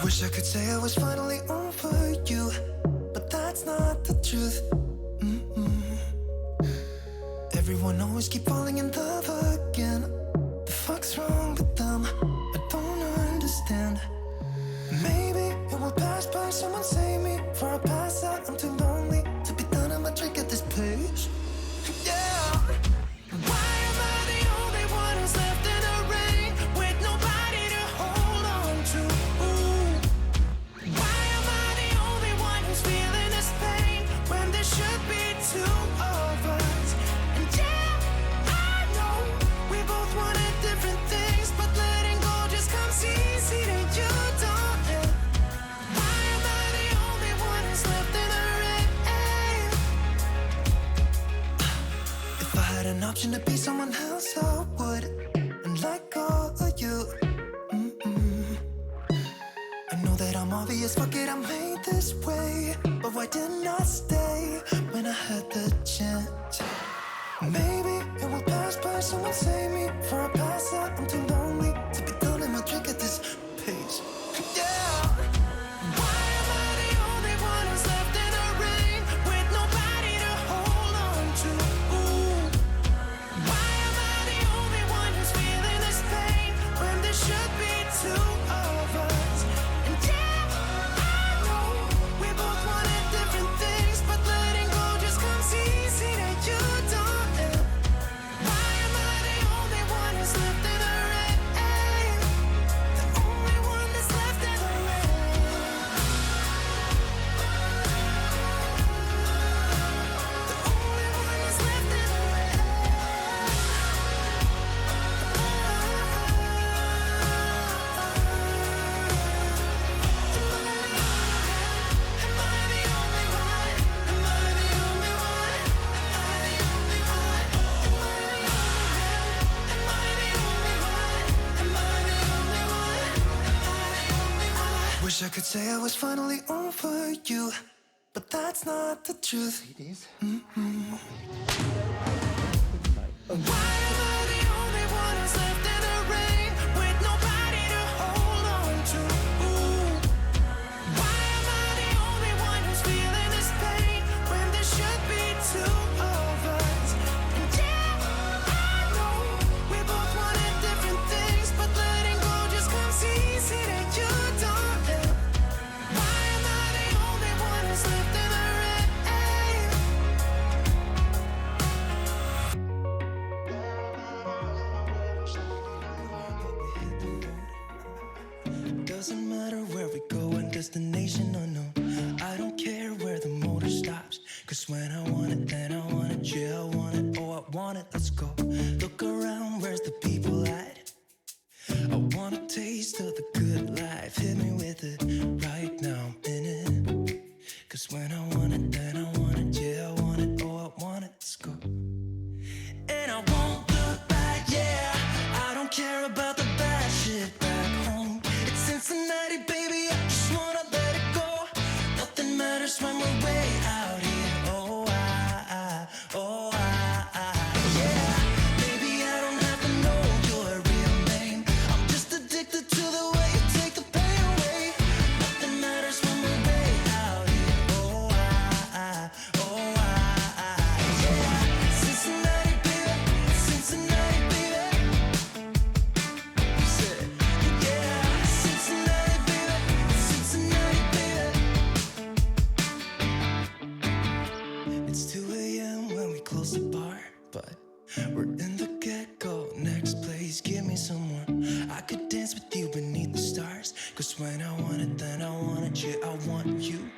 Wish I could say I was finally over you, but that's not the truth. Everyone always keep falling in love again. The fuck's wrong with them? I don't understand. Maybe it will pass by, someone save me. Before I pass out, I'm too lonely to be done. I'ma drink at this place. Yeah. Why am I the only one who's left in the rain with nobody to hold on to? Why am I the only one who's feeling this pain when there should be two of us? And yeah, I know we both wanted different things, but letting go just comes easy to you, don't it? Why am I the only one who's left in the rain? If I had an option to be someone else, I would, and let go of you. I know that I'm obvious, fuck it, I'm made this way. But why didn't I stay when I had the chance? Maybe it will pass by, someone save me. Before I pass out, I'm too lonely to be done in my drink at this pace. Yeah. Why am I the only one who's left in the rain with nobody to hold on to? Why am I the only one who's feeling this pain when there should be two of us? And yeah, I know we both wanted different things, but letting go just comes easy to you, don't it? Why am I the only one who's left in the rain? The only one that's left in the rain. The only one that's left in the rain. Am I the only one? Am I the only one? Am I the only one? Am I the only one? Am I the only one? Am I the only one? Am I the only one? Wish I could say I was finally over you, but that's not the truth. Why am I the only one who's left in the rain with nobody to hold on to? Why am I the only one who's feeling this pain when there should be two of us? And yeah, I know we both wanted different things, but letting go just comes easy to you, don't it? Why am I the only one who's left in the rain? Doesn't matter where we go and destination unknown. I don't care where the motor stops, cause when I want it, then I want it. Yeah, I want it, oh I want it, let's go. Look around, where's the people at? I want a taste of the good life. Hit me with it right now, I'm in it. Cause when I want it, then I want it. Yeah, I want it, oh I want it, let's go. And I won't look back, yeah. I don't care about the bad shit back home. It's Cincinnati, baby, I just wanna let it go. Nothing matters when we're way out here. Oh, yeah. Maybe I don't have to know your real name. I'm just addicted to the way you take the pain away. Nothing matters when we're way out here. Yeah. Cincinnati, baby, Cincinnati, baby. You said, yeah, Cincinnati, baby, Cincinnati, baby. It's 2 a.m. when we close the bar, but we're in the get-go. Next place, give me some more. I could dance with you beneath the stars, cause when I want it, then I want it. Yeah, I want you.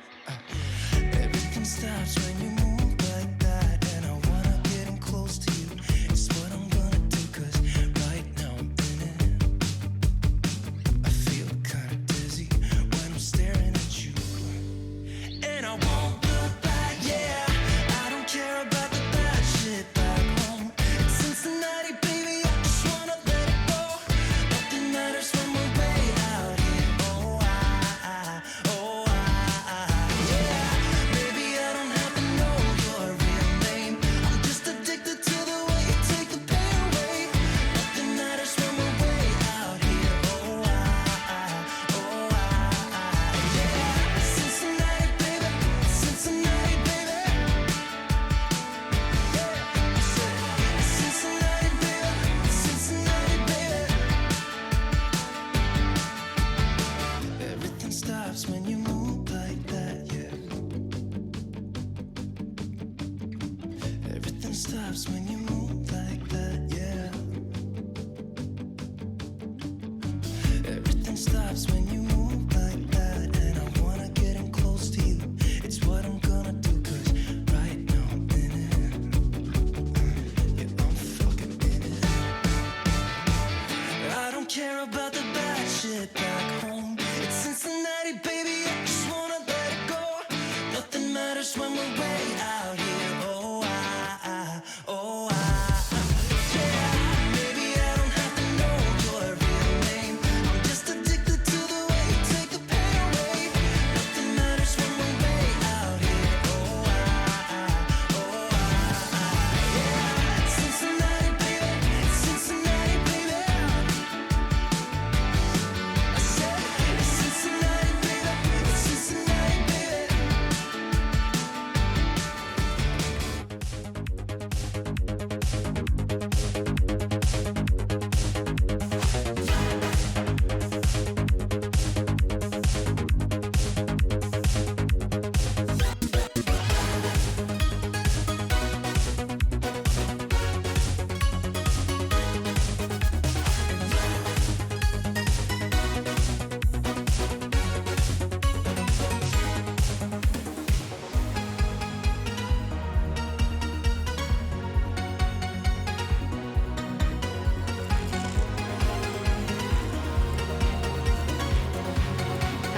Everything stops when you move like that, and I wanna get in close to you. It's what I'm gonna do, cause right now I'm in it. I feel kinda dizzy when I'm staring at you. And I won't look back, yeah. I don't care about the bad shit back home. It's Cincinnati, baby, I just wanna let it go. Nothing matters when we're way out here. Oh, yeah. Maybe I don't have to know stops when you move like that, yeah. Everything stops when you move like that, and I wanna get in close to you. It's what I'm gonna do, 'cause right now I'm in it. Yeah, I'm fucking in it. I don't care about the bad shit back home. It's Cincinnati, baby, I just wanna let it go. Nothing matters when we're way out here. Oh, yeah. Maybe I don't have to know your real name. I'm just addicted to the way you take the pain away. Nothing matters when we're way out here. Oh, yeah. It's Cincinnati, baby. It's Cincinnati, baby. I said it's Cincinnati, baby. It's Cincinnati, baby.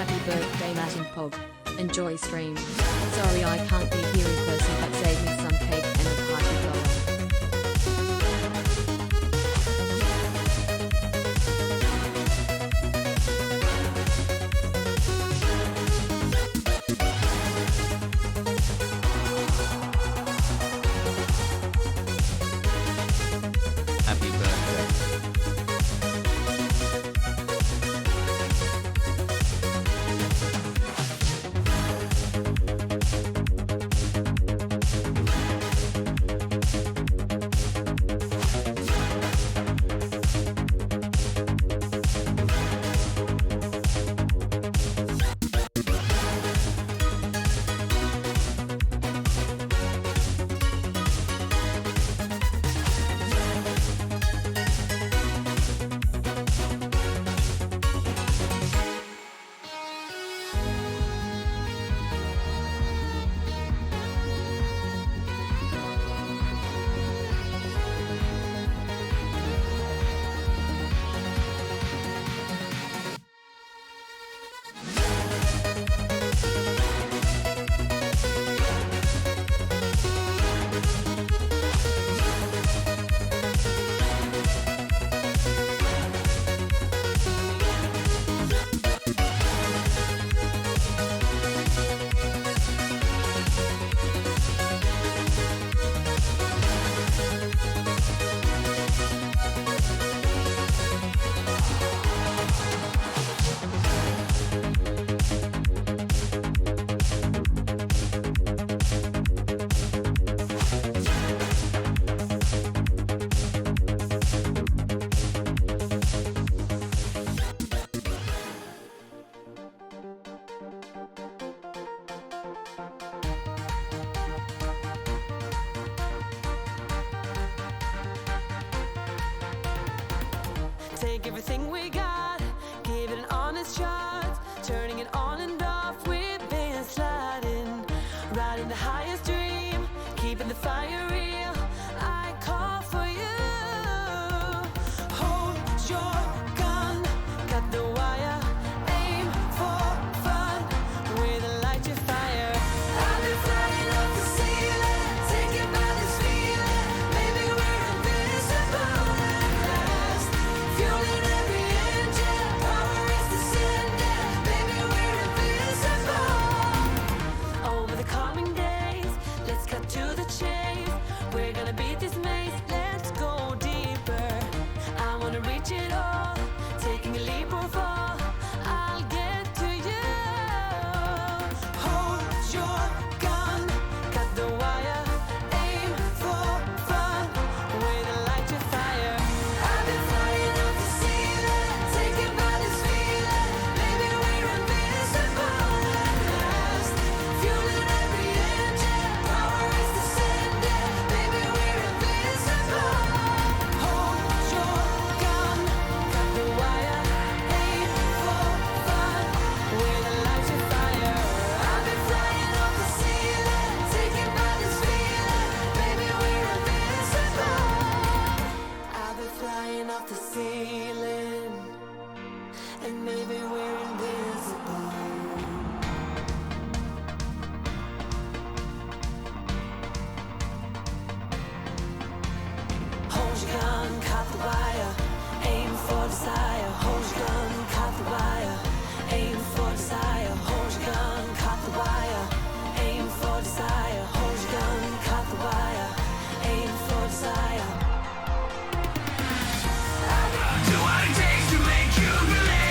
Happy birthday, Matt and Pog. Enjoy stream. Sorry I can't be here in person, but save me some cake and a party dollar. Happy birthday. Take everything we got, give it an honest shot. Turning it on and off, we've been sliding. Riding the highest dream, keeping the fire real. I call for you. Hold your gun, cut the wire. Aim for fun, with a light your fire. I've been flying off the ceiling, taken by this feeling. Maybe we're invincible at last. Fueling every desire, hold your gun, caught the wire. Aim for desire, hold your gun, caught the wire. Aim for desire, hold your gun, caught the wire. Aim for desire. Do what it takes to make you believe.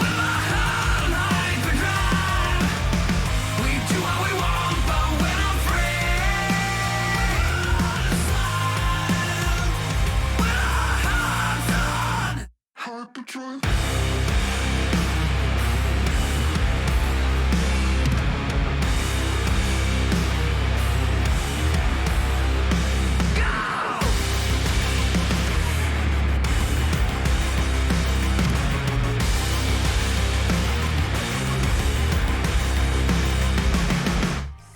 With my heart like the drive, we do what we want, but we're not free. With our hearts on hyperdrive.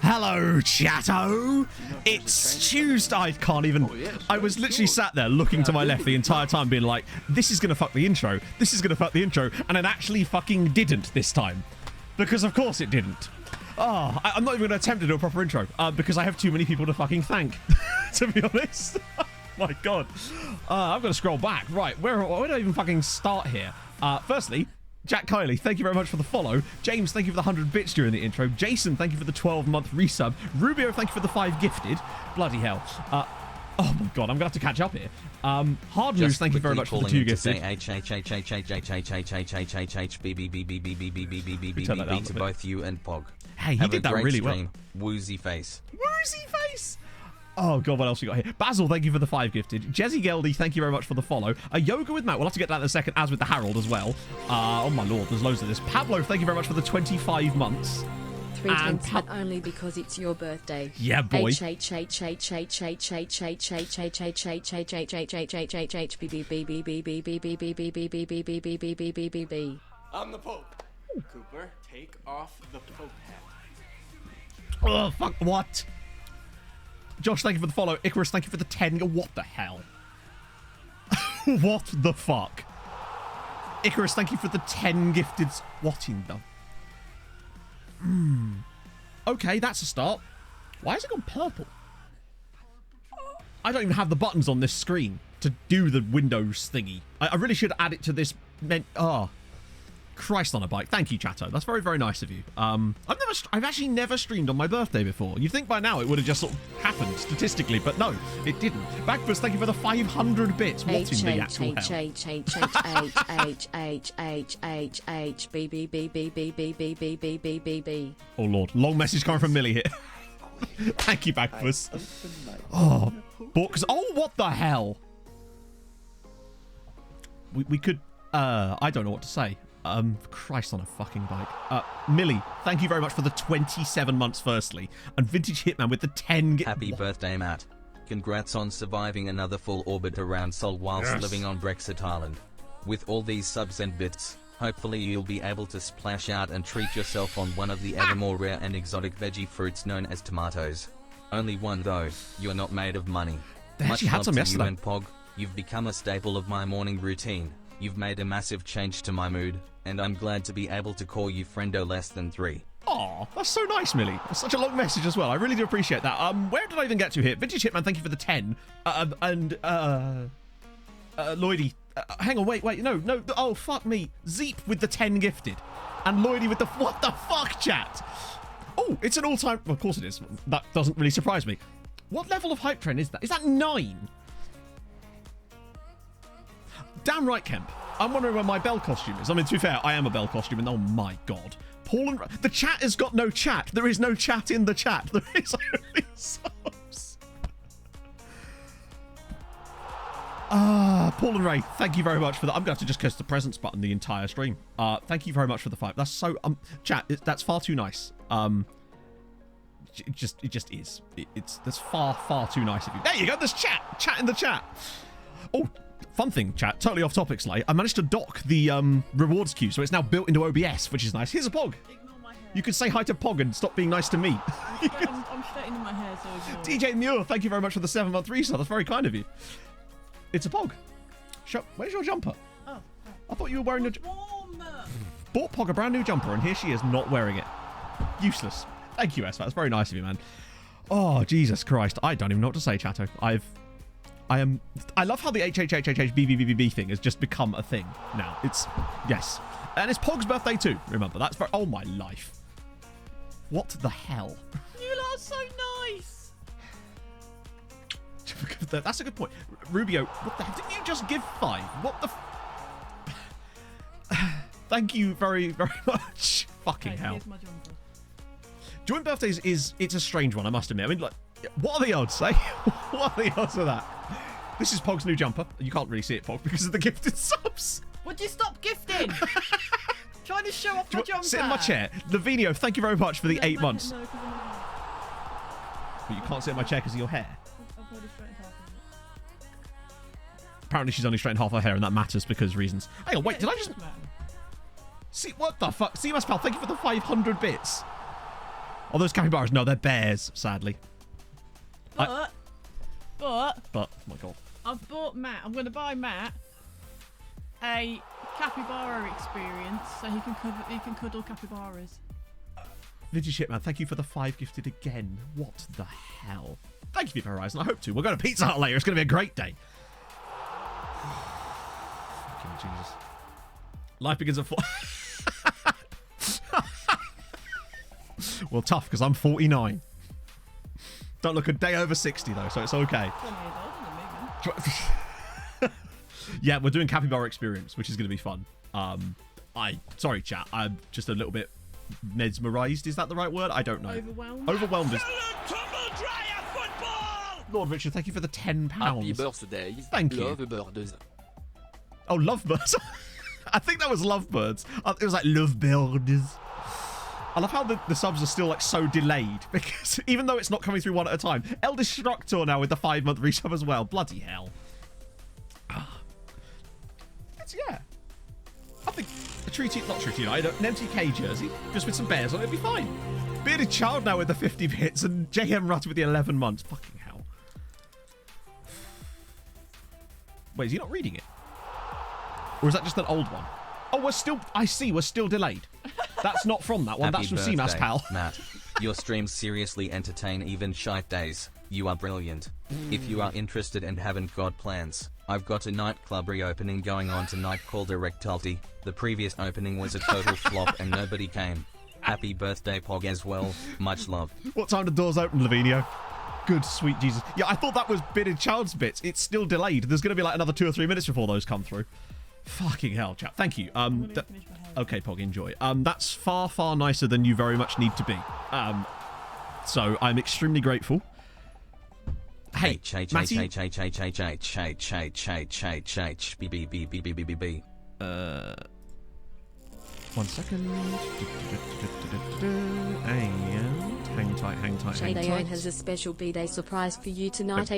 Hello, chatto. It's Tuesday. I can't even. I was literally sat there looking to my left the entire time, being like, "This is gonna fuck the intro. This is gonna fuck the intro," and it actually fucking didn't this time, because of course it didn't. Oh, I'm not even gonna attempt to do a proper intro because I have too many people to fucking thank. To be honest. My God. I've got to scroll back. Right, where do I even fucking start here? Firstly, Jack Kiley, thank you very much for the follow. James, thank you for the 100 bits during the intro. Jason, thank you for the 12-month resub. Rubio, thank you for the 5 gifted. Bloody hell. Oh my God, I'm going to have to catch up here. Hard News, thank you very much for the 2 gifted. To both you and Pog. Hey, he did that really well. Woozy face. Woozy face! Oh, God, what else we got here? Basil, thank you for the 5 gifted. Jezzy Geldy, thank you very much for the follow. A Yoga with Matt, we'll have to get that in a second, as with the Harold as well. Oh, my Lord, there's loads of this. Pablo, thank you very much for the 25 months. 3 times, but only because it's your birthday. Yeah, boy. I'm the Pope. Cooper, take off the Pope hat. Oh, fuck, what? Josh, thank you for the follow. Icarus, thank you for the 10. What the hell? What the fuck? Icarus, thank you for the 10 gifted. What in the... Okay, that's a start. Why has it gone purple? I don't even have the buttons on this screen to do the Windows thingy. I really should add it to this... Christ on a bike. Thank you, Chatto. That's very, very nice of you. I've actually never streamed on my birthday before. You'd think by now it would have just sort of happened statistically, but no, it didn't. Backbus, thank you for the 500 bits. What in the actual hell? Oh Lord, long message coming from Millie here. Thank you, Backbus. Oh, books. Oh, what the hell? We could. I don't know what to say. Christ on a fucking bike. Millie, thank you very much for the 27 months firstly. And Vintage Hitman with the 10... Happy birthday, Matt. Congrats on surviving another full orbit around Sol whilst living on Brexit Island. With all these subs and bits, hopefully you'll be able to splash out and treat yourself on one of the ever more rare and exotic veggie fruits known as tomatoes. Only one though, you're not made of money. They actually had some yesterday. You and Pog, you've become a staple of my morning routine. You've made a massive change to my mood, and I'm glad to be able to call you friendo less than 3. Aw, that's so nice, Millie. That's such a long message as well. I really do appreciate that. Where did I even get to here? Vintage Hitman, thank you for the 10. Lloydie, hang on, wait, no, oh, fuck me. Zeep with the 10 gifted. And Lloydie with the, what the fuck, chat? Oh, it's an all-time, well, of course it is. That doesn't really surprise me. What level of hype train is that? Is that 9? Damn right, Kemp. I'm wondering where my Bell costume is. I mean, to be fair, I am a Bell costume, and oh my God. Paul and... The chat has got no chat. There is no chat in the chat. There is only subs. Paul and Ray, thank you very much for that. I'm going to have to just press the presents button the entire stream. Thank you very much for the 5. That's so... chat, that's far too nice. It just is. That's far too nice of you. There you go. There's chat. Chat in the chat. Oh... Fun thing, chat, totally off topic slightly. I managed to dock the rewards queue, so it's now built into OBS, which is nice. Here's a Pog. You could say hi to Pog and stop being nice to me. I'm straightening my hair, so DJ Muir, thank you very much for the 7-month resub. That's very kind of you. It's a Pog. Where's your jumper? Oh. I thought you were wearing a... Bought Pog a brand new jumper, and here she is not wearing it. Useless. Thank you, Esfa. That's very nice of you, man. Oh, Jesus Christ. I don't even know what to say, chatto. I love how the HHHHHBBBB thing has just become a thing now. It's, yes. And it's Pog's birthday too, remember. That's very, oh my life. What the hell? You lot are so nice. That's a good point. Rubio, what the hell? Didn't you just give 5? What the Thank you very, very much. Fucking hell. Here's my jumper. Joint birthdays it's a strange one, I must admit. I mean, like, what are the odds, eh? What are the odds of that? This is Pog's new jumper. You can't really see it, Pog, because of the gifted subs. Would you stop gifting? Trying to show off my jumper. Sit in my chair. Lavinio, thank you very much for the 8 months. No, 'cause But you can't sit in my chair because of your hair. I've already straightened half of it. Apparently she's only straightened half her hair, and that matters because reasons. Hang on, wait, did I just... See, what the fuck? CMS Pal, thank you for the 500 bits. Oh, those capybaras? No, they're bears, sadly. But, oh my god. I've bought Matt. I'm going to buy Matt a capybara experience so he can cuddle capybaras. Vigishit, man, thank you for the 5 gifted again. What the hell? Thank you for Horizon. I hope to. We're going to Pizza Hut later. It's going to be a great day. Fucking Jesus. Life begins at 4. Well, tough, because I'm 49. Don't look a day over 60, though, so it's okay. Yeah, we're doing Capybara Experience, which is going to be fun. Sorry, chat. I'm just a little bit mesmerized. Is that the right word? I don't know. Overwhelmed? Overwhelmed is... Lord Richard, thank you for the £10. Happy birthday. Thank you. Lovebirds. Oh, lovebirds. I think that was lovebirds. It was like lovebirds. I love how the subs are still like so delayed because even though it's not coming through one at a time. El Destructor now with the 5-month resub as well. Bloody hell. Yeah. I think not treaty an MTK jersey just with some bears on it, it'd be fine. Bearded Child now with the 50 bits and JM Rutter with the 11 months. Fucking hell. Wait, is he not reading it? Or is that just an old one? Oh, we're still delayed. That's not from that one. Happy That's from CMAS, pal. Matt, your streams seriously entertain even shite days. You are brilliant. If you are interested and haven't got plans, I've got a nightclub reopening going on tonight called Erectality. The previous opening was a total flop and nobody came. Happy birthday, Pog, as well. Much love. What time do the doors open, Lavinio? Good, sweet Jesus. Yeah, I thought that was Bearded Child's bits. It's still delayed. There's going to be like another 2 or 3 minutes before those come through. Fucking hell, chap. Thank you. Okay, Pog, enjoy. That's far, far nicer than you very much need to be. So I'm extremely grateful. Hey, Matty. One second. And hang tight, hang tight, hang Shadayon tight. has a special B-Day surprise for you tonight.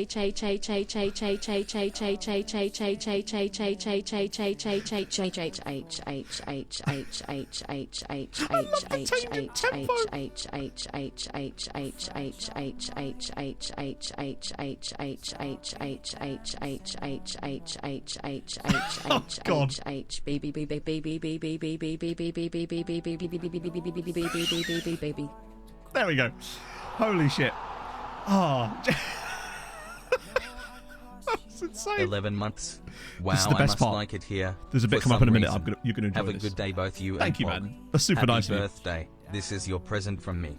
There we go. Holy shit. Oh. That's insane. 11 months. Wow, This is the best I must part. like it here. There's a bit For come up in a some minute. reason. You're going to enjoy Have a this. good day, both you Thank and you, Pog. man. That's super Happy nice of you. birthday. This is your present from me.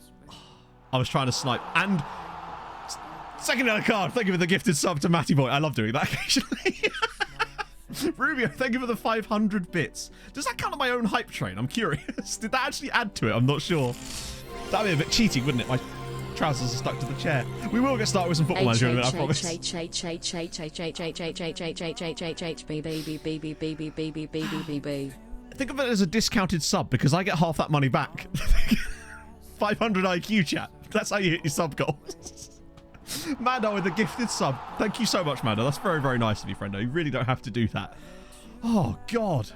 I was trying to snipe. And SecondYellowCard, thank you for the gifted sub to Matty Boy. I love doing that occasionally. Rubio, thank you for the 500 bits. Does that count on my own hype train? I'm curious. Did that actually add to it? I'm not sure. That'd be a bit cheating, wouldn't it? My trousers are stuck to the chair. We will get started with some football manager in a minute, I promise. Think of it as a discounted sub because I get half that money back. 500 IQ, chat. That's how you hit your sub goals. Mando with a gifted sub. Thank you so much, Mando. That's very, very nice of you, friendo. You really don't have to do that. Oh, God.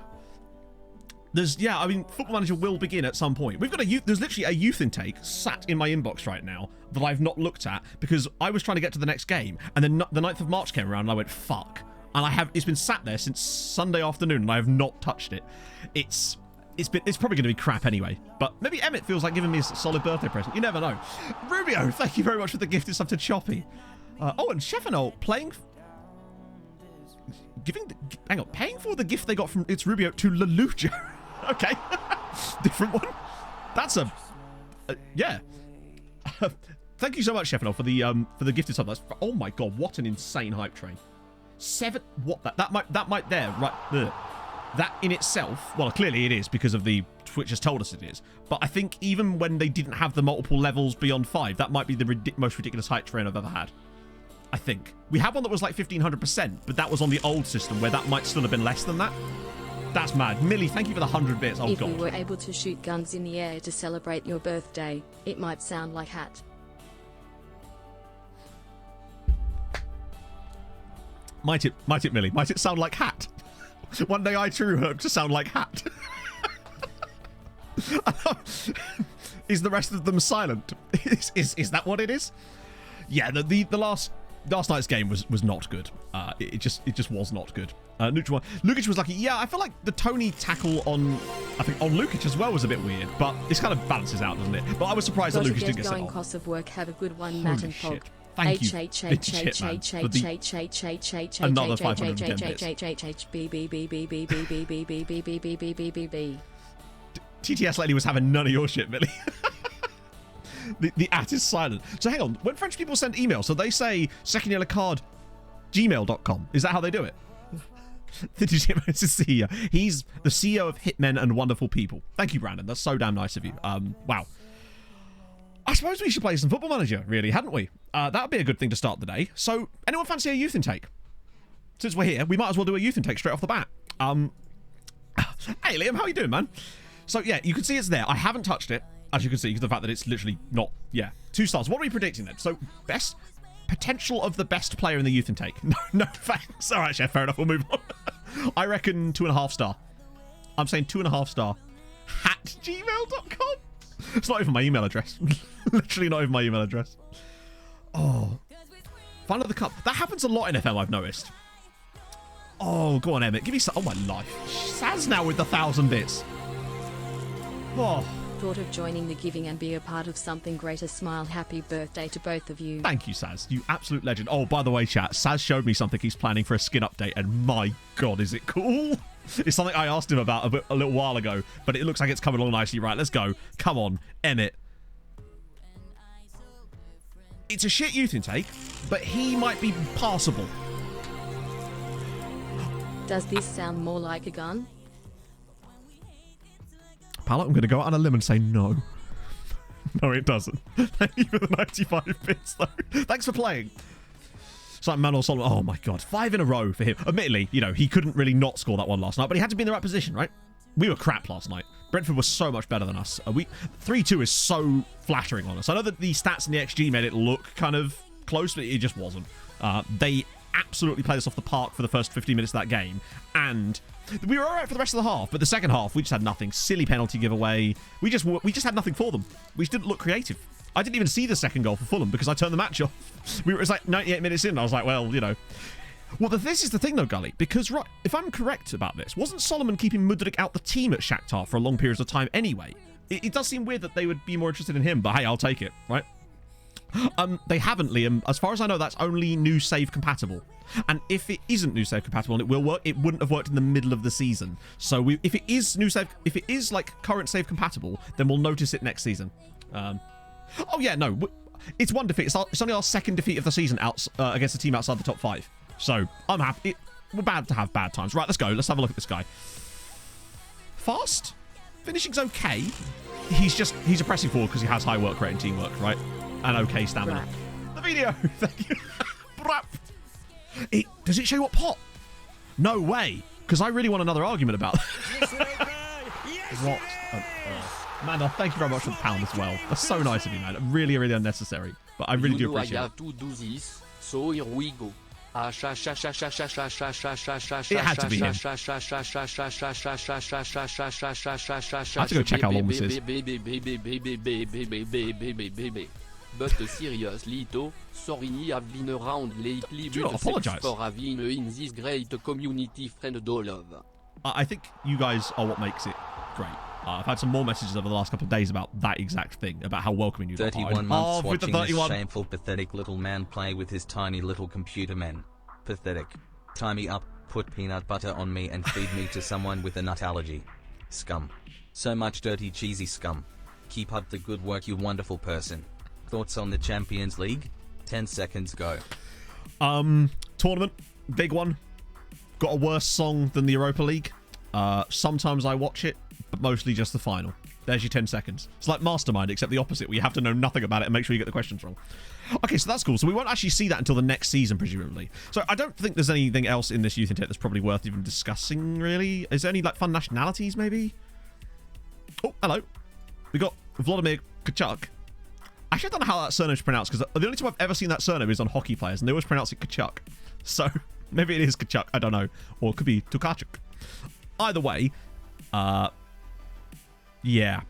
I mean, Football Manager will begin at some point. We've got there's literally a youth intake sat in my inbox right now that I've not looked at because I was trying to get to the next game and then the 9th of March came around and I went, fuck. And it's been sat there since Sunday afternoon and I have not touched it. It's probably going to be crap anyway. But maybe Emmett feels like giving me a solid birthday present. You never know. Rubio, thank you very much for the gifted stuff to Choppy. And Chefano playing paying for the gift they got from It's Rubio to Leluja. Okay. Different one. That's yeah. Thank you so much, Sheffield, for the gifted sub. That's, oh my god, what an insane hype train. 7 what that might there, right there. That in itself, well, clearly it is because of the Twitch has told us it is. But I think even when they didn't have the multiple levels beyond 5, that might be the most ridiculous hype train I've ever had. I think. We had one that was like 1500%, but that was on the old system where that might still have been less than that. That's mad. Millie, thank you for the 100 bits. Oh, if God. you were able to shoot guns in the air to celebrate your birthday, it might sound like hat. Might it, Millie? Might it sound like hat? One day I too hope to sound like hat. Is the rest of them silent? Is that what it is? Yeah, the last night's game was not good. It just was not good. Lukic was lucky. Yeah, I feel like the Tony tackle on Lukic as well was a bit weird, but this kind of balances out, doesn't it? But I was surprised that Lukic didn't get sent off. Cost of work. Have a good one, Matt and Pog. Thank you. Another 510 bits. TTS lady was having none of your shit, Millie. The at is silent. So hang on, when French people send emails, so they say SecondYellowCard gmail.com. Is that how they do it? The CEO. He's the CEO of Hitmen and Wonderful People. Thank you, Brandon. That's so damn nice of you. Wow. I suppose we should play some Football Manager, really, hadn't we? That would be a good thing to start the day. So, anyone fancy a youth intake? Since we're here, we might as well do a youth intake straight off the bat. Hey, Liam, how are you doing, man? So, yeah, you can see it's there. I haven't touched it, as you can see, because of the fact that it's literally not, 2 stars. What are we predicting then? So, best potential of the best player in the youth intake. No, thanks. All right, Chef, fair enough. We'll move on. I reckon 2.5 star. I'm saying 2.5 star. @gmail.com. It's not even my email address. Literally not even my email address. Oh. Final of the Cup. That happens a lot in FM, I've noticed. Oh, go on, Emmett. Give me some. Oh, my life. Saz now with the 1,000 bits. Oh. Thought of joining the giving and be a part of something greater. Smile. Happy birthday to both of you. Thank you, Saz. You absolute legend. Oh, by the way, chat, Saz showed me something he's planning for a skin update, and my God, is it cool? It's something I asked him about a little while ago, but it looks like it's coming along nicely. Right, let's go. Come on, Emmett. It's a shit youth intake, but he might be passable. Does this sound more like a gun? Pal, I'm going to go out on a limb and say no. No, it doesn't. Thank you for the 95 bits, though. Thanks for playing. It's like Manuel Solomon. Oh, my God. 5 in a row for him. Admittedly, he couldn't really not score that one last night, but he had to be in the right position, right? We were crap last night. Brentford was so much better than us. 3-2 is so flattering on us. I know that the stats and the XG made it look kind of close, but it just wasn't. They absolutely played us off the park for the first 15 minutes of that game, and we were all right for the rest of the half, but the second half, we just had nothing. Silly penalty giveaway. We just had nothing for them. We just didn't look creative. I didn't even see the second goal for Fulham because I turned the match off. It was like 98 minutes in, and I was like, well, Well, this is the thing, though, Gully, because, right, if I'm correct about this, wasn't Solomon keeping Mudryk out the team at Shakhtar for a long period of time anyway? It does seem weird that they would be more interested in him, but hey, I'll take it, right? They haven't, Liam. As far as I know, that's only new save compatible. And if it isn't new save compatible and it will work, it wouldn't have worked in the middle of the season. So if it is like current save compatible, then we'll notice it next season. Oh yeah, no, it's one defeat. It's only our second defeat of the season against a team outside the top 5. So I'm happy. We're bad to have bad times. Right, let's go. Let's have a look at this guy. Fast. Finishing's okay. He's a pressing forward because he has high work rate and teamwork, right? And okay stamina. Brap. The video. Thank you. Brap. Does it show you what pot? No way. Because I really want another argument about that. What on earth? Amanda, thank you very much for the pound as well. That's so nice of you, man. Really, really unnecessary. But I really do appreciate it. I have to do this, so here we go. It had to be him. I have to go check how long this is. But seriously, though, sorry I've been around lately, but apologize for having in this great community friend love. I think you guys are what makes it great. I've had some more messages over the last couple of days about that exact thing, about how welcoming you are. 31 months watching this shameful, pathetic little man play with his tiny little computer man. Pathetic. Tie me up, put peanut butter on me and feed me to someone with a nut allergy. Scum. So much dirty cheesy scum. Keep up the good work, you wonderful person. Thoughts on the Champions League? 10 seconds go. Tournament, big one. Got a worse song than the Europa League. Sometimes I watch it, but mostly just the final. There's your 10 seconds. It's like Mastermind, except the opposite, where you have to know nothing about it and make sure you get the questions wrong. Okay, so that's cool. So we won't actually see that until the next season, presumably. So I don't think there's anything else in this youth intake that's probably worth even discussing, really. Is there any, like, fun nationalities, maybe? Oh, hello. We got Vladimir Kachuk. Actually, I don't know how that surname's pronounced, because the only time I've ever seen that surname is on hockey players, and they always pronounce it Kachuk. So maybe it is Kachuk, I don't know. Or it could be Tukachuk. Either way, yeah,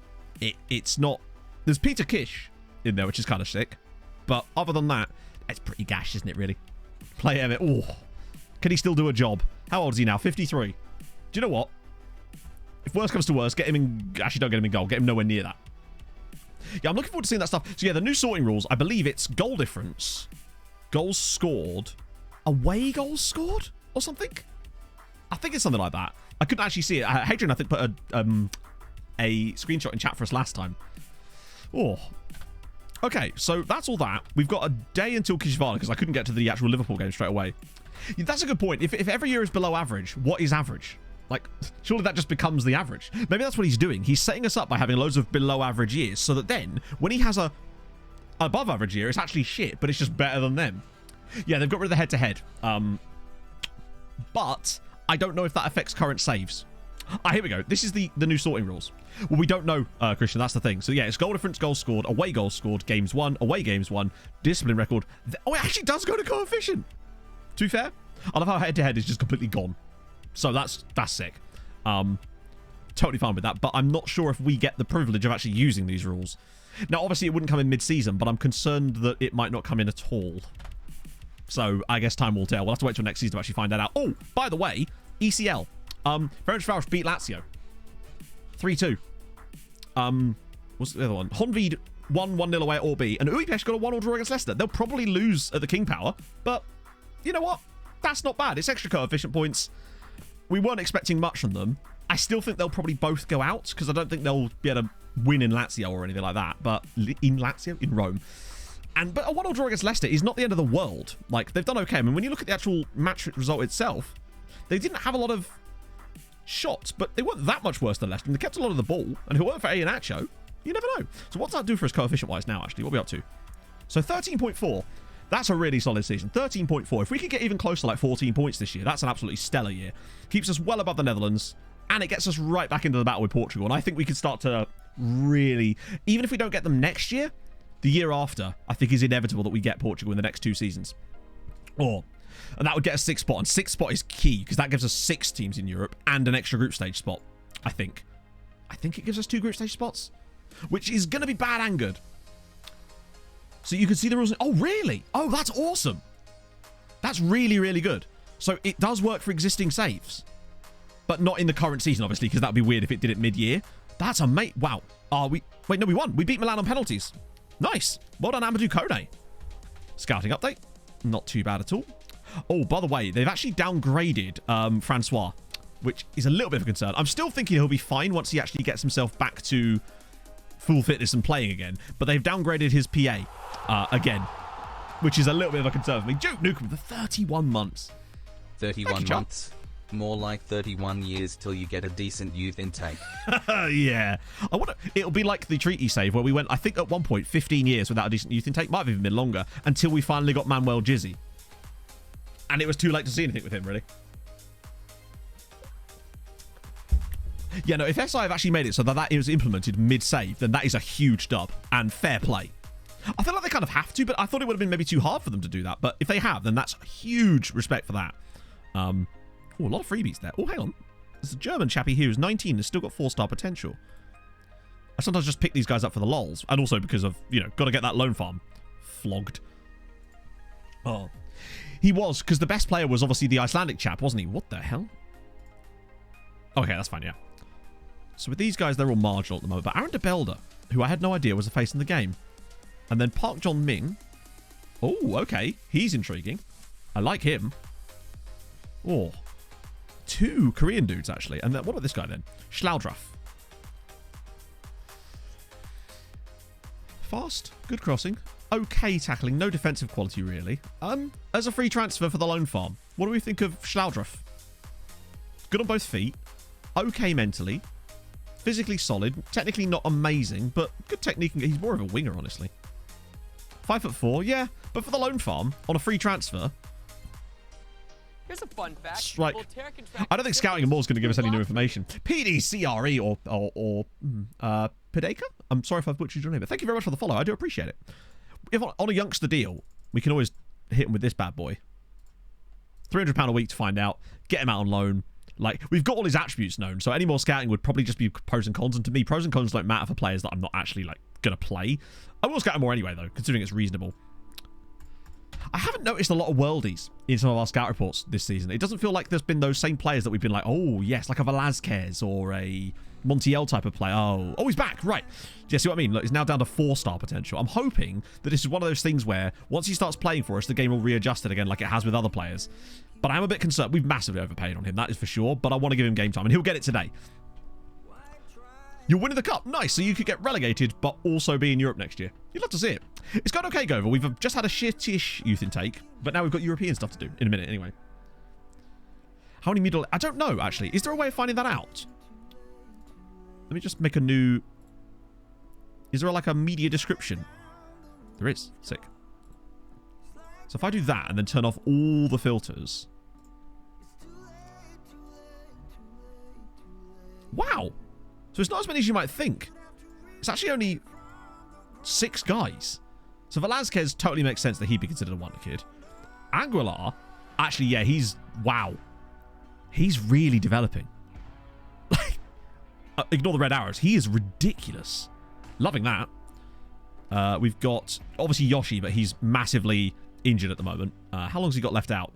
it's not... There's Peter Kish in there, which is kind of sick. But other than that, it's pretty gash, isn't it, really? Play Emmett. Oh, can he still do a job? How old is he now? 53. Do you know what? If worse comes to worse, get him in... Actually, don't get him in goal. Get him nowhere near that. Yeah, I'm looking forward to seeing that stuff. So, yeah, the new sorting rules, I believe it's goal difference, goals scored, away goals scored, or something? I think it's something like that. I couldn't actually see it. Hadrian, I think, put a screenshot in chat for us last time. Oh. Okay, so that's all that. We've got a day until Kishvala, because I couldn't get to the actual Liverpool game straight away. Yeah, that's a good point. If every year is below average, what is average? Like, surely that just becomes the average. Maybe that's what he's doing. He's setting us up by having loads of below average years, so that then, when he has a above average year, it's actually shit, but it's just better than them. Yeah, they've got rid of the head-to-head. But I don't know if that affects current saves. Here we go. This is the new sorting rules. Well, we don't know, Christian. That's the thing. So, yeah, it's goal difference, goals scored, away goals scored, games won, away games won, discipline record. Oh, it actually does go to coefficient. To be fair, I love how head-to-head is just completely gone. So that's sick. Totally fine with that. But I'm not sure if we get the privilege of actually using these rules. Now, obviously, it wouldn't come in mid-season, but I'm concerned that it might not come in at all. So I guess time will tell. We'll have to wait till next season to actually find that out. Oh, by the way, ECL. Ferencváros beat Lazio 3-2. What's the other one? Honvéd won 1-0 away at Orbi, and Újpest got a 1-1 draw against Leicester. They'll probably lose at the King Power, but you know what? That's not bad. It's extra coefficient points. We weren't expecting much from them. I still think they'll probably both go out, because I don't think they'll be able to win in Lazio or anything like that. But in Lazio, in Rome. But a 1-1 draw against Leicester is not the end of the world. Like, they've done okay. I mean, when you look at the actual match result itself, they didn't have a lot of shots, but they weren't that much worse than Leicester. And they kept a lot of the ball. And if it weren't for Iheanacho, you never know. So what's that do for us coefficient-wise now, actually? What are we up to? So 13.4. That's a really solid season. 13.4. If we could get even close to like 14 points this year, that's an absolutely stellar year. Keeps us well above the Netherlands, and it gets us right back into the battle with Portugal. And I think we could start to really... Even if we don't get them next year, the year after, I think is inevitable that we get Portugal in the next 2 seasons. And that would get us 6th spot. And 6th spot is key, because that gives us 6 teams in Europe and an extra group stage spot, I think. I think it gives us 2 group stage spots, which is going to be bad and good. So you can see the rules. Oh, really? Oh, that's awesome. That's really, really good. So it does work for existing saves, but not in the current season, obviously, because that would be weird if it did it mid-year. That's amazing. Wow. Wait, no, we won. We beat Milan on penalties. Nice. Well done, Amadou Kone. Scouting update. Not too bad at all. Oh, by the way, they've actually downgraded Francois, which is a little bit of a concern. I'm still thinking he'll be fine once he actually gets himself back to full fitness and playing again, but they've downgraded his PA again, which is a little bit of a concern for me. Duke Nukem for 31 months. 31 months. More like 31 years till you get a decent youth intake. Yeah. I wonder, it'll be like the treaty save where we went, I think at one point, 15 years without a decent youth intake. Might have even been longer, until we finally got Manuel Jizzy. And it was too late to see anything with him, really. Yeah, no, if SI have actually made it so that is implemented mid-save, then that is a huge dub, and fair play. I feel like they kind of have to, but I thought it would have been maybe too hard for them to do that. But if they have, then that's huge respect for that. Oh, a lot of freebies there. Oh, hang on. There's a German chappie here who's 19 and has still got 4-star potential. I sometimes just pick these guys up for the lols, and also because of, you know, got to get that loan farm flogged. Oh. He was, because the best player was obviously the Icelandic chap, wasn't he? What the hell? Okay, that's fine, yeah. So with these guys, they're all marginal at the moment. But Aaron de Belder, who I had no idea was a face in the game. And then Park John Ming. Oh, okay. He's intriguing. I like him. Oh. 2 Korean dudes, actually. And then, what about this guy, then? Schlaudruff. Fast. Good crossing. Okay tackling. No defensive quality, really. As a free transfer for the loan farm, what do we think of Schlaudruff? Good on both feet. Okay mentally. Physically solid. Technically not amazing, but good technique. He's more of a winger, honestly. 5'4", yeah. But for the loan farm, on a free transfer... Here's a fun fact. Like, I don't think Scouting and More is going to give us any new information. PDCRE or Pideka? I'm sorry if I've butchered your name, but thank you very much for the follow. I do appreciate it. If on a youngster deal, we can always hit him with this bad boy. £300 a week to find out. Get him out on loan. Like, we've got all his attributes known, so any more scouting would probably just be pros and cons. And to me, pros and cons don't matter for players that I'm not actually, like, going to play. I will scout him more anyway, though, considering it's reasonable. I haven't noticed a lot of worldies in some of our scout reports this season. It doesn't feel like there's been those same players that we've been like, oh, yes, like a Velazquez or a Montiel type of player. Oh, he's back. Right. Yeah, see what I mean? Look, he's now down to 4-star potential. I'm hoping that this is one of those things where once he starts playing for us, the game will readjust it again like it has with other players. But I am a bit concerned. We've massively overpaid on him, that is for sure. But I want to give him game time, and he'll get it today. You're winning the cup. Nice. So you could get relegated, but also be in Europe next year. You'd love to see it. It's going okay, Gover. We've just had a shittish youth intake, but now we've got European stuff to do in a minute anyway. How many middle... I don't know, actually. Is there a way of finding that out? Let me just make a new... Is there like a media description? There is. Sick. So if I do that and then turn off all the filters... Wow! So it's not as many as you might think. It's actually only 6 guys. So Velazquez totally makes sense that he'd be considered a wonder kid. Aguilar, actually, yeah, he's... Wow. He's really developing. Ignore the red arrows. He is ridiculous. Loving that. We've got, obviously, Yoshi, but he's massively injured at the moment. How long has he got left out?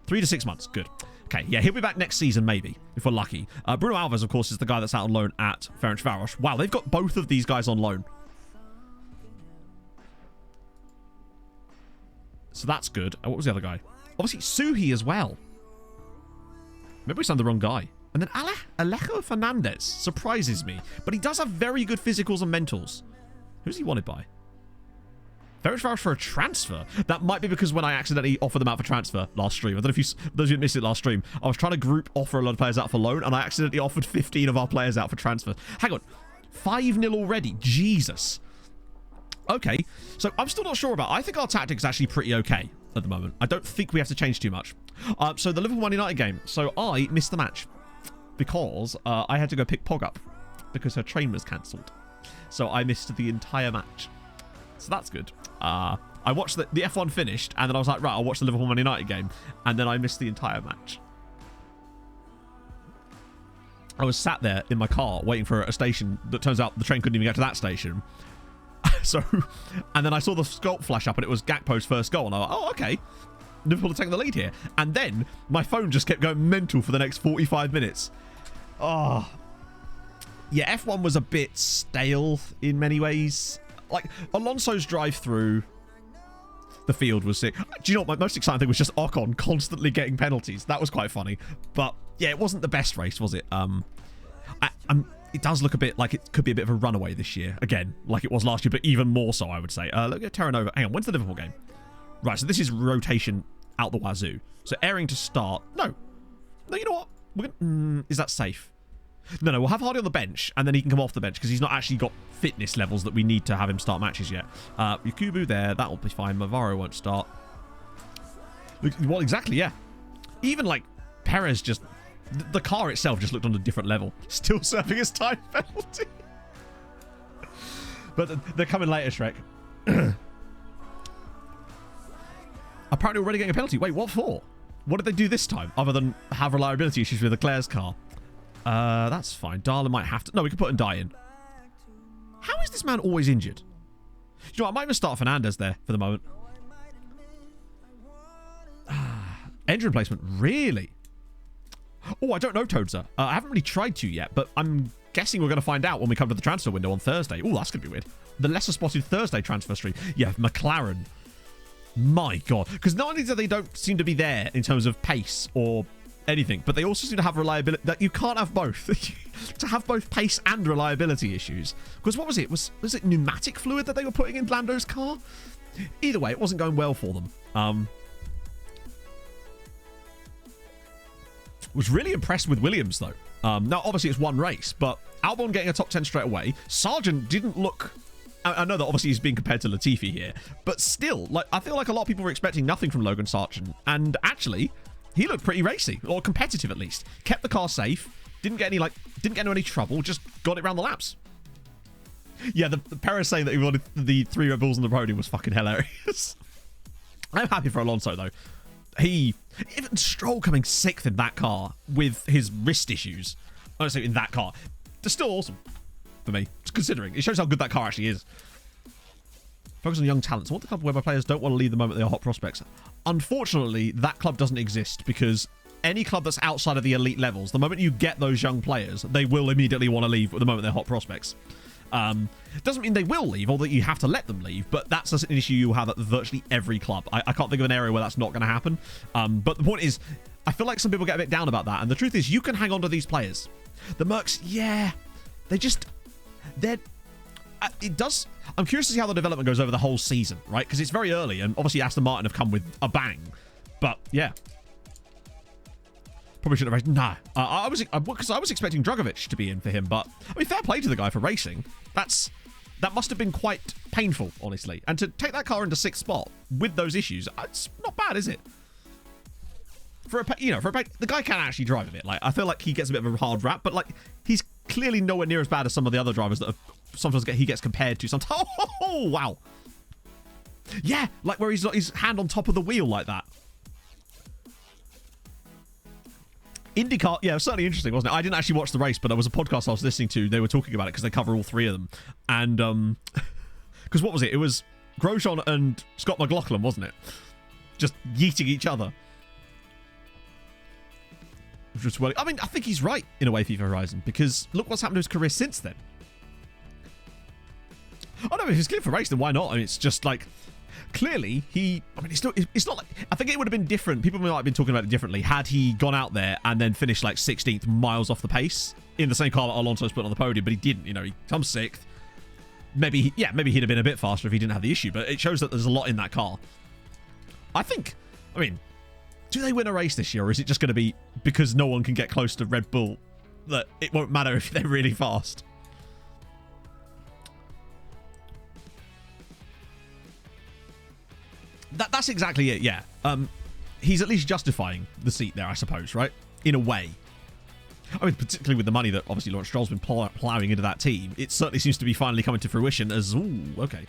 3 to 6 months. Good. Okay, yeah, he'll be back next season, maybe, if we're lucky. Bruno Alves, of course, is the guy that's out on loan at Ferencváros. Wow, they've got both of these guys on loan. So that's good. What was the other guy? Obviously, Suhi as well. Maybe we signed the wrong guy. And then Alejo Fernandez surprises me. But he does have very good physicals and mentals. Who's he wanted by? Ferencváros for a transfer. That might be because when I accidentally offered them out for transfer last stream. I don't know if those of you who missed it last stream. I was trying to group offer a lot of players out for loan, and I accidentally offered 15 of our players out for transfer. Hang on. 5-0 already. Jesus. Okay. So I'm still not sure about... I think our tactic's actually pretty okay at the moment. I don't think we have to change too much. So the Liverpool Man United game. So I missed the match because I had to go pick Pog up because her train was cancelled. So I missed the entire match. So that's good. I watched the F1 finished, and then I was like, right, I'll watch the Liverpool Man United game, and then I missed the entire match. I was sat there in my car waiting for a station that turns out the train couldn't even get to that station. So, and then I saw the sculpt flash up, and it was Gakpo's first goal, and I was like, oh, okay. Liverpool are taking the lead here. And then my phone just kept going mental for the next 45 minutes. Oh. Yeah, F1 was a bit stale in many ways. Like, Alonso's drive through the field was sick. Do you know what? My most exciting thing was just Ocon constantly getting penalties. That was quite funny. But, yeah, it wasn't the best race, was it? It does look a bit like it could be a bit of a runaway this year. Again, like it was last year, but even more so, I would say. Look at Terra Nova. Hang on, when's the Liverpool game? Right, so this is rotation out the wazoo. So Airing to start. No, you know what? We're gonna, is that safe? No, we'll have Hardy on the bench, and then he can come off the bench, because he's not actually got fitness levels that we need to have him start matches yet. Yakubu there, that'll be fine. Mavaro won't start. Well, exactly, yeah. Even, like, Perez just... The car itself just looked on a different level. Still serving his time penalty. But they're coming later, Shrek. Apparently already getting a penalty. Wait, what for? What did they do this time, other than have reliability issues with Leclerc's car? That's fine. Darla might have to... No, we can put Ndai in. How is this man always injured? You know what? I might even start Fernandez there for the moment. Engine replacement. Really? Oh, I don't know, Toadza. I haven't really tried to yet, but I'm guessing we're going to find out when we come to the transfer window on Thursday. Oh, that's going to be weird. The lesser spotted Thursday transfer stream. Yeah, McLaren. My God. Because not only do they don't seem to be there in terms of pace or anything, but they also seem to have reliability. That you can't have both. To have both pace and reliability issues. Because what was it? Was it pneumatic fluid that they were putting in Lando's car? Either way, it wasn't going well for them. Was really impressed with Williams, though. Now, obviously, it's one race, but Albon getting a top 10 straight away. Sargent didn't look... I know that obviously he's being compared to Latifi here, but still, like, I feel like a lot of people were expecting nothing from Logan Sargent, and actually, he looked pretty racy, or competitive at least. Kept the car safe, didn't get into any trouble, just got it around the laps. Yeah, the Perez saying that he wanted the 3 Red Bulls on the podium was fucking hilarious. I'm happy for Alonso, though. Even Stroll coming 6th in that car with his wrist issues, honestly, in that car, they're still awesome for me, considering. It shows how good that car actually is. Focus on young talents. What the club whereby players don't want to leave the moment they are hot prospects. Unfortunately, that club doesn't exist because any club that's outside of the elite levels, the moment you get those young players, they will immediately want to leave at the moment they're hot prospects. Doesn't mean they will leave or that you have to let them leave, but that's an issue you have at virtually every club. I can't think of an area where that's not going to happen. But the point is, I feel like some people get a bit down about that, and the truth is you can hang on to these players. The Mercs, yeah, it does. I'm curious to see how the development goes over the whole season, right? Because it's very early, and obviously Aston Martin have come with a bang. But yeah, probably shouldn't have raced. Nah, because I was expecting Drugovich to be in for him, but I mean, fair play to the guy for racing. That must have been quite painful, honestly. And to take that car into 6th spot with those issues, it's not bad, is it? The guy can actually drive a bit. Like, I feel like he gets a bit of a hard rap, but like he's clearly nowhere near as bad as some of the other drivers that he gets compared to. Sometimes, oh wow, yeah, like where he's got his hand on top of the wheel like that. IndyCar, yeah, it was certainly interesting, wasn't it? I didn't actually watch the race, but there was a podcast I was listening to. They were talking about it because they cover all 3 of them, and because what was it? It was Grosjean and Scott McLaughlin, wasn't it? Just yeeting each other. I mean, I think he's right in a way, FIFA Horizon, because look what's happened to his career since then. Oh no, if he's clear for race, then why not? I mean, it's just like, clearly, it's not like, I think it would have been different. People might have been talking about it differently had he gone out there and then finished like 16th, miles off the pace in the same car that Alonso's put on the podium, but he didn't, he comes 6th. Maybe he'd have been a bit faster if he didn't have the issue, but it shows that there's a lot in that car. Do they win a race this year, or is it just going to be because no one can get close to Red Bull that it won't matter if they're really fast? That's exactly it, yeah. He's at least justifying the seat there, I suppose, right? In a way. I mean, particularly with the money that obviously Lawrence Stroll's been ploughing into that team, it certainly seems to be finally coming to fruition as, ooh, okay.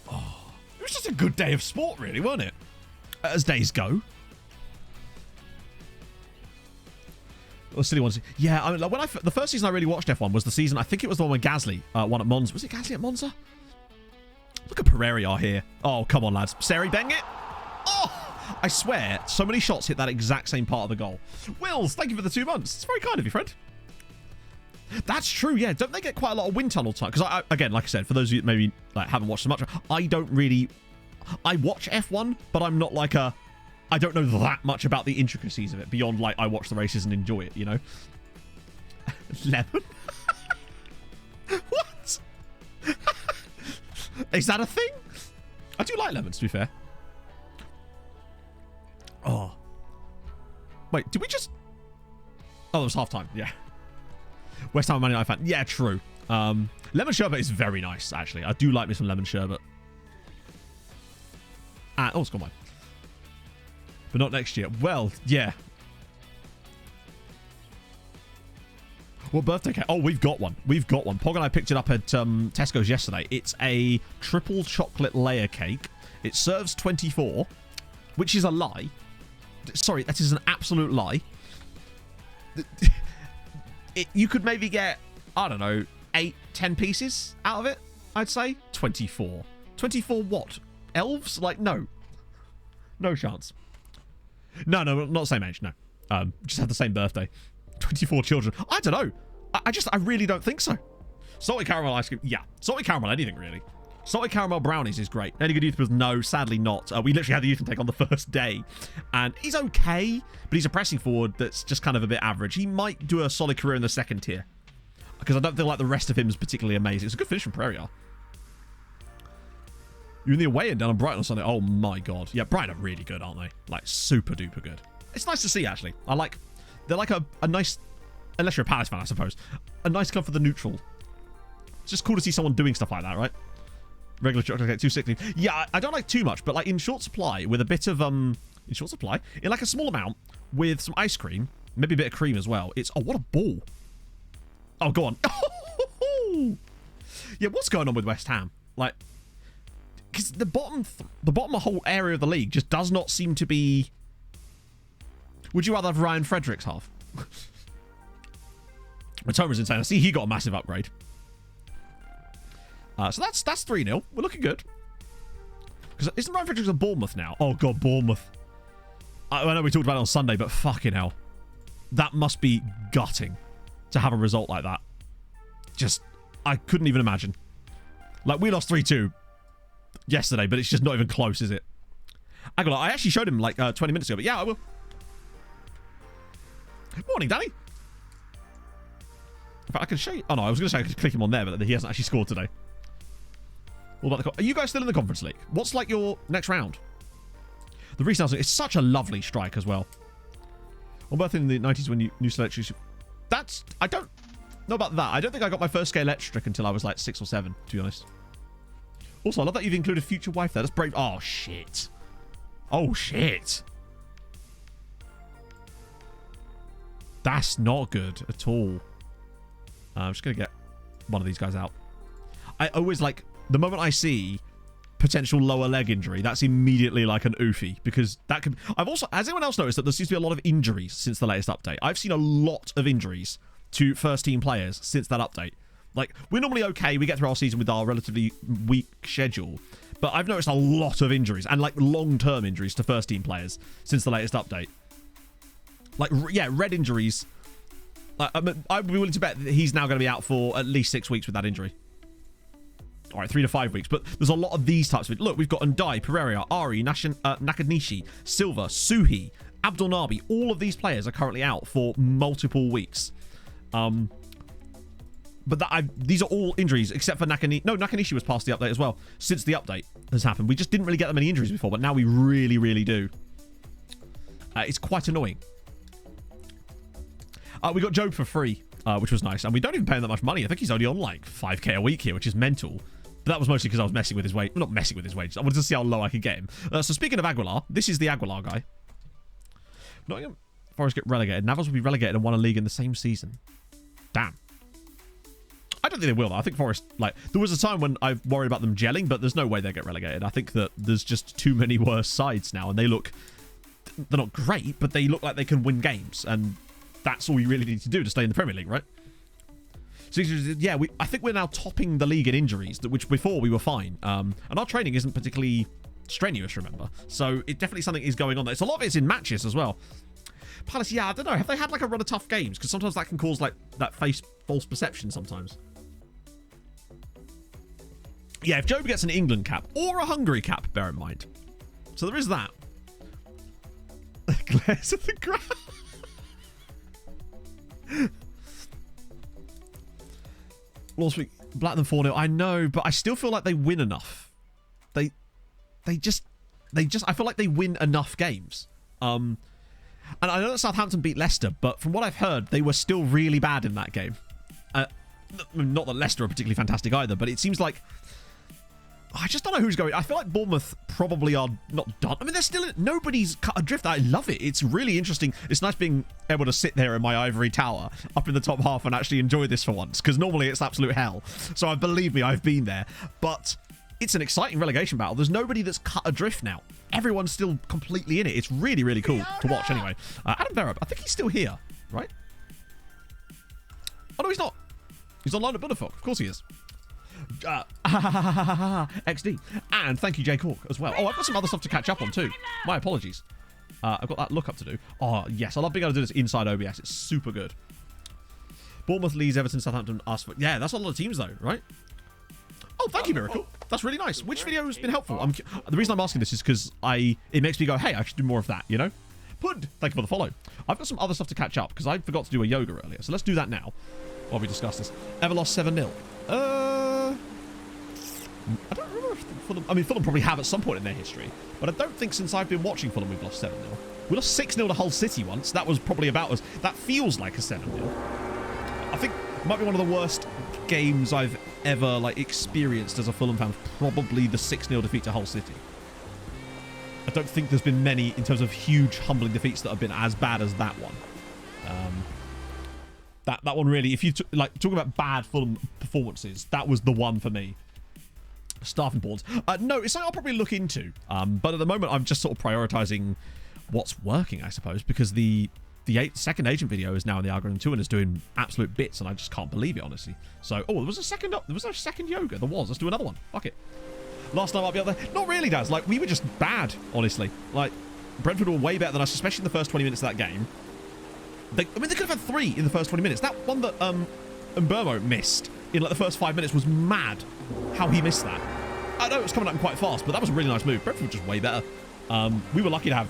Oh, it was just a good day of sport, really, wasn't it? As days go. Or silly ones. Yeah, I mean, like the first season I really watched F1 was the season, I think it was the one when Gasly won at Monza. Was it Gasly at Monza? Look at Pereira here. Oh, come on, lads. Seri, bang it. Oh, I swear, so many shots hit that exact same part of the goal. Wills, thank you for the 2 months. It's very kind of you, friend. That's true, yeah. Don't they get quite a lot of wind tunnel time? Because, again, like I said, for those of you that maybe haven't watched so much, I watch F1, but I'm not like I don't know that much about the intricacies of it beyond like I watch the races and enjoy it, Lemon? What? Is that a thing? I do like lemons, to be fair. Oh. Wait, did we just... Oh, it was half-time, yeah. West Ham Man United fan. Yeah, true. Lemon sherbet is very nice, actually. I do like me some lemon sherbet. Oh, it's gone mine. But not next year. Well, yeah. What birthday cake? Oh, we've got one. Pog and I picked it up at Tesco's yesterday. It's a triple chocolate layer cake. It serves 24, which is a lie. Sorry, that is an absolute lie. You could maybe get, I don't know, 8, 10 pieces out of it, I'd say. 24. 24 what? Elves? Like, no. No chance. No, not the same age, no. Just have the same birthday. 24 children. I don't know. I really don't think so. Salted caramel ice cream. Yeah. Salted caramel anything, really. Salted caramel brownies is great. Any good youth was no, sadly not. We literally had the youth intake on the first day, and he's okay, but he's a pressing forward that's just kind of a bit average. He might do a solid career in the second tier, because I don't feel like the rest of him is particularly amazing. It's a good finish from Prairie. You're in the away end down on Brighton on Sunday. Oh my god. Yeah, Brighton are really good, aren't they? Like, super duper good. It's nice to see, actually. They're like a nice, unless you're a Palace fan, I suppose, a nice club for the neutral. It's just cool to see someone doing stuff like that, right? Regular chocolate cake, 260. Yeah, I don't like too much, but like in short supply with a bit of, in short supply, in like a small amount with some ice cream, maybe a bit of cream as well. It's, oh, what a ball. Oh, go on. Yeah, what's going on with West Ham? Like, because the bottom whole area of the league just does not seem to be... Would you rather have Ryan Fredericks half? Matoma's insane. I see he got a massive upgrade. So that's 3-0. We're looking good. Because isn't Ryan Fredericks at Bournemouth now? Oh, God, Bournemouth. I know we talked about it on Sunday, but fucking hell. That must be gutting to have a result like that. Just, I couldn't even imagine. Like, we lost 3-2 yesterday, but it's just not even close, is it? I actually showed him like 20 minutes ago, but yeah, I will. Morning, Danny. In fact, I can show you. Oh no, I was going to say I could click him on there, but he hasn't actually scored today. What about are you guys still in the Conference League? What's like your next round? The Reese is such a lovely strike as well. On birth in the 90s when you new selections. That's, I don't know about that. I don't think I got my first scale electric until I was like 6 or 7, to be honest. Also, I love that you've included future wife there. That's brave. Oh, shit. Oh, shit. That's not good at all. I'm just going to get one of these guys out. I always like, the moment I see potential lower leg injury, that's immediately like an oofy, because that could... I've also... Has anyone else noticed that there seems to be a lot of injuries since the latest update? I've seen a lot of injuries to first team players since that update. Like, we're normally okay. We get through our season with our relatively weak schedule. But I've noticed a lot of injuries, and like long-term injuries to first team players since the latest update. Like, yeah, red injuries. Like, I'd be willing to bet that he's now going to be out for at least 6 weeks with that injury. All right, 3 to 5 weeks. But there's a lot of these types of it. Look, we've got Ndai, Pereira, Ari, Nakanishi, Silva, Suhi, Abdul Nabi. All of these players are currently out for multiple weeks. But these are all injuries except for Nakanishi. No, Nakanishi was past the update as well. Since the update has happened, we just didn't really get that many injuries before, but now we really, really do. It's quite annoying. We got Job for free, which was nice, and we don't even pay him that much money. I think he's only on like 5k a week here, which is mental. But that was mostly because I was messing with his wage. Not messing with his wages. I wanted to see how low I could get him. So speaking of Aguilar, this is the Aguilar guy. Nottingham Forest get relegated. Navas will be relegated and won a league in the same season. Damn. I don't think they will, though. I think Forest, like, there was a time when I worried about them gelling, but there's no way they get relegated. I think that there's just too many worse sides now, and they're not great, but they look like they can win games, and that's all you really need to do to stay in the Premier League, right? So, yeah, I think we're now topping the league in injuries, which before we were fine. And our training isn't particularly strenuous, remember? So, it definitely something is going on there. It's a lot of it's in matches as well. Palace, yeah, I don't know. Have they had, like, a run of tough games? Because sometimes that can cause, like, that false perception sometimes. Yeah, if Job gets an England cap or a Hungary cap, bear in mind. So there is that. Glares at the ground. Last week, Blackburn 4-0. I know, but I still feel like they win enough. They just. I feel like they win enough games. And I know that Southampton beat Leicester, but from what I've heard, they were still really bad in that game. Not that Leicester are particularly fantastic either, but it seems like. I just don't know who's going. I feel like Bournemouth probably are not done. I mean, they're still... Nobody's cut adrift. I love it. It's really interesting. It's nice being able to sit there in my ivory tower up in the top half and actually enjoy this for once, because normally it's absolute hell. So believe me, I've been there. But it's an exciting relegation battle. There's nobody that's cut adrift now. Everyone's still completely in it. It's really, really cool to watch anyway. Adam Verrup, I think he's still here, right? Oh, no, he's not. He's on loan at Budapest. Of course he is. XD. And thank you, Jay Cork, as well. Oh, I've got some other stuff to catch up on too. My apologies. I've got that lookup to do. Oh, yes. I love being able to do this inside OBS. It's super good. Bournemouth, Leeds, Everton, Southampton, Arsenal. Yeah, that's a lot of teams though, right? Oh, thank you, Miracle. That's really nice. Which video has been helpful? The reason I'm asking this is because it makes me go, hey, I should do more of that, you know? Pud, thank you for the follow. I've got some other stuff to catch up because I forgot to do a yoga earlier. So let's do that now while we discuss this. Ever lost 7-0? I don't remember if Fulham... I mean, Fulham probably have at some point in their history. But I don't think since I've been watching Fulham we've lost 7-0. We lost 6-0 to Hull City once. That was probably about us. That feels like a 7-0. I think it might be one of the worst games I've ever experienced as a Fulham fan. Probably the 6-0 defeat to Hull City. I don't think there's been many in terms of huge humbling defeats that have been as bad as that one. That one really, if you talking about bad Fulham performances, that was the one for me. Staffing boards. No, it's something I'll probably look into. But at the moment, I'm just sort of prioritizing what's working, I suppose, because the second agent video is now in the algorithm too and is doing absolute bits, and I just can't believe it, honestly. So, there was a second yoga. There was. Let's do another one. Fuck it. Last time I'll be up there. Not really, Daz. We were just bad, honestly. Brentford were way better than us, especially in the first 20 minutes of that game. They could have had 3 in the first 20 minutes. That one that Mbermo missed in the first 5 minutes was mad. How he missed that. I know it was coming up quite fast, but that was a really nice move. Brentford were just way better. We were lucky to have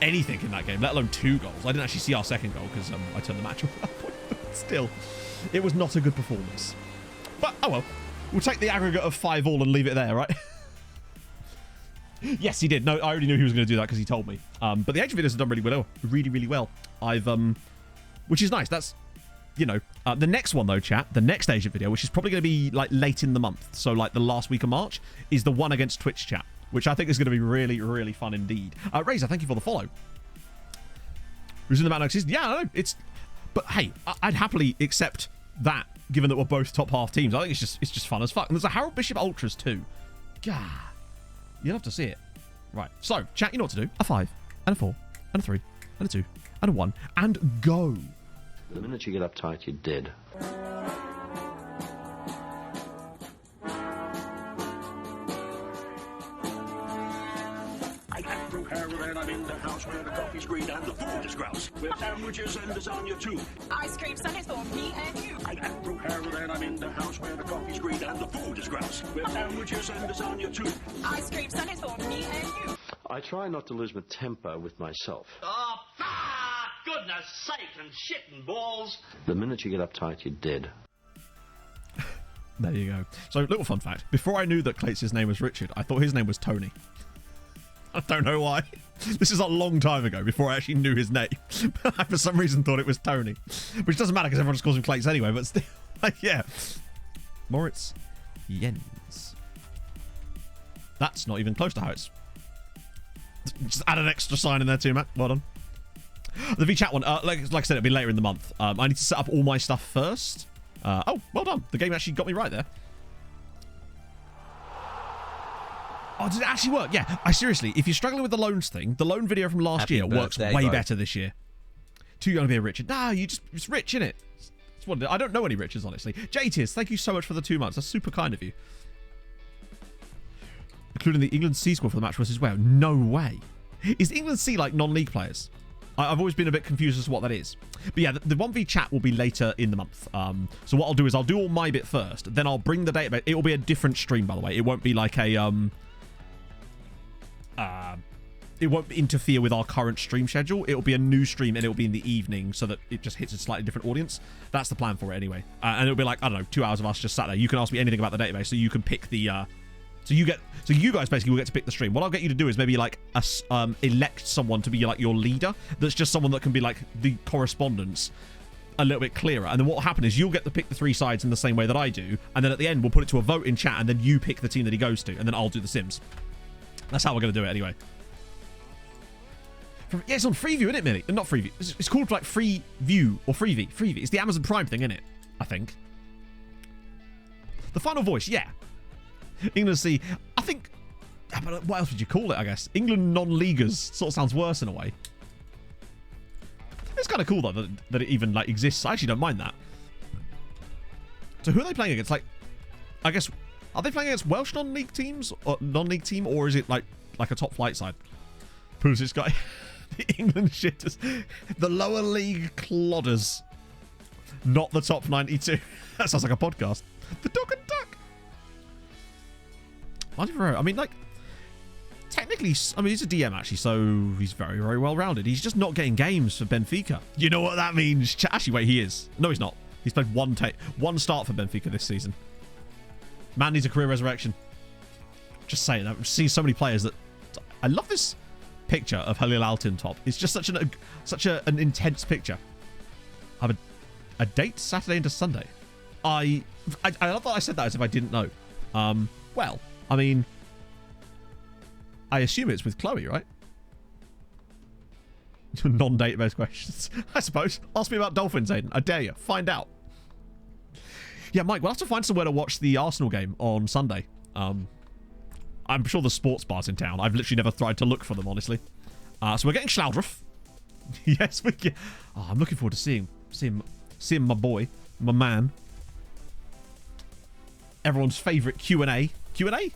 anything in that game, let alone 2 goals. I didn't actually see our second goal because I turned the match off at that point. But still, it was not a good performance. But, oh well. We'll take the aggregate of 5-5 and leave it there, right? Yes, he did. No, I already knew he was going to do that because he told me. But the agent videos have done really well. Really well. Which is nice. That's, the next one though, chat, the next agent video, which is probably going to be late in the month. So the last week of March is the one against Twitch, chat, which I think is going to be really, really fun indeed. Razor, thank you for the follow. Resume the Mad season. Yeah, I know. But hey, I'd happily accept that, given that we're both top half teams. I think it's just fun as fuck. And there's a Harold Bishop Ultras too. God. You'll have to see it. Right. So, chat, you know what to do. A 5, and a 4, and a 3, and a 2, and a 1, and go. The minute you get uptight, you're dead. I got through Harold and I'm in the house where the coffee's green and the food is grouse. With sandwiches and lasagna too. Ice cream sundaes for me and you. I got through Harold and I'm in the house where the coffee's green and the food is grouse. With sandwiches and lasagna too. Ice cream sundaes for me and you. I try not to lose my temper with myself. Oh, goodness sake and shit and balls. The minute you get uptight, you're dead. There you go. So, little fun fact. Before I knew that Clates' name was Richard, I thought his name was Tony. I don't know why. This is a long time ago, before I actually knew his name. But I, for some reason, thought it was Tony. Which doesn't matter, because everyone just calls him Clates anyway, but still, yeah. Moritz Jens. That's not even close to how it's... Just add an extra sign in there too, Matt. Well done. The VChat one, like I said, it'll be later in the month. I need to set up all my stuff first. Oh, well done. The game actually got me right there. Oh, did it actually work? Yeah. Seriously, if you're struggling with the loans thing, the loan video from last year works way better this year. Too young to be a Richard. Nah, it's rich, innit? It's what I don't know any Richards, honestly. JTiz, thank you so much for the 2 months. That's super kind of you. Including the England C squad for the match versus Wales. No way. Is England C non-league players? I've always been a bit confused as to what that is. But yeah, the 1v chat will be later in the month. So what I'll do is I'll do all my bit first. Then I'll bring the database. It will be a different stream, by the way. It won't be like a... it won't interfere with our current stream schedule. It'll be a new stream and it'll be in the evening so that it just hits a slightly different audience. That's the plan for it anyway. And it'll be I don't know, 2 hours of us just sat there. You can ask me anything about the database, so you can pick the... So you guys basically will get to pick the stream. What I'll get you to do is maybe elect someone to be your leader. That's just someone that can be the correspondence a little bit clearer. And then what will happen is you'll get to pick the 3 sides in the same way that I do. And then at the end, we'll put it to a vote in chat and then you pick the team that he goes to. And then I'll do the Sims. That's how we're going to do it anyway. Yeah, it's on Freeview, isn't it, Millie? Not Freeview. It's called Freeview or Freevee. Freevee. It's the Amazon Prime thing, isn't it? I think. The final voice, yeah. England C. I think... But what else would you call it, I guess? England non-leaguers sort of sounds worse in a way. It's kind of cool, though, that it even exists. I actually don't mind that. So who are they playing against? I guess... Are they playing against Welsh non-league teams? Or non-league team? Or is it like a top flight side? Pulisic guy. The England shitters. The lower league clodders. Not the top 92. That sounds like a podcast. The Dog and Duck. I mean, like, technically, I mean, he's a DM actually, so he's very, very well rounded. He's just not getting games for Benfica. You know what that means? Actually, wait, he is. No, he's not. He's played one start for Benfica this season. Man needs a career resurrection. Just saying. I've seen so many players that. I love this picture of Halil Altintop. It's just such an intense picture. I have a date Saturday into Sunday. I love that I said that as if I didn't know. Well, I mean, I assume it's with Chloe, right? Non-database questions, I suppose. Ask me about dolphins, Aiden. I dare you. Find out. Yeah, Mike, we'll have to find somewhere to watch the Arsenal game on Sunday. I'm sure the sports bar's in town. I've literally never tried to look for them, honestly. So we're getting Schlaudruff. Yes, we get. Oh, I'm looking forward to seeing my boy, my man. Everyone's favourite Q&A. Q&A?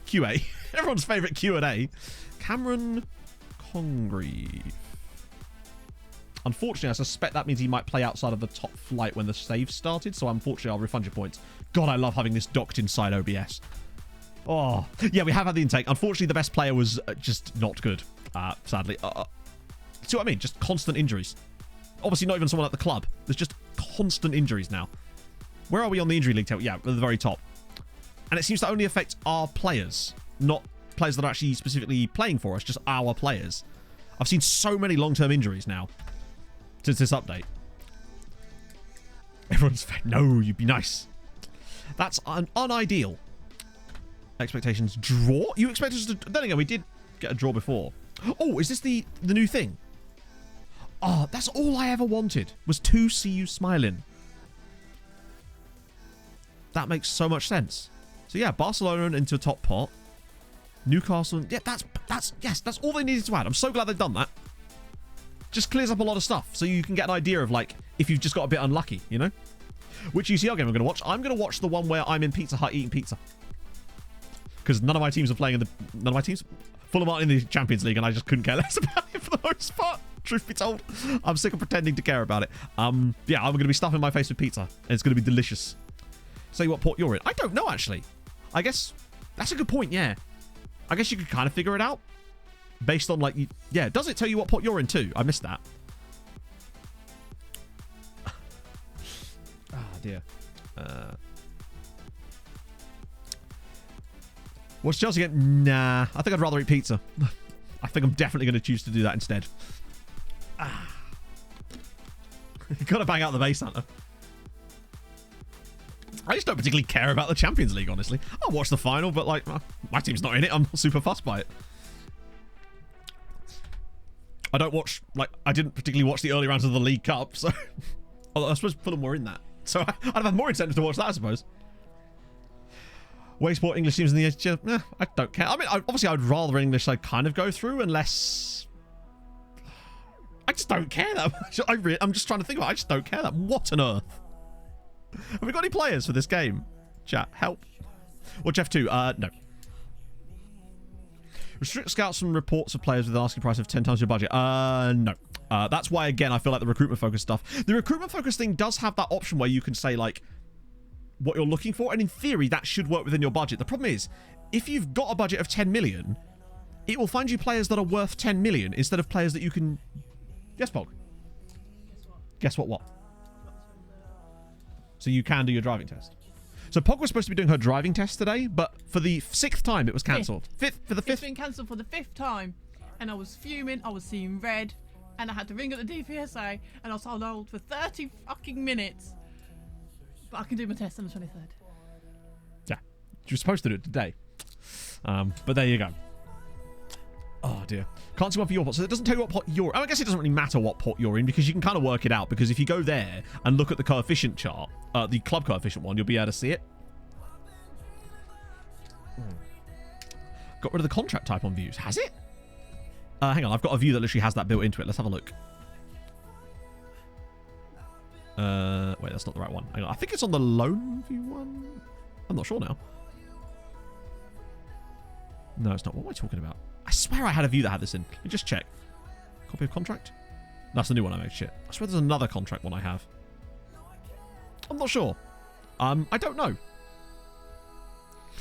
QA. Everyone's favourite Q&A. Cameron Congreve. Unfortunately, I suspect that means he might play outside of the top flight when the save started, so unfortunately I'll refund your points. God, I love having this docked inside OBS. Oh, yeah, we have had the intake. Unfortunately, the best player was just not good, sadly. See what I mean? Just constant injuries. Obviously, not even someone at the club. There's just constant injuries now. Where are we on the injury league table? Yeah, at the very top. And it seems to only affect our players, not players that are actually specifically playing for us, just our players. I've seen so many long-term injuries now since this update. Everyone's no, you'd be nice. That's unideal. Expectations draw? You expect us to... Then again, we did get a draw before. Oh, is this the new thing? Oh, that's all I ever wanted, was to see you smiling. That makes so much sense. So yeah, Barcelona into a top pot. Newcastle... Yeah, that's all they needed to add. I'm so glad they've done that. Just clears up a lot of stuff, so you can get an idea of, like, if you've just got a bit unlucky, you know? Which UCL game I'm going to watch? I'm going to watch the one where I'm in Pizza Hut eating pizza. Because none of my teams are playing in the... None of my teams... Fulham aren't in the Champions League, and I just couldn't care less about it for the most part. Truth be told. I'm sick of pretending to care about it. Yeah, I'm going to be stuffing my face with pizza, and it's going to be delicious. Say what port you're in. I don't know, actually. I guess... That's a good point, yeah. I guess you could kind of figure it out. Based on, like... Yeah, does it tell you what port you're in, too? I missed that. Ah, dear. What's Chelsea get? Nah, I think I'd rather eat pizza. I think I'm definitely going to choose to do that instead. Ah. You got to bang out the base, Santa. I just don't particularly care about the Champions League, honestly. I'll watch the final, but, like, my team's not in it. I'm not super fussed by it. I don't watch, like, I didn't particularly watch the early rounds of the League Cup, so... Although I suppose Fulham were in that. So I'd have more incentive to watch that, I suppose. Waysport English teams in the HGL, I don't care. I mean, obviously I'd rather English side kind of go through unless... I just don't care that much. I'm just trying to think about it. I just don't care that. What on earth? Have we got any players for this game? Chat, help. Watch F2. No. Restrict scouts from reports of players with an asking price of 10 times your budget. No. That's why, again, I feel like the recruitment-focused stuff... The recruitment-focused thing does have that option where you can say, like, what you're looking for, and in theory, that should work within your budget. The problem is, if you've got a budget of 10 million, it will find you players that are worth 10 million instead of players that you can... Yes, Pog? Guess what? So you can do your driving test. So Pog was supposed to be doing her driving test today, but for the 6th time it was cancelled. For the 5th. It's been cancelled for the 5th time, and I was fuming, I was seeing red, and I had to ring up the DVSA, and I was on hold for 30 fucking minutes. But I can do my test on the 23rd. Yeah. You were supposed to do it today. But there you go. Oh, dear. Can't see one for your pot. So it doesn't tell you what pot you're... I guess it doesn't really matter what pot you're in, because you can kind of work it out. Because if you go there and look at the coefficient chart, the club coefficient one, you'll be able to see it. Got rid of the contract type on views. Has it? Hang on. I've got a view that literally has that built into it. Let's have a look. Wait, that's not the right one. Hang on. I think it's on the loan view one. I'm not sure now. No, it's not. What am I talking about? I swear I had a view that had this in. Let me just check. Copy of contract? That's the new one I made. Shit. I swear there's another contract one I have. I'm not sure. I don't know.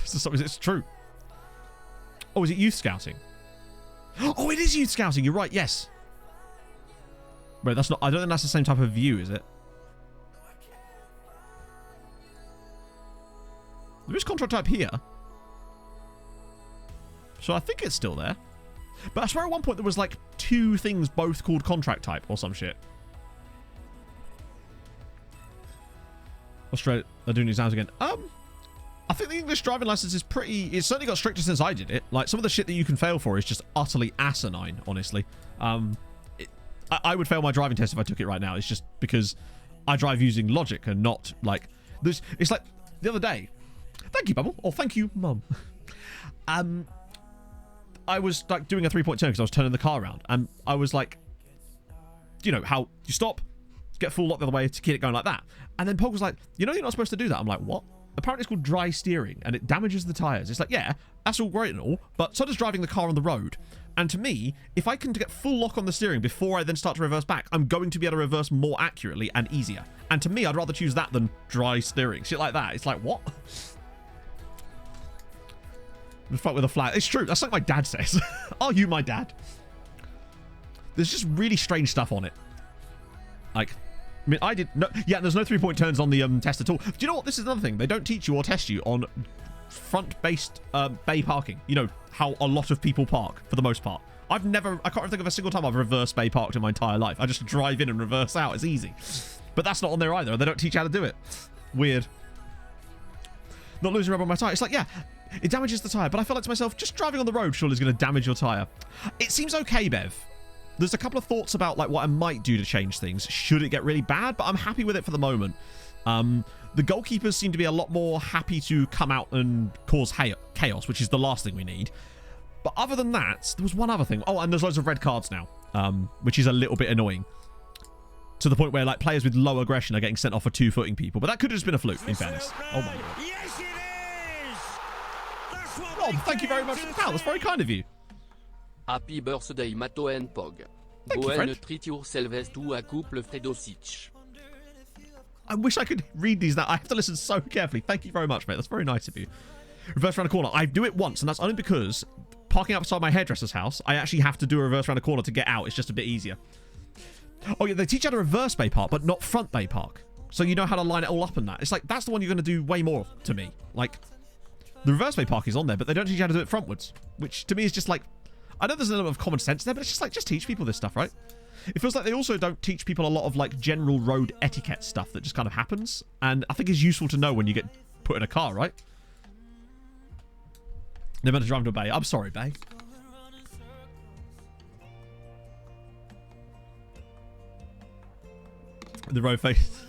It's true. Oh, is it youth scouting? Oh, it is youth scouting. You're right. Yes. Wait, that's not... I don't think that's the same type of view, is it? There is contract type here. So I think it's still there. But I swear at one point there was like 2 things both called contract type or some shit. Australia, they're doing exams again. I think the English driving license is pretty... It's certainly got stricter since I did it. Like, some of the shit that you can fail for is just utterly asinine, honestly. I would fail my driving test if I took it right now. It's just because I drive using logic and not, like... It's like, the other day... Thank you, Bubble. Or thank you, Mum. I was, like, doing a 3-point turn because I was turning the car around. And I was like... You know, how you stop, get full lock the other way to keep it going like that. And then Pog was like, you know you're not supposed to do that. I'm like, what? Apparently it's called dry steering and it damages the tyres. It's like, yeah, that's all great and all, but so does driving the car on the road. And to me, if I can get full lock on the steering before I then start to reverse back, I'm going to be able to reverse more accurately and easier. And to me, I'd rather choose that than dry steering. Shit like that. It's like, what? The fuck with a flag. It's true. That's like my dad says. Are you my dad? There's just really strange stuff on it. Like... I mean, I did... No, yeah, there's no 3-point turns on the test at all. Do you know what? This is another thing. They don't teach you or test you on front-based bay parking. You know, how a lot of people park, for the most part. I can't think of a single time I've reverse bay parked in my entire life. I just drive in and reverse out. It's easy. But that's not on there either. They don't teach you how to do it. Weird. Not losing rubber on my tyre. It's like, yeah, it damages the tyre. But I feel like to myself, just driving on the road surely is going to damage your tyre. It seems okay, Bev. There's a couple of thoughts about like what I might do to change things should it get really bad, but I'm happy with it for the moment. The goalkeepers seem to be a lot more happy to come out and cause chaos, which is the last thing we need. But other than that, there was one other thing. Oh, and there's loads of red cards now, which is a little bit annoying. To the point where like players with low aggression are getting sent off for 2-footing people. But that could have just been a fluke, in fairness. Oh my god. Yes, it is! Rob, thank you very much for the pal. That's very kind of you. Happy birthday, Mato and Pog. Boen tritur Selvestu a couple Fredosic. I wish I could read these now. I have to listen so carefully. Thank you very much, mate. That's very nice of you. Reverse around a corner. I do it once, and that's only because parking outside my hairdresser's house, I actually have to do a reverse around a corner to get out. It's just a bit easier. Oh, yeah, they teach you how to reverse bay park, but not front bay park. So you know how to line it all up and that. It's like, that's the one you're going to do way more to me. Like, the reverse bay park is on there, but they don't teach you how to do it frontwards, which to me is just like, I know there's an element of common sense there, but it's just like, just teach people this stuff, right? It feels like they also don't teach people a lot of like general road etiquette stuff that just kind of happens. And I think is useful to know when you get put in a car, right? They're meant to drive to a bay. I'm sorry, bay. The road face.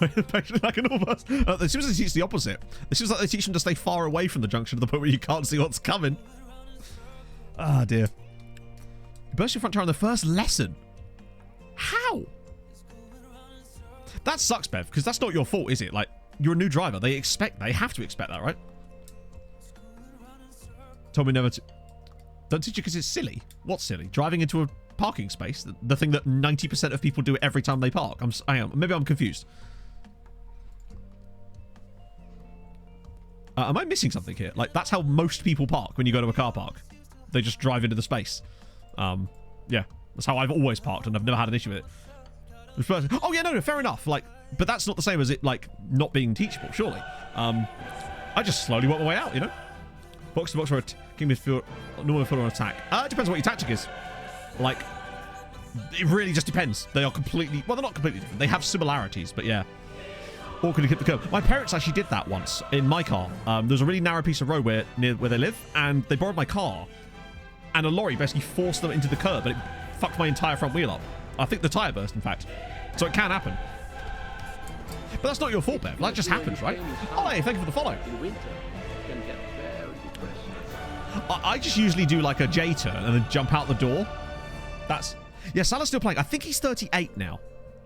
like an almost. It seems like they teach the opposite. It seems like they teach them to stay far away from the junction to the point where you can't see what's coming. Ah, oh, dear. You burst your front tire on the first lesson. How? That sucks, Bev, because that's not your fault, is it? Like, you're a new driver. They have to expect that, right? Told me never to... Don't teach you because it's silly. What's silly? Driving into a parking space? The thing that 90% of people do every time they park. Maybe I'm confused. Am I missing something here? Like, that's how most people park when you go to a car park. They just drive into the space. Yeah, that's how I've always parked, and I've never had an issue with it. Oh, yeah, no, fair enough. Like, but that's not the same as it, like, not being teachable, surely. I just slowly work my way out, you know? Box to box for a king midfield, normal midfield on attack. It depends on what your tactic is. Like, it really just depends. They are completely... Well, they're not completely different. They have similarities, but yeah. Or could you hit the curb? My parents actually did that once in my car. There's a really narrow piece of road near where they live, and they borrowed my car. And a lorry basically forced them into the curb, and it fucked my entire front wheel up. I think the tyre burst, in fact. So it can happen. But that's not your fault, Bev. That just happens, right? Oh, hey, thank you for the follow. I just usually do like a J-turn and then jump out the door. That's... Yeah, Salah's still playing. I think he's 38 now.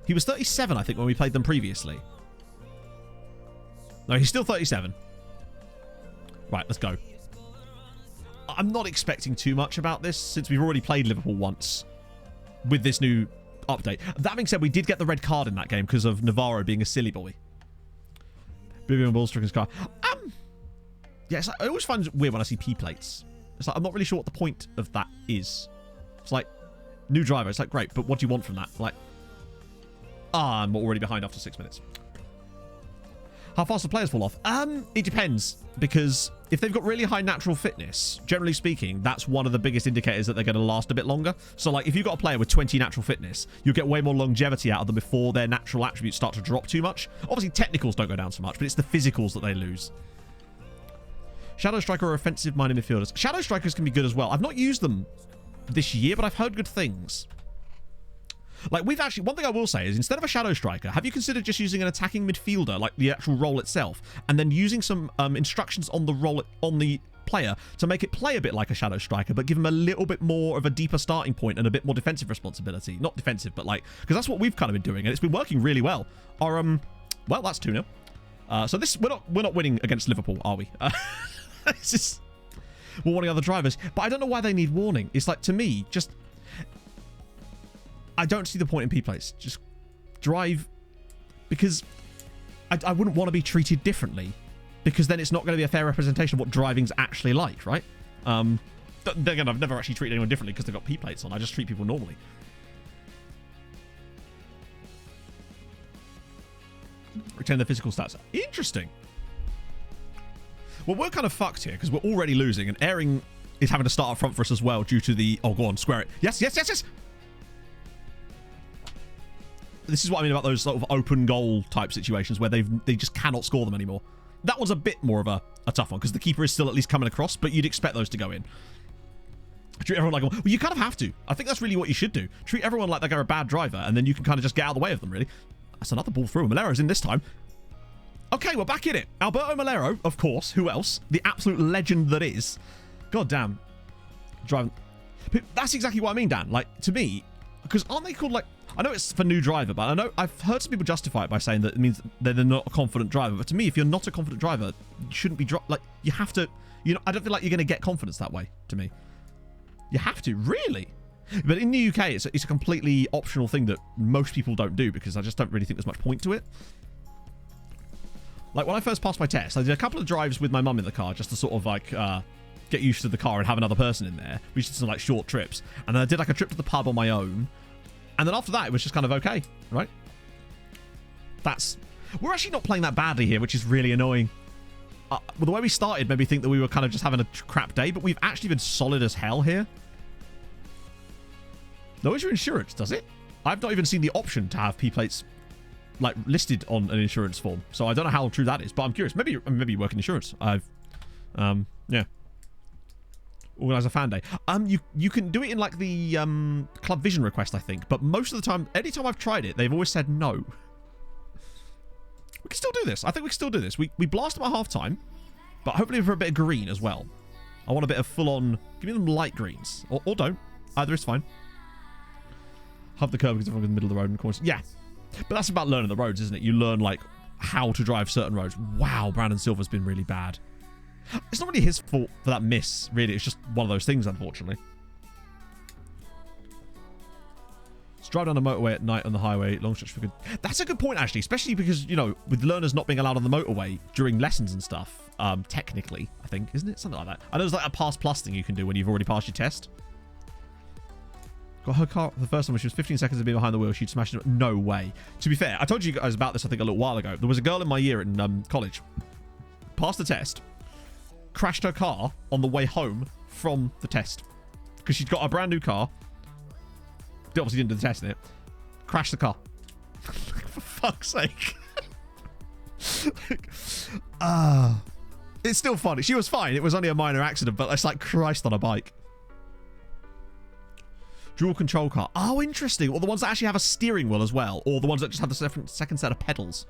He was 37, I think, when we played them previously. No, he's still 37. Right, let's go. I'm not expecting too much about this since we've already played Liverpool once with this new update. That being said, we did get the red card in that game because of Navarro being a silly boy. Vivian Bullstricker's car. Yes, I always find it weird when I see P plates It's like, I'm not really sure what the point of that is. It's like, new driver. It's like, great, but what do you want from that? Like, I'm already behind after 6 minutes. How fast do players fall off? It depends, because if they've got really high natural fitness, generally speaking, that's one of the biggest indicators that they're going to last a bit longer. So, like, if you've got a player with 20 natural fitness, you'll get way more longevity out of them before their natural attributes start to drop too much. Obviously, technicals don't go down so much, but it's the physicals that they lose. Shadow Striker are offensive-minded midfielders. Shadow Strikers can be good as well. I've not used them this year, but I've heard good things. Like, we've actually... One thing I will say is, instead of a Shadow Striker, have you considered just using an attacking midfielder, like the actual role itself, and then using some instructions on the role on the player to make it play a bit like a Shadow Striker, but give him a little bit more of a deeper starting point and a bit more defensive responsibility? Not defensive, but like... Because that's what we've kind of been doing, and it's been working really well. Our, well, that's 2-0. So this... We're not winning against Liverpool, are we? It's just... We're warning other drivers. But I don't know why they need warning. It's like, to me, just... I don't see the point in P-plates. Just drive, because I wouldn't want to be treated differently, because then it's not going to be a fair representation of what driving's actually like, right? Again, I've never actually treated anyone differently because they've got P-plates on. I just treat people normally. Retain the physical stats. Interesting. Well, we're kind of fucked here because we're already losing, and Airing is having to start up front for us as well due to the... Oh, go on, square it. Yes, yes, yes, yes! This is what I mean about those sort of open goal type situations where they just cannot score them anymore. That one's a bit more of a tough one because the keeper is still at least coming across, but you'd expect those to go in. Treat everyone like... Well, you kind of have to. I think that's really what you should do. Treat everyone like they're a bad driver, and then you can kind of just get out of the way of them, really. That's another ball through. Malero's in this time. Okay, we're back in it. Alberto Malero, of course. Who else? The absolute legend that is. God damn. Driving... That's exactly what I mean, Dan. Like, to me... Because aren't they called, like... I know it's for new driver, but I know I've heard some people justify it by saying that it means that they're not a confident driver. But to me, if you're not a confident driver, you shouldn't be... Like, you have to... You know, I don't feel like you're going to get confidence that way, to me. You have to, really? But in the UK, it's a completely optional thing that most people don't do because I just don't really think there's much point to it. Like, when I first passed my test, I did a couple of drives with my mum in the car just to sort of, like, get used to the car and have another person in there. We just did some, like, short trips. And then I did, like, a trip to the pub on my own. And then after that, it was just kind of okay, right? We're actually not playing that badly here, which is really annoying. Well, the way we started made me think that we were kind of just having a crap day, but we've actually been solid as hell here. Lowers your insurance, does it? I've not even seen the option to have P-plates, like, listed on an insurance form. So I don't know how true that is, but I'm curious. Maybe you work in insurance. Yeah. Organize a fan day. You can do it in, like, the Club Vision request, I think. But most of the time, anytime I've tried it, they've always said no. We can still do this. I think we can still do this. We blast them at half-time, but hopefully for a bit of green as well. I want a bit of full-on... Give me them light greens. Or don't. Either is fine. Hub the curb because everyone's in the middle of the road, of course. Yeah. But that's about learning the roads, isn't it? You learn, like, how to drive certain roads. Wow, Brandon Silva's been really bad. It's not really his fault for that miss, really. It's just one of those things, unfortunately. Let's drive down the motorway at night on the highway. Long stretch for good. That's a good point, actually. Especially because, you know, with learners not being allowed on the motorway during lessons and stuff. Technically, I think. Isn't it? Something like that. I know there's, like, a pass plus thing you can do when you've already passed your test. Got her car the first time when she was 15 seconds of being behind the wheel. She'd smashed it. No way. To be fair, I told you guys about this, I think, a little while ago. There was a girl in my year in college. Passed the test. Crashed her car on the way home from the test. Because she'd got a brand new car. They obviously didn't do the test in it. Crashed the car. For fuck's sake. It's still funny. She was fine. It was only a minor accident, but it's like Christ on a bike. Dual control car. Oh, interesting. Or the ones that actually have a steering wheel as well. Or the ones that just have the second set of pedals.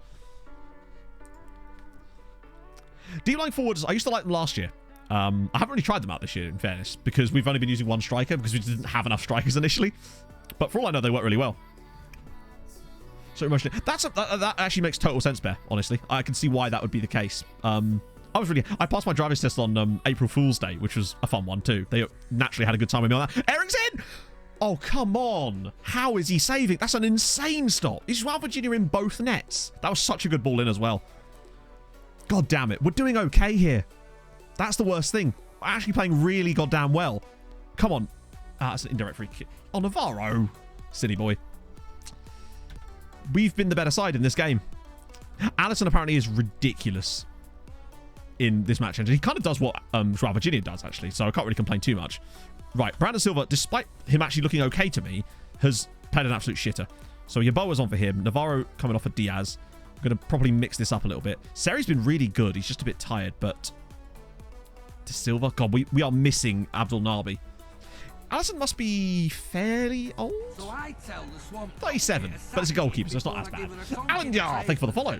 Deep line forwards, I used to like them last year. I haven't really tried them out this year, in fairness, because we've only been using one striker because we didn't have enough strikers initially. But for all I know, they work really well. So emotionally, that actually makes total sense, Bear. Honestly, I can see why that would be the case. I passed my driver's test on April Fool's Day, which was a fun one too. They naturally had a good time with me on that. Eric's in. Oh, come on. How is he saving? That's an insane stop. He's West Virginia in both nets. That was such a good ball in as well. God damn it. We're doing okay here. That's the worst thing. actually playing really goddamn well. Come on. That's an indirect free kick. Oh, Navarro. Silly boy. We've been the better side in this game. Alisson apparently is ridiculous in this match engine. He kind of does what Joao Virginia does, actually, so I can't really complain too much. Right, Brandon Silva, despite him actually looking okay to me, has played an absolute shitter. So Yeboah's on for him. Navarro coming off of Diaz. I'm going to probably mix this up a little bit. Seri's been really good. He's just a bit tired, but... De Silva? God, we are missing Abdul Nabi. Alisson must be fairly old. So I tell the swamp 37, but it's a goalkeeper, so it's not as bad. Alan Yar, thank you for the follow.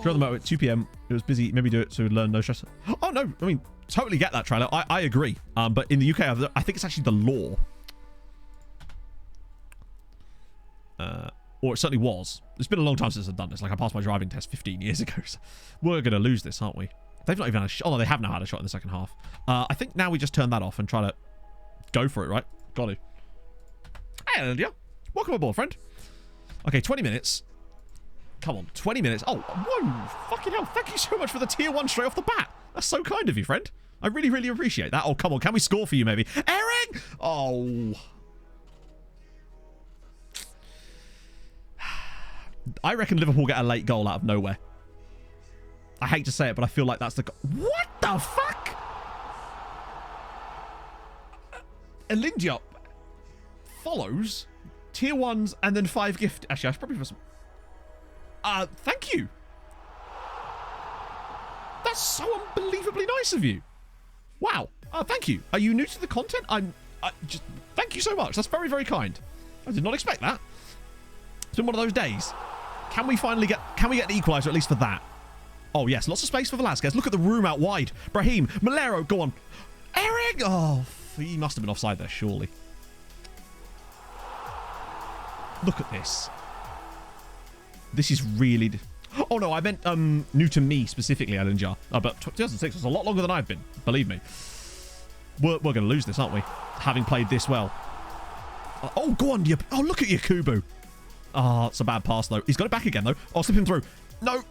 During the motor at 2 p.m. It was busy. Maybe do it to learn no stress. Oh, no. I mean, totally get that, trailer. I agree. But in the UK, I think it's actually the law. Or it certainly was. It's been a long time since I've done this. Like, I passed my driving test 15 years ago. So we're going to lose this, aren't we? They've not even had a shot. Oh, no, they have now had a shot in the second half. I think now we just turn that off and try to go for it, right? Got to. Hey, Lydia. Welcome aboard, friend. Okay, 20 minutes. Come on, 20 minutes. Oh, whoa. Fucking hell. Thank you so much for the tier 1 straight off the bat. That's so kind of you, friend. I really, really appreciate that. Oh, come on. Can we score for you, maybe? Eric! Oh. I reckon Liverpool get a late goal out of nowhere. I hate to say it, but I feel like that's the... What the fuck? Elindiop follows tier 1s and then 5 gift... Actually, I should probably... Thank you. That's so unbelievably nice of you. Wow. Thank you. Are you new to the content? Just... Thank you so much. That's very, very kind. I did not expect that. It's been one of those days. Can we finally get... Can we get the equaliser at least for that? Oh, yes. Lots of space for Velasquez. Look at the room out wide. Brahim. Malero. Go on. Eric. Oh, he must have been offside there, surely. Look at this. This is really... Oh, no. I meant new to me specifically, Alan Jar. But 2006 was a lot longer than I've been. Believe me. We're going to lose this, aren't we? Having played this well. Oh, go on. Oh, look at Yakubu. Oh, it's a bad pass, though. He's got it back again, though. Oh, slip him through. No.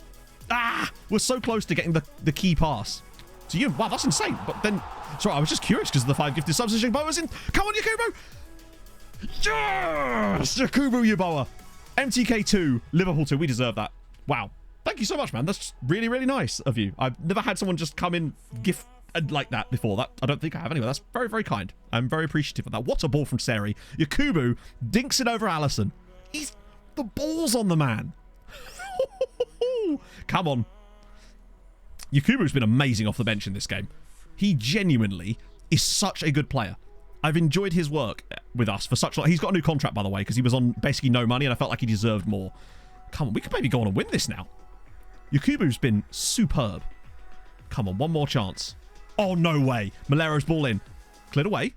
Ah! We're so close to getting the key pass. To you. Wow, that's insane. But then... Sorry, I was just curious because of the 5 gifted subs. Yeboah's in. Come on, Yakubu! Yes! Yakubu Yeboah. MTK 2, Liverpool 2. We deserve that. Wow. Thank you so much, man. That's really, really nice of you. I've never had someone just come in gift like that before. That I don't think I have anyway. That's very, very kind. I'm very appreciative of that. What a ball from Seri. Yakubu dinks it over Alisson. He's... The ball's on the man. Come on. Yakubu's been amazing off the bench in this game. He genuinely is such a good player. I've enjoyed his work with us for such long. He's got a new contract, by the way, because he was on basically no money, and I felt like he deserved more. Come on, we could maybe go on and win this now. Yakubu's been superb. Come on, one more chance. Oh, no way. Malero's ball in. Cleared away.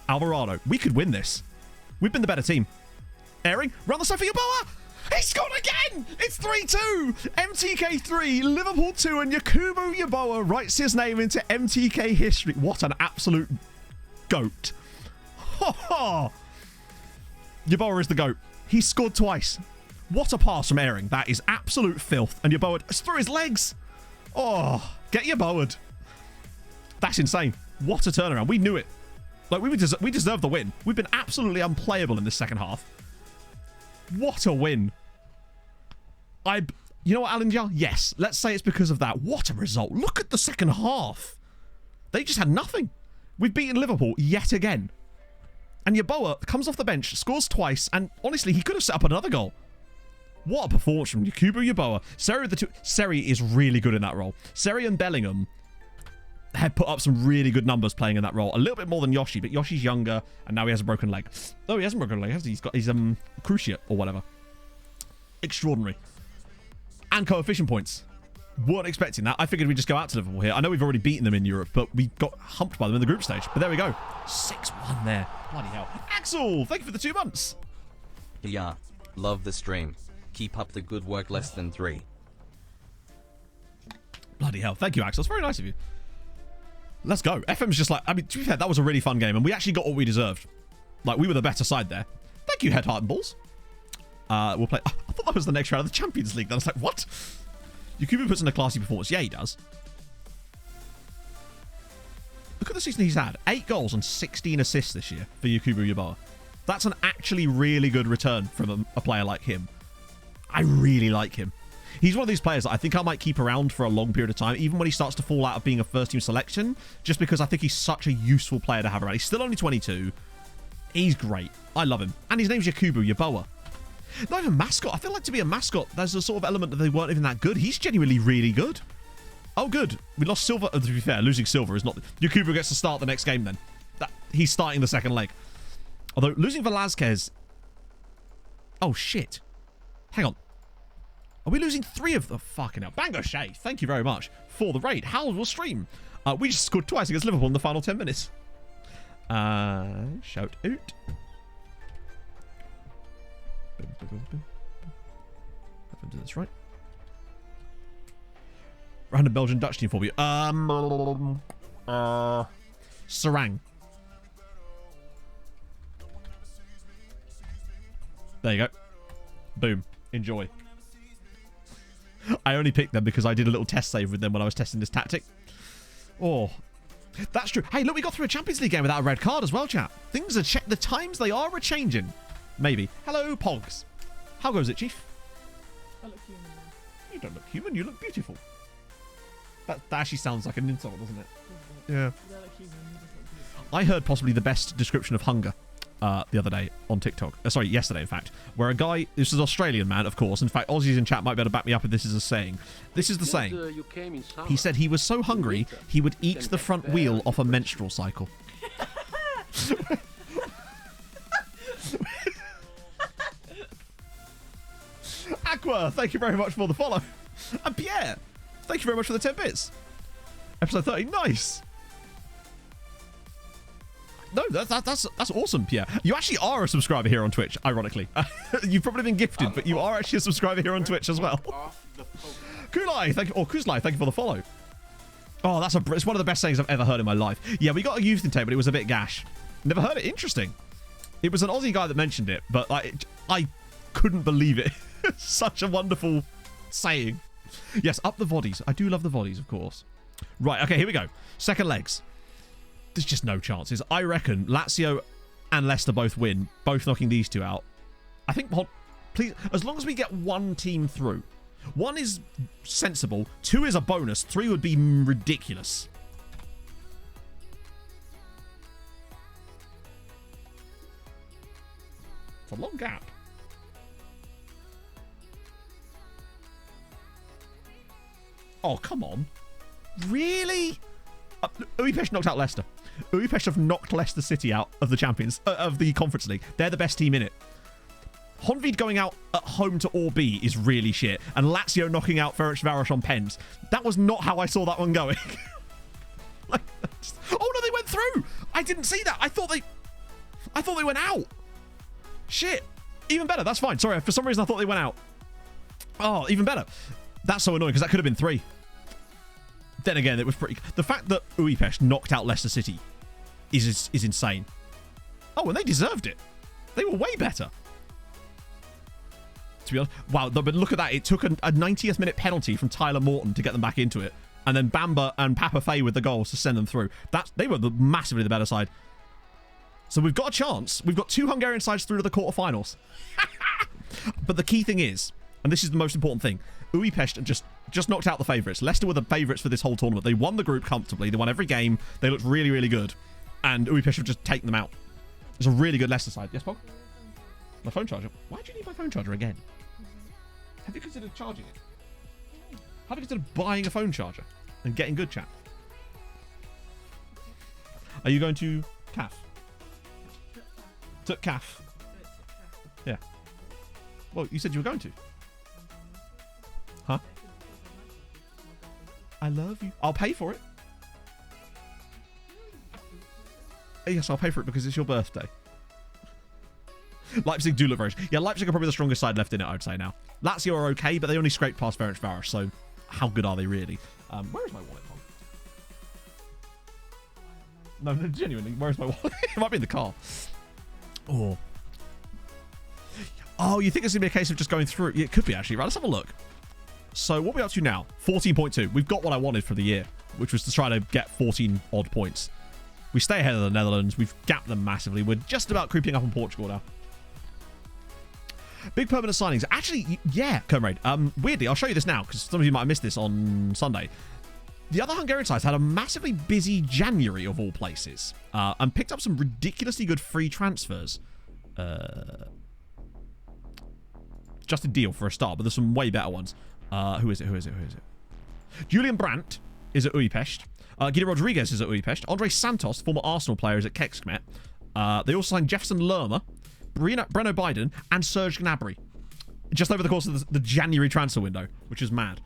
Alvarado. We could win this. We've been the better team. Airing. Round the side for Yeboah. He scored again! It's 3-2! MTK 3, Liverpool 2, and Yakubu Yeboah writes his name into MTK history. What an absolute goat. Yeboah is the goat. He scored twice. What a pass from Airing. That is absolute filth. And Yeboah, it's through his legs. Oh, get Yeboah'd. That's insane. What a turnaround. We knew it. Like, we deserve the win. We've been absolutely unplayable in this second half. What a win. You know what, Alan Jar? Yes, let's say it's because of that. What a result. Look at the second half. They just had nothing. We've beaten Liverpool yet again. And Yeboah comes off the bench, scores twice, and honestly, he could have set up another goal. What a performance from Yakubu Yeboah. Seri is really good in that role. Seri and Bellingham have put up some really good numbers playing in that role. A little bit more than Yoshi, but Yoshi's younger, and now he has a broken leg. No, he hasn't broken a leg, has he? He's got his cruciate or whatever. Extraordinary. And coefficient points. Weren't expecting that. I figured we'd just go out to Liverpool here. I know we've already beaten them in Europe, but we got humped by them in the group stage. But there we go. 6-1 there. Bloody hell. Axel, thank you for the 2 months. Yeah. Love the stream. Keep up the good work. Less than 3. Bloody hell. Thank you, Axel. It's very nice of you. Let's go. FM's just like... I mean, to be fair, that was a really fun game, and we actually got what we deserved. Like, we were the better side there. Thank you, Head, Heart, and Balls. We'll play... I thought that was the next round of the Champions League. Then I was like, what? Yakubu puts in a classy performance. Yeah, he does. Look at the season he's had. 8 goals and 16 assists this year for Yakubu Yeboah. That's an actually really good return from a player like him. I really like him. He's one of these players that I think I might keep around for a long period of time, even when he starts to fall out of being a first-team selection, just because I think he's such a useful player to have around. He's still only 22. He's great. I love him. And his name's Yakubu Yeboah. Not even mascot. I feel like to be a mascot, there's a sort of element that they weren't even that good. He's genuinely really good. Oh, good. We lost Silver. To be fair, losing Silver is not... Yakubu gets to start the next game then. He's starting the second leg. Although, losing Velazquez... Oh, shit. Hang on. Are we losing 3 of the... Fucking hell. Bango Shay, thank you very much for the raid. How will stream? We just scored twice against Liverpool in the final 10 minutes. Shout out. Do this right. Random Belgian Dutch team for you. Sarang. There you go. Boom. Enjoy. I only picked them because I did a little test save with them when I was testing this tactic. Oh, that's true. Hey, look, we got through a Champions League game without a red card as well, chat. Things are the times they are a-changing. Maybe. Hello, Pogs. How goes it, Chief? I look human. You don't look human. You look beautiful. That actually sounds like an insult, doesn't it? Yeah. I heard possibly the best description of hunger the other day on TikTok. Sorry, yesterday, in fact, where a guy, this is an Australian man, of course. In fact, Aussies in chat might be able to back me up if this is a saying. This is the saying. He said he was so hungry, he would eat the front wheel off a menstrual cycle. Aqua, thank you very much for the follow. And Pierre, thank you very much for the 10 bits. Episode 30, nice. No, that's awesome, Pierre. You actually are a subscriber here on Twitch, ironically. You've probably been gifted, but you are actually a subscriber here on Twitch as well. Kulai, thank you, or Kuzlai, thank you for the follow. Oh, it's one of the best sayings I've ever heard in my life. Yeah, we got a youth intake, but it was a bit gash. Never heard it. Interesting. It was an Aussie guy that mentioned it, but I couldn't believe it. Such a wonderful saying. Yes, up the volleys. I do love the volleys, of course. Right, okay, here we go. Second legs. There's just no chances. I reckon Lazio and Leicester both win, both knocking these two out. I think, please, as long as we get one team through. 1 is sensible, 2 is a bonus, 3 would be ridiculous. It's a long gap. Oh, come on. Really? Budapest knocked out Leicester. Budapest have knocked Leicester City out of the champions, of the Conference League. They're the best team in it. Honvéd going out at home to Orbi is really shit. And Lazio knocking out Ferencváros on pens. That was not how I saw that one going. Oh no, they went through. I didn't see that. I thought they went out. Shit. Even better. That's fine. Sorry, for some reason I thought they went out. Oh, even better. That's so annoying because that could have been 3. Then again, it was pretty... The fact that Budapest knocked out Leicester City is insane. Oh, and they deserved it. They were way better. To be honest. Wow, but look at that. It took a 90th minute penalty from Tyler Morton to get them back into it. And then Bamba and Papa Faye with the goals to send them through. They were massively the better side. So we've got a chance. We've got 2 Hungarian sides through to the quarterfinals. But the key thing is, and this is the most important thing, Budapest just knocked out the favourites. Leicester were the favourites for this whole tournament. They won the group comfortably. They won every game. They looked really, really good. And Budapest have just taken them out. It's a really good Leicester side. Yes, Pog? My phone charger. Why do you need my phone charger again? Have you considered charging it? Have you considered buying a phone charger and getting good chat? Are you going to CAF? To CAF? Yeah. Well, you said you were going to. Huh? I love you. I'll pay for it. Yes, I'll pay for it because it's your birthday. Leipzig do look very... Yeah, Leipzig are probably the strongest side left in it, I would say now. Lazio are okay, but they only scraped past Ferencváros, so how good are they really? Where is my wallet from? No, genuinely, where is my wallet? It might be in the car. Oh, you think it's going to be a case of just going through? Yeah, it could be, actually. Right, let's have a look. So, what are we up to now? 14.2. We've got what I wanted for the year, which was to try to get 14 odd points. We stay ahead of the Netherlands. We've gapped them massively. We're just about creeping up on Portugal now. Big permanent signings. Actually, yeah, Comrade. Weirdly, I'll show you this now because some of you might have missed this on Sunday. The other Hungarian sides had a massively busy January of all places and picked up some ridiculously good free transfers. Just a deal for a start, but there's some way better ones. Who is it? Julian Brandt is at Újpest. Guido Rodriguez is at Újpest. Andre Santos, former Arsenal player, is at Kexkmet. They also signed Jefferson Lerma, Breno Biden, and Serge Gnabry. Just over the course of the January transfer window, which is mad.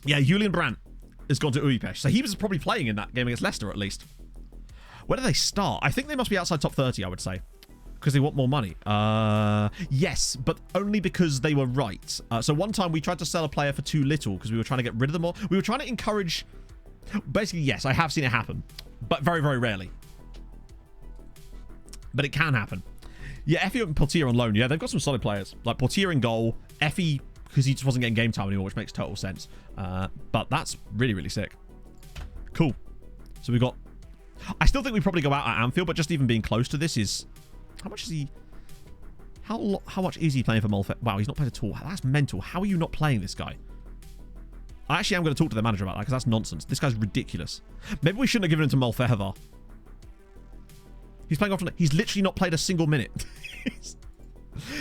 Yeah, Julian Brandt has gone to Újpest. So he was probably playing in that game against Leicester, at least. Where do they start? I think they must be outside top 30, I would say. Because they want more money. Yes, but only because they were right. So one time we tried to sell a player for too little because we were trying to get rid of them all. We were trying to encourage... Basically, yes, I have seen it happen. But very, very rarely. But it can happen. Yeah, Effie and Portier on loan. Yeah, they've got some solid players. Like Portier in goal. Effie, because he just wasn't getting game time anymore, which makes total sense. But that's really, really sick. Cool. So we got... I still think we probably go out at Anfield, but just even being close to this is... How much is he... How much is he playing for Molfe? Wow, he's not played at all. That's mental. How are you not playing this guy? I actually am going to talk to the manager about that, because that's nonsense. This guy's ridiculous. Maybe we shouldn't have given him to Molfeheva. He's playing often. He's literally not played a single minute.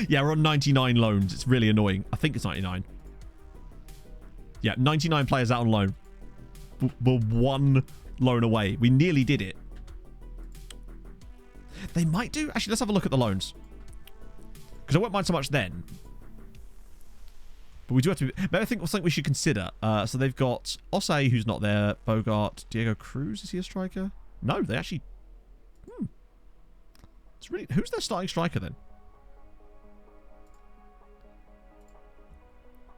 Yeah, we're on 99 loans. It's really annoying. I think it's 99. Yeah, 99 players out on loan. We're one loan away. We nearly did it. They might do. Actually, let's have a look at the loans. Because I won't mind so much then. But we do have to... Maybe I think something we should consider. So they've got Osei, who's not there. Bogart. Diego Cruz. Is he a striker? No, they actually... It's really... Who's their starting striker then?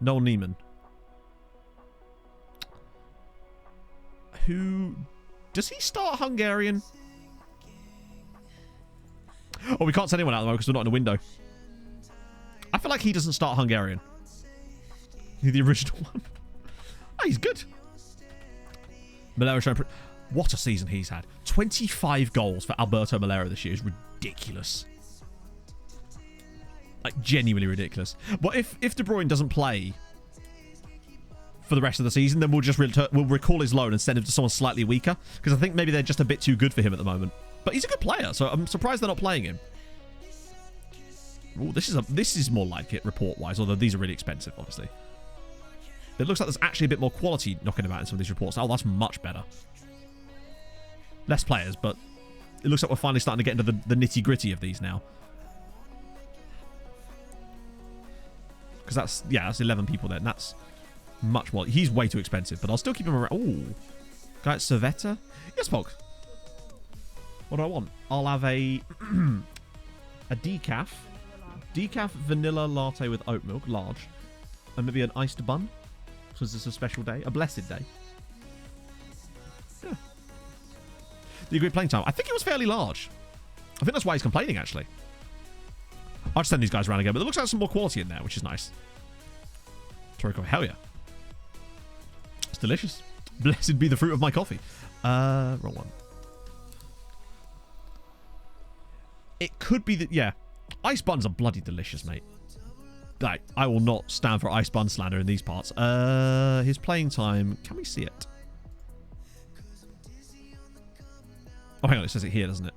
Noel Neiman. Who... Does he start Hungarian? Oh, we can't send anyone out at the moment because we're not in a window. I feel like he doesn't start Hungarian. He's the original one. Oh, he's good. Malero showing... What a season he's had. 25 goals for Alberto Malero this year is ridiculous. Like, genuinely ridiculous. But if De Bruyne doesn't play for the rest of the season, then we'll just we'll recall his loan and send him to someone slightly weaker. Because I think maybe they're just a bit too good for him at the moment. But he's a good player, so I'm surprised they're not playing him. Ooh, this is more like it, report-wise, although these are really expensive, obviously. It looks like there's actually a bit more quality knocking about in some of these reports. Oh, that's much better. Less players, but it looks like we're finally starting to get into the nitty-gritty of these now. Because that's 11 people there, and that's much more. He's way too expensive, but I'll still keep him around. Ooh. Guy at Servetta? Yes, Pog. What do I want? I'll have a decaf vanilla latte with oat milk, large, and maybe an iced bun, because it's a special day, a blessed day. Yeah. The agreed playing time. I think it was fairly large. I think that's why he's complaining, actually. I'll just send these guys around again, but it looks like some more quality in there, which is nice. Toriko, hell yeah. It's delicious. Blessed be the fruit of my coffee. Wrong one. It could be that, yeah. Ice buns are bloody delicious, mate. Like, I will not stand for ice bun slander in these parts. His playing time. Can we see it? Oh, hang on. It says it here, doesn't it?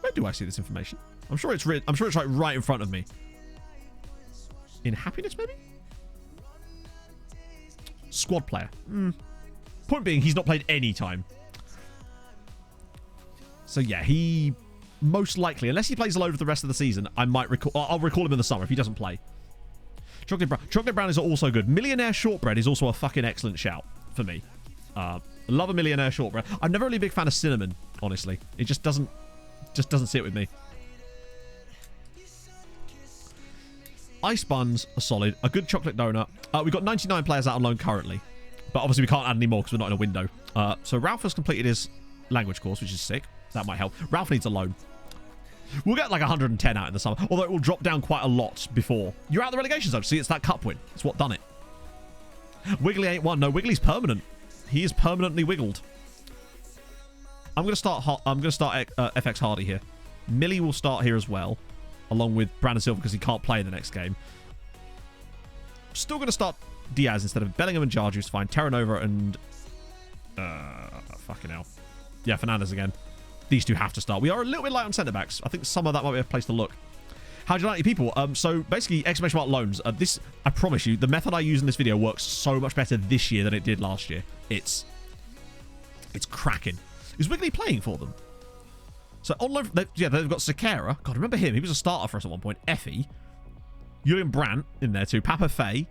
Where do I see this information? I'm sure it's I'm sure it's like right in front of me. In happiness, maybe? Squad player. Point being, he's not played any time. So yeah, he most likely, unless he plays a load for the rest of the season, I might recall. I'll recall him in the summer if he doesn't play. Chocolate Brown is also good. Millionaire Shortbread is also a fucking excellent shout for me. Love a Millionaire Shortbread. I'm never really a big fan of cinnamon, honestly. It just doesn't sit with me. Ice buns are solid. A good chocolate donut. We've got 99 players out on loan currently, but obviously we can't add any more because we're not in a window. So Ralph has completed his language course, which is sick. That might help. Ralph needs a loan. We'll get like 110 out in the summer, although it will drop down quite a lot before. You're out of the relegation zone. See, it's that cup win. It's what done it. Wiggly ain't one. No, Wiggly's permanent. He is permanently wiggled. I'm gonna start. FX Hardy here. Millie will start here as well, along with Brandon Silva because he can't play in the next game. Still gonna start Diaz instead of Bellingham and Jarju's fine. Terranova and fucking hell. Yeah, Fernandez again. These two have to start. We are a little bit light on centre backs. I think some of that might be a place to look. How do you like your people? So basically, exclamation mark loans. This, I promise you, the method I use in this video works so much better this year than it did last year. It's cracking. Is Wiggly playing for them? So on loan, yeah, they've got Sakara. God, remember him? He was a starter for us at one point. Effie, Julian Brandt in there too. Papa Fay,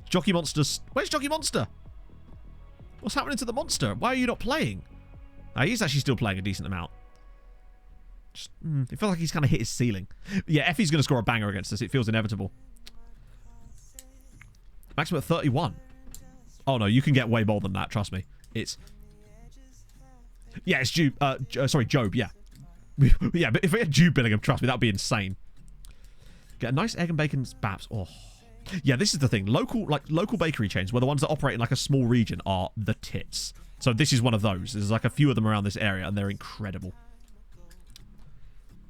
Jockey Monsters. Where's Jockey Monster? What's happening to the monster? Why are you not playing? He's actually still playing a decent amount. Just, it feels like he's kind of hit his ceiling. Yeah, Effie's going to score a banger against us. It feels inevitable. Maximum at 31. Oh, no, you can get way more than that. Trust me. It's... Yeah, it's Jude. Sorry, Job, yeah. Yeah, but if we had Jude Bellingham, trust me, that would be insane. Get a nice egg and bacon baps. Oh. Yeah, this is the thing. Local bakery chains, where the ones that operate in like a small region are the tits. So this is one of those. There's like a few of them around this area, and they're incredible.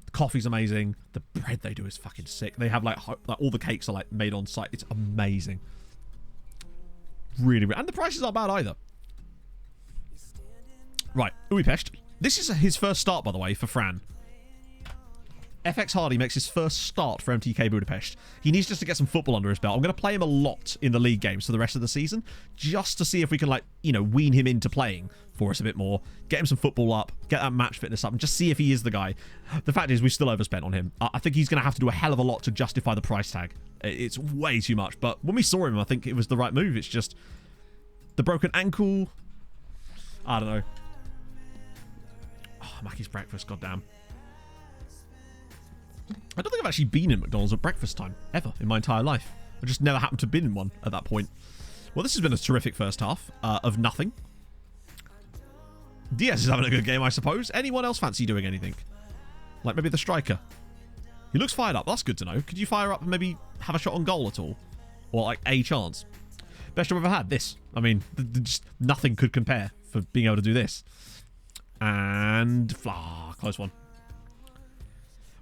The coffee's amazing. The bread they do is fucking sick. They have like all the cakes are like made on site. It's amazing. Really, and the prices aren't bad either. Right, Budapest. This is his first start, by the way, for Fran. FX Hardy makes his first start for MTK Budapest. He needs just to get some football under his belt. I'm going to play him a lot in the league games for the rest of the season, just to see if we can, like, you know, wean him into playing for us a bit more, get him some football up, get that match fitness up, and just see if he is the guy. The fact is, we still overspent on him. I think he's going to have to do a hell of a lot to justify the price tag. It's way too much, but when we saw him, I think it was the right move. It's just the broken ankle. I don't know. Oh, Mackie's breakfast, goddamn. I don't think I've actually been in McDonald's at breakfast time, ever, in my entire life. I just never happened to have been in one at that point. Well, this has been a terrific first half of nothing. Diaz is having a good game, I suppose. Anyone else fancy doing anything? Like maybe the striker. He looks fired up. That's good to know. Could you fire up and maybe have a shot on goal at all? Or like a chance? Best job I've ever had, this. I mean, just nothing could compare for being able to do this. And... close one.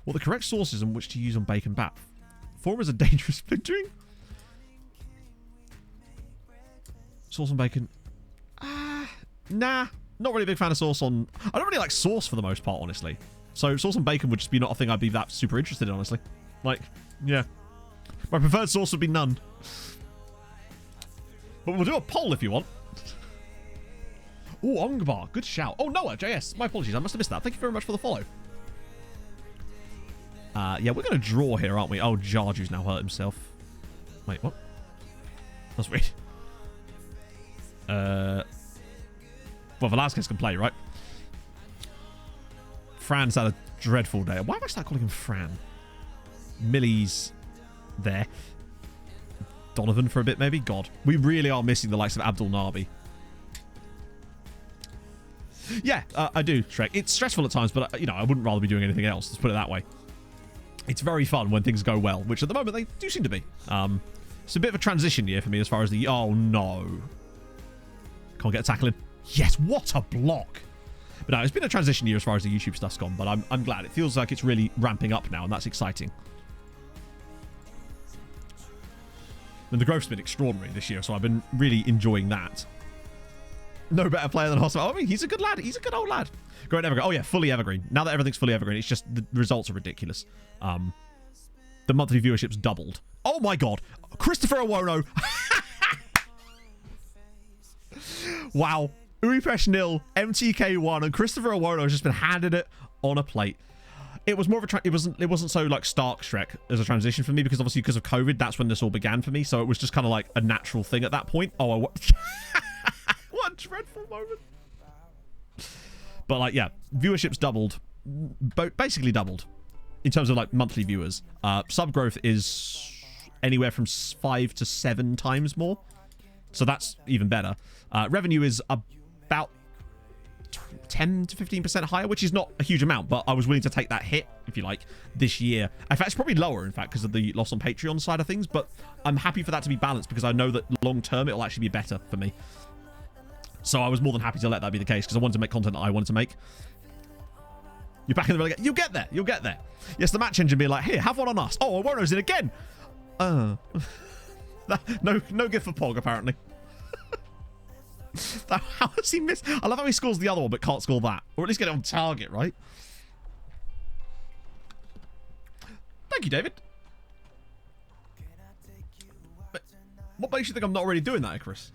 What the correct sources on which to use on bacon bat? Form is a dangerous splintering. Sauce on bacon. Nah. Not really a big fan of sauce on... I don't really like sauce for the most part, honestly. So sauce on bacon would just be not a thing I'd be that super interested in, honestly. Like, yeah. My preferred sauce would be none. But we'll do a poll if you want. Oh, Ongbar. Good shout. Oh, Noah, JS. My apologies. I must have missed that. Thank you very much for the follow. Yeah, we're going to draw here, aren't we? Oh, Jarju's now hurt himself. Wait, what? That's weird. Well, Velasquez can play, right? Fran's had a dreadful day. Why am I start calling him Fran? Millie's there. Donovan for a bit, maybe? God. We really are missing the likes of Abdul Nabi. Yeah, I do, Shrek. It's stressful at times, but, you know, I wouldn't rather be doing anything else. Let's put it that way. It's very fun when things go well, which at the moment they do seem to be. It's a bit of a transition year for me as far as the... Oh, no. Can't get a tackle in. Yes, what a block. But no, it's been a transition year as far as the YouTube stuff's gone, but I'm glad. It feels like it's really ramping up now, and that's exciting. And the growth's been extraordinary this year, so I've been really enjoying that. No better player than Hospital. I mean, he's a good lad. He's a good old lad. Great Evergreen. Oh, yeah, fully evergreen. Now that everything's fully evergreen, it's just the results are ridiculous. The monthly viewership's doubled. Oh, my God. Christopher Owono. Wow. Budapest 0, MTK 1, and Christopher Owono has just been handed it on a plate. It was more of a... it wasn't so, like, stark Shrek as a transition for me, because obviously because of COVID, that's when this all began for me, so it was just kind of like a natural thing at that point. Oh, what a dreadful moment. But, like, yeah, viewership's doubled. Basically doubled. In terms of, like, monthly viewers. Sub growth is anywhere from 5 to 7 times more. So that's even better. Revenue is about 10 to 15% higher, which is not a huge amount, but I was willing to take that hit, if you like, this year. In fact, it's probably lower, in fact, because of the loss on Patreon side of things, but I'm happy for that to be balanced because I know that long term it'll actually be better for me. So I was more than happy to let that be the case because I wanted to make content that I wanted to make. You're back in the relegation. You'll get there. You'll get there. Yes, the match engine being like, here, have one on us. Oh, Awaro's in again. No gift for Pog, apparently. How has he missed? I love how he scores the other one but can't score that. Or at least get it on target, right? Thank you, David. But what makes you think I'm not already doing that, Chris?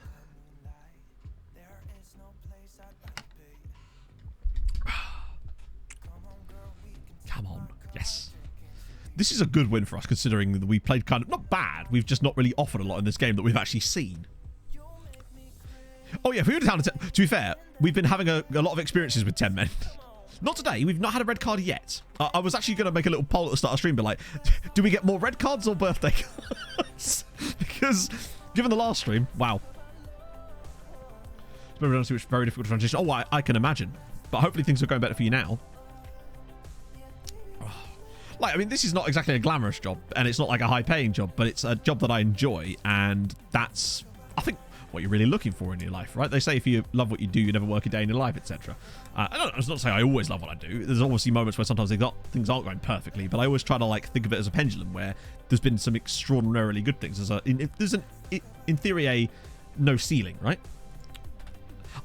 Come on. Yes. This is a good win for us, considering that we played kind of... Not bad. We've just not really offered a lot in this game that we've actually seen. Oh, yeah. If we were down to be fair, we've been having a lot of experiences with 10 men. Not today. We've not had a red card yet. I was actually going to make a little poll at the start of the stream, but like, do we get more red cards or birthday cards? Because given the last stream, wow. It's very difficult to transition. Oh, I can imagine. But hopefully things are going better for you now. Like, I mean, this is not exactly a glamorous job, and it's not like a high-paying job, but it's a job that I enjoy, and that's, I think, what you're really looking for in your life, right? They say if you love what you do, you never work a day in your life, etc. It's not to say I always love what I do. There's obviously moments where sometimes things aren't going perfectly, but I always try to like think of it as a pendulum where there's been some extraordinarily good things. There's in theory a no ceiling, right?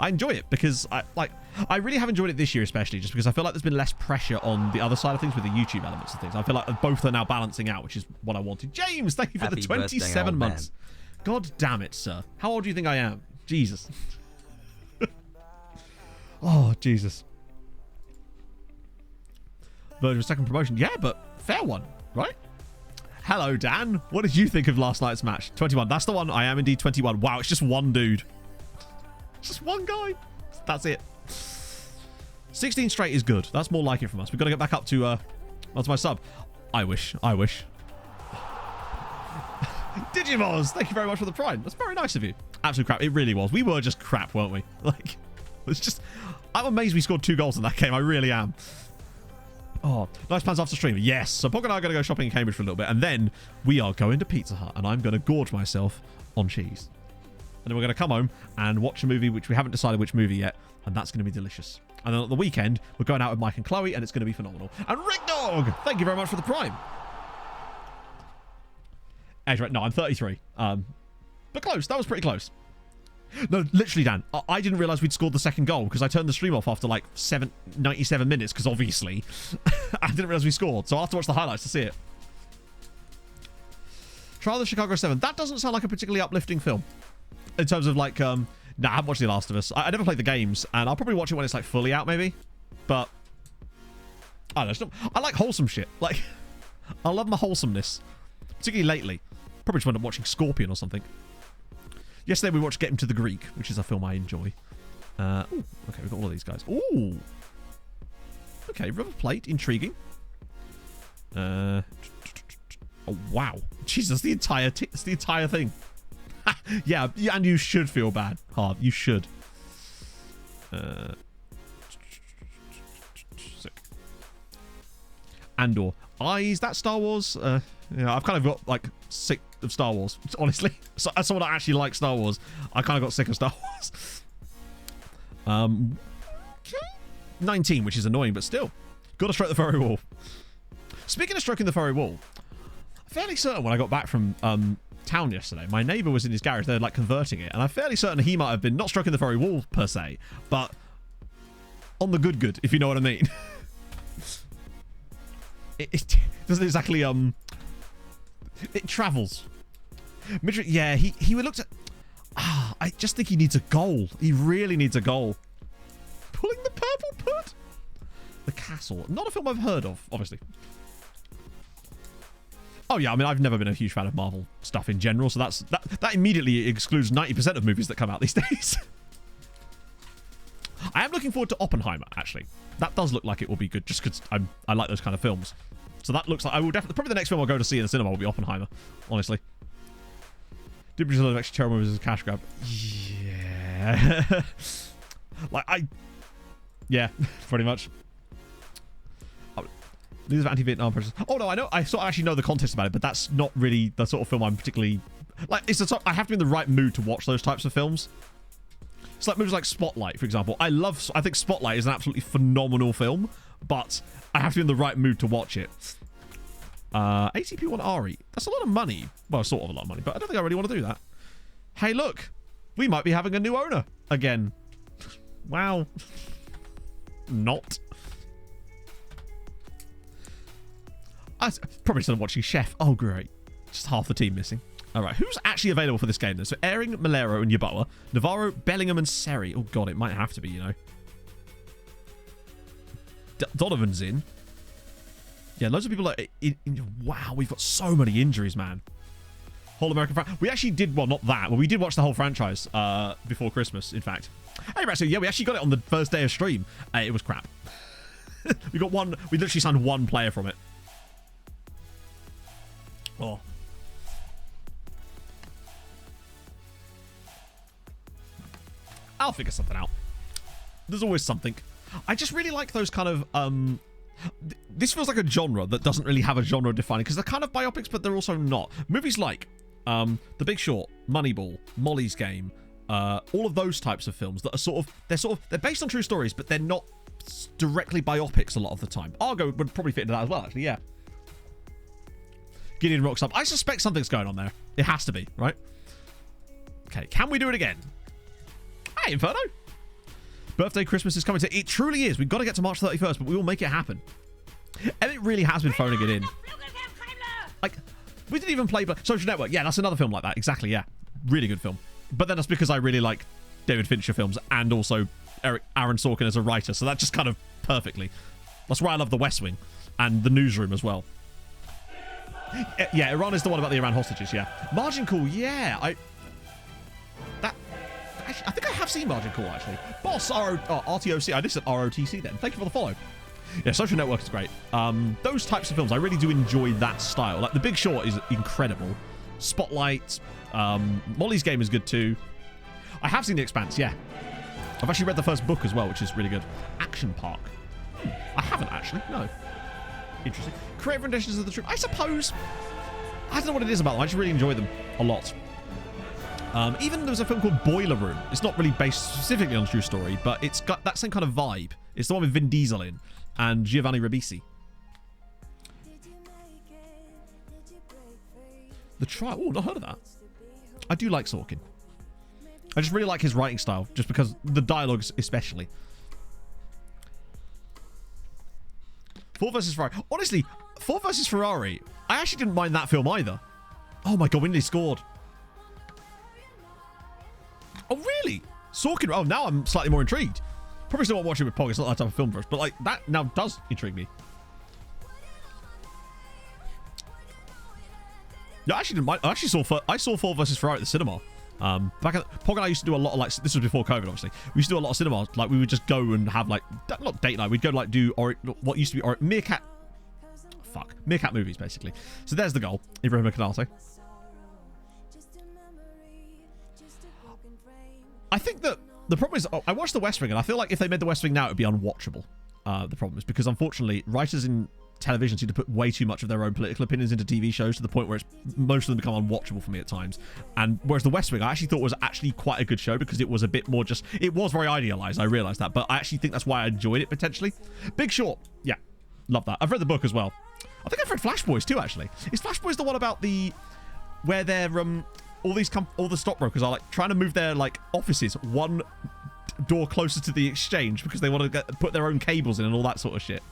I enjoy it because I really have enjoyed it this year, especially just because I feel like there's been less pressure on the other side of things with the YouTube elements of things. I feel like both are now balancing out, which is what I wanted. James, thank you for the 27 months. God damn it, sir. How old do you think I am? Jesus. Oh, Jesus. Verge of second promotion. Yeah, but fair one, right? Hello, Dan. What did you think of last night's match? 21. That's the one. I am indeed 21. Wow, it's just one dude. Just one guy. That's it. 16 straight is good. That's more like it from us. We've got to get back up to my sub. I wish. Digimons, thank you very much for the prime. That's very nice of you. Absolute crap. It really was. We were just crap, weren't we? Like, it's just... I'm amazed we scored 2 goals in that game. I really am. Oh, nice plans after stream. Yes. So Pog and I are going to go shopping in Cambridge for a little bit. And then we are going to Pizza Hut. And I'm going to gorge myself on cheese. And then we're going to come home and watch a movie, which we haven't decided which movie yet. And that's going to be delicious. And then at the weekend, we're going out with Mike and Chloe. And it's going to be phenomenal. And Rick Dog, thank you very much for the prime. Edge, right? No, I'm 33. But close. That was pretty close. No, literally, Dan. I didn't realise we'd scored the second goal because I turned the stream off after like 97 minutes because obviously I didn't realise we scored. So I'll have to watch the highlights to see it. Trial of Chicago 7. That doesn't sound like a particularly uplifting film. In terms of like, I haven't watched The Last of Us. I never played the games and I'll probably watch it when it's like fully out maybe. But I don't know. I like wholesome shit. Like, I love my wholesomeness. Particularly lately. Probably just wound up watching Scorpion or something. Yesterday we watched Get Him to the Greek, which is a film I enjoy. Ooh, okay, we've got all of these guys. Ooh. Okay, River Plate, intriguing. Oh wow, Jesus, the entire thing. Yeah, and you should feel bad, Harv. You should. Sick. Andor. Is that Star Wars? Yeah, I've kind of got like sick of Star Wars, honestly. So as someone that actually likes Star Wars, I kind of got sick of Star Wars. 19, which is annoying, but still. Got to stroke the furry wall. Speaking of stroking the furry wall, I'm fairly certain when I got back from town yesterday, my neighbour was in his garage, they're like converting it, and I'm fairly certain he might have been not stroking the furry wall per se, but on the good, if you know what I mean. It doesn't exactly it travels. Midget, yeah, he looked at. I just think he needs a goal. He really needs a goal. Pulling the purple put. The Castle, not a film I've heard of, obviously. Oh yeah, I mean I've never been a huge fan of Marvel stuff in general, so that immediately excludes 90% of movies that come out these days. I am looking forward to Oppenheimer, actually. That does look like it will be good, just because I like those kind of films. So that looks like I will definitely... Probably the next film I'll go to see in the cinema will be Oppenheimer, honestly. Did produce a lot of extra terrible movies as a cash grab? Yeah. Like, Yeah, pretty much. News of anti-Vietnam protests. Oh no, I know. I sort of actually know the context about it, but that's not really the sort of film I'm particularly like. It's the sort, I have to be in the right mood to watch those types of films. It's like movies like Spotlight, for example. I think Spotlight is an absolutely phenomenal film, but I have to be in the right mood to watch it. ATP1 Ari. That's a lot of money. Well, sort of a lot of money, but I don't think I really want to do that. Hey, look, we might be having a new owner again. Wow. Not. I probably started watching Chef. Oh, great. Just half the team missing. All right, who's actually available for this game then? So Airing, Malero, and Yeboah. Navarro, Bellingham, and Seri. Oh, God, it might have to be, you know. Donovan's in. Yeah, loads of people are wow, we've got so many injuries, man. Whole American franchise. We actually did, well, not that, but we did watch the whole franchise before Christmas, in fact. Hey, right, so yeah, we actually got it on the first day of stream. It was crap. We literally signed one player from it. Oh. I'll figure something out. There's always something. I just really like those kind of this feels like a genre that doesn't really have a genre defining, because they're kind of biopics, but they're also not. Movies like The Big Short, Moneyball, Molly's Game, all of those types of films that are they're based on true stories, but they're not directly biopics a lot of the time. Argo would probably fit into that as well, actually. Yeah. Gideon rocks up. I suspect something's going on there. It has to be, right? Okay, can we do it again? Hey, Inferno. Birthday Christmas is coming to... It truly is. We've got to get to March 31st, but we will make it happen. And it really has been phoning it in. Like, we didn't even play Social Network. Yeah, that's another film like that. Exactly, yeah. Really good film. But then that's because I really like David Fincher films and also Aaron Sorkin as a writer. So that just kind of perfectly. That's why I love The West Wing and The Newsroom as well. Yeah, Iran is the one about the Iran hostages, yeah. Margin Call, yeah. I think I have seen Margin Call, actually. Boss, RTOC. I just said ROTC then. Thank you for the follow. Yeah, Social Network is great. Those types of films, I really do enjoy that style. Like, The Big Short is incredible. Spotlight. Molly's Game is good, too. I have seen The Expanse, yeah. I've actually read the first book as well, which is really good. Action Park. I haven't, actually. No. Interesting. Creative renditions of the troop. I suppose. I don't know what it is about them. I just really enjoy them a lot. Even there was a film called Boiler Room. It's not really based specifically on a true story, but it's got that same kind of vibe. It's the one with Vin Diesel in and Giovanni Ribisi. The Trial. Oh, not heard of that. I do like Sorkin. I just really like his writing style, just because the dialogues especially. Ford vs. Ferrari. Honestly, Ford vs. Ferrari, I actually didn't mind that film either. Oh my god, when they scored. Oh, really? Sorkin. Oh, now I'm slightly more intrigued. Probably still won't watch it with Pog. It's not that type of film for us. But, like, that now does intrigue me. Yeah, I actually didn't mind. I saw Ford vs. Ferrari at the cinema. Back at Pog and I used to do a lot of, like, this was before COVID, obviously. We used to do a lot of cinema. Like, we would just go and have, like, not date night. We'd go, like, do what used to be Meerkat movies, basically. So there's the goal. Ibrahim Kanate. I think that the problem is, I watched The West Wing, and I feel like if they made The West Wing now, it would be unwatchable. The problem is because, unfortunately, writers in television seem to put way too much of their own political opinions into TV shows to the point where most of them become unwatchable for me at times. And whereas The West Wing, I actually thought was actually quite a good show because it was a bit more just... It was very idealized, I realized that, but I actually think that's why I enjoyed it, potentially. Big Short. Yeah. Love that. I've read the book as well. I think I've read Flash Boys too, actually. Is Flash Boys the one about the... where they're... all the stockbrokers are like trying to move their like offices one door closer to the exchange because they want to put their own cables in and all that sort of shit.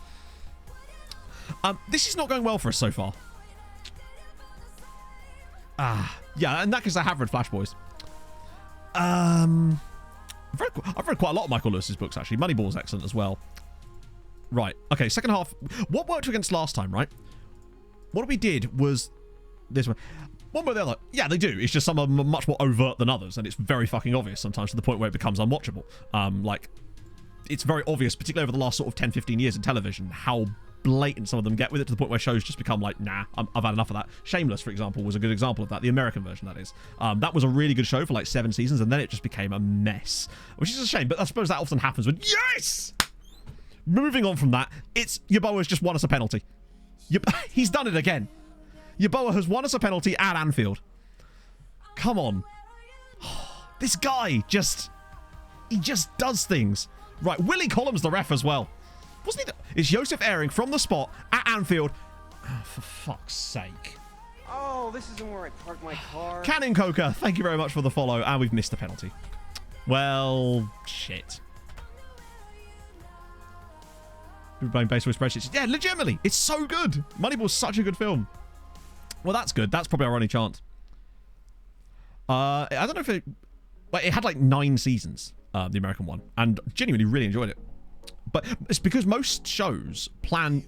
This is not going well for us so far. Yeah, in that case I have read Flash Boys. I've read quite a lot of Michael Lewis's books, actually. Moneyball's excellent as well. Right, okay, second half. What worked against last time, right? What we did was this one. One way or the other, yeah, they do. It's just some of them are much more overt than others, and it's very fucking obvious sometimes to the point where it becomes unwatchable. Like, it's very obvious, particularly over the last sort of 10, 15 years in television, how blatant some of them get with it to the point where shows just become like, nah, I've had enough of that. Shameless, for example, was a good example of that. The American version, that is. That was a really good show for like 7 seasons, and then it just became a mess, which is a shame, but I suppose that often happens when... Yes! moving on from that, it's Yeboah's just won us a penalty. He's done it again. Yeboah has won us a penalty at Anfield. Come on. This guy he just does things. Right, Willie Collum's the ref as well. Wasn't he? It's Josef Ehring from the spot at Anfield. Oh, for fuck's sake. Oh, this isn't where I parked my car. Cannon Coker, thank you very much for the follow, and we've missed the penalty. Well, shit. We're playing baseball spreadsheets. Yeah, legitimately, it's so good. Moneyball's such a good film. Well, that's good. That's probably our only chance. I don't know if it had like 9 seasons, the American one, and genuinely really enjoyed it. But it's because most shows plan,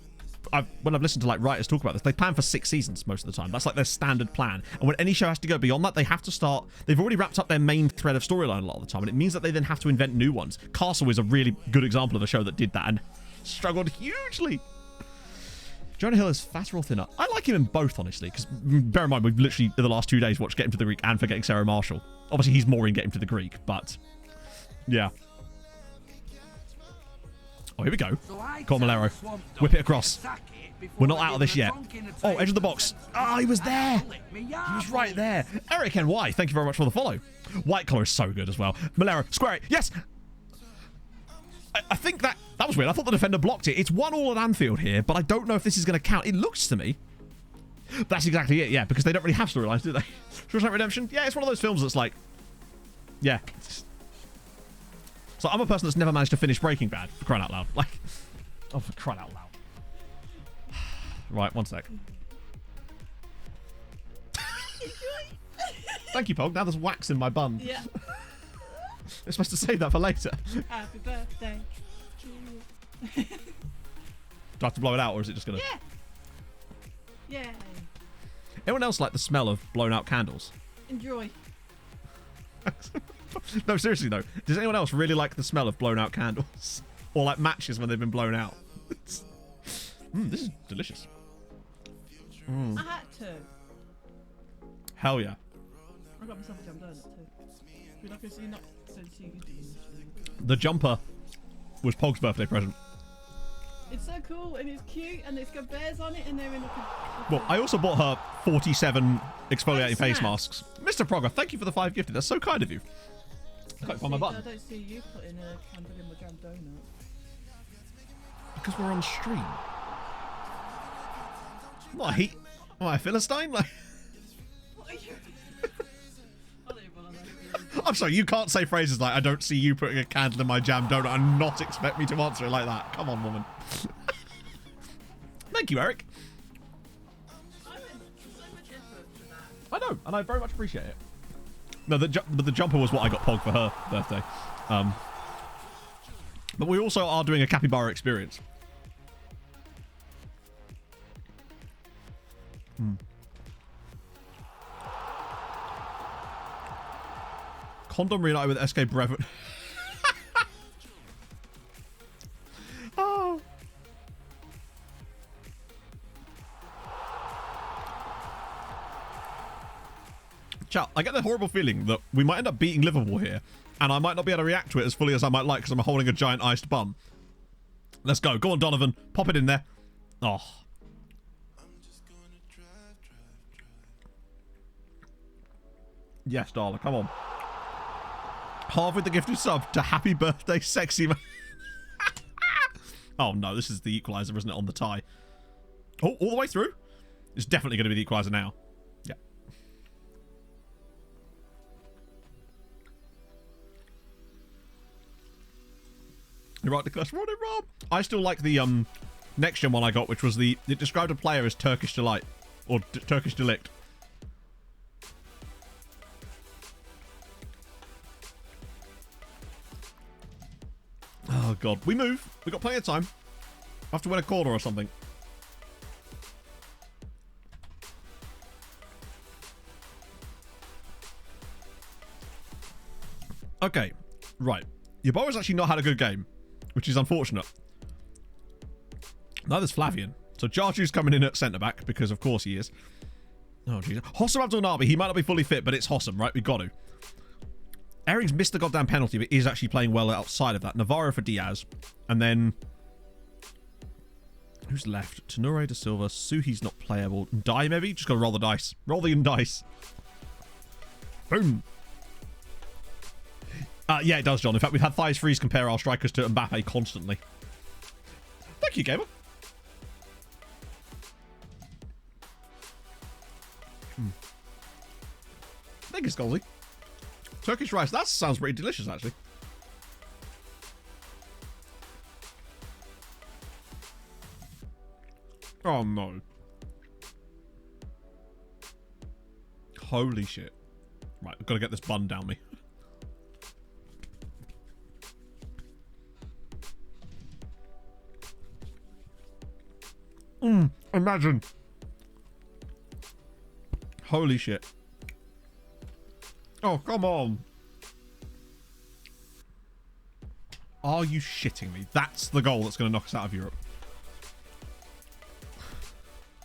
when I've listened to like writers talk about this, they plan for 6 seasons most of the time. That's like their standard plan. And when any show has to go beyond that, they have to start, they've already wrapped up their main thread of storyline a lot of the time, and it means that they then have to invent new ones. Castle is a really good example of a show that did that and struggled hugely. Jonah Hill is fatter or thinner? I like him in both, honestly, because bear in mind, we've literally, in the last 2 days, watched Get Him to the Greek and Forgetting Sarah Marshall. Obviously, he's more in Get Him to the Greek, but yeah. Oh, here we go. Come on, Malero. Whip it across. We're not out of this yet. Oh, edge of the box. Oh, he was there. He was right there. Eric NY, thank you very much for the follow. White collar is so good as well. Malero, square it. Yes. I think that was weird. I thought the defender blocked it. It's 1-1 at Anfield here, but I don't know if this is going to count. It looks to me. That's exactly it, yeah, because they don't really have storylines, do they? Shawshank Redemption? Yeah, it's one of those films that's like, yeah. So I'm a person that's never managed to finish Breaking Bad, for crying out loud. Like, oh, for crying out loud. Right, one sec. Thank you, Pog. Now there's wax in my bun. Yeah. We're supposed to save that for later. Happy birthday. Do I have to blow it out, or is it just going to... Yeah. Yay. Anyone else like the smell of blown out candles? Enjoy. No, seriously though. Does anyone else really like the smell of blown out candles? Or like matches when they've been blown out? This is delicious. I had to. Hell yeah. I got myself a jam donut too. Like I not since you The jumper was Pog's birthday present. It's so cool and it's cute and it's got bears on it and they're in like a... Well, I also bought her 47 exfoliating face masks. Mr. Progger, thank you for the 5 gifted. That's so kind of you. I can't find my button. I don't see you putting a candle in my jam donut. Because we're on stream. What, a Philistine? Like... What are you... I'm sorry, you can't say phrases like, I don't see you putting a candle in my jam donut and not expect me to answer it like that. Come on, woman. Thank you, Eric. I know, and I very much appreciate it. No, but the jumper was what I got Pog for her birthday. But we also are doing a capybara experience. Condom reunited with SK Brevin. Oh. Chat, I get the horrible feeling that we might end up beating Liverpool here, and I might not be able to react to it as fully as I might like because I'm holding a giant iced bum. Let's go. Go on, Donovan. Pop it in there. Oh. Yes, darling. Come on. Half with the gifted sub to happy birthday, sexy man. Oh no, this is the equalizer, isn't it, on the tie? Oh, all the way through? It's definitely going to be the equalizer now. Yeah. You're right, Nicholas. Running, Rob. I still like the next gen one I got, which was it described a player as Turkish Delight or Turkish Delict. Oh god, we move. We got plenty of time. I have to win a corner or something. Okay, right. Yeboah's actually not had a good game, which is unfortunate. Now there's Flavian. So Jarju's coming in at centre-back, because of course he is. Oh, Jesus. Hossam Abdul-Nabi, he might not be fully fit, but it's Hossam, right? We've got to. Ehring's missed the goddamn penalty, but is actually playing well outside of that. Navarro for Diaz. And then Who's left? Tenore de Silva. Suhi's not playable. Die, maybe? Just got to roll the dice. Roll the dice. Boom. Yeah, it does, John. In fact, we've had Thighs Freeze compare our strikers to Mbappe constantly. Thank you, Gamer. Thank you, Scully. Turkish rice. That sounds pretty delicious, actually. Oh, no. Holy shit. Right, I've got to get this bun down me. Imagine. Holy shit. Oh, come on. Are you shitting me? That's the goal that's going to knock us out of Europe.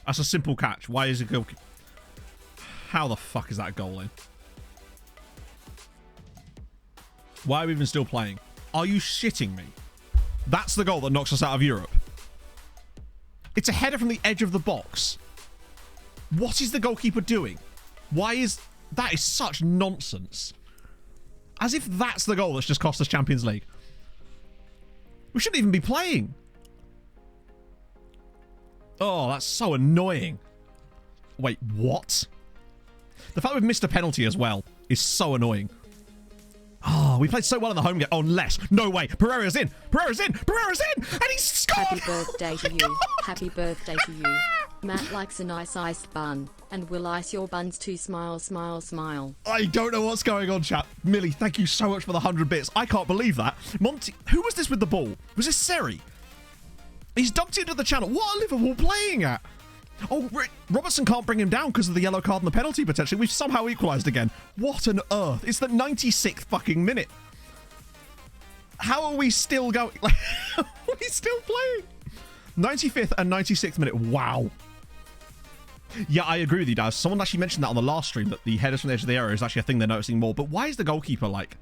That's a simple catch. Why is it goal? How the fuck is that goal in? Why are we even still playing? Are you shitting me? That's the goal that knocks us out of Europe. It's a header from the edge of the box. What is the goalkeeper doing? Why is... That is such nonsense. As if that's the goal that's just cost us Champions League. We shouldn't even be playing. Oh, that's so annoying. Wait, what? The fact we've missed a penalty as well is so annoying. Oh, we played so well in the home game. Oh, unless. No way. Pereira's in. Pereira's in. Pereira's in. And he's scored. Happy birthday to you. Happy birthday to you. Matt likes a nice iced bun. And will ice your buns too. Smile, smile, smile. I don't know what's going on, chat. Millie, thank you so much for the 100 bits. I can't believe that. Monty, who was this with the ball? Was this Seri? He's dumped it into the channel. What are Liverpool playing at? Oh, Robertson can't bring him down because of the yellow card and the penalty potentially. We've somehow equalised again. What on earth? It's the 96th fucking minute. How are we still going? Like, how are we still playing? 95th and 96th minute. Wow. Yeah, I agree with you, Daz. Someone actually mentioned that on the last stream, that the headers from the edge of the area is actually a thing they're noticing more. But why is the goalkeeper like...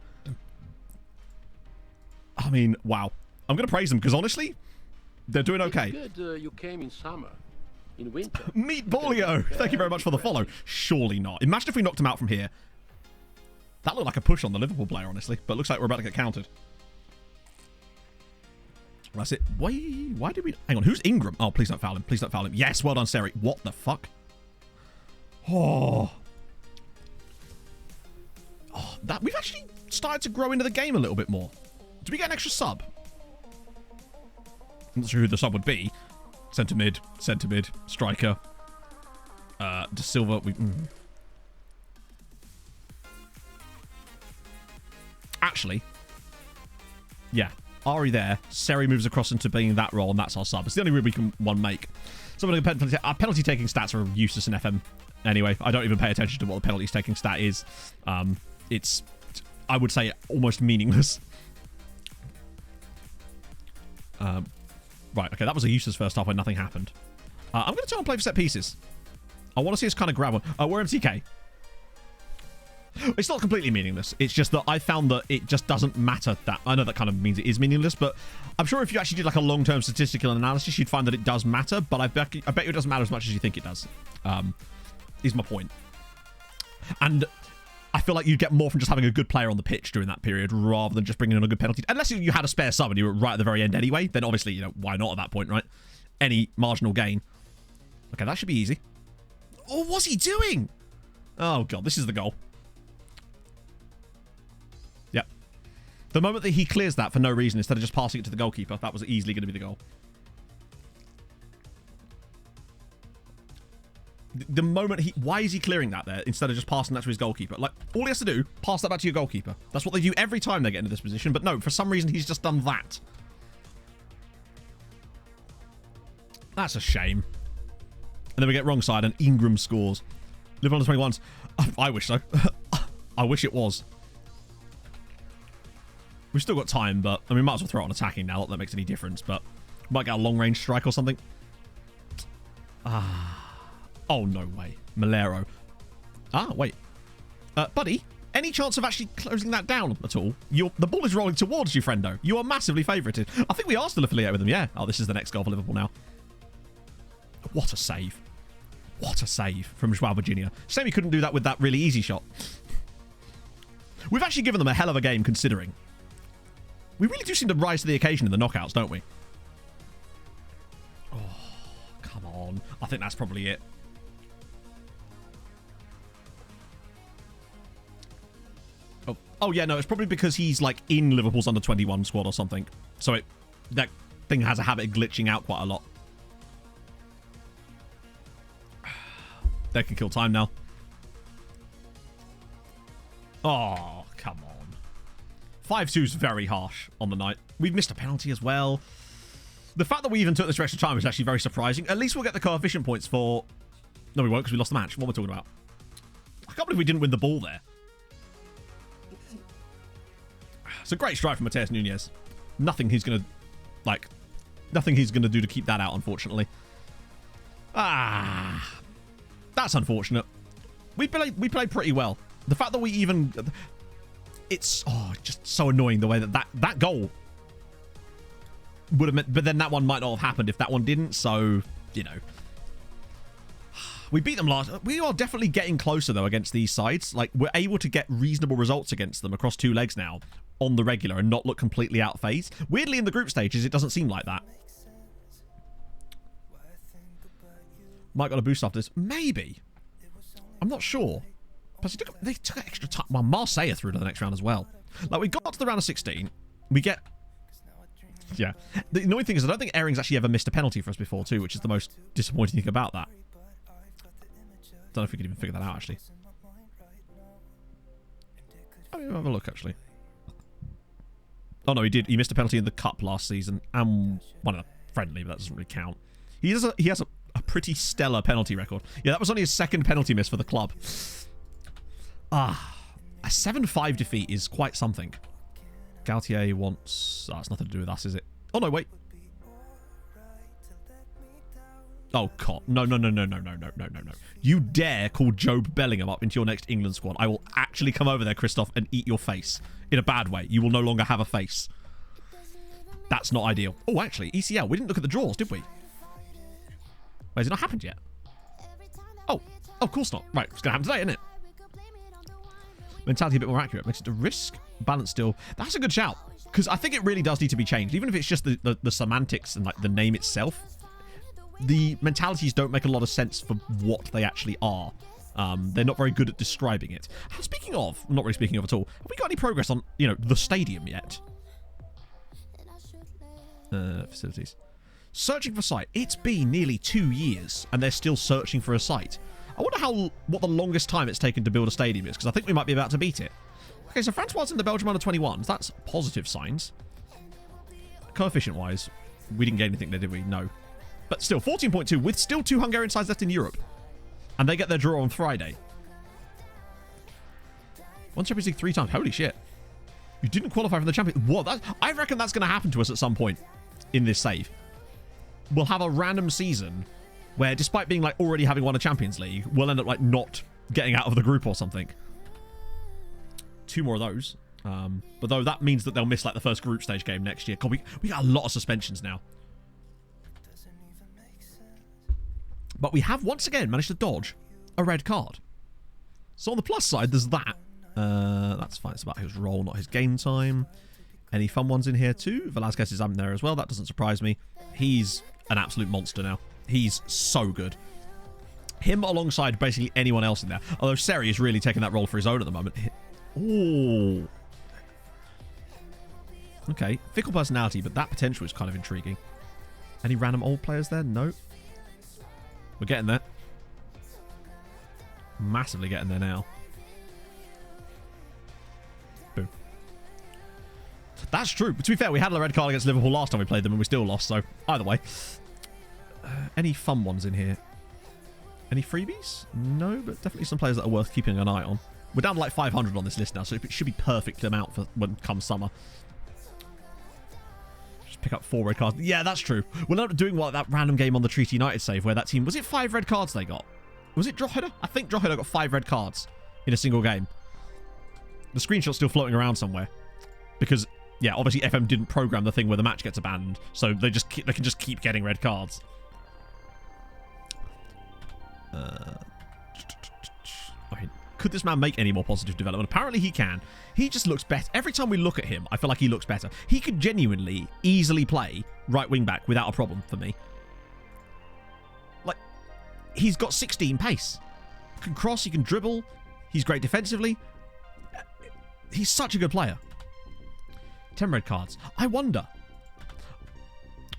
I mean, wow. I'm going to praise them because honestly, they're doing okay. It's good you came in summer. In winter. Meet Ballio. Thank you very much for the follow. Surely not. Imagine if we knocked him out from here. That looked like a push on the Liverpool player, honestly. But it looks like we're about to get countered. That's it. Why did we... Hang on. Who's Ingram? Oh, please don't foul him. Please don't foul him. Yes, well done, Seri. What the fuck? Oh. Oh, that... We've actually started to grow into the game a little bit more. Do we get an extra sub? I'm not sure who the sub would be. Centre mid, striker. De Silva. Actually, yeah. Ari there. Seri moves across into being that role, and that's our sub. It's the only room we can make. Some of the penalty taking stats are useless in FM. Anyway, I don't even pay attention to what the penalties taking stat is. It's, I would say, almost meaningless. Right, okay, that was a useless first half when nothing happened. I'm going to try and play for set pieces. I want to see us kind of grab one. We're MTK. It's not completely meaningless. It's just that I found that it just doesn't matter that... I know that kind of means it is meaningless, but I'm sure if you actually did like a long-term statistical analysis, you'd find that it does matter, but I bet you it doesn't matter as much as you think it does. Is my point. And... I feel like you'd get more from just having a good player on the pitch during that period rather than just bringing in a good penalty. Unless you had a spare sub and you were right at the very end anyway, then obviously, you know, why not at that point, right? Any marginal gain. Okay, that should be easy. Oh, what's he doing? Oh, God, this is the goal. Yep. The moment that he clears that for no reason, instead of just passing it to the goalkeeper, that was easily going to be the goal. The moment he... Why is he clearing that there instead of just passing that to his goalkeeper? Like, all he has to do, pass that back to your goalkeeper. That's what they do every time they get into this position. But no, for some reason, he's just done that. That's a shame. And then we get wrong side and Ingram scores. Liverpool under 21s. I wish so. I wish it was. We've still got time, but... I mean, might as well throw it on attacking now. Not that that makes any difference, but... Might get a long-range strike or something. Oh, no way. Malero. Wait. Buddy, any chance of actually closing that down at all? The ball is rolling towards you, friendo. You are massively favourited. I think we are still affiliated with them, yeah. Oh, this is the next goal for Liverpool now. What a save. What a save from Joao Virginia. Shame he couldn't do that with that really easy shot. We've actually given them a hell of a game, considering. We really do seem to rise to the occasion in the knockouts, don't we? Oh, come on. I think that's probably it. Oh yeah, no, it's probably because he's like in Liverpool's under-21 squad or something. So that thing has a habit of glitching out quite a lot. They can kill time now. Oh, come on. 5-2 is very harsh on the night. We've missed a penalty as well. The fact that we even took this extra time is actually very surprising. At least we'll get the coefficient points for... No, we won't, because we lost the match. What am I talking about? I can't believe we didn't win the ball there. It's a great strike from Mateus Nunes. Nothing he's going to do to keep that out, unfortunately. Ah, that's unfortunate. We played pretty well. The fact that we even... It's just so annoying the way that goal would have meant... But then that one might not have happened if that one didn't. So, you know. We beat them last... We are definitely getting closer, though, against these sides. Like, we're able to get reasonable results against them across 2 legs now on the regular and not look completely out of phase. Weirdly, in the group stages, it doesn't seem like that. Might got a boost after this. Maybe. I'm not sure. Plus, they took extra time. Well, Marseille are through to the next round as well. Like, we got to the round of 16. We get... Yeah. The annoying thing is I don't think Ehring's actually ever missed a penalty for us before, too, which is the most disappointing thing about that. Don't know if we could even figure that out, actually. I mean, have a look, actually. Oh, no, he did. He missed a penalty in the Cup last season. And one of the friendly, but that doesn't really count. He has a pretty stellar penalty record. Yeah, that was only his 2nd penalty miss for the club. A 7-5 defeat is quite something. Gautier wants... Oh, it's nothing to do with us, is it? Oh, no, wait. Oh, God. No. You dare call Jobe Bellingham up into your next England squad. I will actually come over there, Christoph, and eat your face. In a bad way. You will no longer have a face. That's not ideal. Oh, actually, ECL. We didn't look at the draws, did we? Wait, has it not happened yet? Oh, of course not. Right, it's going to happen today, isn't it? Mentality a bit more accurate. Makes it a risk. Balance still. That's a good shout. Because I think it really does need to be changed. Even if it's just the semantics and like the name itself. The mentalities don't make a lot of sense for what they actually are. They're not very good at describing it. Speaking of, not really speaking of at all, have we got any progress on, you know, the stadium yet? Facilities. Searching for site. It's been nearly 2 years, and they're still searching for a site. I wonder what the longest time it's taken to build a stadium is, because I think we might be about to beat it. Okay, so Francois in the Belgium under-21s. That's positive signs. Coefficient-wise, we didn't get anything there, did we? No. But still, 14.2 with still 2 Hungarian sides left in Europe. And they get their draw on Friday. Won Champions League 3 times. Holy shit. You didn't qualify for the Champions... What? I reckon that's going to happen to us at some point in this save. We'll have a random season where, despite being like already having won a Champions League, we'll end up like not getting out of the group or something. 2 more of those. But though that means that they'll miss like the first group stage game next year. God, we got a lot of suspensions now. But we have once again managed to dodge a red card. So on the plus side, there's that. That's fine. It's about his role, not his game time. Any fun ones in here too? Velasquez is in there as well. That doesn't surprise me. He's an absolute monster now. He's so good. Him alongside basically anyone else in there. Although Seri is really taking that role for his own at the moment. Ooh. Okay. Fickle personality, but that potential is kind of intriguing. Any random old players there? No. We're getting there. Massively getting there now. Boom. That's true. But to be fair, we had a red card against Liverpool last time we played them and we still lost. So, either way. Any fun ones in here? Any freebies? No, but definitely some players that are worth keeping an eye on. We're down to like 500 on this list now, so it should be perfect amount for when comes summer. Pick up 4 red cards. Yeah, that's true. We're not doing what that random game on the Treaty United save where that team... Was it 5 red cards they got? Was it Drogheda? I think Drogheda got 5 red cards in a single game. The screenshot's still floating around somewhere. Because, yeah, obviously FM didn't program the thing where the match gets abandoned. So they can just keep getting red cards. Okay. Could this man make any more positive development? Apparently he can. He just looks better. Every time we look at him, I feel like he looks better. He could genuinely, easily play right wing back without a problem for me. Like, he's got 16 pace. He can cross, he can dribble. He's great defensively. He's such a good player. 10 red cards. I wonder.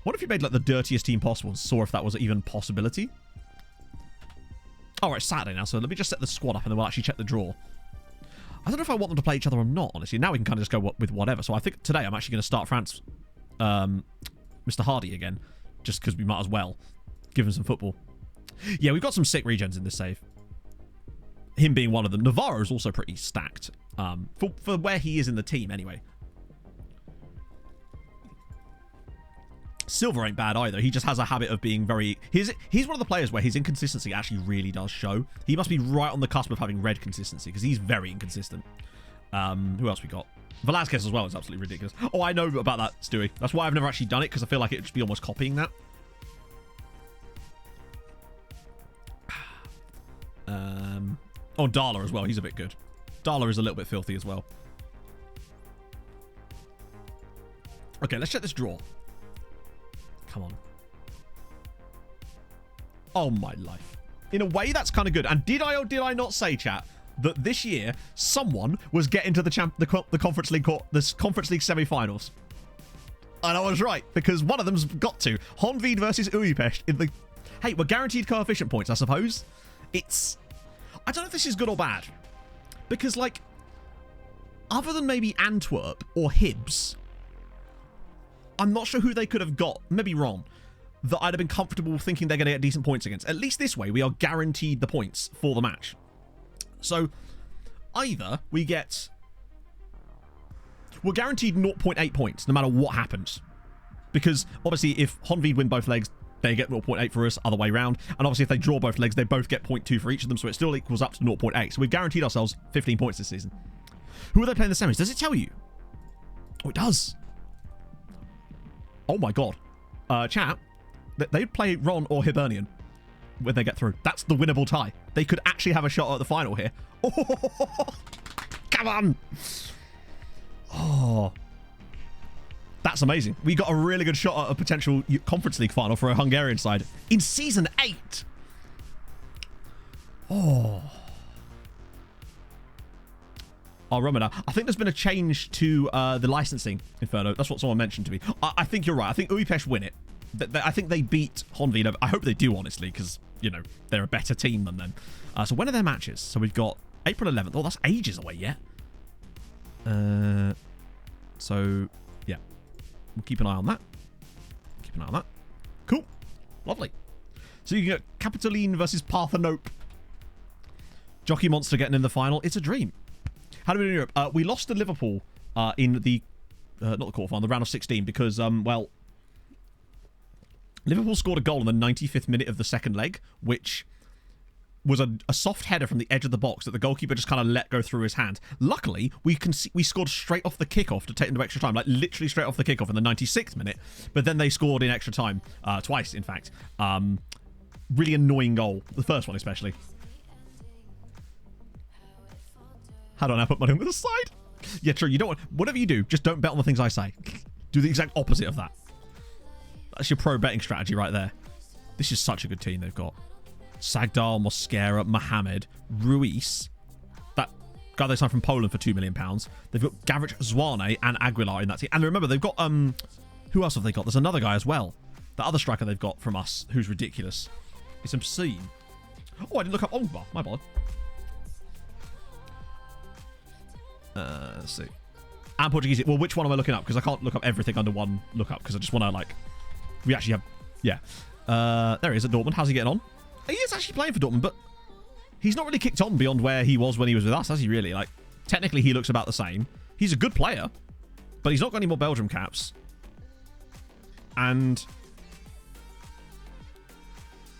What if you made like the dirtiest team possible and saw if that was even a possibility? Alright, Saturday now, so let me just set the squad up and then we'll actually check the draw. I don't know if I want them to play each other or not, honestly. Now we can kind of just go with whatever. So I think today I'm actually going to start France, Mr. Hardy again, just because we might as well give him some football. Yeah, we've got some sick regens in this save. Him being one of them. Navarro is also pretty stacked, for where he is in the team anyway. Silver ain't bad either. He just has a habit of being very... He's one of the players where his inconsistency actually really does show. He must be right on the cusp of having red consistency because he's very inconsistent. Who else we got? Velasquez as well is absolutely ridiculous. Oh, I know about that, Stewie. That's why I've never actually done it because I feel like it'd just be almost copying that. Oh, Darla as well. He's a bit good. Darla is a little bit filthy as well. Okay, let's check this draw. Come on. Oh, my life. In a way, that's kind of good. And did I or did I not say, chat, that this year someone was getting to the Conference League semi-finals? And I was right, because one of them's got to. Honvéd versus Budapest in the... Hey, we're guaranteed coefficient points, I suppose. It's... I don't know if this is good or bad. Because, like, other than maybe Antwerp or Hibs, I'm not sure who they could have got, maybe wrong, that I'd have been comfortable thinking they're going to get decent points against. At least this way, we are guaranteed the points for the match. So, either we get... We're guaranteed 0.8 points, no matter what happens. Because, obviously, if Honvéd win both legs, they get 0.8 for us, other way round. And obviously, if they draw both legs, they both get 0.2 for each of them, so it still equals up to 0.8. So we've guaranteed ourselves 15 points this season. Who are they playing the semis? Does it tell you? Oh, it does. Oh my god. Chat, they'd play Ron or Hibernian when they get through. That's the winnable tie. They could actually have a shot at the final here. Oh, come on. Oh, that's amazing. We got a really good shot at a potential Conference League final for a Hungarian side in Season 8. Oh. Oh, Romana. I think there's been a change to the licensing, Inferno. That's what someone mentioned to me. I think you're right. I think Budapest win it. I think they beat Honvéd. I hope they do, honestly, because, you know, they're a better team than them. So when are their matches? So we've got April 11th. Oh, that's ages away yet. So, yeah. We'll keep an eye on that. Keep an eye on that. Cool. Lovely. So you can get Capitoline versus Parthenope. Jockey Monster getting in the final. It's a dream. How do we do in Europe? We lost to Liverpool in the... not the quarterfinal, the round of 16 because, well... Liverpool scored a goal in the 95th minute of the second leg, which was a soft header from the edge of the box that the goalkeeper just kind of let go through his hand. Luckily, we scored straight off the kickoff to take into extra time, like literally straight off the kickoff in the 96th minute, but then they scored in extra time, twice, in fact. Really annoying goal, the first one especially. How do I now put money on the side? Yeah, true, you don't want... Whatever you do, just don't bet on the things I say. Do the exact opposite of that. That's your pro betting strategy right there. This is such a good team they've got. Sagdal, Mosquera, Mohamed, Ruiz. That guy they signed from Poland for £2 million. They've got Gavrich, Zwane, and Aguilar in that team. And remember, they've got... who else have they got? There's another guy as well. The other striker they've got from us, who's ridiculous. It's obscene. Oh, I didn't look up Ongba. My bad. Let's see. And Portuguese. Well, which one am I looking up? Because I can't look up everything under one lookup because I just want to, like... We actually have... Yeah. There he is at Dortmund. How's he getting on? He is actually playing for Dortmund, but he's not really kicked on beyond where he was when he was with us, has he really? Like, technically he looks about the same. He's a good player, but he's not got any more Belgium caps. And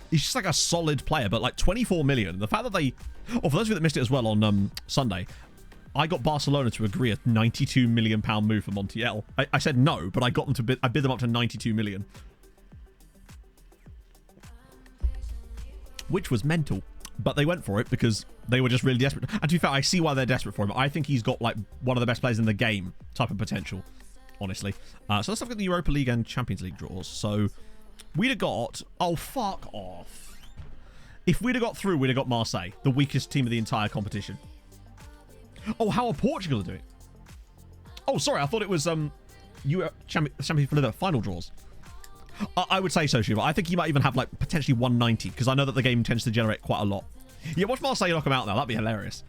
he's just like a solid player, but like 24 million. The fact that they... Oh, for those of you that missed it as well on Sunday, I got Barcelona to agree a £92 million move for Montiel. I said no, but I got them to bid. I bid them up to 92 million. which was mental. But they went for it because they were just really desperate. And to be fair, I see why they're desperate for him. I think he's got like one of the best players in the game type of potential, honestly. So let's look at the Europa League and Champions League draws. So we'd have got... Oh, fuck off. If we'd have got through, we'd have got Marseille, the weakest team of the entire competition. Oh, how are Portugal doing? Oh, sorry, I thought it was Champions League final draws. I would say so, Shiva. I think he might even have like potentially 190 because I know that the game tends to generate quite a lot. Yeah, watch Marseille knock him out now. That'd be hilarious.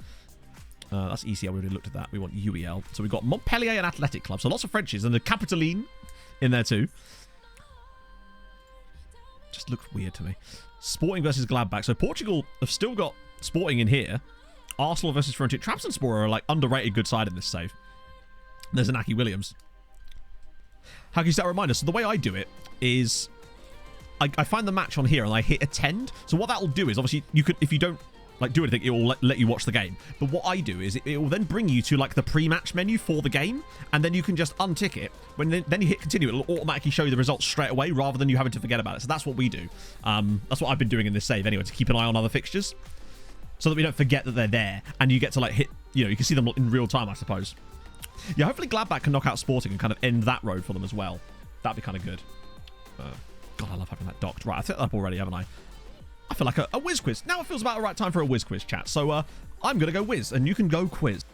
That's ECL. We already looked at that. We want UEL. So we've got Montpellier and Athletic Club. So lots of Frenchies and the Capitaline in there too. Just looks weird to me. Sporting versus Gladbach. So Portugal have still got Sporting in here. Arsenal versus Fiorentina. Trabzonspor are like underrated good side in this save. There's an Aki Williams. How can you set a reminder? So the way I do it is I find the match on here and I hit attend. So what that will do is obviously you could, if you don't like do anything, it will let you watch the game. But what I do is it will then bring you to like the pre-match menu for the game, and then you can just untick it. When then you hit continue, it'll automatically show you the results straight away rather than you having to forget about it. So that's what we do. That's what I've been doing in this save anyway, to keep an eye on other fixtures so that we don't forget that they're there and you get to like hit, you know, you can see them in real time, I suppose. Yeah, hopefully Gladbach can knock out Sporting and kind of end that road for them as well. That'd be kind of good. God, I love having that docked. Right, I set that up already, haven't I? I feel like a whiz quiz. Now it feels about the right time for a whiz quiz, chat. So I'm going to go whiz, and you can go quiz.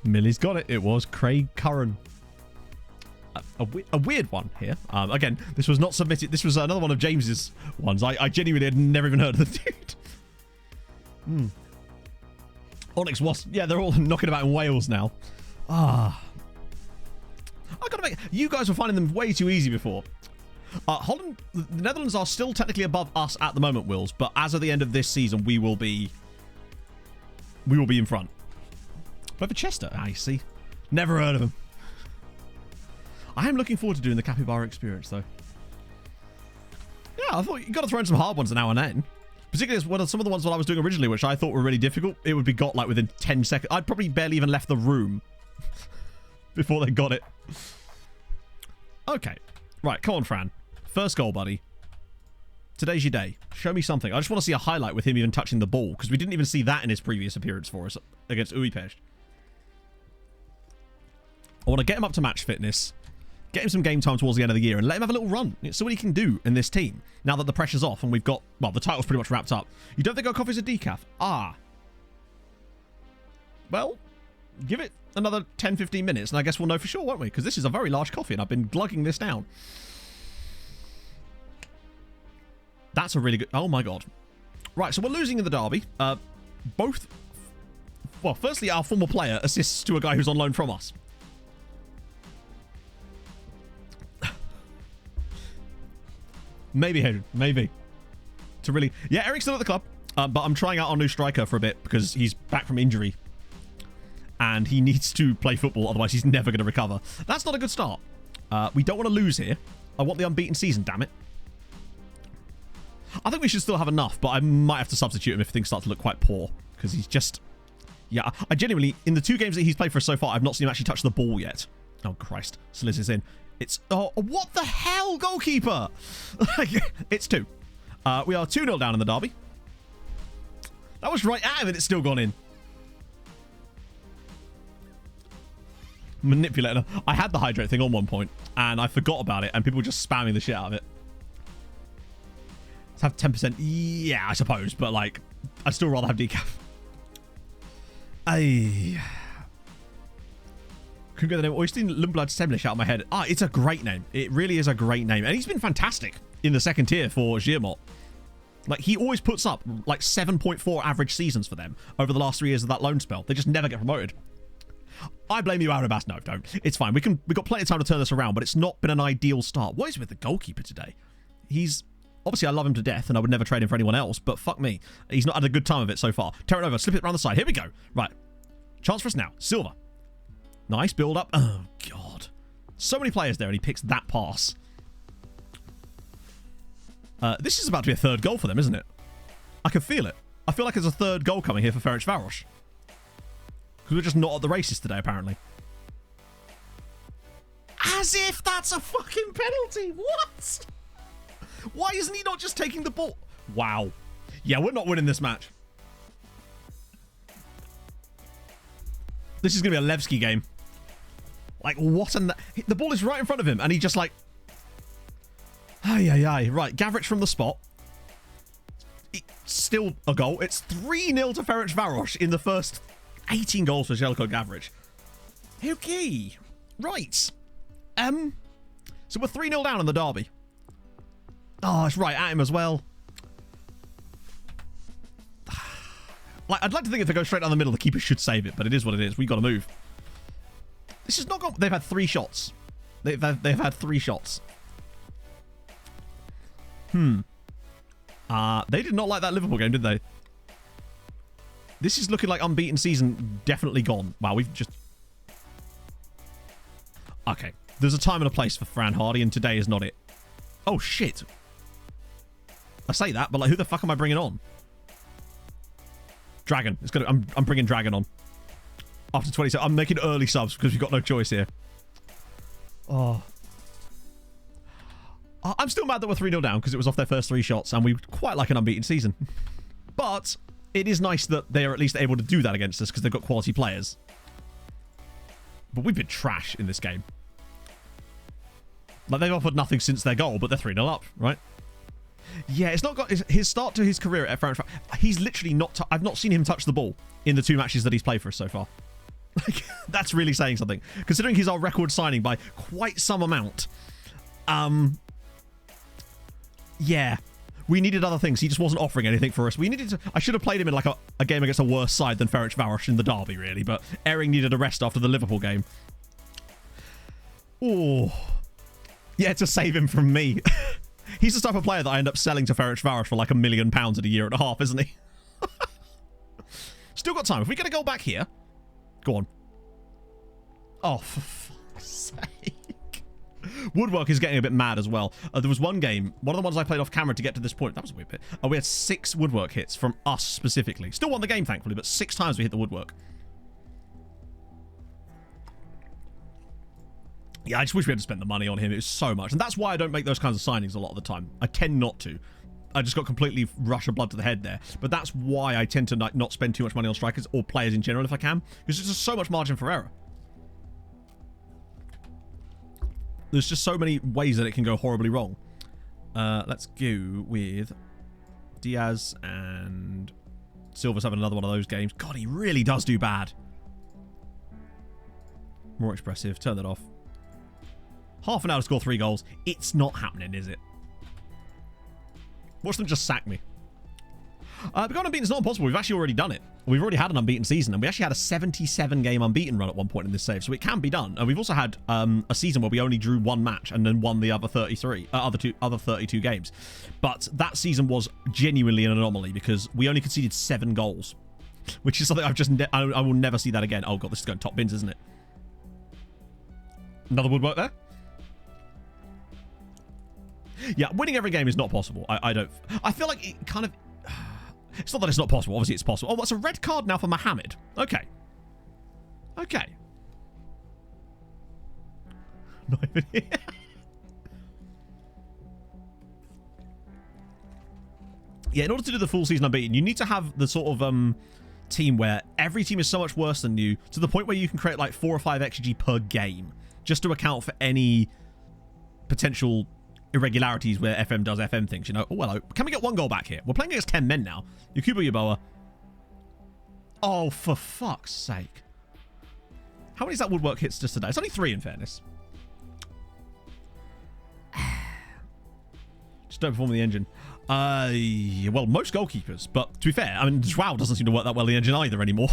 Millie's got it. It was Craig Curran. A weird one here. Again, this was not submitted. This was another one of James's ones. I genuinely had never even heard of the dude. Onyx Wasp. Yeah, they're all knocking about in Wales now. I gotta make... You guys were finding them way too easy before. Holland... The Netherlands are still technically above us at the moment, Wills. But as of the end of this season, we will be in front. But for Chester, I see. Never heard of him. I am looking forward to doing the Capybara experience, though. Yeah, I thought you got to throw in some hard ones now and then. Particularly as one of some of the ones that I was doing originally, which I thought were really difficult. It would be got like within 10 seconds. I'd probably barely even left the room before they got it. Okay. Right, come on, Fran. First goal, buddy. Today's your day. Show me something. I just want to see a highlight with him even touching the ball, because we didn't even see that in his previous appearance for us against Újpest. I want to get him up to match fitness, get him some game time towards the end of the year, and let him have a little run. See what he can do in this team, now that the pressure's off and we've got, well, the title's pretty much wrapped up. You don't think our coffee's a decaf? Well, give it another 10-15 minutes, and I guess we'll know for sure, won't we? Because this is a very large coffee, and I've been glugging this down. That's a really good... Oh, my God. Right, so we're losing in the derby. Both... Well, firstly, our former player assists to a guy who's on loan from us. Maybe, Hayden. Maybe. to really... Yeah, Eric's still at the club, but I'm trying out our new striker for a bit because he's back from injury. And he needs to play football, otherwise he's never going to recover. That's not a good start. We don't want to lose here. I want the unbeaten season, damn it. I think we should still have enough, but I might have to substitute him if things start to look quite poor. Because he's just... Yeah, I genuinely... In the 2 games that he's played for us so far, I've not seen him actually touch the ball yet. Oh, Christ. Sliz is in. It's... Oh, what the hell, goalkeeper? It's 2. We are 2-0 down in the derby. That was right at him and it's still gone in. Manipulator. I had the hydrate thing on one point and I forgot about it and people were just spamming the shit out of it. Let's have 10%. Yeah, I suppose, but like, I'd still rather have decaf. Couldn't get the name. Oystein Lundblad Semlish out of my head. It's a great name. It really is a great name. And he's been fantastic in the 2nd tier for Giamot. Like, he always puts up like 7.4 average seasons for them over the last 3 years of that loan spell. They just never get promoted. I blame you, Arabas. No, don't. It's fine. We've got plenty of time to turn this around, but it's not been an ideal start. What is with the goalkeeper today? He's... Obviously, I love him to death, and I would never trade him for anyone else, but fuck me. He's not had a good time of it so far. Tear it over, slip it around the side. Here we go. Right. Chance for us now. Silva. Nice build up. Oh, God. So many players there, and he picks that pass. This is about to be a 3rd goal for them, isn't it? I can feel it. I feel like there's a 3rd goal coming here for Ferencváros. Because we're just not at the races today, apparently. As if that's a fucking penalty. What? Why isn't he not just taking the ball? Wow. Yeah, we're not winning this match. This is going to be a Levski game. Like, what? And the ball is right in front of him, and he just like... Ay. Right, Gavrich from the spot. It's still a goal. It's 3-0 to Ferencváros in the first 18 goals for Jelko Gavrich. Okay. Right. So we're 3-0 down in the derby. Oh, it's right at him as well. Like, I'd like to think if they go straight down the middle, the keeper should save it, but it is what it is. We've got to move. This is not gone. They've had 3 shots. They've had 3 shots. They did not like that Liverpool game, did they? This is looking like unbeaten season definitely gone. Wow, we've just... Okay. There's a time and a place for Fran Hardy, and today is not it. Oh, shit. I say that, but like, who the fuck am I bringing on? Dragon. It's gonna. I'm bringing Dragon on. After 20, so I'm making early subs because we've got no choice here. Oh. I'm still mad that we're 3-0 down because it was off their first 3 shots and we quite like an unbeaten season. But it is nice that they are at least able to do that against us because they've got quality players. But we've been trash in this game. Like, they've offered nothing since their goal, but they're 3-0 up, right? Yeah, it's not got his start to his career at Ferencváros. He's literally not... I've not seen him touch the ball in the 2 matches that he's played for us so far. Like, that's really saying something. Considering he's our record signing by quite some amount. Yeah. We needed other things. He just wasn't offering anything for us. We needed to... I should have played him in like a game against a worse side than Ferencváros in the derby, really. But Ering needed a rest after the Liverpool game. Oh... Yeah, to save him from me. He's the type of player that I end up selling to Ferencváros for like £1 million in a year and a half, isn't he? Still got time. If we get a goal back here... Go on. Oh, for fuck's sake. Woodwork is getting a bit mad as well. There was one game, one of the ones I played off camera to get to this point. That was a weird bit. We had 6 Woodwork hits from us specifically. Still won the game, thankfully, but 6 times we hit the Woodwork. Yeah, I just wish we had to spend the money on him. It was so much. And that's why I don't make those kinds of signings a lot of the time. I tend not to. I just got completely rush of blood to the head there. But that's why I tend to not spend too much money on strikers or players in general if I can. Because there's just so much margin for error. There's just so many ways that it can go horribly wrong. Let's go with Diaz and Silva's having another one of those games. God, he really does do bad. More expressive. Turn that off. Half an hour to score 3 goals. It's not happening, is it? Watch them just sack me. Going unbeaten is not impossible. We've actually already done it. We've already had an unbeaten season, and we actually had a 77-game unbeaten run at one point in this save, so it can be done. And we've also had a season where we only drew one match and then won the other 32 games. But that season was genuinely an anomaly because we only conceded 7 goals, which is something I will never see that again. Oh god, this is going top bins, isn't it? Another woodwork there. Yeah, winning every game is not possible. I feel like it kind of... It's not that it's not possible. Obviously, it's possible. Oh, that's a red card now for Mohammed. Okay. Okay. Not even here. Yeah, in order to do the full season unbeaten, you need to have the sort of team where every team is so much worse than you, to the point where you can create like 4 or 5 XG per game, just to account for any potential irregularities where FM does FM things, you know. Oh, hello. Can we get 1 goal back here? We're playing against 10 men now. Yakubu Yaboa. Oh, for fuck's sake. How many is that woodwork hits just today? It's only 3 in fairness. Just don't perform the engine. Well, most goalkeepers, but to be fair, I mean, Joao doesn't seem to work that well in the engine either anymore.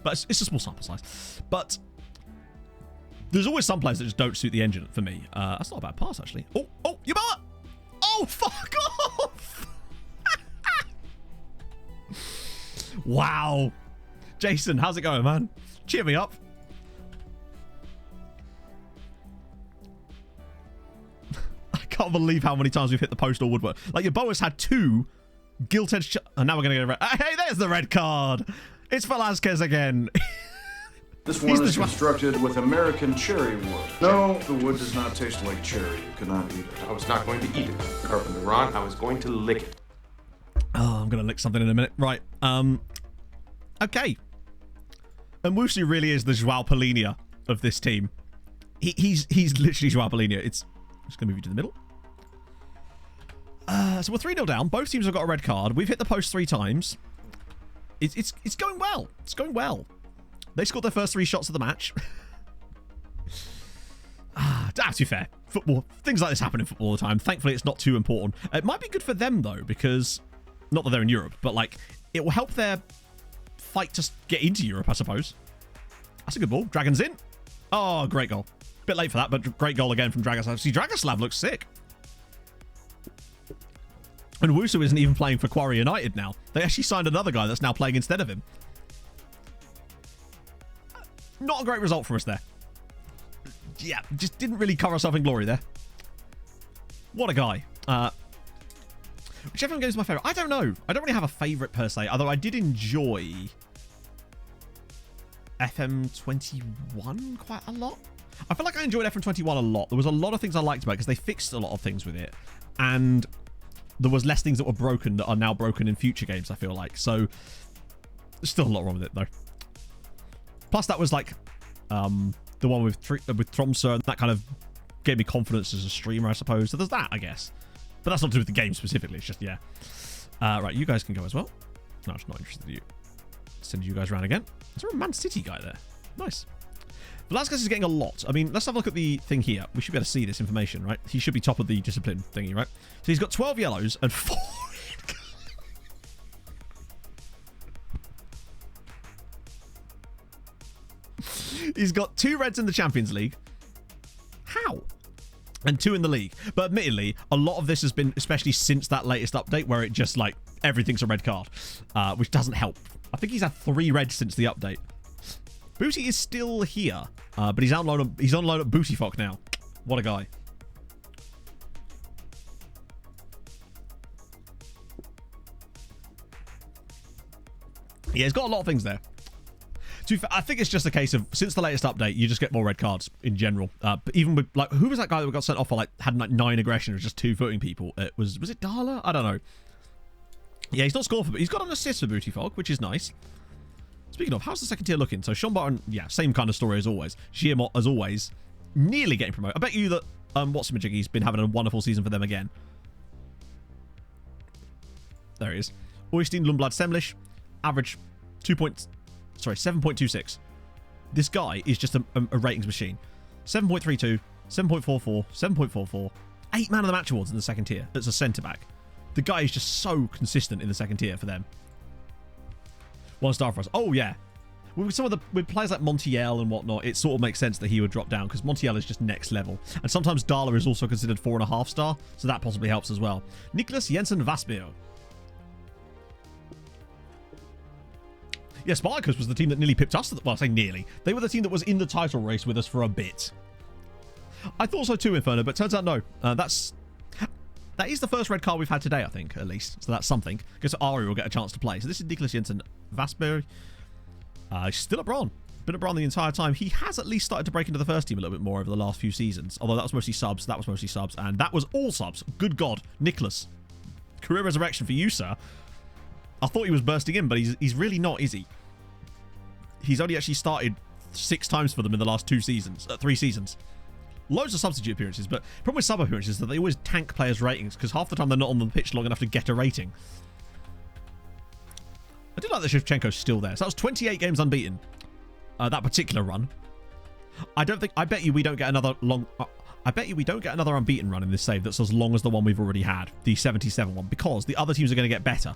But it's a small sample size. But there's always some players that just don't suit the engine for me. That's not a bad pass, actually. Oh, Yaboa! Oh, fuck off! Wow. Jason, how's it going, man? Cheer me up. I can't believe how many times we've hit the post or woodwork. Like, Yaboa's had 2 gilt-edged... And now we're going to get a red... Hey, there's the red card. It's Velasquez again. This one is constructed with American cherry wood. No, the wood does not taste like cherry. You could not eat it. I was not going to eat it, Carpenter Ron. I was going to lick it. Oh, I'm going to lick something in a minute. Right. Okay. And Wusu really is the Joao Polinia of this team. He's literally Joao Polinia. I'm just going to move you to the middle. So we're 3-0 down. Both teams have got a red card. We've hit the post 3 times. It's going well. It's going well. They scored their first 3 shots of the match. To be fair, football, things like this happen in football all the time. Thankfully, it's not too important. It might be good for them, though, because... Not that they're in Europe, but, like, it will help their fight to get into Europe, I suppose. That's a good ball. Dragon's in. Oh, great goal. Bit late for that, but great goal again from Dragoslav. See, Dragoslav looks sick. And Wusu isn't even playing for Quarry United now. They actually signed another guy that's now playing instead of him. Not a great result for us there. Yeah, just didn't really cover ourselves in glory there. What a guy. Whichever game is my favourite. I don't know. I don't really have a favourite per se, although I did enjoy FM21 quite a lot. I feel like I enjoyed FM21 a lot. There was a lot of things I liked about it because they fixed a lot of things with it. And there was less things that were broken that are now broken in future games, I feel like. So, there's still a lot wrong with it, though. Plus, that was like the one with Tromsø, and that kind of gave me confidence as a streamer, I suppose. So there's that, I guess. But that's not to do with the game specifically. It's just, yeah. Right, you guys can go as well. No, I'm just not interested in you. Send you guys around again. Is there a Man City guy there? Nice. Velasquez is getting a lot. I mean, let's have a look at the thing here. We should be able to see this information, right? He should be top of the discipline thingy, right? So he's got 12 yellows and 4 red. He's got 2 reds in the Champions League. How? And 2 in the league. But admittedly, a lot of this has been, especially since that latest update, where it just, like, everything's a red card, which doesn't help. I think he's had 3 reds since the update. Booty is still here, but he's on loan at Bootyfock now. What a guy. Yeah, he's got a lot of things there. I think it's just a case of, since the latest update, you just get more red cards in general. But even with, like, who was that guy that got sent off for, like, had like 9 aggression, it was just 2 footing people? Was it Darla? I don't know. Yeah, he's not scored for, but he's got an assist for Bootyfock, which is nice. Speaking of, how's the second tier looking? So Sean Barton, yeah, same kind of story as always. Giamot, as always, nearly getting promoted. I bet you that Watsumajiggy's been having a wonderful season for them again. There he is. Oystein Lundblad Semlich, average 7.26. This guy is just a ratings machine. 7.32, 7.44, 7.44. 8 man of the match awards in the second tier. That's a centre back. The guy is just so consistent in the second tier for them. 1 star for us. Oh, yeah. With players like Montiel and whatnot, it sort of makes sense that he would drop down because Montiel is just next level. And sometimes Dala is also considered 4.5 star, so that possibly helps as well. Nicholas Jensen Vasbio. Yeah, Spartacus was the team that nearly pipped us. Well, I say nearly. They were the team that was in the title race with us for a bit. I thought so too, Inferno, but turns out no. That is the first red card we've had today, I think, at least. So that's something. I guess Ari will get a chance to play. So this is Nicholas Jensen Vasberg. He's still at Braun. Been at Braun the entire time. He has at least started to break into the first team a little bit more over the last few seasons. Although that was mostly subs. And that was all subs. Good God. Nicholas. Career resurrection for you, sir. I thought he was bursting in, but he's really not, is he? He's only actually started 6 times for them in the last 3 seasons. Loads of substitute appearances, but the problem with sub appearances is that they always tank players' ratings because half the time they're not on the pitch long enough to get a rating. I do like that Shevchenko's still there. So that was 28 games unbeaten. That particular run. I bet you we don't get another unbeaten run in this save that's as long as the one we've already had, the 77 one, because the other teams are going to get better.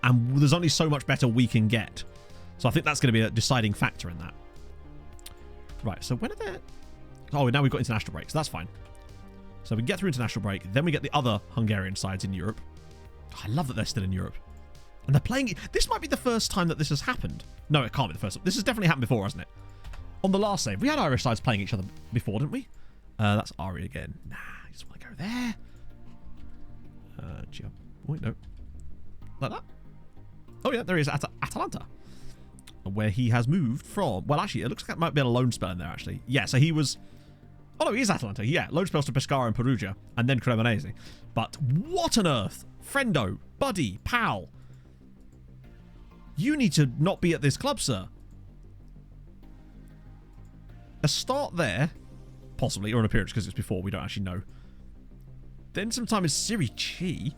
And there's only so much better we can get. So I think that's going to be a deciding factor in that. Right, so when are there... Oh, now we've got international break, so that's fine. So we get through international break, then we get the other Hungarian sides in Europe. I love that they're still in Europe. And they're playing... This might be the first time that this has happened. No, it can't be the first time. This has definitely happened before, hasn't it? On the last save, we had Irish sides playing each other before, didn't we? That's Ari again. Nah, I just want to go there. Wait, no. Like that? Oh, yeah, there is Atalanta. Where he has moved from... Well, actually, it looks like that might be a loan spell in there, actually. Yeah, so he was... Oh, no, he is Atalanta. Yeah, loan spells to Pescara and Perugia, and then Cremonese. But what on earth? Friendo, buddy, pal. You need to not be at this club, sir. A start there, possibly, or an appearance because it's before, we don't actually know. Then some time in Serie C.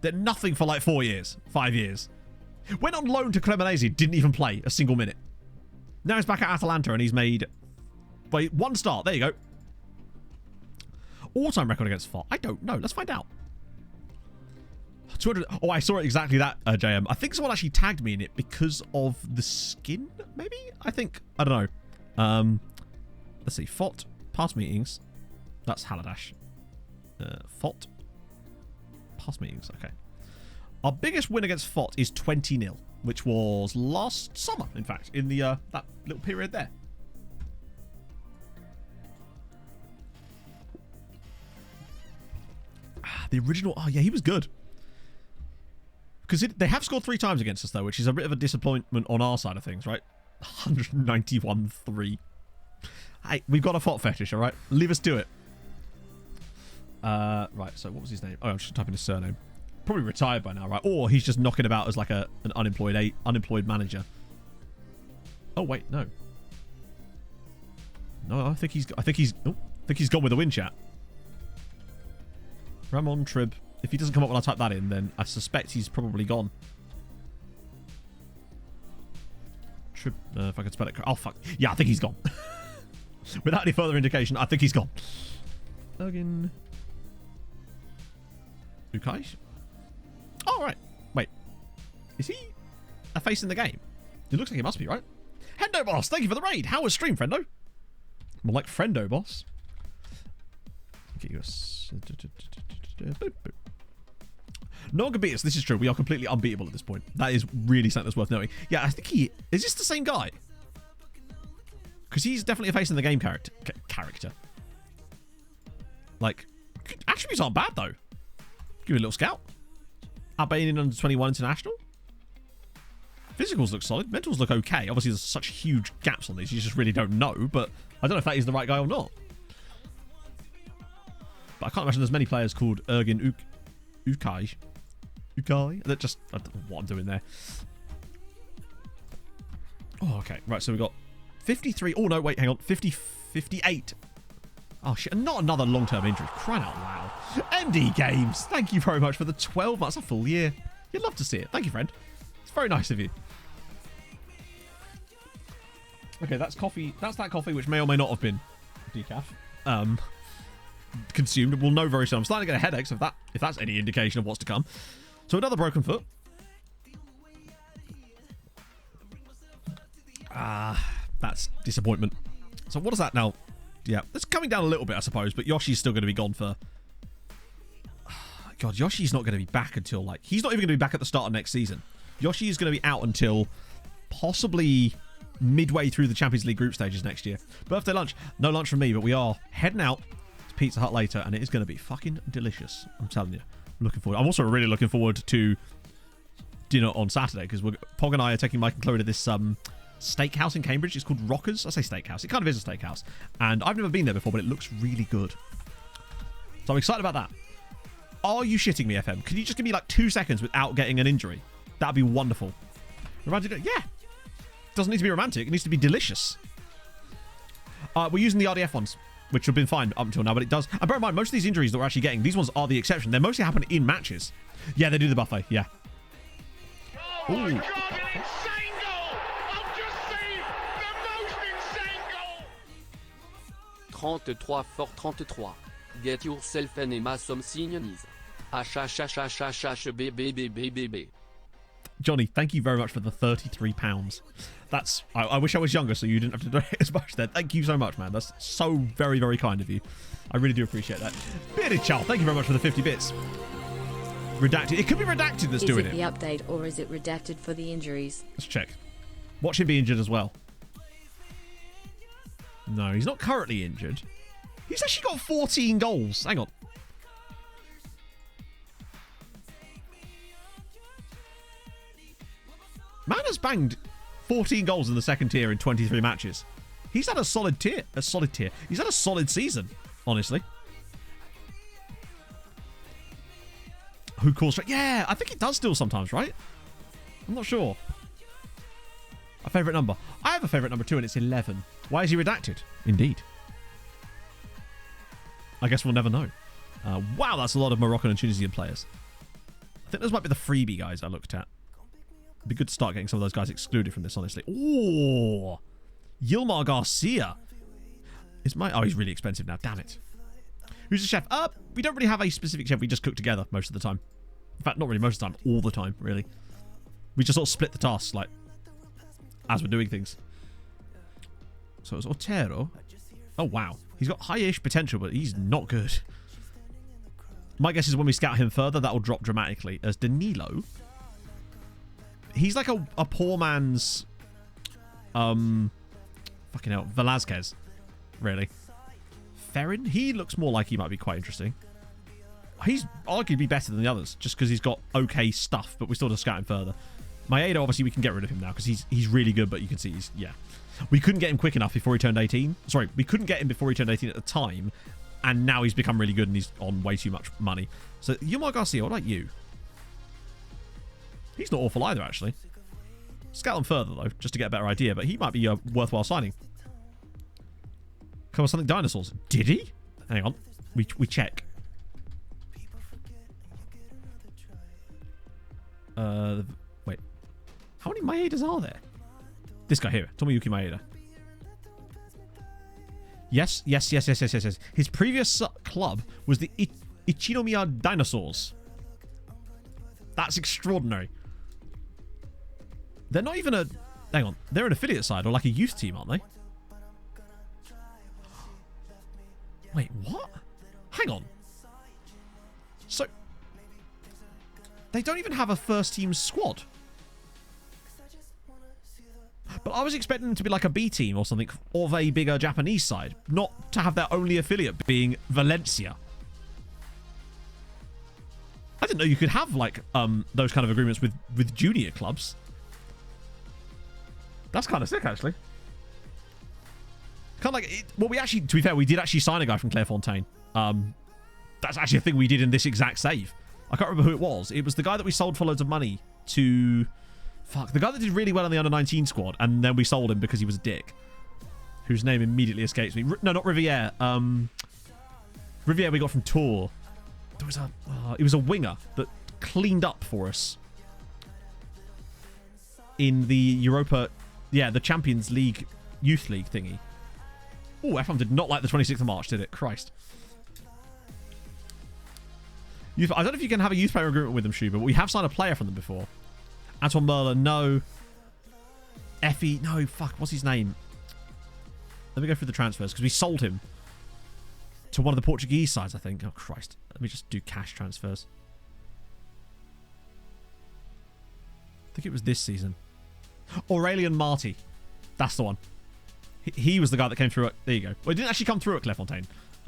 Then nothing for like 4 years, 5 years. Went on loan to Cremonese, didn't even play a single minute. Now he's back at Atalanta and he's made... Wait, 1 start. There you go. All-time record against FOT. I don't know. Let's find out. 200... Oh, I saw it exactly that, JM. I think someone actually tagged me in it because of the skin, maybe? I think. I don't know. Let's see. FOT. Past meetings. That's Haladash. FOT. Past meetings. Okay. Our biggest win against FOT is 20-0, which was last summer, in fact, in the that little period there. The original... Oh, yeah, he was good. Because they have scored 3 times against us, though, which is a bit of a disappointment on our side of things, right? 191-3. Hey, we've got a FOT fetish, all right? Leave us do it. Right, so what was his name? Oh, I'm just typing his surname. Probably retired by now, right? Or he's just knocking about as like an unemployed manager. Oh wait, no. No, I think he's gone with the win chat. Ramon Trib. If he doesn't come up when I type that in, then I suspect he's probably gone. Trib, if I can spell it. Oh fuck. Yeah, I think he's gone. Without any further indication, I think he's gone. Ergin. Ukai. Oh, right. Wait. Is he a face in the game? It looks like he must be, right? Hendo Boss, thank you for the raid. How was stream, friendo? More like Friendo Boss. Get you no one can beat us. This is true. We are completely unbeatable at this point. That is really something that's worth knowing. Yeah, I think he... Is this the same guy? Because he's definitely a face in the game character. Like, attributes aren't bad, though. Give me a little scout. Albanian under 21 international. Physicals look solid. Mentals look okay. Obviously, there's such huge gaps on these. You just really don't know. But I don't know if that is the right guy or not. But I can't imagine there's many players called Ergin Ukai. That just... I don't know what I'm doing there. Oh, okay. Right, so we've got 53... Oh, no, wait, hang on. 58. Oh, shit. Not another long-term injury. Crying out loud. MD Games, thank you very much for the 12 months. A full year. You'd love to see it. Thank you, friend. It's very nice of you. Okay, that's coffee. That's that coffee, which may or may not have been decaf. Consumed. We'll know very soon. I'm starting to get a headache, so if that's any indication of what's to come. So another broken foot. That's disappointment. So what is that now? Yeah, it's coming down a little bit, I suppose, but Yoshi's still going to be gone for... God, Yoshi's not going to be back until, like... He's not even going to be back at the start of next season. Yoshi is going to be out until possibly midway through the Champions League group stages next year. Birthday lunch. No lunch from me, but we are heading out to Pizza Hut later, and it is going to be fucking delicious. I'm telling you. I'm looking forward. I'm also really looking forward to dinner on Saturday, because Pog and I are taking Mike and Chloe to this steakhouse in Cambridge. It's called Rockers. I say steakhouse. It kind of is a steakhouse. And I've never been there before, but it looks really good. So I'm excited about that. Are you shitting me, FM? Can you just give me like 2 seconds without getting an injury? That'd be wonderful. Romantic? Yeah. Doesn't need to be romantic. It needs to be delicious. We're using the RDF ones, which have been fine up until now, but it does. And bear in mind, most of these injuries that we're actually getting, these ones are the exception. They mostly happen in matches. Yeah, they do the buffet. Yeah. Oh my God, an insane goal! I've just seen the most insane goal! 33 for 33. Get yourself an Emma some signings. HHHHHHBBBBB. Johnny, thank you very much for the £33. That's... I wish I was younger so you didn't have to donate as much there. Thank you so much, man. That's so very, very kind of you. I really do appreciate that. Bearded Child, thank you very much for the 50 bits. Redacted. It could be Redacted that's doing it. Is it the update or is it Redacted for the injuries? Let's check. Watch him be injured as well. No, he's not currently injured. He's actually got 14 goals. Hang on. Man has banged 14 goals in the second tier in 23 matches. He's had a solid tier. He's had a solid season, honestly. Who calls straight? Yeah, I think it does still sometimes, right? I'm not sure. A favourite number. I have a favourite number too, and it's 11. Why is he redacted? Indeed. I guess we'll never know. Wow, that's a lot of Moroccan and Tunisian players. I think those might be the freebie guys I looked at. It'd be good to start getting some of those guys excluded from this, honestly. Oh, Yilmar Garcia. Oh, he's really expensive now. Damn it. Who's the chef? We don't really have a specific chef. We just cook together most of the time. In fact, not really most of the time. All the time, really. We just sort of split the tasks, like, as we're doing things. So it's Otero. Oh, wow. He's got high-ish potential, but he's not good. My guess is when we scout him further, that will drop dramatically. As Danilo. He's like a poor man's... fucking hell. Velázquez. Really. Ferrin? He looks more like he might be quite interesting. He's arguably better than the others, just because he's got okay stuff, but we still have to scout him further. Maeda, obviously, we can get rid of him now, because he's really good, but you can see he's... Yeah. We couldn't get him quick enough before he turned 18. Sorry, we couldn't get him before he turned 18 at the time, and now he's become really good, and he's on way too much money. So, Yilmar Garcia, what about you? He's not awful either, actually. Scout him further, though, just to get a better idea, but he might be a worthwhile signing. Come on, something dinosaurs. Did he? Hang on. We check. Wait. How many Maedas are there? This guy here. Tomoyuki Maeda. Yes. His previous club was the Ichinomiya Dinosaurs. That's extraordinary. They're not even a... Hang on. They're an affiliate side or like a youth team, aren't they? Wait, what? Hang on. So... They don't even have a first team squad. But I was expecting them to be like a B team or something of a bigger Japanese side. Not to have their only affiliate being Valencia. I didn't know you could have like those kind of agreements with junior clubs. That's kind of sick, actually. Kind of like it, well, we actually, to be fair, we did actually sign a guy from Clairefontaine. That's actually a thing we did in this exact save. I can't remember who it was. It was the guy that we sold for loads of money to... Fuck, the guy that did really well in the under-19 squad, and then we sold him because he was a dick. Whose name immediately escapes me. No, not Riviere. Riviere we got from Tours. There was a... it was a winger that cleaned up for us in the Europa... Yeah, the Champions League Youth League thingy. Oh, F1 did not like the 26th of March, did it? Christ. I don't know if you can have a youth player agreement with them, Shu, but we have signed a player from them before. Antoine Merlin, no. Effie. No, fuck. What's his name? Let me go through the transfers because we sold him to one of the Portuguese sides, I think. Oh, Christ. Let me just do cash transfers. I think it was this season. Aurelian Marty. That's the one. He was the guy that came through at... There you go. Well, he didn't actually come through at Clairefontaine.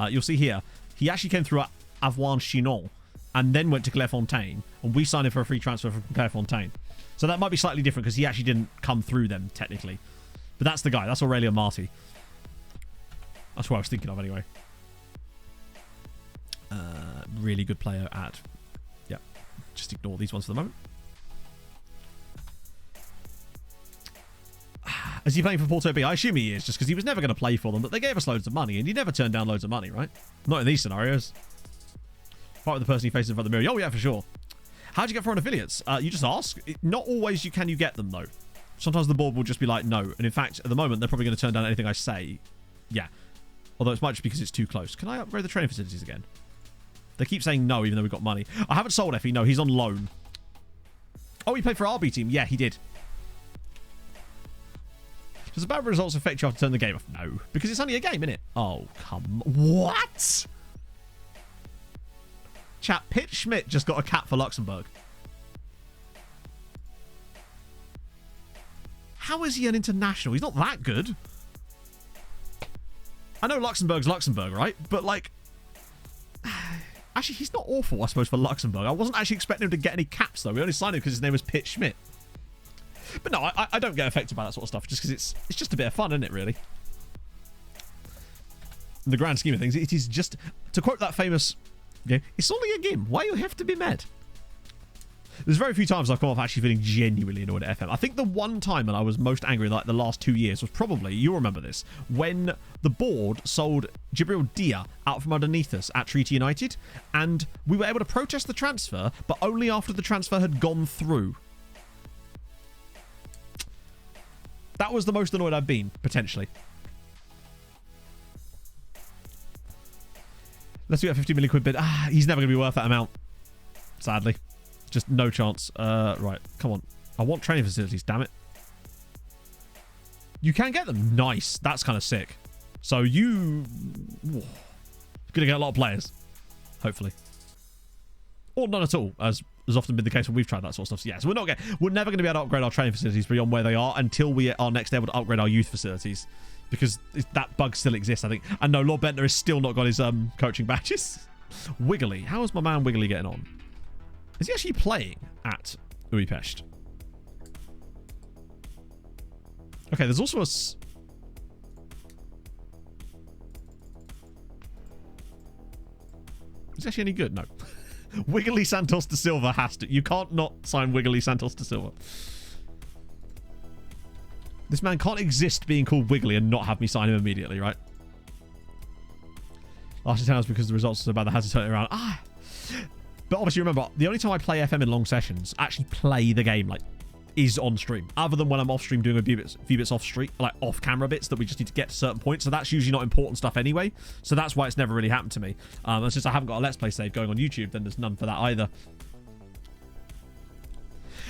You'll see here. He actually came through at Avoine Chinon and then went to Clairefontaine, and we signed him for a free transfer from Clairefontaine. So that might be slightly different because he actually didn't come through them, technically. But that's the guy. That's Aurelian Marty. That's what I was thinking of, anyway. Really good player at... Yeah. Just ignore these ones for the moment. Is he playing for Porto B? I assume he is, just because he was never going to play for them, but they gave us loads of money, and you never turn down loads of money, right? Not in these scenarios. Fight with the person you face in front of the mirror. Oh, yeah, for sure. How'd you get foreign affiliates? You just ask. Not always can you get them, though. Sometimes the board will just be like, no. And in fact, at the moment, they're probably going to turn down anything I say. Yeah. Although it might just because it's too close. Can I upgrade the training facilities again? They keep saying no, even though we've got money. I haven't sold Effie. No, he's on loan. Oh, he played for our B team. Yeah, he did. Does the bad results affect you after turn the game off? No. Because it's only a game, innit? Oh, come on. What? Chat, Pitt Schmidt just got a cap for Luxembourg. How is he an international? He's not that good. I know Luxembourg's Luxembourg, right? But, like... Actually, he's not awful, I suppose, for Luxembourg. I wasn't actually expecting him to get any caps, though. We only signed him because his name was Pitt Schmidt. But no, I don't get affected by that sort of stuff just because it's just a bit of fun, isn't it, really? In the grand scheme of things, it is just... To quote that famous... Yeah, it's only a game. Why you have to be mad? There's very few times I've come off actually feeling genuinely annoyed at FM. I think the one time that I was most angry, like the last 2 years, was probably, you'll remember this, when the board sold Jibril Dia out from underneath us at Treaty United, and we were able to protest the transfer, but only after the transfer had gone through. That was the most annoyed I've been, potentially. Let's do a 50 million quid bid. He's never going to be worth that amount. Sadly. Just no chance. Right, come on. I want training facilities, damn it. You can get them. Nice. That's kind of sick. So you... Going to get a lot of players. Hopefully. Or none at all, as has often been the case when we've tried that sort of stuff. So yeah, so we're never going to be able to upgrade our training facilities beyond where they are until we are next able to upgrade our youth facilities. Because that bug still exists, I think. And no, Lord Bentner has still not got his coaching badges. Wiggly. How is my man Wiggly getting on? Is he actually playing at Budapest? Okay, there's also a... Is he actually any good? No. Wiggly Santos da Silva has to... You can't not sign Wiggly Santos da Silva. This man can't exist being called Wiggly and not have me sign him immediately, right? Last 10 hours because the results are so bad that has to turn it around. But obviously remember, the only time I play FM in long sessions, actually play the game, like, is on stream. Other than when I'm off stream doing a few bits off stream, like off camera bits that we just need to get to certain points. So that's usually not important stuff anyway. So that's why it's never really happened to me. And since I haven't got a Let's Play save going on YouTube, then there's none for that either.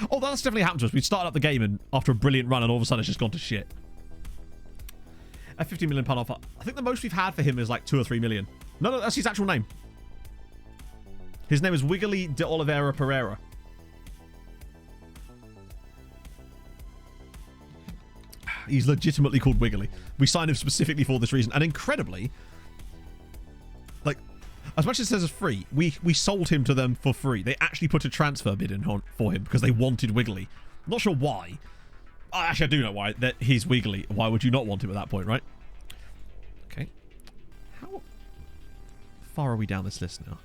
Oh, that's definitely happened to us. We'd started up the game and after a brilliant run and all of a sudden it's just gone to shit. A £50 million offer. I think the most we've had for him is like 2 or 3 million. No, that's his actual name. His name is Wiggly de Oliveira Pereira. He's legitimately called Wiggly. We signed him specifically for this reason. And incredibly, like, as much as it says it's free, we sold him to them for free. They actually put a transfer bid in for him because they wanted Wiggly. I'm not sure why. Actually, I do know why. That he's Wiggly. Why would you not want him at that point, right? Okay. How far are we down this list now?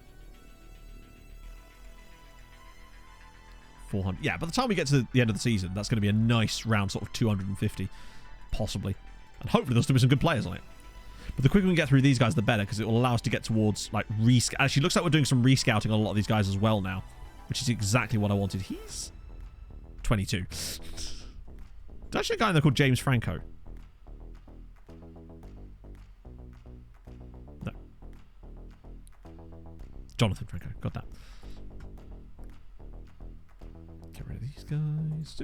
400. Yeah, by the time we get to the end of the season, that's going to be a nice round, sort of 250, possibly. And hopefully there'll still be some good players on it. But the quicker we can get through these guys, the better, because it will allow us to get towards, like, Actually, looks like we're doing some rescouting on a lot of these guys as well now, which is exactly what I wanted. He's 22. There's actually a guy in there called James Franco. No. Jonathan Franco. Got that. Get rid of these guys.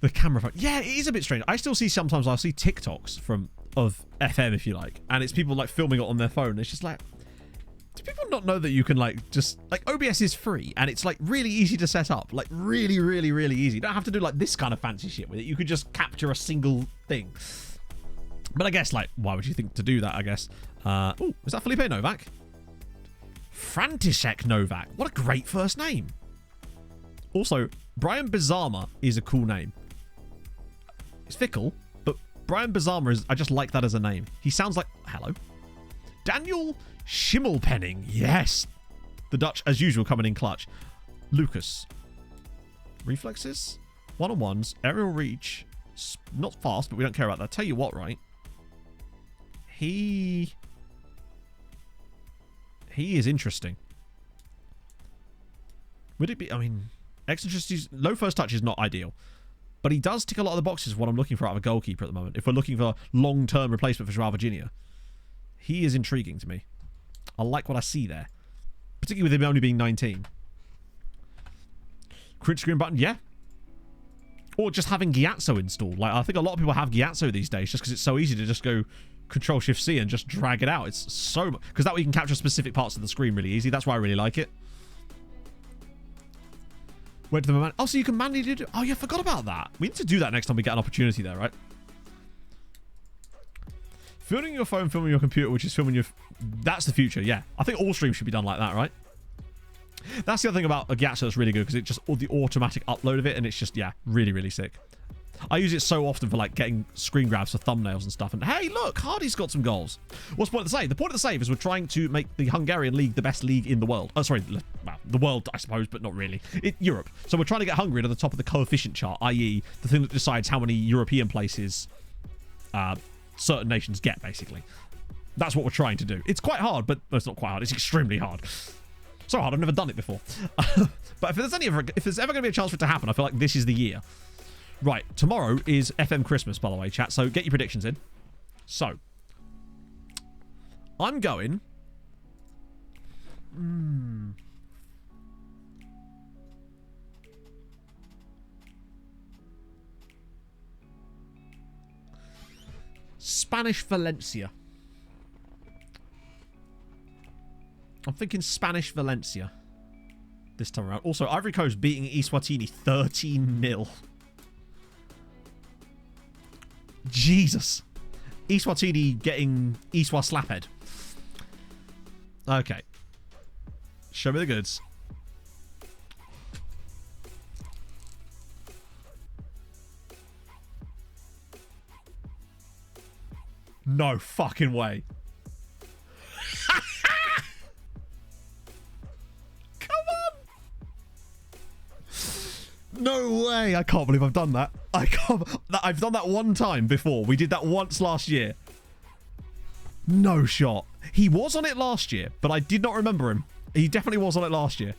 The camera phone. Yeah, it is a bit strange. I still see sometimes I'll see TikToks of FM, if you like, and it's people like filming it on their phone. It's just like, do people not know that you can like just like OBS is free and it's like really easy to set up, like really, really, really easy. You don't have to do like this kind of fancy shit with it. You could just capture a single thing. But I guess like, why would you think to do that? I guess. Oh, is that Felipe Novak? František Novak. What a great first name. Also, Brian Bizarma is a cool name. It's fickle, but Brian Bizarma is, I just like that as a name. He sounds like, hello. Daniel Schimmelpenning. Yes. The Dutch, as usual, coming in clutch. Lucas. Reflexes. One-on-ones. Aerial reach. Not fast, but we don't care about that. Tell you what, right? He is interesting. Would it be, I mean, eccentricities, low first touch is not ideal. But he does tick a lot of the boxes of what I'm looking for out of a goalkeeper at the moment. If we're looking for long-term replacement for Joao Virginia. He is intriguing to me. I like what I see there. Particularly with him only being 19. Print screen button, yeah. Or just having Gyatso installed. Like, I think a lot of people have Gyatso these days just because it's so easy to just go Control-Shift-C and just drag it out. It's so much. Because that way you can capture specific parts of the screen really easy. That's why I really like it. Where did the oh, so you can manually do... Oh, yeah, I forgot about that. We need to do that next time we get an opportunity there, right? Filming your phone, filming your computer, which is filming your... That's the future, yeah. I think all streams should be done like that, right? That's the other thing about a Gyatso that's really good, because it just... the automatic upload of it, and it's just, yeah, really, really sick. I use it so often for, like, getting screen grabs for thumbnails and stuff. And, hey, look, Hardy's got some goals. What's the point of the save? The point of the save is we're trying to make the Hungarian league the best league in the world. Oh, sorry, well, the world, I suppose, but not really. Europe. So we're trying to get Hungary to the top of the coefficient chart, i.e. the thing that decides how many European places certain nations get, basically. That's what we're trying to do. It's quite hard, but no, it's not quite hard. It's extremely hard. So hard, I've never done it before. But if there's ever going to be a chance for it to happen, I feel like this is the year. Right, tomorrow is FM Christmas, by the way, chat. So get your predictions in. So, I'm going... Spanish Valencia. I'm thinking Spanish Valencia this time around. Also, Ivory Coast beating Eswatini 13-0. Jesus. Eswatini getting Eswa slaphead. Okay. Show me the goods. No fucking way. Come on. No way. I can't believe I've done that. I've done that one time before. We did that once last year. No shot. He was on it last year, but I did not remember him. He definitely was on it last year.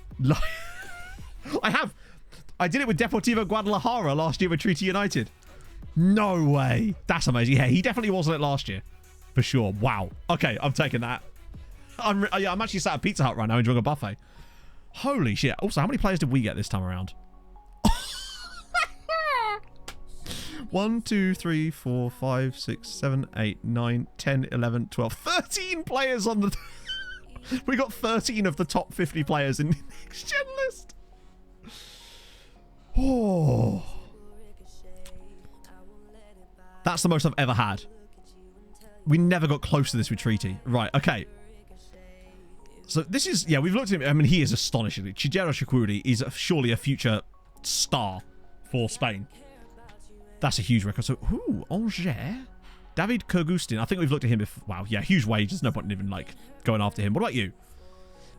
I did it with Deportivo Guadalajara last year with Treaty United. No way. That's amazing. Yeah, he definitely was on it last year. For sure. Wow. Okay, I'm taking that. I'm actually sat at Pizza Hut right now enjoying a buffet. Holy shit. Also, how many players did we get this time around? 1, 2, 3, 4, 5, 6, 7, 8, 9, 10, 11, 12, 13 players on the... We got 13 of the top 50 players in the next gen list. Oh. That's the most I've ever had. We never got close to this with Treaty. Right, okay. So this is... Yeah, we've looked at him. I mean, he is astonishing. Chijero Chukwudi is surely a future star for Spain. That's a huge record. So, ooh, Angers. David Kurgustin. I think we've looked at him before. Wow, yeah, huge wage. There's no point in even, like, going after him. What about you?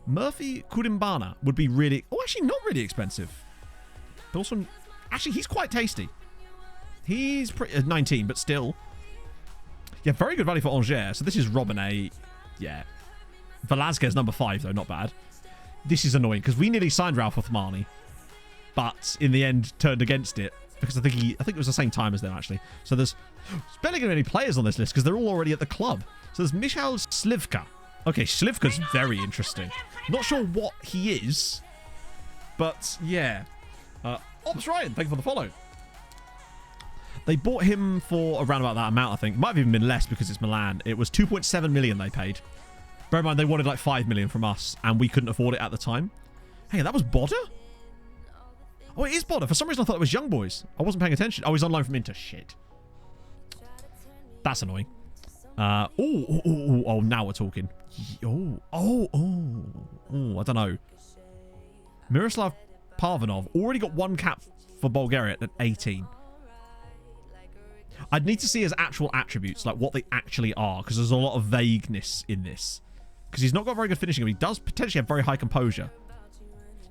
Murphy Kurimbana would be really... Oh, actually, not really expensive. But also... Actually, he's quite tasty. He's 19, but still. Yeah, very good value for Angers. So this is Robinet. Yeah. Velasquez, number 5, though. Not bad. This is annoying, because we nearly signed Ralph Othmani. But, in the end, turned against it. Because I think it was the same time as them, actually. So there's barely going to be any players on this list because they're all already at the club. So there's Michal Slivka. Okay, Slivka's very interesting. Not sure what he is, but yeah. Ops Ryan, thank you for the follow. They bought him for around about that amount, I think. Might have even been less because it's Milan. It was 2.7 million they paid. Bear in mind, they wanted like 5 million from us, and we couldn't afford it at the time. Hey, that was Bodder? Oh, it is Bodder. For some reason, I thought it was Young Boys. I wasn't paying attention. Oh, he's on loan from Inter. Shit. That's annoying. Oh, now we're talking. I don't know. Miroslav Parvanov already got 1 cap for Bulgaria at 18. I'd need to see his actual attributes, like what they actually are, because there's a lot of vagueness in this. Because he's not got very good finishing, but he does potentially have very high composure.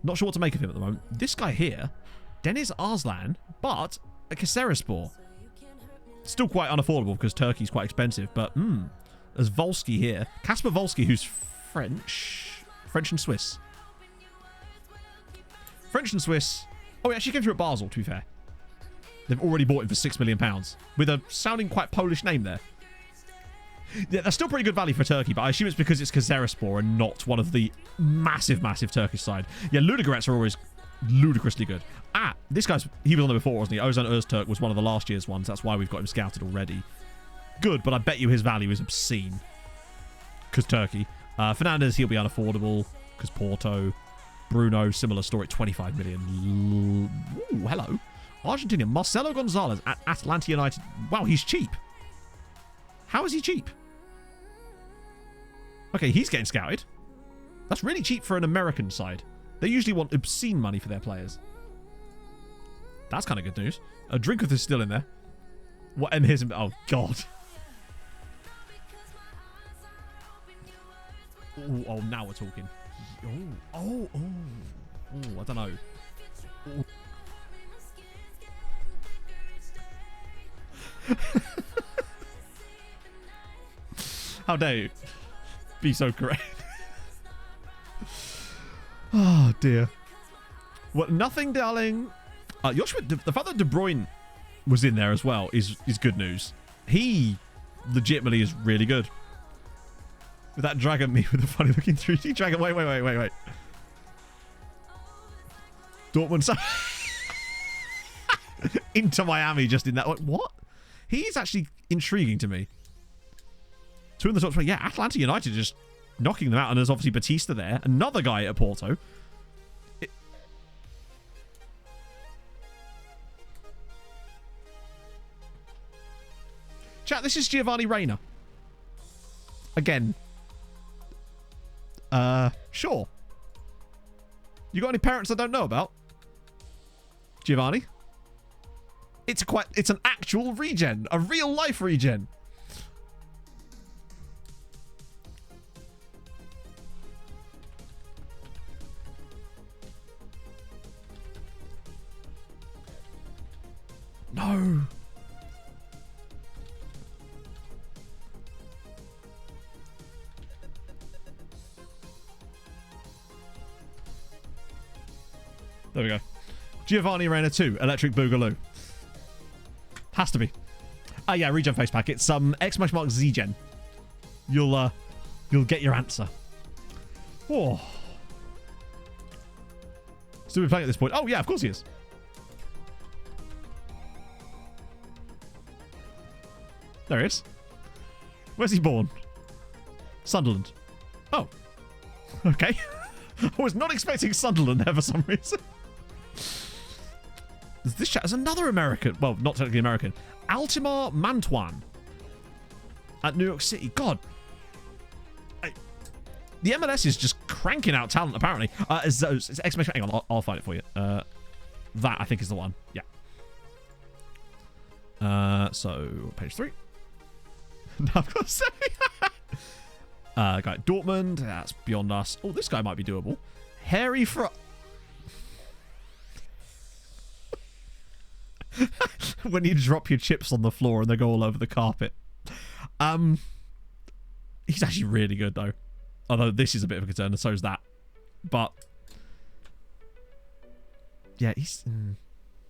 Not sure what to make of him at the moment. This guy here, Deniz Arslan, but a Kayserispor. Still quite unaffordable because Turkey's quite expensive, but there's Volsky here. Kasper Volsky, who's French and Swiss. French and Swiss. Oh, he actually came through at Basel, to be fair. They've already bought him for £6 million with a sounding quite Polish name there. Yeah, that's still pretty good value for Turkey, but I assume it's because it's Kayserispor and not one of the massive Turkish side. Yeah, Ludogorets are always ludicrously good. This guy's, he was on there before, wasn't he? Ozan Öztürk was one of the last year's ones. That's why we've got him scouted already. Good, but I bet you his value is obscene. Because Turkey. Fernandez, he'll be unaffordable. Because Porto. Bruno, similar story, 25 million. Ooh, hello. Argentinian, Marcelo Gonzalez at Atlanta United. Wow, he's cheap. How is he cheap? Okay, he's getting scouted. That's really cheap for an American side. They usually want obscene money for their players. That's kind of good news. Drinkworth is still in there. What? And here's him. Oh, God. Ooh, oh, now we're talking. Oh, I don't know. Ooh. How dare you be so correct? Oh, dear. Well, nothing, darling. Joshua, the fact that De Bruyne was in there as well is good news. He legitimately is really good. With that dragon me with the funny looking 3D dragon. Wait. Dortmund. Into Miami just in that. What? He's actually intriguing to me. 2 in the top 20. Yeah, Atlanta United just knocking them out. And there's obviously Batista there. Another guy at Porto. Chat, this is Giovanni Reina. Again. Sure. You got any parents I don't know about? Giovanni? It's an actual regen. A real life regen. No. There we go. Giovanni Reina 2, Electric Boogaloo. Has to be. Yeah, regen face pack. It's exclamation mark Z-Gen. You'll get your answer. Oh. Still be playing at this point. Oh yeah, of course he is. There he is. Where's he born? Sunderland. Oh. Okay. I was not expecting Sunderland there for some reason. This chat is another American. Well, not technically American. Altimar Mantuan. At New York City. God. The MLS is just cranking out talent, apparently. It's exclamation. Hang on, I'll find it for you. That, I think, is the one. Yeah. So, page 3. No, I've got to say. Guy at Dortmund. That's beyond us. Oh, this guy might be doable. Harry when you drop your chips on the floor and they go all over the carpet. He's actually really good, though. Although this is a bit of a concern, and so is that. But yeah, he's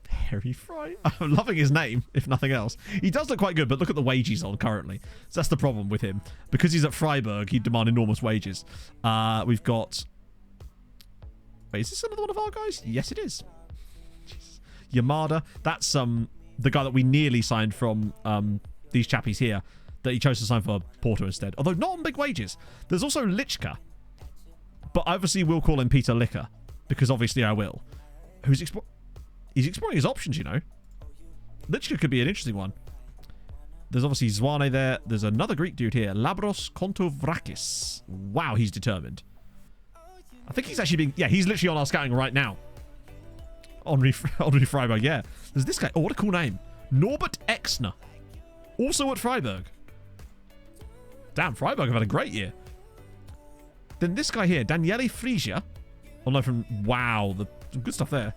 Harry Fry. I'm loving his name, if nothing else. He does look quite good, but look at the wage he's on currently. So that's the problem with him. Because he's at Freiburg, he'd demand enormous wages. We've got... Wait, is this another one of our guys? Yes, it is. Jeez. Yamada. That's the guy that we nearly signed from these chappies here, that he chose to sign for Porto instead. Although not on big wages. There's also Lichka. But obviously we'll call him Peter Licker, because obviously I will. He's exploring his options, you know. Lichka could be an interesting one. There's obviously Zwane there. There's another Greek dude here. Labros Kontovrakis. Wow, he's determined. I think he's actually being... Yeah, he's literally on our scouting right now. Henri Freiburg, yeah. There's this guy. Oh, what a cool name. Norbert Exner. Also at Freiburg. Damn, Freiburg have had a great year. Then this guy here, Daniele Frisia. Oh no, from... Wow, some good stuff there.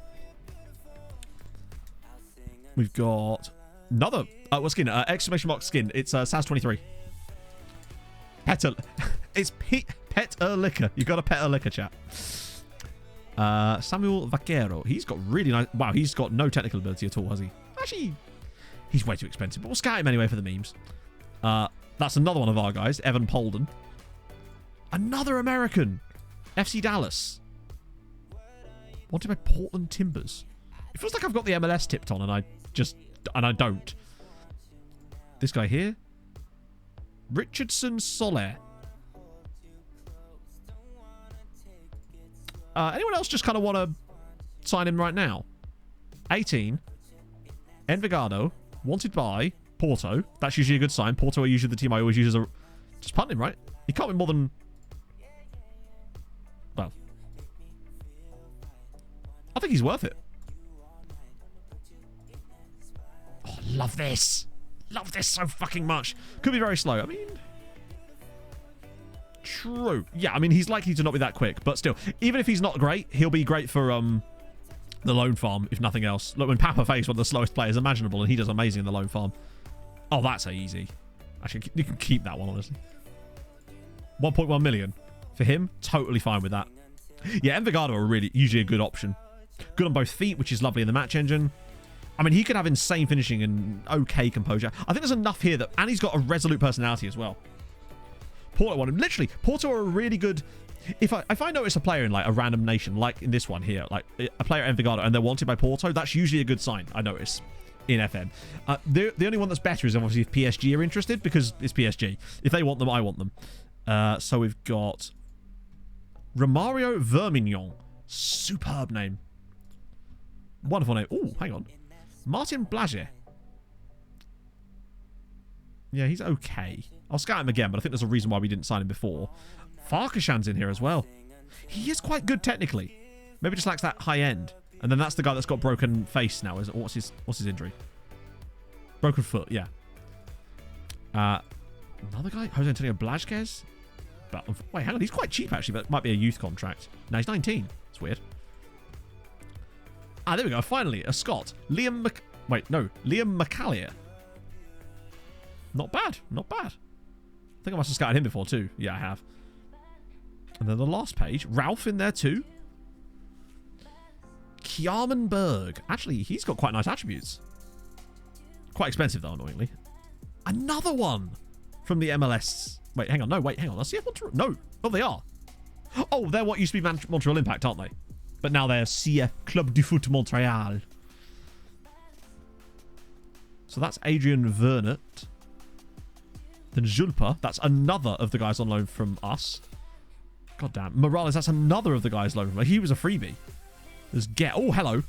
We've got... Another... what skin? Exclamation mark skin. It's SAS23. Petter... It's Petter Licker. You got a Petter Licker, chat. Samuel Vaquero. He's got really nice... Wow, he's got no technical ability at all, has he? Actually, he's way too expensive, but we'll scout him anyway for the memes. That's another one of our guys, Evan Polden. Another American. FC Dallas. Wanted by Portland Timbers. It feels like I've got the MLS tipped on and I don't. This guy here. Richardson Soler. Anyone else just kind of want to sign him right now? 18. Envigado. Wanted by Porto. That's usually a good sign. Porto are usually the team I always use as a... Just punt him, right? He can't be more than... Well. I think he's worth it. Oh, love this. Love this so fucking much. Could be very slow. I mean... True. Yeah, I mean, he's likely to not be that quick, but still, even if he's not great, he'll be great for the loan farm, if nothing else. Look, when Papa faced one of the slowest players imaginable, and he does amazing in the loan farm. Oh, that's easy. Actually, you can keep that one, honestly. 1.1 million. For him, totally fine with that. Yeah, Envigado are really usually a good option. Good on both feet, which is lovely in the match engine. I mean, he could have insane finishing and okay composure. I think there's enough here that... And he's got a resolute personality as well. Porto want him. Literally, Porto are a really good... If I notice a player in like a random nation, like in this one here, like a player at Envigado, and they're wanted by Porto, that's usually a good sign, I notice, in FM. The only one that's better is obviously if PSG are interested, because it's PSG. If they want them, I want them. So we've got Romario Vermignon. Superb name. Wonderful name. Oh, hang on. Martin Blager. Yeah, he's okay. I'll scout him again, but I think there's a reason why we didn't sign him before. Farkashan's in here as well. He is quite good technically. Maybe just lacks that high end. And then that's the guy that's got broken face now. What's his injury? Broken foot, yeah. Another guy? Jose Antonio Blazquez? But wait, hang on. He's quite cheap actually, but it might be a youth contract. No, he's 19. It's weird. There we go. Finally, a Scot. Liam McAllier. Not bad. Not bad. I think I must have scouted him before too. Yeah, I have. And then the last page. Ralph in there too. Kjarman Berg. Actually, he's got quite nice attributes. Quite expensive though, annoyingly. Another one from the MLS. Wait, hang on. No, wait, hang on. That's CF Montreal. No. Oh, they are. Oh, they're what used to be Montreal Impact, aren't they? But now they're CF Club du Foot Montréal. So that's Adrian Vernet. Then Julpa. That's another of the guys on loan from us. God damn. Morales, that's another of the guys loan from us. He was a freebie. There's Get. Oh, hello.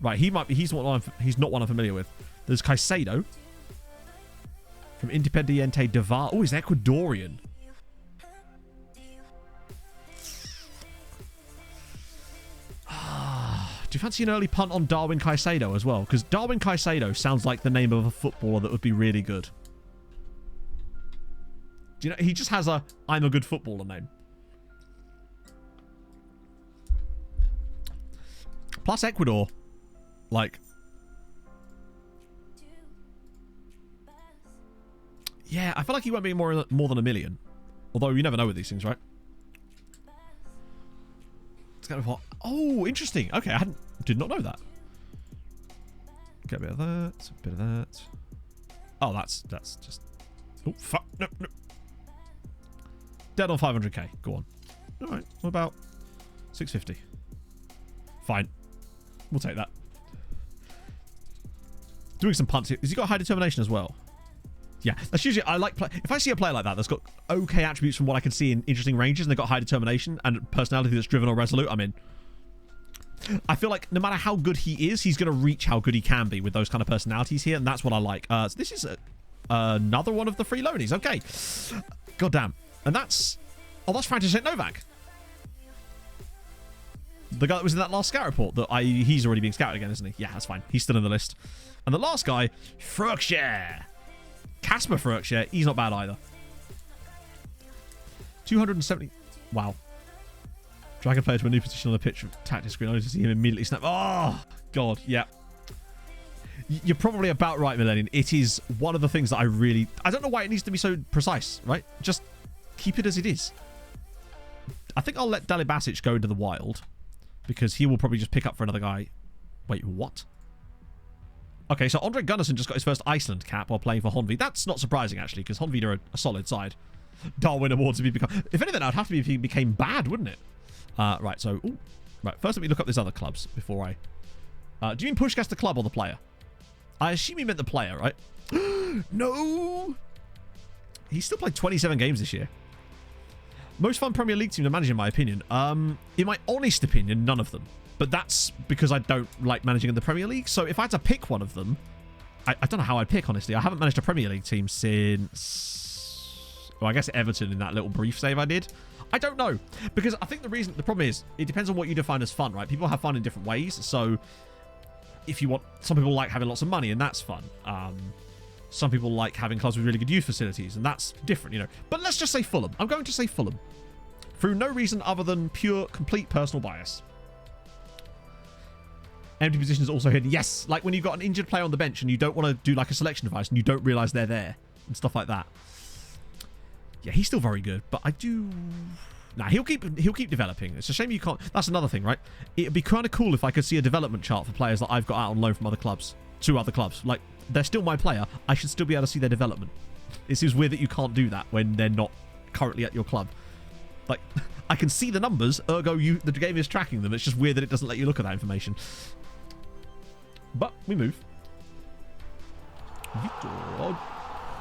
Right, he might be. He's not one I'm familiar with. There's Caicedo. From Independiente de Var. Oh, he's Ecuadorian. Do you fancy an early punt on Darwin Caicedo as well? Because Darwin Caicedo sounds like the name of a footballer that would be really good. Do you know, he just has a I'm a good footballer name. Plus Ecuador. Like. Yeah, I feel like he won't be more than $1 million. Although you never know with these things, right? It's kind of hot. Oh, interesting. Okay, did not know that. Get a bit of that, a bit of that. Oh, that's just... Oh, fuck. No. Dead on 500k. Go on. All right. What about 650? Fine. We'll take that. Doing some punts here. Has he got high determination as well? Yeah, that's usually, I like, if I see a player like that that's got okay attributes from what I can see in interesting ranges and they've got high determination and personality that's driven or resolute, I'm in. I feel like no matter how good he is, he's going to reach how good he can be with those kind of personalities here, and that's what I like. So this is another one of the free loanies. Okay. God damn. And that's... Oh, that's Francis Novak. The guy that was in that last scout report. He's already being scouted again, isn't he? Yeah, that's fine. He's still in the list. And the last guy, Frukshire. Casper Frukshire. He's not bad either. 270... Wow. Drag a player to a new position on the pitch tactic screen only to see him immediately snap. Oh, God. Yeah. You're probably about right, Millennium. It is one of the things that I don't know why it needs to be so precise, right? Just keep it as it is. I think I'll let Dali Basic go into the wild because he will probably just pick up for another guy. Wait, what? Okay, so Andre Gunnarsson just got his first Iceland cap while playing for Honvi. That's not surprising, actually, because Honvi are a solid side. Darwin Awards if he become... If anything, that would have to be if he became bad, wouldn't it? Right, so... Ooh, right, first let me look up these other clubs before I... do you mean Puskás the club or the player? I assume he meant the player, right? No! He's still played 27 games this year. Most fun Premier League team to manage, in my opinion. In my honest opinion, none of them. But that's because I don't like managing in the Premier League. So if I had to pick one of them, I don't know how I'd pick, honestly. I haven't managed a Premier League team since... Well, I guess Everton in that little brief save I did. I don't know. Because I think the problem is, it depends on what you define as fun, right? People have fun in different ways. So if you want... Some people like having lots of money, and that's fun. Some people like having clubs with really good youth facilities, and that's different, you know. But let's just say Fulham. I'm going to say Fulham. Through no reason other than pure, complete personal bias. Empty positions also hidden. Yes, like when you've got an injured player on the bench and you don't want to do like a selection device and you don't realise they're there and stuff like that. Yeah, he's still very good, but I do... Nah, he'll keep developing. It's a shame you can't... That's another thing, right? It'd be kind of cool if I could see a development chart for players that I've got out on loan from other clubs. To other clubs. Like, they're still my player. I should still be able to see their development. It seems weird that you can't do that when they're not currently at your club. Like, I can see the numbers, ergo the game is tracking them. It's just weird that it doesn't let you look at that information. But we move. Victor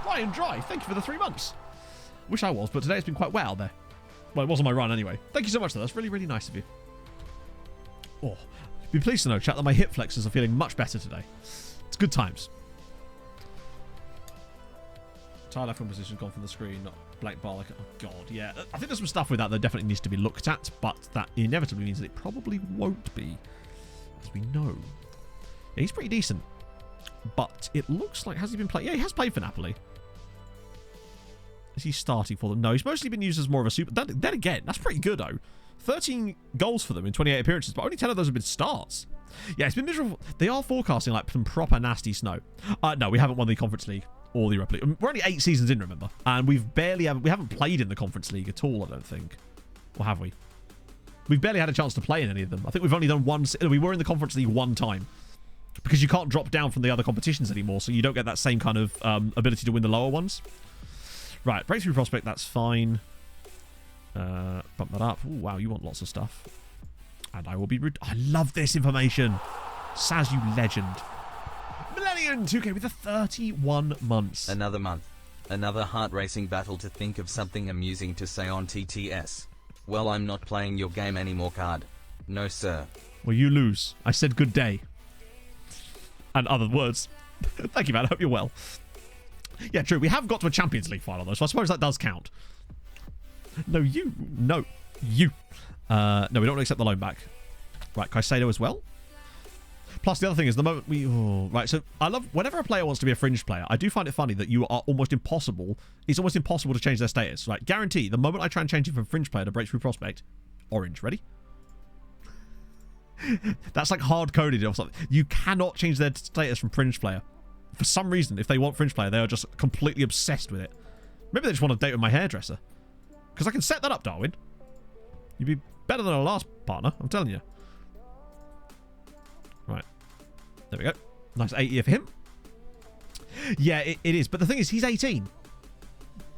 Ryan Dry, thank you for the 3 months. Wish I was, but today it's been quite wet out there. Well, it was on my run anyway. Thank you so much, though. That's really, really nice of you. Oh, be pleased to know, chat, that my hip flexors are feeling much better today. It's good times. Tire left position gone from the screen, not black bar. Like, oh god, yeah. I think there's some stuff with that definitely needs to be looked at, but that inevitably means that it probably won't be, as we know. Yeah, he's pretty decent, but it looks like, has he been playing? Yeah, he has played for Napoli. Is he starting for them? No, he's mostly been used as more of a super... Then again, that's pretty good, though. 13 goals for them in 28 appearances, but only 10 of those have been starts. Yeah, it's been miserable. They are forecasting like some proper nasty snow. No, we haven't won the Conference League or the Europa League. We're only 8 seasons in, remember? And we haven't played in the Conference League at all, I don't think. Or have we? We've barely had a chance to play in any of them. I think we've only done one... We were in the Conference League one time. Because you can't drop down from the other competitions anymore, so you don't get that same kind of ability to win the lower ones. Right, breakthrough prospect, that's fine. Bump that up. Ooh, wow, you want lots of stuff. And I will be... I love this information. Saz, you legend. Millennium 2K with the 31 months. Another month. Another heart-racing battle to think of something amusing to say on TTS. Well, I'm not playing your game anymore, card. No, sir. Well, you lose. I said good day. And other words. Thank you, man. I hope you're well. Yeah, true. We have got to a Champions League final, though, so I suppose that does count. No, you. No, you. No, we don't accept the loan back. Right, Caicedo as well. Plus, the other thing is, the moment we... Oh, right, so I love... Whenever a player wants to be a fringe player, I do find it funny that you are almost impossible... It's almost impossible to change their status. Right, guarantee, the moment I try and change it from fringe player to breakthrough prospect, orange. Ready? That's like hard-coded or something. You cannot change their status from fringe player. For some reason, if they want fringe player, they are just completely obsessed with it. Maybe they just want to date with my hairdresser. Because I can set that up, Darwin. You'd be better than our last partner, I'm telling you. Right. There we go. Nice 8 year for him. Yeah, it is. But the thing is, he's 18.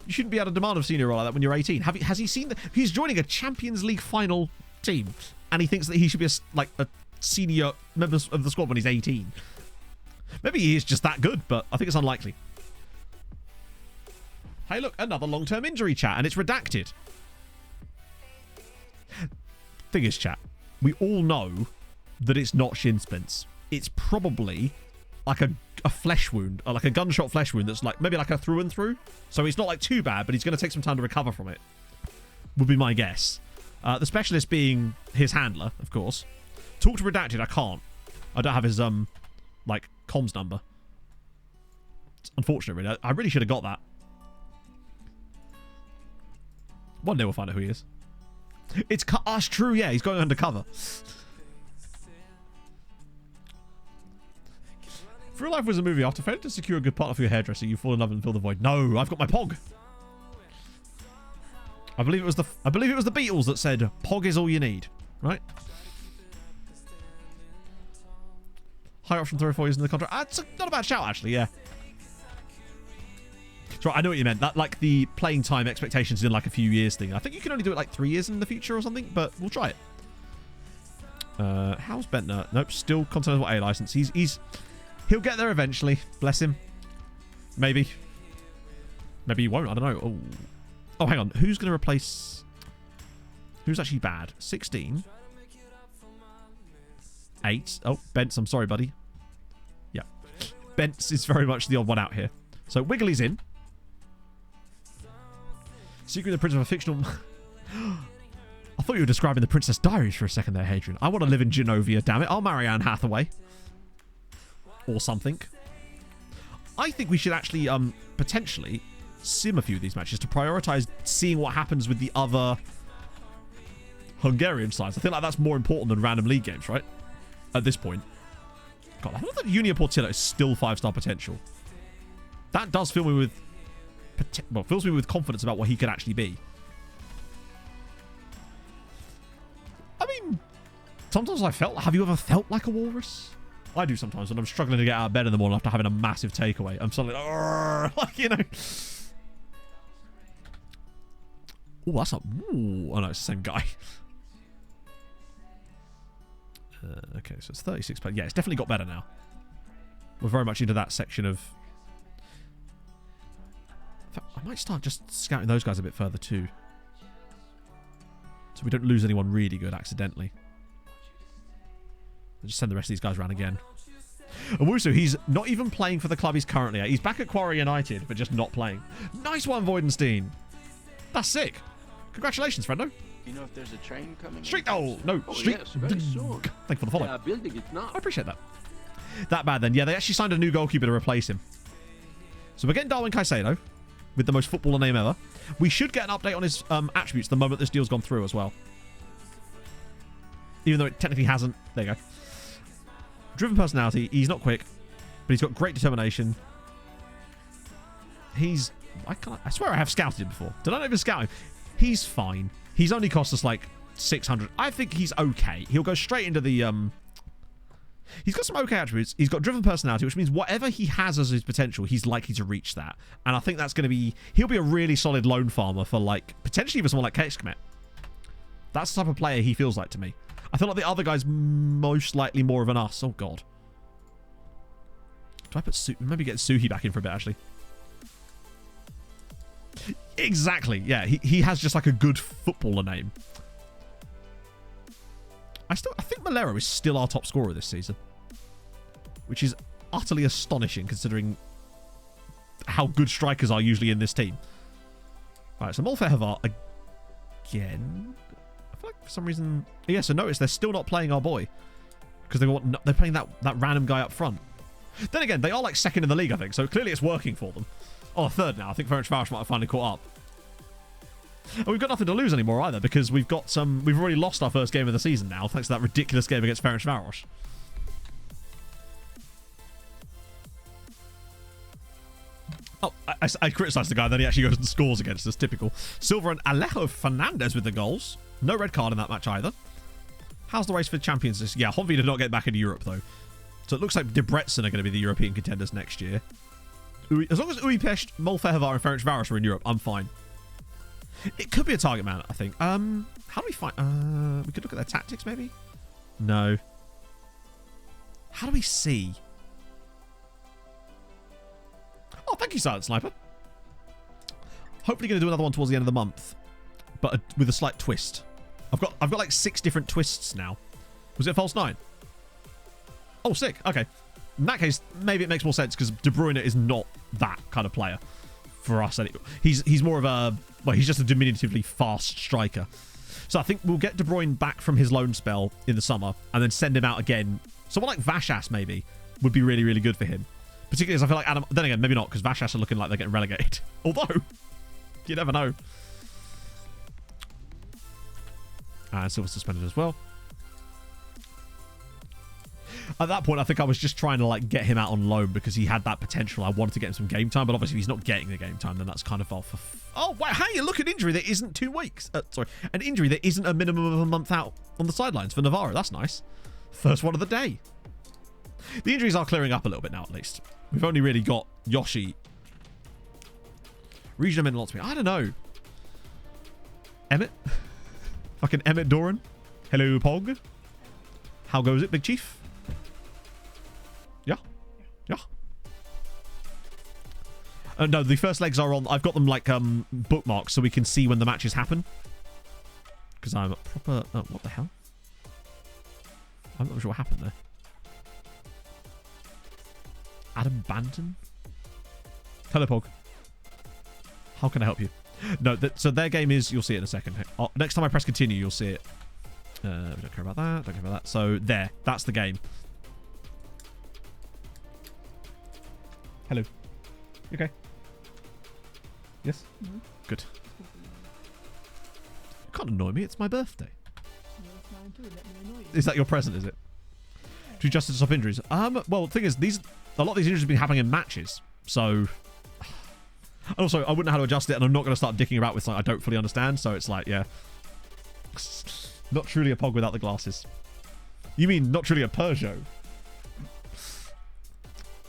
You shouldn't be able to demand a senior role like that when you're 18. Has he seen... He's joining a Champions League final team. And he thinks that he should be a senior member of the squad when he's 18. Maybe he is just that good, but I think it's unlikely. Hey, look, another long-term injury chat, and it's redacted. Thing is, chat, we all know that it's not shin splints. It's probably like a flesh wound, or like a gunshot flesh wound that's like maybe like a through and through. So it's not like too bad, but he's going to take some time to recover from it. Would be my guess. The specialist being his handler, of course. Talk to redacted. I can't. I don't have his like comms number. It's unfortunate, really. I really should have got that. One day we'll find out who he is. It's true, yeah. He's going undercover. If Real Life was a movie, after failing to secure a good partner for your hairdresser, you fall in love and fill the void. No, I've got my Pog. I believe it was the Beatles that said Pog is all you need, right? Higher option 3 or 4 years in the contract. It's not a bad shout, actually. Yeah. So I know what you meant. That like the playing time expectations in like a few years thing. I think you can only do it like 3 years in the future or something, but we'll try it. How's Bentner? Nope, still Continental A license. He'll get there eventually. Bless him. Maybe. Maybe he won't. I don't know. Oh, hang on. Who's going to replace? Who's actually bad? 16. 8. Oh, Bents. I'm sorry, buddy. Yeah, Bents is very much the odd one out here. So Wiggly's in. Secret of the Prince of a fictional... I thought you were describing the Princess Diaries for a second there, Hadrian. I want to live in Genovia, damn it. I'll marry Anne Hathaway. Or something. I think we should actually, potentially sim a few of these matches to prioritise seeing what happens with the other Hungarian sides. I think like that's more important than random league games, right? At this point. God, I thought that Junior Portillo is still 5-star potential. That does fill me with... Well, fills me with confidence about what he could actually be. I mean, sometimes have you ever felt like a walrus? I do sometimes when I'm struggling to get out of bed in the morning after having a massive takeaway. I'm suddenly like, you know. Oh, that's not... Ooh, oh no, it's the same guy. Okay, so it's 36. But yeah, it's definitely got better now. We're very much into that section of... In fact, I might start just scouting those guys a bit further too. So we don't lose anyone really good accidentally. I'll just send the rest of these guys around again. And Wusu, he's not even playing for the club he's currently at. He's back at Quarry United, but just not playing. Nice one, Voidenstein. That's sick. Congratulations, friendo. Do you know if there's a train coming? Street. Oh, no. Oh, Street. yes, very soon. Thank you for the follow. They are building it now. I appreciate that. That bad then. Yeah, they actually signed a new goalkeeper to replace him. So we're getting Darwin Caicedo with the most footballer name ever. We should get an update on his attributes the moment this deal's gone through as well. Even though it technically hasn't. There you go. Driven personality. He's not quick, but he's got great determination. He's... I swear I have scouted him before. Did I not even scout him? He's fine. He's only cost us like 600. I think he's okay. He'll go straight into the... He's got some okay attributes. He's got driven personality, which means whatever he has as his potential, he's likely to reach that. And I think that's going to be... He'll be a really solid loan farmer for, like, potentially even someone like Kekskmet. That's the type of player he feels like to me. I feel like the other guy's most likely more of an us. Oh, God. Do I put... Maybe get Suhi back in for a bit, actually. Exactly. Yeah, he has just, like, a good footballer name. I think Malero is still our top scorer this season, which is utterly astonishing considering how good strikers are usually in this team. Right, so Molfehavar again. I feel like for some reason, yeah. So notice they're still not playing our boy because they're playing that random guy up front. Then again, they are like second in the league, I think. So clearly it's working for them. Oh, third now. I think Ferencváros might have finally caught up. And we've got nothing to lose anymore either because we've already lost our first game of the season now thanks to that ridiculous game against Ferencváros. Oh, I criticised the guy, then he actually goes and scores against us. Typical. Silva and Alejo Fernandez with the goals. No red card in that match either. How's the race for champions? Yeah, Honvi did not get back into Europe though. So it looks like Debrecen are going to be the European contenders next year. As long as Újpest, Molfehavar and Ferencváros are in Europe, I'm fine. It could be a target man, I think. How do we find... we could look at their tactics, maybe? No. How do we see? thank you, Silent Sniper. Hopefully going to do another one towards the end of the month, but with a slight twist. I've got like 6 different twists now. Was it a false 9? Oh, sick. Okay. In that case, maybe it makes more sense because De Bruyne is not that kind of player for us. He's more of a... Well, he's just a diminutively fast striker. So I think we'll get De Bruyne back from his loan spell in the summer and then send him out again. Someone like Vashas maybe would be really, really good for him. Particularly as I feel like Adam... Then again, maybe not because Vashas are looking like they're getting relegated. Although, you never know. And Silver suspended as well. At that point, I think I was just trying to like get him out on loan because he had that potential. I wanted to get him some game time, but obviously if he's not getting the game time, then that's kind of off. Oh, wow, hey, look at an injury that isn't 2 weeks. Sorry, an injury that isn't a minimum of a month out on the sidelines for Navarro. That's nice. First one of the day. The injuries are clearing up a little bit now, at least. We've only really got Yoshi. Regional men lots of me. I don't know. Emmett? Fucking Emmett Doran. Hello, Pog. How goes it, Big Chief? Yeah. Yeah. No, the first legs are on. I've got them like bookmarked so we can see when the matches happen. Because I'm a proper... Oh, what the hell? I'm not sure what happened there. Adam Banton? Hello, Pog. How can I help you? No, so their game is... You'll see it in a second. Next time I press continue, you'll see it. We don't care about that. Don't care about that. So there. That's the game. Hello. You okay? Yes? Mm-hmm. Good. You can't annoy me. It's my birthday. Is that your present, is it? To justice to stop injuries? Well, the thing is, a lot of these injuries have been happening in matches. So... Also, I wouldn't know how to adjust it, and I'm not going to start dicking about with something I don't fully understand. So it's like, yeah. Not truly a Pog without the glasses. You mean not truly a Peugeot?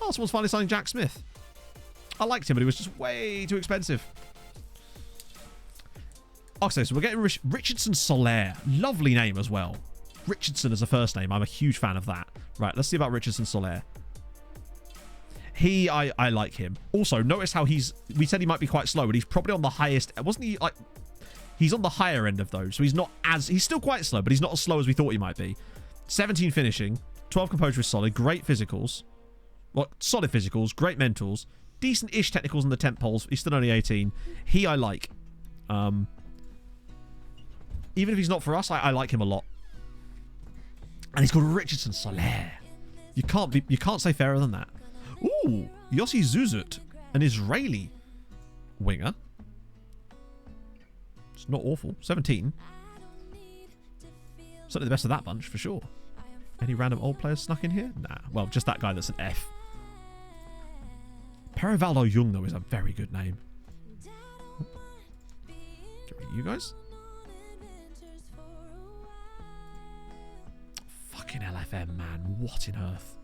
Oh, someone's finally signing Jack Smith. I liked him, but he was just way too expensive. Okay, so we're getting Richardson Soler. Lovely name as well. Richardson as a first name. I'm a huge fan of that. Right, let's see about Richardson Soler. I like him. Also, notice how we said he might be quite slow, but he's probably on the highest. Wasn't he like... He's on the higher end of those, so he's not as... He's still quite slow, but he's not as slow as we thought he might be. 17 finishing, 12 composure is solid, great physicals. Well, solid physicals, great mentals, decent-ish technicals in the temp polls. He's still only 18. I like. Even if he's not for us, I like him a lot. And he's called Richardson Soler. You can't say fairer than that. Ooh, Yossi Zuzut, an Israeli winger. It's not awful. 17. Certainly the best of that bunch, for sure. Any random old players snuck in here? Nah. Well, just that guy that's an F. Perivaldo Jung, though, is a very good name. Get rid of you guys. Fucking LFM, man. What in earth?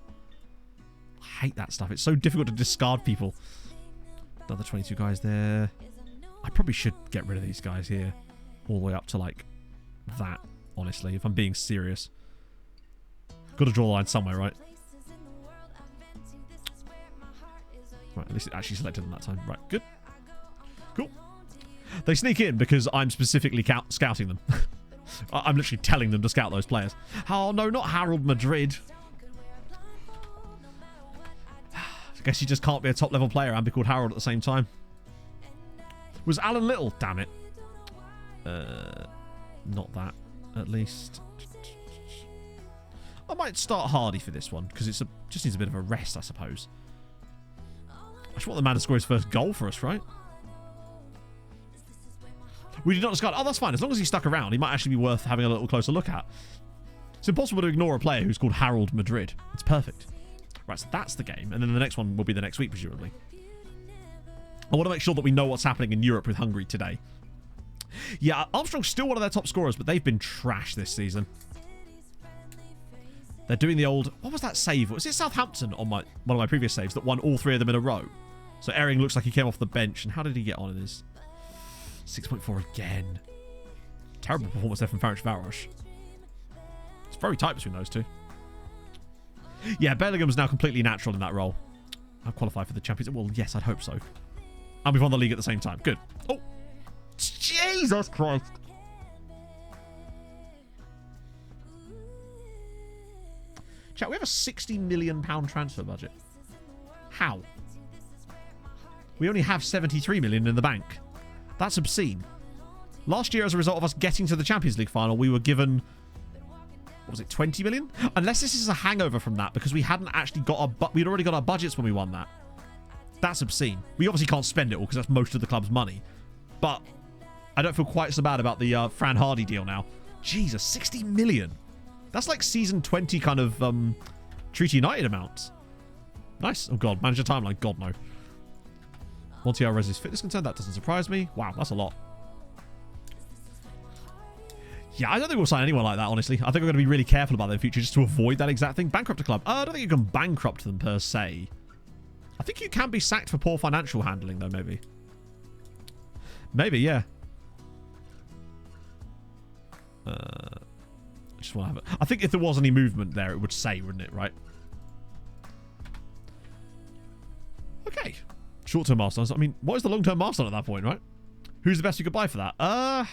I hate that stuff. It's so difficult to discard people. Another 22 guys there. I probably should get rid of these guys here. All the way up to, like, that, honestly, if I'm being serious. Got to draw the line somewhere, right? Right, at least it actually selected them that time. Right, good. Cool. They sneak in because I'm specifically scouting them. I'm literally telling them to scout those players. Oh, no, not Harold Madrid. I guess you just can't be a top-level player and be called Harold at the same time. Was Alan Little? Damn it. Not that, at least. I might start Hardy for this one, because it just needs a bit of a rest, I suppose. I just want the man to score his first goal for us, right? We did not discard. Oh, that's fine. As long as he stuck around, he might actually be worth having a little closer look at. It's impossible to ignore a player who's called Harold Madrid. It's perfect. Right, so that's the game. And then the next one will be the next week, presumably. I want to make sure that we know what's happening in Europe with Hungary today. Yeah, Armstrong's still one of their top scorers, but they've been trash this season. They're doing the old... What was that save? Was it Southampton on one of my previous saves that won all 3 of them in a row? So Ehring looks like he came off the bench. And how did he get on in his... 6.4 again. Terrible performance there from Ferencváros. It's very tight between those two. Yeah, Bellingham's now completely natural in that role. I'll qualify for the Champions League. Well, yes, I'd hope so. And we've won the league at the same time. Good. Oh, Jesus Christ. Chat, we have a £60 million transfer budget. How? We only have 73 million in the bank. That's obscene. Last year, as a result of us getting to the Champions League final, we were given, what was it, 20 million? Unless this is a hangover from that, because we hadn't actually got our, we'd already got our budgets when we won that. That's obscene. We obviously can't spend it all because that's most of the club's money. But I don't feel quite so bad about the Fran Hardy deal now. Jesus, 60 million. That's like season 20 kind of Treaty United amounts. Nice. Oh, God. Manager timeline. God, no. Montiel Rez's fitness concern. That doesn't surprise me. Wow, that's a lot. Yeah, I don't think we'll sign anyone like that, honestly. I think we're going to be really careful about that in the future just to avoid that exact thing. Bankrupt a club. I don't think you can bankrupt them per se. I think you can be sacked for poor financial handling, though, maybe. Maybe, yeah. Just want to have it. I think if there was any movement there, it would say, wouldn't it, right? Okay. Short-term milestones. I mean, what is the long-term milestone at that point, right? Who's the best you could buy for that?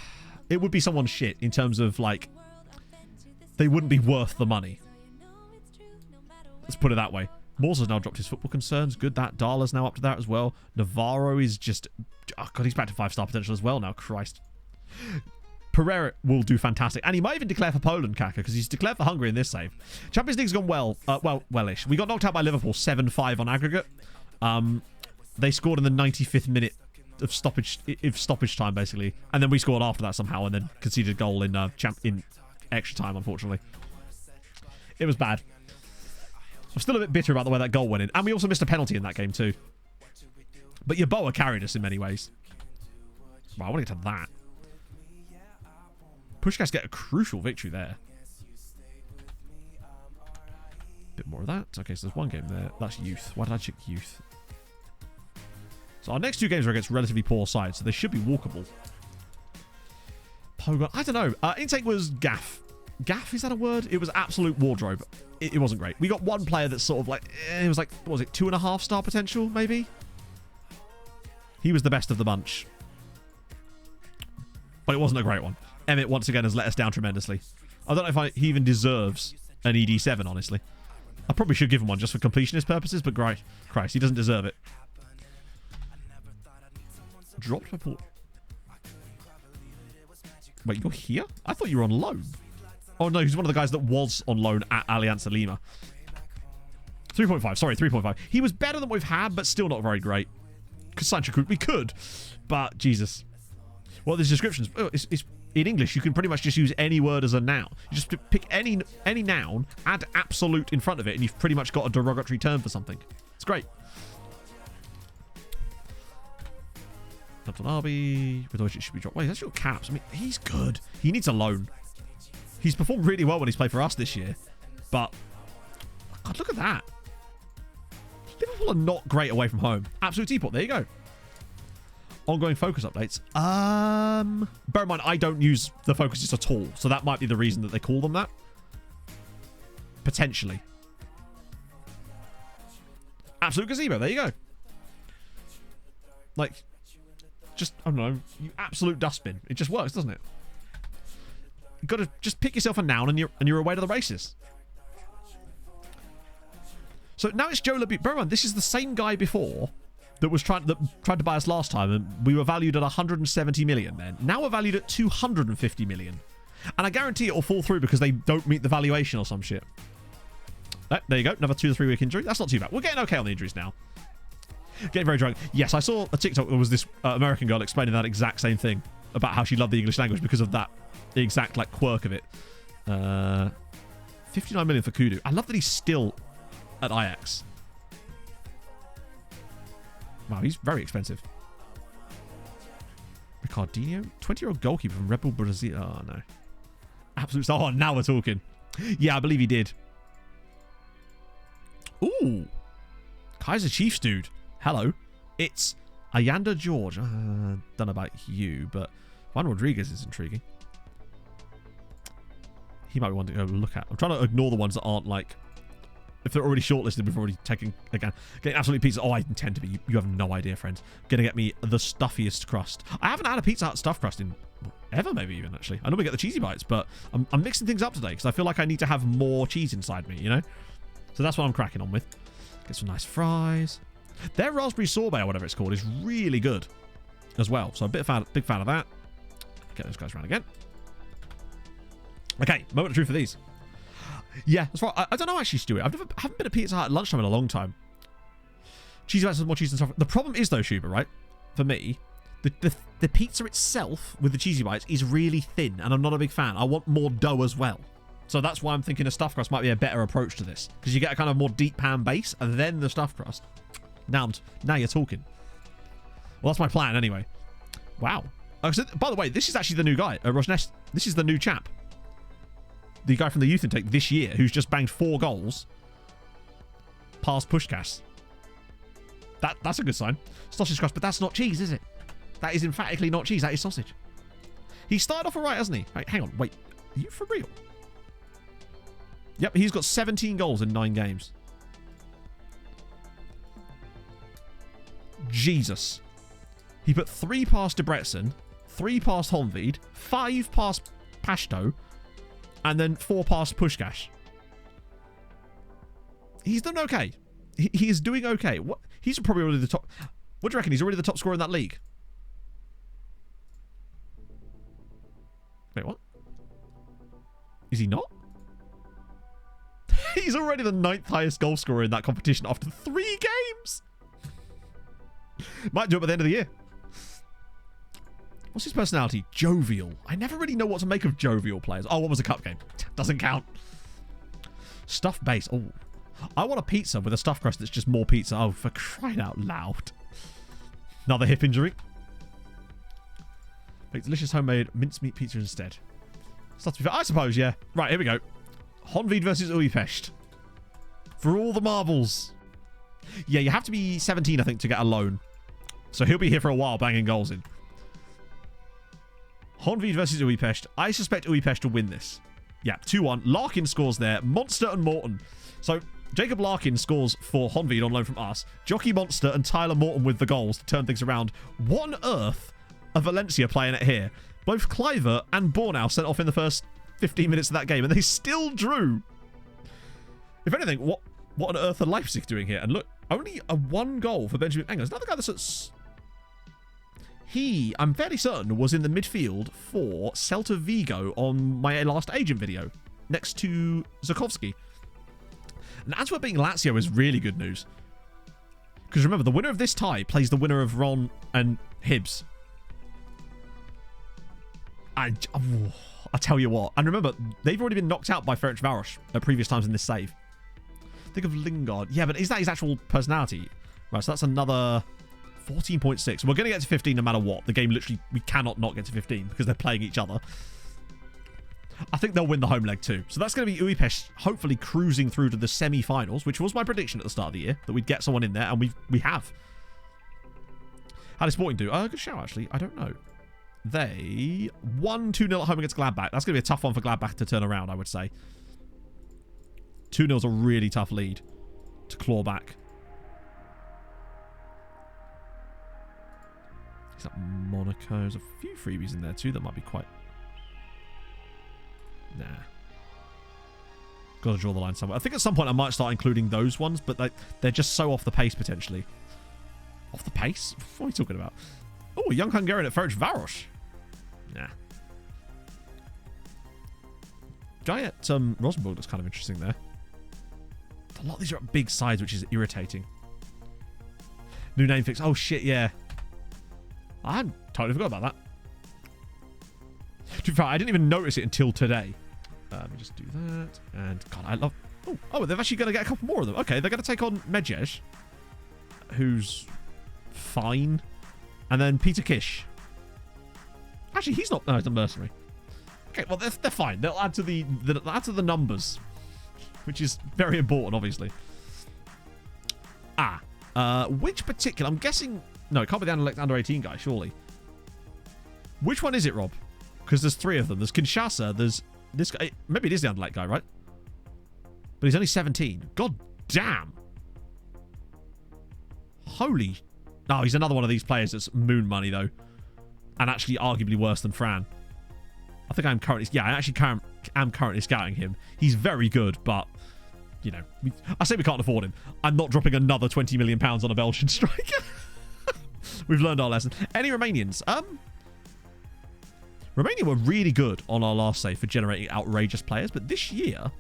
It would be someone shit in terms of, like, they wouldn't be worth the money. Let's put it that way. Morse has now dropped his football concerns. Good, that. Darla's now up to that as well. Navarro is just... Oh, God, he's back to 5-star potential as well now. Christ. Pereira will do fantastic. And he might even declare for Poland, Kaka, because he's declared for Hungary in this save. Champions League's gone well. Well-ish. We got knocked out by Liverpool 7-5 on aggregate. They scored in the 95th minute of stoppage time, basically. And then we scored after that somehow and then conceded a goal in extra time, unfortunately. It was bad. I'm still a bit bitter about the way that goal went in. And we also missed a penalty in that game too. But Yeboah carried us in many ways. Wow, I want to get to that. Pushkas get a crucial victory there. Bit more of that. Okay, so there's one game there. That's youth. Why did I check youth? So our next two games are against relatively poor sides, so they should be walkable. Pogon. I don't know. Intake was gaff. Gaff, is that a word? It was absolute wardrobe. It wasn't great. We got one player that's sort of like, it was like, what was it, 2.5-star potential, maybe? He was the best of the bunch. But it wasn't a great one. Emmett, once again, has let us down tremendously. I don't know if he even deserves an ED7, honestly. I probably should give him one just for completionist purposes, but Christ, he doesn't deserve it. Dropped my port. Wait, you're here? I thought you were on loan. Oh, no, he's one of the guys that was on loan at Alianza Lima. 3.5. Sorry, 3.5. He was better than we've had, but still not very great. Because Sancho, we could. But, Jesus. Well, there's descriptions. Oh, it's in English, you can pretty much just use any word as a noun. You just pick any noun, add absolute in front of it, and you've pretty much got a derogatory term for something. It's great. Captain Arby. With which it should be dropped. Wait, that's your caps. I mean, he's good. He needs a loan. He's performed really well when he's played for us this year. But, God, look at that. Liverpool are not great away from home. Absolute teapot. There you go. Ongoing focus updates. Bear in mind, I don't use the focuses at all. So that might be the reason that they call them that. Potentially. Absolute gazebo. There you go. Like, just, I don't know. You absolute dustbin. It just works, doesn't it? You've got to just pick yourself a noun and you're away to the races. So now it's Joe Labute. Bear in mind, this is the same guy before that tried to buy us last time, and we were valued at 170 million then. Now we're valued at 250 million. And I guarantee it will fall through because they don't meet the valuation or some shit. Oh, there you go. Another 2 to 3 week injury. That's not too bad. We're getting okay on the injuries now. Getting very drunk. Yes, I saw a TikTok. There was this American girl explaining that exact same thing about how she loved the English language because of that exact like quirk of it. 59 million for Kudu. I love that he's still at Ajax. Wow, he's very expensive. Ricardinho? 20-year-old goalkeeper from Red Bull Brazil. Oh, no. Absolute star. Oh, now we're talking. Yeah, I believe he did. Ooh. Kaiser Chiefs dude. Hello. It's Ayanda George. Don't know about you, but Juan Rodriguez is intriguing. He might be one to go look at. I'm trying to ignore the ones that aren't, like, If they're already shortlisted, we've already taken again. Getting absolute pizza. Oh, I intend to be. You have no idea, friends. Gonna get me the stuffiest crust. I haven't had a Pizza Hut stuffed crust in ever, maybe even actually. I normally get the cheesy bites, but I'm mixing things up today because I feel like I need to have more cheese inside me, you know? So that's what I'm cracking on with. Get some nice fries. Their raspberry sorbet or whatever it's called is really good as well. So big fan of that. Get those guys around again. Okay, moment of truth for these. Yeah, that's right. I don't know actually, Stuart. Haven't been at Pizza Hut at lunchtime in a long time. Cheesy bites with more cheese and stuff. The problem is though, Schubert, right? For me, the pizza itself with the cheesy bites is really thin, and I'm not a big fan. I want more dough as well. So that's why I'm thinking a stuffed crust might be a better approach to this, because you get a kind of more deep pan base and then the stuffed crust. Now you're talking. Well, that's my plan anyway. Wow. So, by the way, this is actually the new guy, Rosnes. This is the new chap. The guy from the youth intake this year who's just banged 4 goals past Puskás. That's a good sign. Sausage crust, but that's not cheese, is it? That is emphatically not cheese. That is sausage. He started off alright, hasn't he? Right, hang on. Wait. Are you for real? Yep, he's got 17 goals in 9 games. Jesus. He put 3 past Debrecen, 3 past Honvéd, 5 past Pashto, and then 4 past Puskás. He's done okay. He is doing okay. What? He's probably already the top. What do you reckon? He's already the top scorer in that league. Wait, what? Is he not? He's already the 9th highest goal scorer in that competition after 3 games. Might do it by the end of the year. What's his personality? Jovial. I never really know what to make of jovial players. Oh, what was a cup game? Doesn't count. Stuffed base. Oh, I want a pizza with a stuffed crust that's just more pizza. Oh, for crying out loud. Another hip injury. Make delicious homemade mincemeat pizza instead. Stuff to be fair. I suppose, yeah. Right, here we go. Honvéd versus Újpest. For all the marbles. Yeah, you have to be 17, I think, to get a loan. So he'll be here for a while banging goals in. Honvéd versus Újpest. I suspect Újpest to win this. Yeah, 2-1. Larkin scores there. Monster and Morton. So Jacob Larkin scores for Honvéd on loan from us. Jockey Monster and Tyler Morton with the goals to turn things around. What on earth are Valencia playing at here? Both Kluivert and Bornau sent off in the first 15 minutes of that game, and they still drew. If anything, what on earth are Leipzig doing here? And look, only a 1 goal for Benjamin Engels. Another guy that's at... He, I'm fairly certain, was in the midfield for Celta Vigo on my last agent video, next to Zukovsky. And Antwerp beating Lazio is really good news. Because remember, the winner of this tie plays the winner of Ron and Hibs. I tell you what. And remember, they've already been knocked out by Ferencváros at previous times in this save. Think of Lingard. Yeah, but is that his actual personality? Right, so that's another 14.6. We're going to get to 15 no matter what. The game literally, we cannot not get to 15 because they're playing each other. I think they'll win the home leg too. So that's going to be Újpest hopefully cruising through to the semi-finals, which was my prediction at the start of the year, that we'd get someone in there, and we have. How did Sporting do? Good shout, actually. I don't know. They won 2-0 at home against Gladbach. That's going to be a tough one for Gladbach to turn around, I would say. 2-0's a really tough lead to claw back. Is that Monaco? There's a few freebies in there too that might be quite... Nah. Got to draw the line somewhere. I think at some point I might start including those ones, but they're just so off the pace potentially. Off the pace? What are we talking about? Oh, a young Hungarian at Ferencváros. Nah. Guy at Rosenborg looks kind of interesting there. A lot of these are at big sides, which is irritating. New name fix. Oh, shit, yeah. I hadn't totally forgot about that. To be fair, I didn't even notice it until today. Let me just do that. And, God, I love... Oh, they're actually going to get a couple more of them. Okay, they're going to take on Medjes, who's fine. And then Peter Kish. Actually, he's not... No, he's a mercenary. Okay, well, they're fine. They'll add to the numbers, which is very important, obviously. Which particular... I'm guessing... No, it can't be the under 18 guy, surely. Which one is it, Rob? Because there's 3 of them. There's Kinshasa, there's this guy. Maybe it is the Anderlecht guy, right? But he's only 17. God damn. Holy. No, he's another one of these players that's moon money, though. And actually arguably worse than Fran. I think I'm currently... Yeah, I actually am currently scouting him. He's very good, but... You know, I say we can't afford him. I'm not dropping another £20 million on a Belgian striker. We've learned our lesson. Any Romanians? Romania were really good on our last save for generating outrageous players, but this year...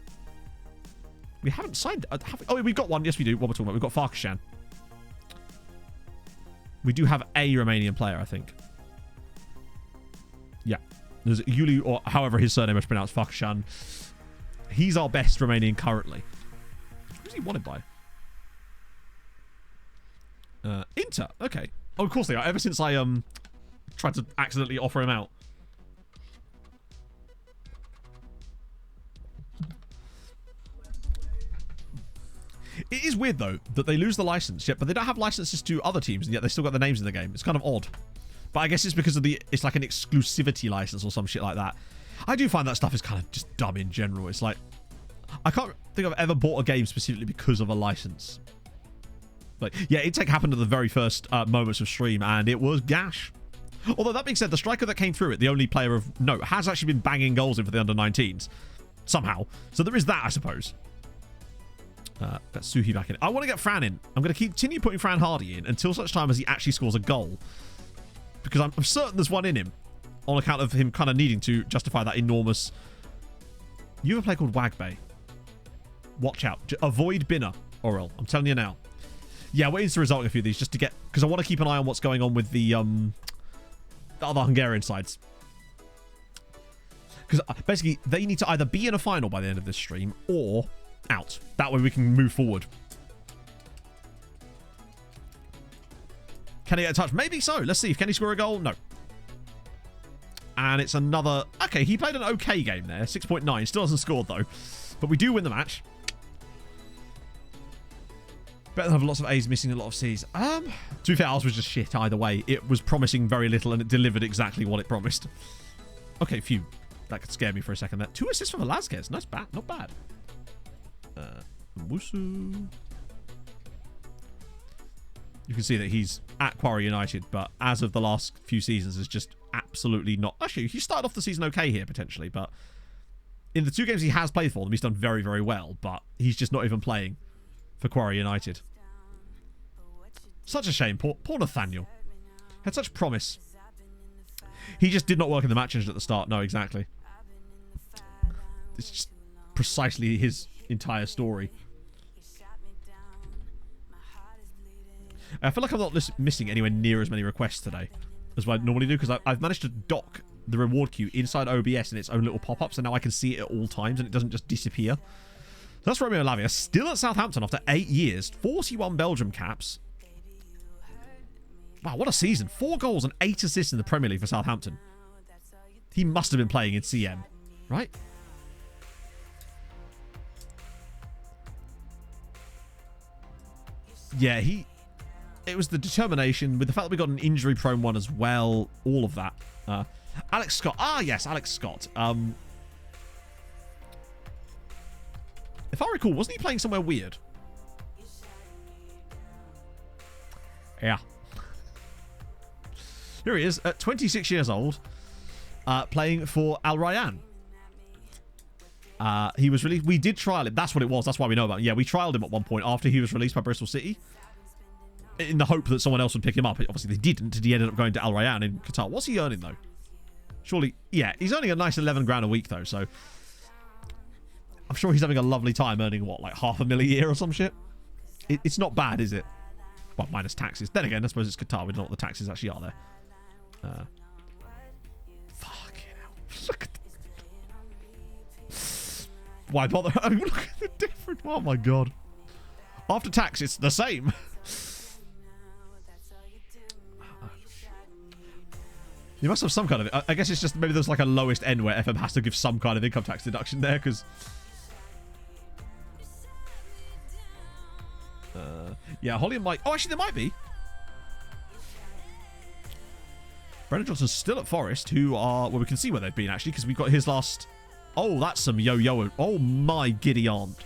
We haven't signed... Oh, we've got one. Yes, we do. What we're talking about. We've got Farkashan. We do have a Romanian player, I think. Yeah. There's Yuli, or however his surname is pronounced, Farkashan. He's our best Romanian currently. Who's he wanted by? Inter. Okay. Oh, of course they are. Ever since I tried to accidentally offer him out. It is weird, though, that they lose the license, yet, but they don't have licenses to other teams, and yet they still got their names in the game. It's kind of odd. But I guess it's because of it's like an exclusivity license or some shit like that. I do find that stuff is kind of just dumb in general. It's like, I can't think I've ever bought a game specifically because of a license. Like, yeah, Intech happened at the very first moments of stream, and it was gash. Although, that being said, the striker that came through it, the only player of note, has actually been banging goals in for the under-19s. Somehow. So there is that, I suppose. That's Suhi back in. I want to get Fran in. I'm going to continue putting Fran Hardy in until such time as he actually scores a goal. Because I'm certain there's one in him. On account of him kind of needing to justify that enormous... You have a play called Wagbay. Watch out. Avoid Binner, Orel. I'm telling you now. Yeah, we're into resulting a few of these just to get... Because I want to keep an eye on what's going on with the other Hungarian sides. Because basically, they need to either be in a final by the end of this stream or out. That way we can move forward. Can he get a touch? Maybe so. Let's see. Can he score a goal? No. And it's another... Okay, he played an okay game there. 6.9. Still hasn't scored, though. But we do win the match. Better than have lots of A's missing a lot of C's. To be fair, ours was just shit either way. It was promising very little, and it delivered exactly what it promised. Okay, phew. That could scare me for a second there. 2 assists for Velasquez. Nice bat. Not bad. Musu. You can see that he's at Quarry United, but as of the last few seasons, is just absolutely not. Actually, he started off the season okay here, potentially, but in the 2 games he has played for them, he's done very, very well, but he's just not even playing for Quarry United. Such a shame. Poor Nathaniel. Had such promise. He just did not work in the matches at the start. No, exactly. It's just precisely his entire story. I feel like I'm not missing anywhere near as many requests today as what I normally do, because I've managed to dock the reward queue inside OBS in its own little pop-up, so now I can see it at all times and it doesn't just disappear. So that's Romeo Lavia, still at Southampton after 8 years, 41 Belgium caps. Wow, what a season. 4 goals and 8 assists in the Premier League for Southampton. He must have been playing in CM, right? Yeah, it was the determination with the fact that we got an injury-prone one as well. All of that. Alex Scott. Ah, yes, Alex Scott. If I recall, wasn't he playing somewhere weird? Yeah. Here he is, at 26 years old, playing for Al Rayyan. He was released. We did trial him. That's what it was. That's why we know about him. Yeah, we trialed him at one point after he was released by Bristol City, in the hope that someone else would pick him up. Obviously, they didn't. He ended up going to Al Rayyan in Qatar. What's he earning, though? Surely, yeah, he's earning a nice 11 grand a week, though, so I'm sure he's having a lovely time earning, what, like $500,000 a year or some shit? It's not bad, is it? Well, minus taxes. Then again, I suppose it's Qatar. We don't know what the taxes actually are there. Fucking hell. Look at that. Why bother? I mean, look at the difference. Oh, my God. After tax, it's the same. You must have some kind of... I guess it's just maybe there's like a lowest end where FM has to give some kind of income tax deduction there, because... yeah, Holly and Mike... Oh, actually, there might be. Brendan Johnson's still at Forest, who are... Well, we can see where they've been, actually, because we've got his last... Oh, that's some yo-yo. Oh, my giddy aunt.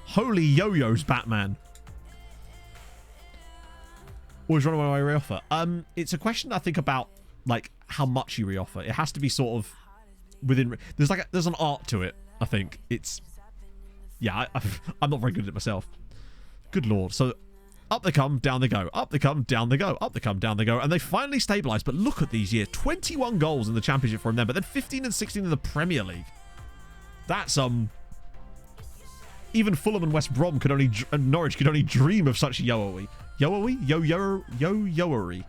Holy yo-yos, Batman. Always run away when I reoffer. It's a question I think about, like, how much you reoffer. It has to be sort of within... There's an art to it, I think. It's... Yeah, I'm not very good at it myself. Good lord. So, up they come, down they go. Up they come, down they go. Up they come, down they go. And they finally stabilised. But look at these years. 21 goals in the Championship from them. But then 15 and 16 in the Premier League. That's, even Fulham and West Brom could only... and Norwich could only dream of such yo-oey. Yo-oey? Yo-yo-ery.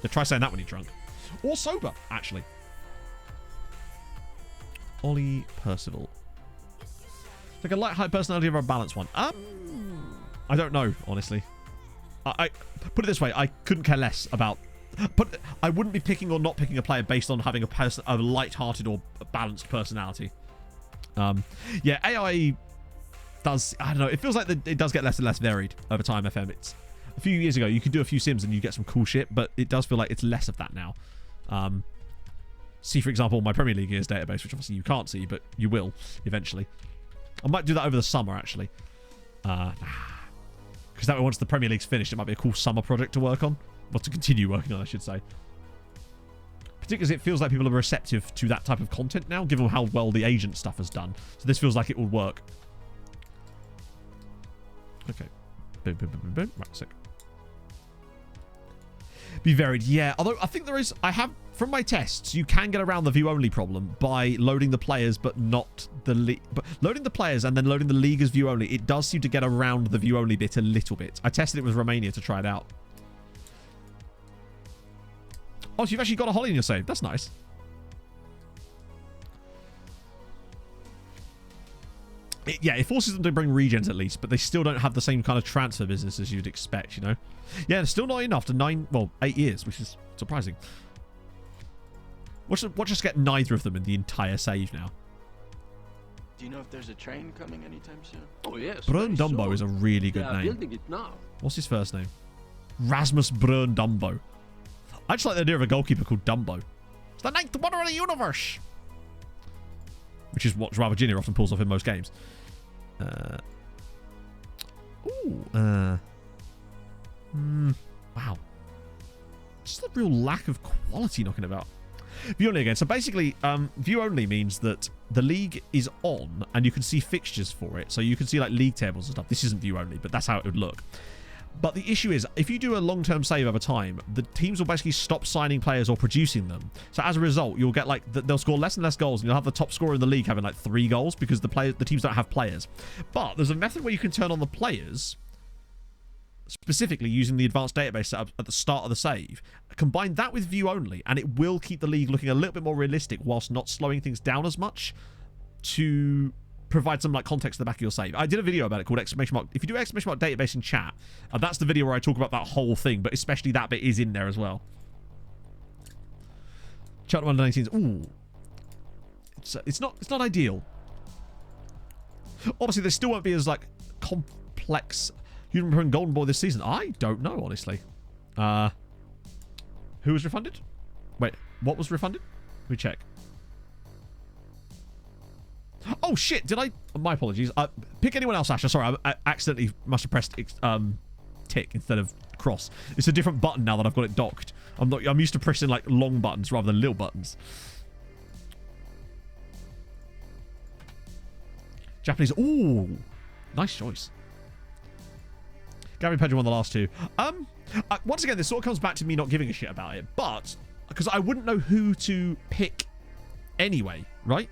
Try saying that when you're drunk. Or sober, actually. Ollie Percival. Like a light, high personality or a balanced one? I don't know, honestly. I put it this way, I couldn't care less about... But I wouldn't be picking or not picking a player based on having a light-hearted or a balanced personality. Yeah, AI does... I don't know, it feels like it does get less and less varied over time, FM. It's... A few years ago, you could do a few sims and you get some cool shit, but it does feel like it's less of that now. See, for example, my Premier League years database, which obviously you can't see, but you will eventually. I might do that over the summer, actually. Because that way, once the Premier League's finished, it might be a cool summer project to work on. Or to continue working on, I should say. Particularly as it feels like people are receptive to that type of content now, given how well the agent stuff has done. So this feels like it will work. Okay. Boom, boom, boom, boom, boom. Right, sick. Be varied, yeah. Although I think there is... I have... From my tests, you can get around the view-only problem by loading the players, but not the league. But loading the players and then loading the league as view-only, it does seem to get around the view-only bit a little bit. I tested it with Romania to try it out. Oh, so you've actually got a Holly in your save. That's nice. Yeah, it forces them to bring regens at least, but they still don't have the same kind of transfer business as you'd expect, you know? Yeah, it's still not enough to 8 years, which is surprising. Watch us get neither of them in the entire save now. Do you know if there's a train coming anytime soon? Oh, yes. Brun Dumbo is a really good name. Building it now. What's his first name? Rasmus Brun Dumbo. I just like the idea of a goalkeeper called Dumbo. It's the ninth wonder of the universe. Which is what Robert Jr. often pulls off in most games. Wow. Just a real lack of quality knocking about. View only again. So basically, view only means that the league is on and you can see fixtures for it. So you can see like league tables and stuff. This isn't view only, but that's how it would look. But the issue is, if you do a long-term save over time, the teams will basically stop signing players or producing them. So as a result, you'll get like they'll score less and less goals, and you'll have the top scorer in the league having like 3 goals because the teams don't have players. But there's a method where you can turn on the players, specifically using the advanced database setup at the start of the save. Combine that with view only, and it will keep the league looking a little bit more realistic whilst not slowing things down as much to provide some like context at the back of your save. I did a video about it called exclamation mark. If you do exclamation mark database in chat, that's the video where I talk about that whole thing, but especially that bit is in there as well. Chat 119s. Ooh, it's not ideal. Obviously, there still won't be as like complex. You remember in Golden Boy this season? I don't know, honestly. Who was refunded? Wait, what was refunded? Let me check. Oh shit! Did I? My apologies. Pick anyone else, Asher. Sorry, I accidentally must have pressed tick instead of cross. It's a different button now that I've got it docked. I'm used to pressing like long buttons rather than little buttons. Japanese. Ooh, nice choice. Gary Pedro won the last 2. Once again, this sort of comes back to me not giving a shit about it, but because I wouldn't know who to pick anyway, right?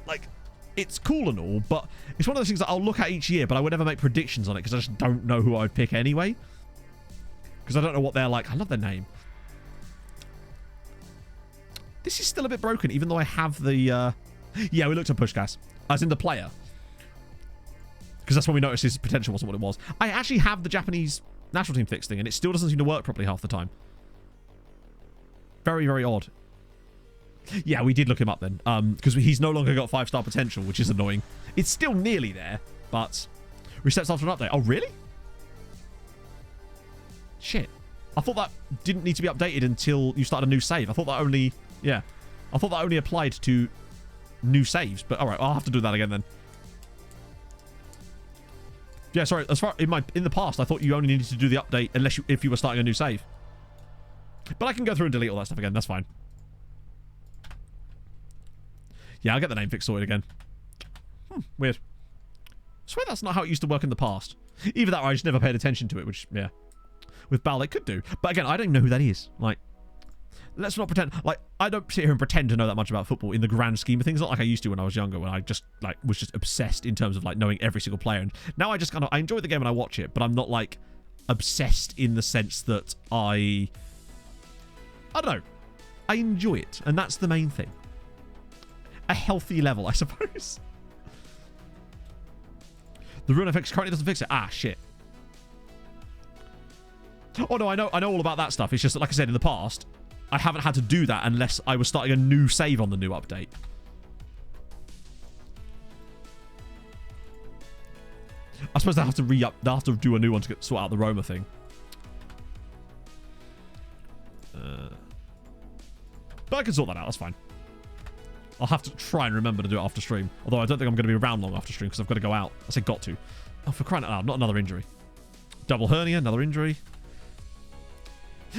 Like, it's cool and all, but it's one of those things that I'll look at each year, but I would never make predictions on it because I just don't know who I'd pick anyway. Because I don't know what they're like. I love their name. This is still a bit broken, even though I have the... Yeah, we looked at Pushkas, as in the player. Because that's when we noticed his potential wasn't what it was. I actually have the Japanese national team fixed thing, and it still doesn't seem to work properly half the time. Very, very odd. Yeah, we did look him up then. Because he's no longer got 5-star potential, which is annoying. It's still nearly there, but... Resets after an update. Oh, really? Shit. I thought that didn't need to be updated until you started a new save. I thought that only... Yeah. I thought that only applied to new saves. But alright, I'll have to do that again then. Yeah, sorry. As far in the past, I thought you only needed to do the update if you were starting a new save. But I can go through and delete all that stuff again. That's fine. Yeah, I'll get the name fix sorted again. Weird. I swear that's not how it used to work in the past. Either that or I just never paid attention to it, which, yeah. With Bal, they could do. But again, I don't know who that is. Like, let's not pretend. Like, I don't sit here and pretend to know that much about football in the grand scheme of things. Not like I used to when I was younger, when I just, like, was just obsessed in terms of, like, knowing every single player. And now I just kind of, I enjoy the game and I watch it, but I'm not, like, obsessed in the sense that I don't know. I enjoy it, and that's the main thing. A healthy level, I suppose. The rune FX currently doesn't fix it. Ah, shit. Oh no, I know all about that stuff. It's just that, like I said, in the past, I haven't had to do that unless I was starting a new save on the new update. I suppose they'll have to they'll have to do a new one to sort out the Roma thing. But I can sort that out, that's fine. I'll have to try and remember to do it after stream. Although I don't think I'm going to be around long after stream because I've got to go out. I say got to. Oh, for crying out loud, not another injury. Double hernia, another injury.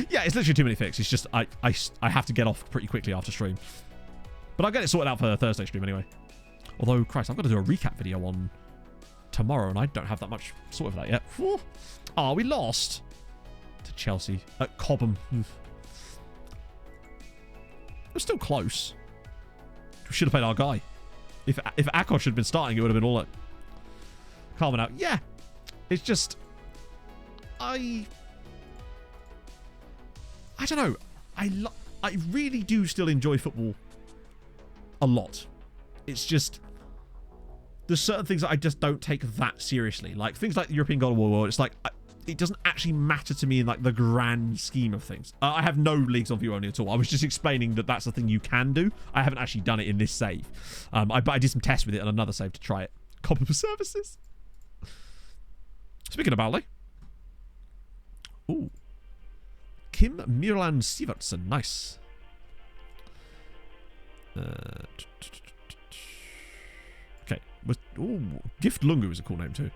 Yeah, it's literally too many fixes. It's just I have to get off pretty quickly after stream. But I'll get it sorted out for Thursday stream anyway. Although, Christ, I've got to do a recap video on tomorrow and I don't have that much sort of that yet. Oh, we lost to Chelsea at Cobham. It was still close. We should have played our guy. If Akon should have been starting, it would have been all like calming out. Yeah, it's just I don't know. I really do still enjoy football a lot. It's just there's certain things that I just don't take that seriously. Like things like the European Golden War. It's like it doesn't actually matter to me in like the grand scheme of things. I have no leagues on view only at all. I was just explaining that that's the thing you can do. I haven't actually done it in this save. But I did some tests with it on another save to try it. Copy for services. Speaking of Bowley. Ooh. Kim Myrland Sivertsen. Nice. Okay. Ooh, Gift Lungu is a cool name too.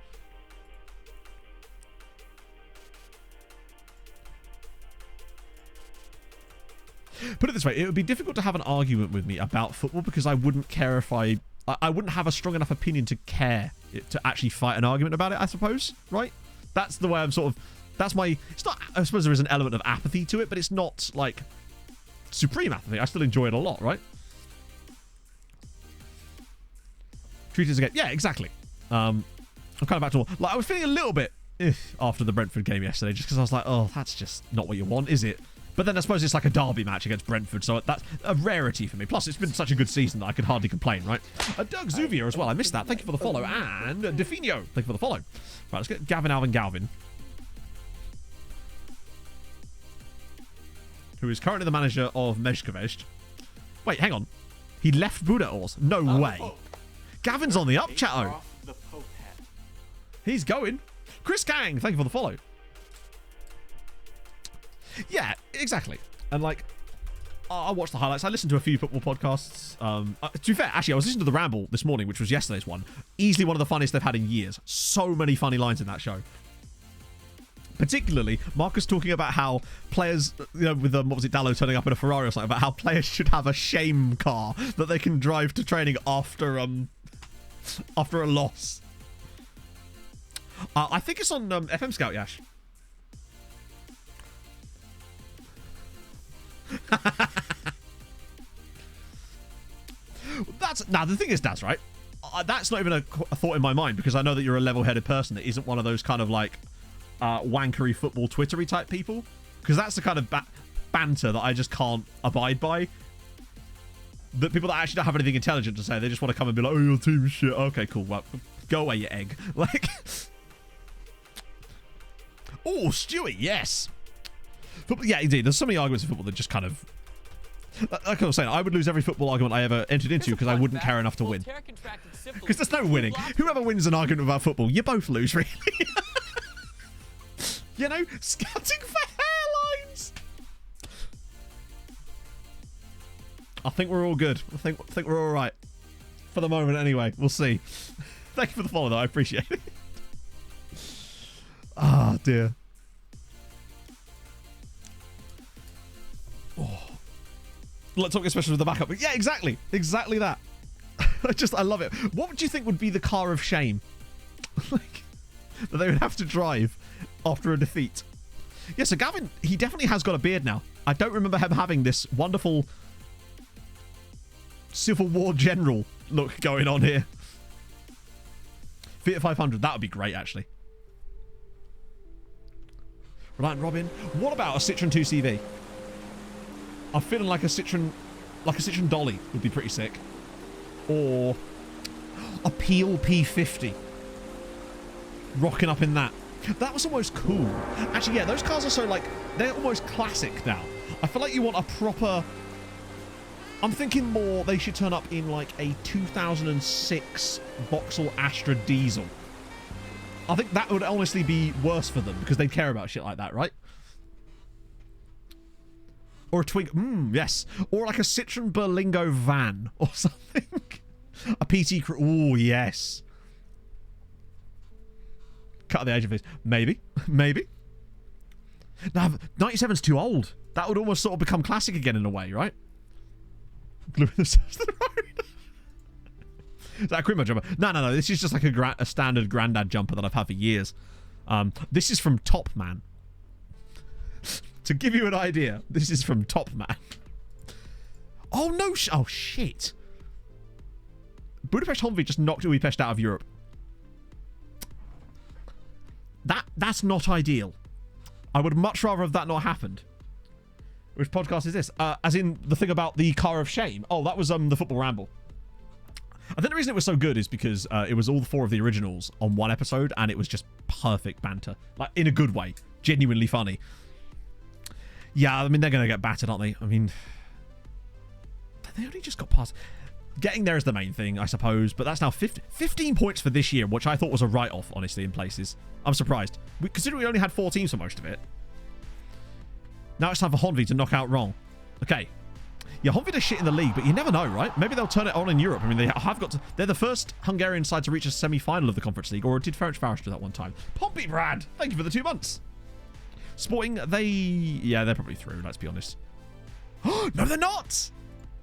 Put it this way, it would be difficult to have an argument with me about football because I wouldn't care if I wouldn't have a strong enough opinion to care to actually fight an argument about it, I suppose, right? That's the way I'm sort of, that's my, it's not, I suppose there is an element of apathy to it, but it's not like supreme apathy. I still enjoy it a lot, right? Treat it as a game. Yeah, exactly. I'm kind of back to, like, I was feeling a little bit after the Brentford game yesterday just because I was like, oh, that's just not what you want, is it? But then I suppose it's like a derby match against Brentford, so that's a rarity for me. Plus, it's been such a good season that I could hardly complain, right? Doug Zuvia as well. I missed that. Thank you for the follow. And Defino. Thank you for the follow. Right, let's get Gavin Alvin Galvin, who is currently the manager of Meshkovest. Wait, hang on. He left Budaos. No way. Gavin's on the up, chatto. He's going. Chris Gang, thank you for the follow. Yeah, exactly. And like, I watched the highlights. I listened to a few football podcasts. To be fair, actually, I was listening to The Ramble this morning, which was yesterday's one. Easily one of the funniest they've had in years. So many funny lines in that show. Particularly, Marcus talking about how players, you know, with what was it, Dallo turning up in a Ferrari or something, about how players should have a shame car that they can drive to training after a loss. I think it's on FM Scout, Yash. Now the thing is, Daz, right? That's not even a thought in my mind because I know that you're a level-headed person that isn't one of those kind of like wankery football Twittery type people, because that's the kind of banter that I just can't abide by. The people that actually don't have anything intelligent to say, they just want to come and be like, oh, your team's shit. Okay, cool. Well, go away, you egg. Like, oh, Stewie, yes. Football, yeah, indeed. There's so many arguments in football that just kind of, like I was saying, I would lose every football argument I ever entered into because I wouldn't care enough to win. Because there's no winning. Whoever wins an argument about football, you both lose, really. You know, scouting for hairlines. I think we're all good. I think we're all right for the moment. Anyway, we'll see. Thank you for the follow, though. I appreciate it. dear. Oh. Let's talk especially with the backup. Yeah, exactly. Exactly that. I love it. What would you think would be the car of shame? Like, that they would have to drive after a defeat. Yeah, so Gavin, he definitely has got a beard now. I don't remember him having this wonderful Civil War general look going on here. Fiat 500, that would be great, actually. Reliant Robin. What about a Citroen 2CV? I'm feeling like a Citroen Dolly would be pretty sick. Or a Peel P50. Rocking up in that. That was almost cool. Actually, yeah, those cars are so, like, they're almost classic now. I feel like you want a proper... I'm thinking more they should turn up in, like, a 2006 Vauxhall Astra diesel. I think that would honestly be worse for them, because they'd care about shit like that, right? Or a Twingo. Yes. Or like a Citroen Berlingo van or something. A PT... Oh, yes. Cut at the age of his. Maybe. Maybe. Now, 97's too old. That would almost sort of become classic again in a way, right? Glue the sides to the road. Is that a Crimo jumper? No. This is just like a standard granddad jumper that I've had for years. This is from Top Man. To give you an idea, this is from Top Man. Oh, no. Oh, shit. Budapest Hungary just knocked Budapest out of Europe. That's not ideal. I would much rather have that not happened. Which podcast is this? As in the thing about the car of shame. Oh, that was the Football Ramble. I think the reason it was so good is because it was all four of the originals on one episode, and it was just perfect banter. Like, in a good way. Genuinely funny. Yeah, I mean, they're going to get battered, aren't they? I mean, they only just got past... Getting there is the main thing, I suppose, but that's now 15 points for this year, which I thought was a write-off, honestly, in places. I'm surprised. Considering we only had 4 teams for most of it. Now it's time for Honvi to knock out Wrong. Okay. Yeah, Honvi are shit in the league, but you never know, right? Maybe they'll turn it on in Europe. I mean, they have got to... They're the first Hungarian side to reach a semi-final of the Conference League, or did Ferencváros do that one time? Pompey Brad! Thank you for the 2 months. Sporting, yeah, they're probably through, let's be honest. No, they're not!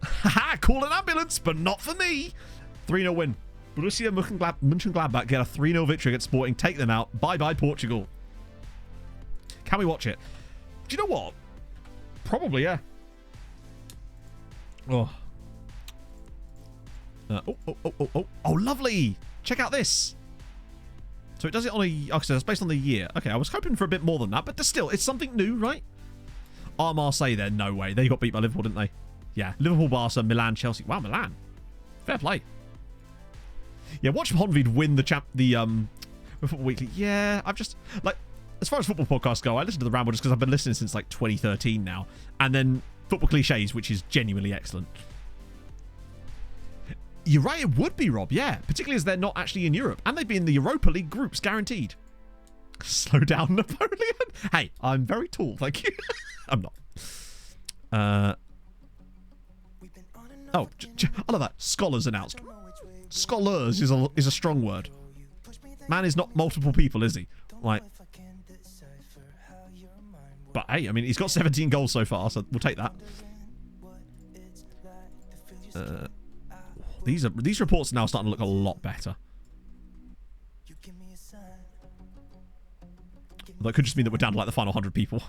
Haha, call an ambulance, but not for me. 3-0 win. Borussia Mönchengladbach get a 3-0 victory against Sporting. Take them out. Bye-bye, Portugal. Can we watch it? Do you know what? Probably, yeah. Oh. Oh, lovely. Check out this. So it does it on a... Okay, so that's based on the year. Okay, I was hoping for a bit more than that, but still, it's something new, right? Marseille then, no way. They got beat by Liverpool, didn't they? Yeah, Liverpool, Barca, Milan, Chelsea. Wow, Milan. Fair play. Yeah, watch Honvid win the Football Weekly. Yeah, I've just... Like, as far as football podcasts go, I listen to the Ramble just because I've been listening since, like, 2013 now. And then Football Cliches, which is genuinely excellent. You're right, it would be, Rob, yeah. Particularly as they're not actually in Europe. And they'd be in the Europa League groups, guaranteed. Slow down, Napoleon. Hey, I'm very tall, thank you. I'm not. Oh, I love that. Scholars announced. Scholars is a strong word. Man is not multiple people, is he? Like, but hey, I mean, he's got 17 goals so far, so we'll take that. These reports are now starting to look a lot better. That could just mean that we're down to like the final 100 people.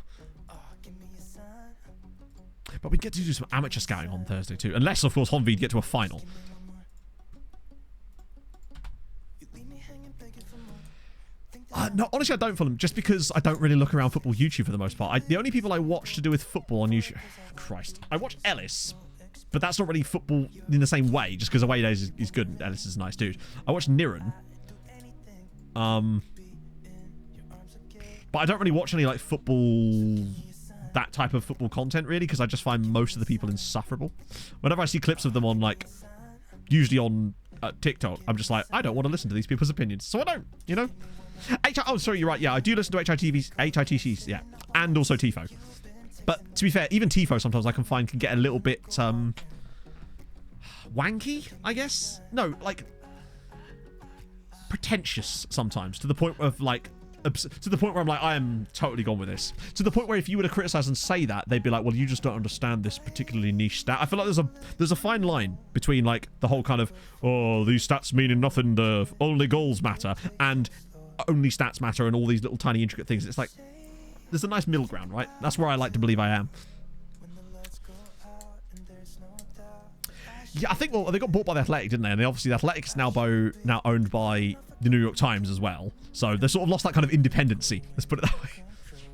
But we get to do some amateur scouting on Thursday too. Unless, of course, Honvid get to a final. No, honestly, I don't follow them. Just because I don't really look around football YouTube for the most part. The only people I watch to do with football on YouTube... Christ. I watch Ellis. But that's not really football in the same way. Just because Away Days is good. And Ellis is a nice dude. I watch Niran. But I don't really watch any, like, football... that type of football content, really, because I just find most of the people insufferable. Whenever I see clips of them on, like, usually on TikTok, I'm just like, I don't want to listen to these people's opinions, so I don't, you know? Oh, sorry, you're right, yeah, I do listen to HITCs, yeah, and also TIFO. But, to be fair, even TIFO sometimes I can find can get a little bit, wanky, I guess? No, like, pretentious sometimes, to the point of, like, to the point where I'm like, I am totally gone with this. To the point where if you were to criticize and say that, they'd be like, well, you just don't understand this particularly niche stat. I feel like there's a fine line between like the whole kind of, oh, these stats mean nothing, only goals matter, and only stats matter, and all these little tiny intricate things. It's like there's a nice middle ground, right? That's where I like to believe I am. Yeah, I think, well, they got bought by The Athletic, didn't they? And obviously The Athletic is now owned by the New York Times as well. So they sort of lost that kind of independency. Let's put it that way.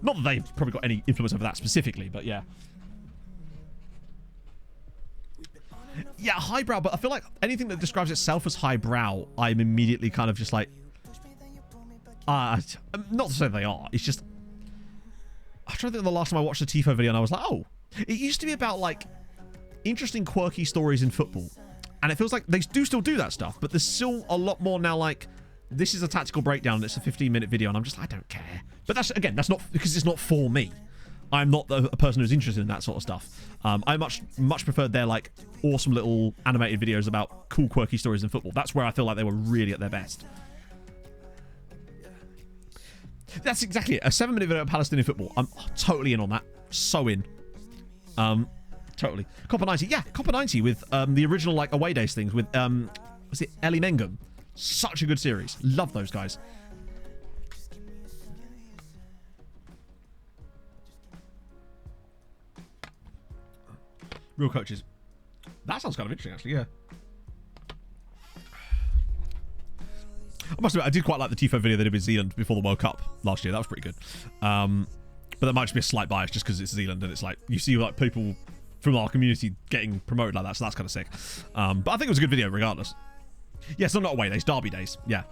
Not that they've probably got any influence over that specifically, but yeah. Yeah, highbrow, but I feel like anything that describes itself as highbrow, I'm immediately kind of just like... not to say they are, it's just... I'm trying to think of the last time I watched a Tifo video and I was like, oh, it used to be about like interesting quirky stories in football, and it feels like they do still do that stuff, but there's still a lot more now. Like, this is a tactical breakdown and it's a 15-minute video, and I'm just like, I don't care. But that's not because it's not for me. I'm not a person who's interested in that sort of stuff. I much preferred their like awesome little animated videos about cool quirky stories in football. That's where I feel like they were really at their best. That's exactly it. A 7-minute video of Palestinian football. I'm totally in on that. So in. Totally. Copper 90. Yeah, Copper 90 with the original like away days things with was it Ellie Mengum? Such a good series. Love those guys. Real coaches. That sounds kind of interesting, actually. Yeah. I must admit, I did quite like the Tifo video they did with Zealand before the World Cup last year. That was pretty good. But that might just be a slight bias just because it's Zealand and it's like you see like people from our community getting promoted like that, so that's kind of sick. But I think it was a good video regardless. Yeah, so not away days, derby days. Yeah,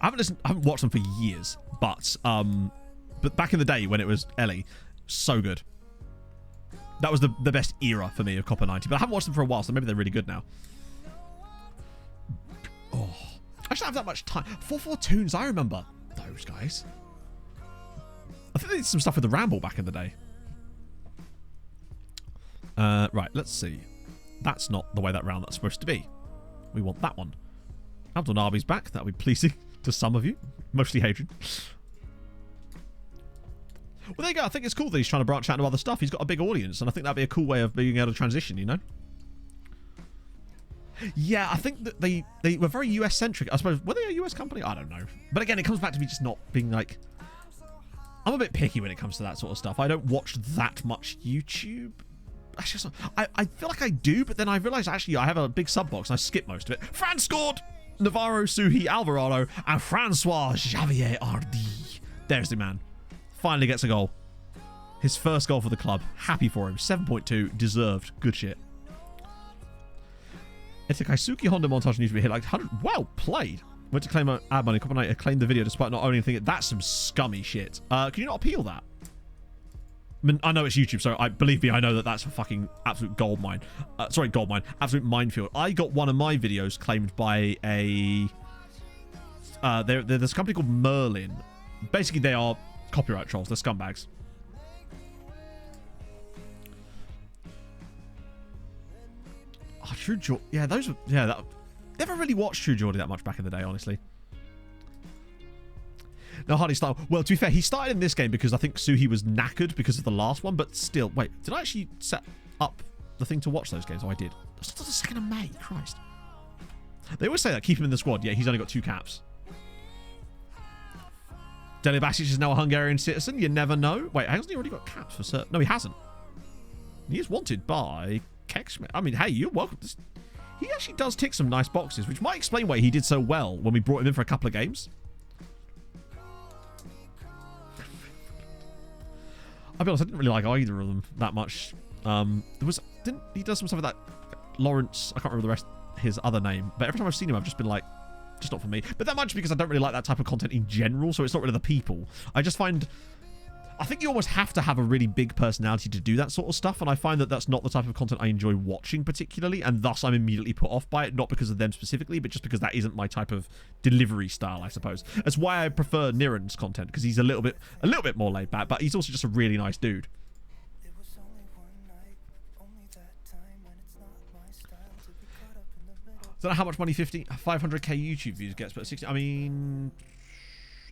I haven't watched them for years, but back in the day when it was Ellie, so good. That was the best era for me of Copper 90. But I haven't watched them for a while, so maybe they're really good now. Oh, I just don't have that much time. 4-4 Toons, I remember those guys. I think they did some stuff with the Ramble back in the day. Right, let's see. That's not the way that round that's supposed to be. We want that one. Abdul Nabi's back. That'll be pleasing to some of you. Mostly Hadrian. Well, there you go. I think it's cool that he's trying to branch out into other stuff. He's got a big audience, and I think that'd be a cool way of being able to transition, you know? Yeah, I think that they were very US-centric. I suppose, were they a US company? I don't know. But again, it comes back to me just not being like... I'm a bit picky when it comes to that sort of stuff. I don't watch that much YouTube. Actually, I feel like I do, but then I realise actually I have a big sub box and I skip most of it. France scored! Navarro, Suhi, Alvarado, and Francois Xavier Hardy. There's the man. Finally gets a goal. His first goal for the club. Happy for him. 7.2. Deserved. Good shit. It's a Kaisuke Honda montage needs to be hit like 100. Well played. Went to claim ad money. Copper Knight claimed the video despite not owning anything. That's some scummy shit. Can you not appeal that? I mean, I know it's YouTube, so believe me, I know that that's a fucking absolute gold mine. Sorry, gold mine. Absolute minefield. I got one of my videos claimed by a... there's a company called Merlin. Basically, they are copyright trolls. They're scumbags. Oh, True Geordie. Yeah, those were... Yeah, never really watched True Geordie that much back in the day, honestly. No, Hardy style. Well, to be fair, he started in this game because I think Suhi was knackered because of the last one, but still. Wait, did I actually set up the thing to watch those games? Oh, I did. That's the 2nd of May. Christ. They always say that. Keep him in the squad. Yeah, he's only got 2 caps. Dele Basic is now a Hungarian citizen. You never know. Wait, hasn't he already got caps for certain? No, he hasn't. He is wanted by Kekschmidt. I mean, hey, you're welcome. He actually does tick some nice boxes, which might explain why he did so well when we brought him in for a couple of games. I'll be honest, I didn't really like either of them that much. Didn't he does some stuff with that Lawrence? I can't remember the rest his other name, but every time I've seen him, I've just been like, just not for me. But that might just because I don't really like that type of content in general, so it's not really the people. I think you almost have to have a really big personality to do that sort of stuff, and I find that that's not the type of content I enjoy watching particularly, and thus I'm immediately put off by it, not because of them specifically, but just because that isn't my type of delivery style, I suppose. That's why I prefer Niren's content, because he's a little bit more laid back, but he's also just a really nice dude. I don't know how much money 500k YouTube views gets, but 60. I mean,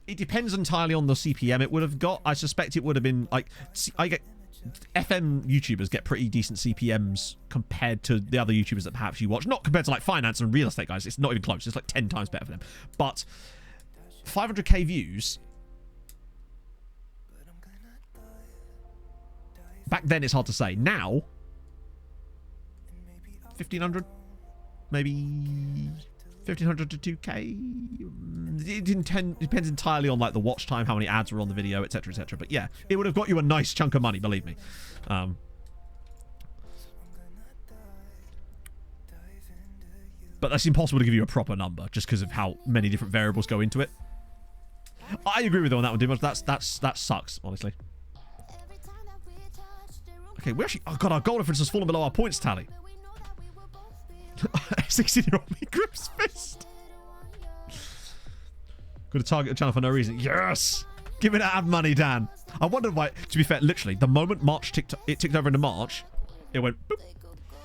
It depends entirely on the CPM it would have got. I suspect it would have been like I get FM YouTubers get pretty decent CPMs compared to the other YouTubers that perhaps you watch. Not compared to like finance and real estate guys. It's not even close. It's like 10 times better for them. But 500k views. Back then, it's hard to say. Now, 1,500, maybe 1,500 to 2k. It depends entirely on like the watch time, how many ads were on the video, etc., etc. But yeah, it would have got you a nice chunk of money, believe me. But that's impossible to give you a proper number just because of how many different variables go into it. I agree with you on that one, Dimash. That sucks, honestly. Okay, we actually... Oh, God, our goal difference has fallen below our points tally. 16-year-old me grips fist. Got to target the channel for no reason. Yes! Give me that ad money, Dan. I wonder why... To be fair, literally, the moment March ticked over into March, it went... Boop,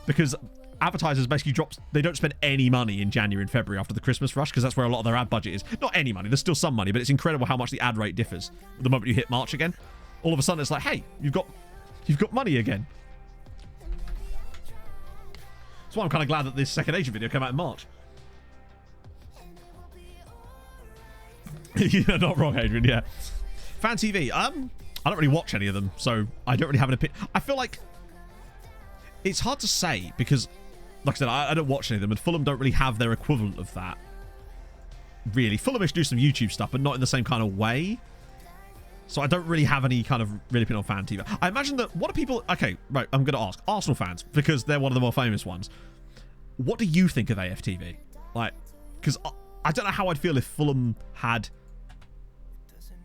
because advertisers basically dropped... They don't spend any money in January and February after the Christmas rush, because that's where a lot of their ad budget is. Not any money. There's still some money, but it's incredible how much the ad rate differs. The moment you hit March again, all of a sudden it's like, hey, you've got money again. That's why I'm kind of glad that this second agent video came out in March. You're not wrong, Adrian, yeah. Fan TV. I don't really watch any of them, so I don't really have an opinion. I feel like it's hard to say because, like I said, I don't watch any of them, and Fulham don't really have their equivalent of that. Really. Fulhamish do some YouTube stuff, but not in the same kind of way. So I don't really have any kind of really opinion on Fan TV. I imagine that... What are people... Okay, right, I'm going to ask. Arsenal fans, because they're one of the more famous ones. What do you think of AFTV? Like, because I don't know how I'd feel if Fulham had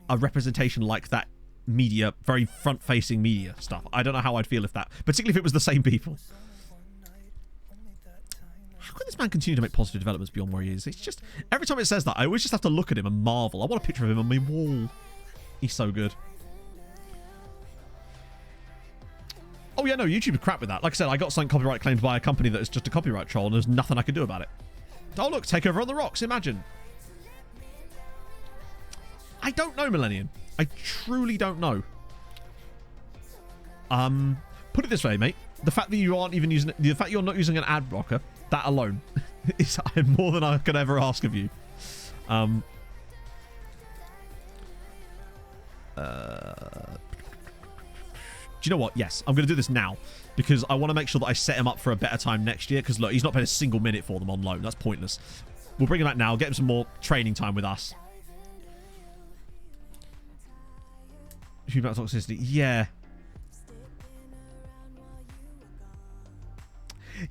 a representation like that media, very front-facing media stuff. I don't know how I'd feel if that... Particularly if it was the same people. How can this man continue to make positive developments beyond where he is? It's just... Every time it says that, I always just have to look at him and marvel. I want a picture of him on my wall. He's so good. Oh, yeah, no, YouTube is crap with that. Like I said, I got something copyright claimed by a company that is just a copyright troll, and there's nothing I can do about it. Oh, look, Takeover on the Rocks, imagine. I don't know, Millennium. I truly don't know. Put it this way, mate. The fact that you aren't even using... The fact you're not using an ad blocker, that alone, is more than I could ever ask of you. Do you know what? Yes, I'm going to do this now because I want to make sure that I set him up for a better time next year because, look, he's not paid a single minute for them on loan. That's pointless. We'll bring him back now, get him some more training time with us. Human toxicity. Yeah.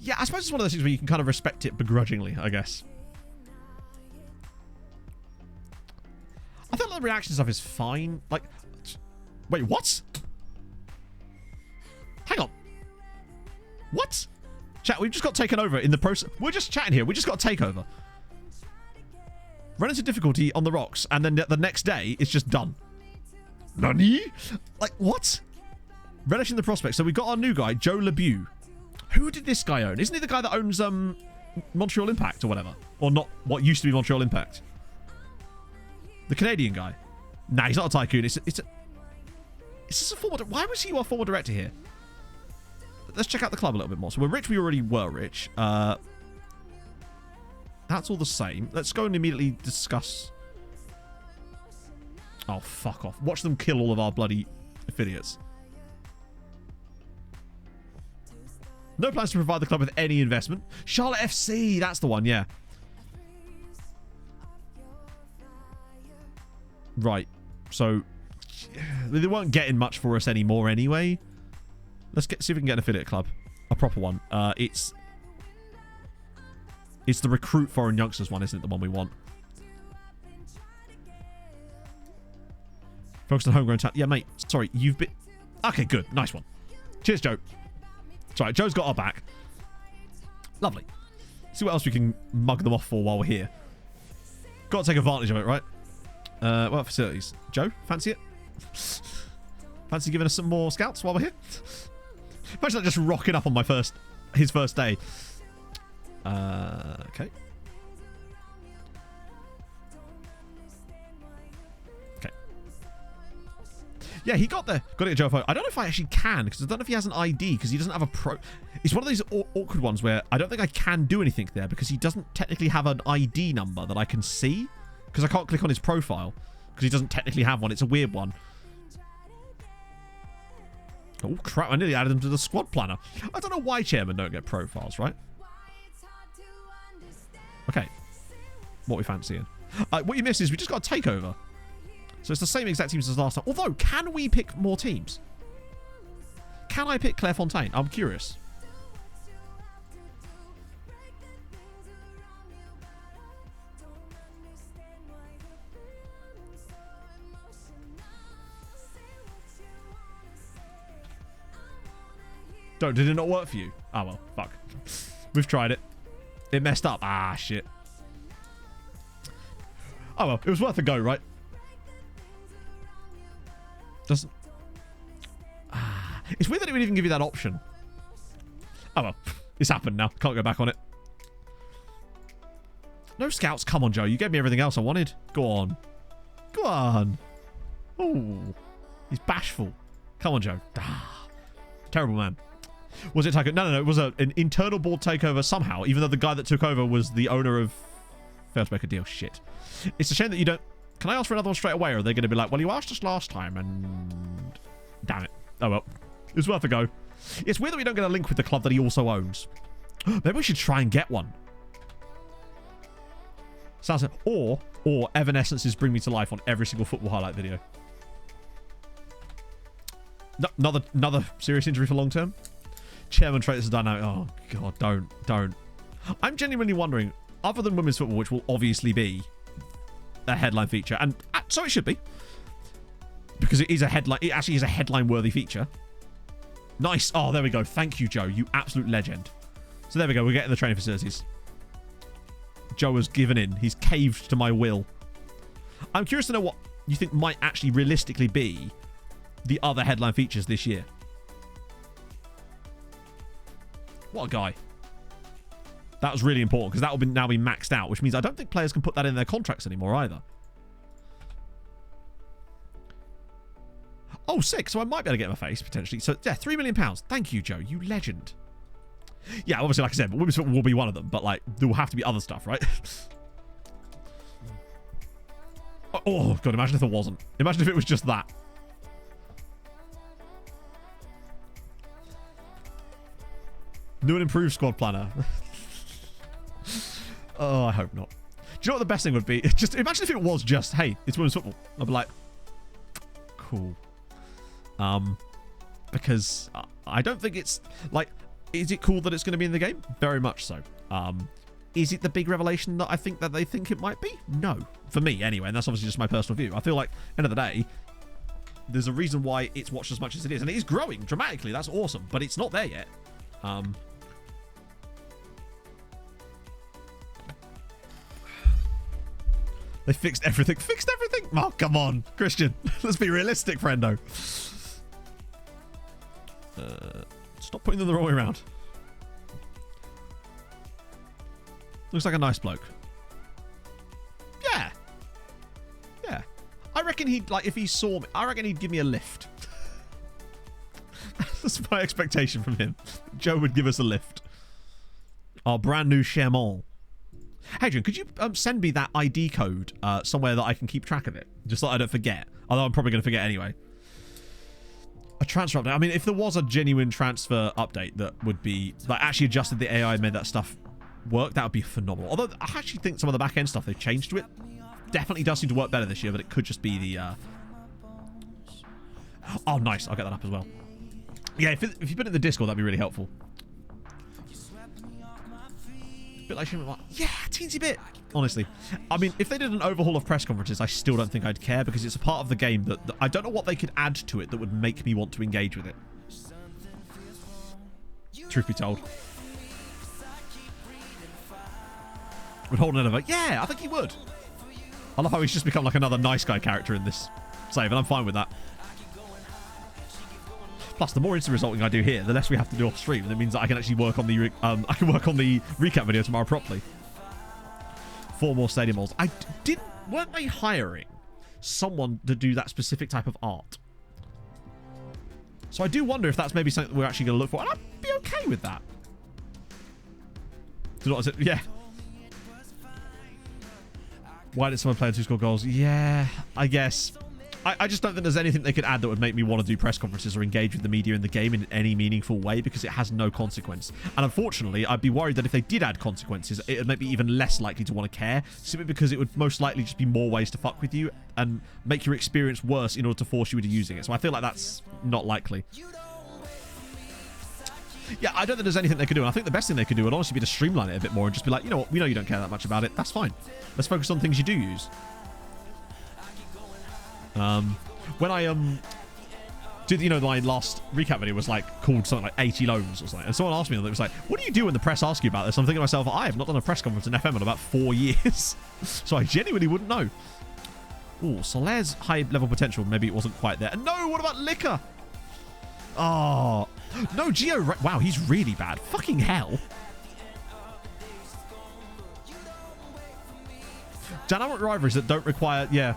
Yeah, I suppose it's one of those things where you can kind of respect it begrudgingly, I guess. I think the reaction stuff is fine. Like, wait, what? Hang on. What? Chat, we've just got taken over in the process. We're just chatting here. We just got a takeover. Run into difficulty on the rocks, and then the next day, it's just done. Nani? Like, what? Relishing the prospect. So we got our new guy, Joe LeBeau. Who did this guy own? Isn't he the guy that owns Montreal Impact or whatever? Or not what used to be Montreal Impact? The Canadian guy. Nah, he's not a tycoon. Is this a former... Why was he our former director here? Let's check out the club a little bit more. So we're rich. We already were rich. That's all the same. Let's go and immediately discuss... Oh, fuck off. Watch them kill all of our bloody affiliates. No plans to provide the club with any investment. Charlotte FC. That's the one, yeah. Right. So, they weren't getting much for us anymore anyway. Let's see if we can get an affiliate club. A proper one. It's the recruit foreign youngsters one, isn't it? The one we want. Focus on homegrown talent. Yeah, mate. Sorry, you've been... Okay, good. Nice one. Cheers, Joe. Sorry, Joe's got our back. Lovely. See what else we can mug them off for while we're here. Got to take advantage of it, right? What facilities? Joe, fancy it? Fancy giving us some more scouts while we're here? Imagine that just rocking up on his first day. Okay. Yeah, he got it at Joe. I don't know if I actually can, because I don't know if he has an ID, because he doesn't have a pro. It's one of these awkward ones where I don't think I can do anything there, because he doesn't technically have an ID number that I can see, because I can't click on his profile, because he doesn't technically have one. It's a weird one. Oh, crap. I nearly added him to the squad planner. I don't know why chairmen don't get profiles, right? Okay. What we fancying? What you missed is we just got a takeover. So it's the same exact teams as last time. Although, can we pick more teams? Can I pick Clairefontaine? I'm curious. Did it not work for you? Oh, well, fuck. We've tried it. It messed up. Ah, shit. Oh, well, it was worth a go, right? Doesn't... Ah, it's weird that it would even give you that option. Oh, well. It's happened now. Can't go back on it. No scouts. Come on, Joe. You gave me everything else I wanted. Go on. Go on. Oh. He's bashful. Come on, Joe. Ah, terrible man. Was it takeover? No. It was an internal board takeover somehow, even though the guy that took over was the owner of... Failed to make a deal. Shit. It's a shame that you don't... Can I ask for another one straight away, or are they going to be like, well, you asked us last time, and... Damn it. Oh, well. It was worth a go. It's weird that we don't get a link with the club that he also owns. Maybe we should try and get one. Sounds like... Or Evanescence's Bring Me to Life on every single football highlight video. No, another serious injury for long term? Chairman traits are dynamic. Oh, God, don't. I'm genuinely wondering, other than women's football, which will obviously be a headline feature, and so it should be, because it is a headline. It actually is a headline-worthy feature. Nice. Oh, there we go. Thank you, Joe. You absolute legend. So there we go. We're getting the training facilities. Joe has given in. He's caved to my will. I'm curious to know what you think might actually realistically be the other headline features this year. What a guy. That was really important, because that will now be maxed out, which means I don't think players can put that in their contracts anymore either. Oh, sick. So I might be able to get him a face, potentially. So, yeah, £3 million. Thank you, Joe. You legend. Yeah, obviously, like I said, women's football will be one of them, but, like, there will have to be other stuff, right? Oh, God, imagine if there wasn't. Imagine if it was just that. New and improved squad planner. Oh, I hope not. Do you know what the best thing would be? Just imagine if it was just, hey, it's women's football. I'd be like, cool. Because I don't think it's like, is it cool that it's going to be in the game? Very much so. Is it the big revelation that I think that they think it might be? No, for me anyway, and that's obviously just my personal view. I feel like, end of the day, there's a reason why it's watched as much as it is, and it is growing dramatically. That's awesome, but it's not there yet. They fixed everything. Fixed everything? Oh, come on. Christian, let's be realistic, friendo. Stop putting them the wrong way around. Looks like a nice bloke. Yeah. Yeah. I reckon he'd, like, if he saw me, I reckon he'd give me a lift. That's my expectation from him. Joe would give us a lift. Our brand new Sherman. Hadrian, could you send me that ID code somewhere that I can keep track of it? Just so I don't forget. Although I'm probably going to forget anyway. A transfer update. I mean, if there was a genuine transfer update that would be, like, actually adjusted the AI and made that stuff work, that would be phenomenal. Although I actually think some of the back end stuff they've changed to it definitely does seem to work better this year, but it could just be the... Oh, nice. I'll get that up as well. Yeah, if you put it in the Discord, that'd be really helpful. Bit like yeah, teensy bit. Honestly, I mean, if they did an overhaul of press conferences, I still don't think I'd care, because it's a part of the game that I don't know what they could add to it that would make me want to engage with it. Truth be told, would hold an over? Yeah, I think he would. I love how he's just become like another nice guy character in this save, and I'm fine with that. Plus, the more instant resulting I do here, the less we have to do off stream. That means that I can actually work on the recap video tomorrow properly. 4 more stadium malls. Weren't they hiring someone to do that specific type of art? So I do wonder if that's maybe something we're actually going to look for. And I'd be okay with that. Yeah. Why did someone play two score goals? Yeah, I guess. I just don't think there's anything they could add that would make me want to do press conferences or engage with the media in the game in any meaningful way, because it has no consequence. And unfortunately, I'd be worried that if they did add consequences, it would make me even less likely to want to care, simply because it would most likely just be more ways to fuck with you and make your experience worse in order to force you into using it. So I feel like that's not likely. Yeah, I don't think there's anything they could do. And I think the best thing they could do would honestly be to streamline it a bit more and just be like, you know what, we know you don't care that much about it. That's fine. Let's focus on things you do use. When I did, you know, my last recap video was like called something like 80 loans or something, and someone asked me, and it was like, what do you do when the press ask you about this? I'm thinking to myself, I have not done a press conference in FM in about 4 years, so I genuinely wouldn't know. Oh, Soler's high level potential, maybe it wasn't quite there. And no, what about Liquor? Oh no, Gio, wow, he's really bad. Fucking hell. Dynamic rivalries that don't require, yeah,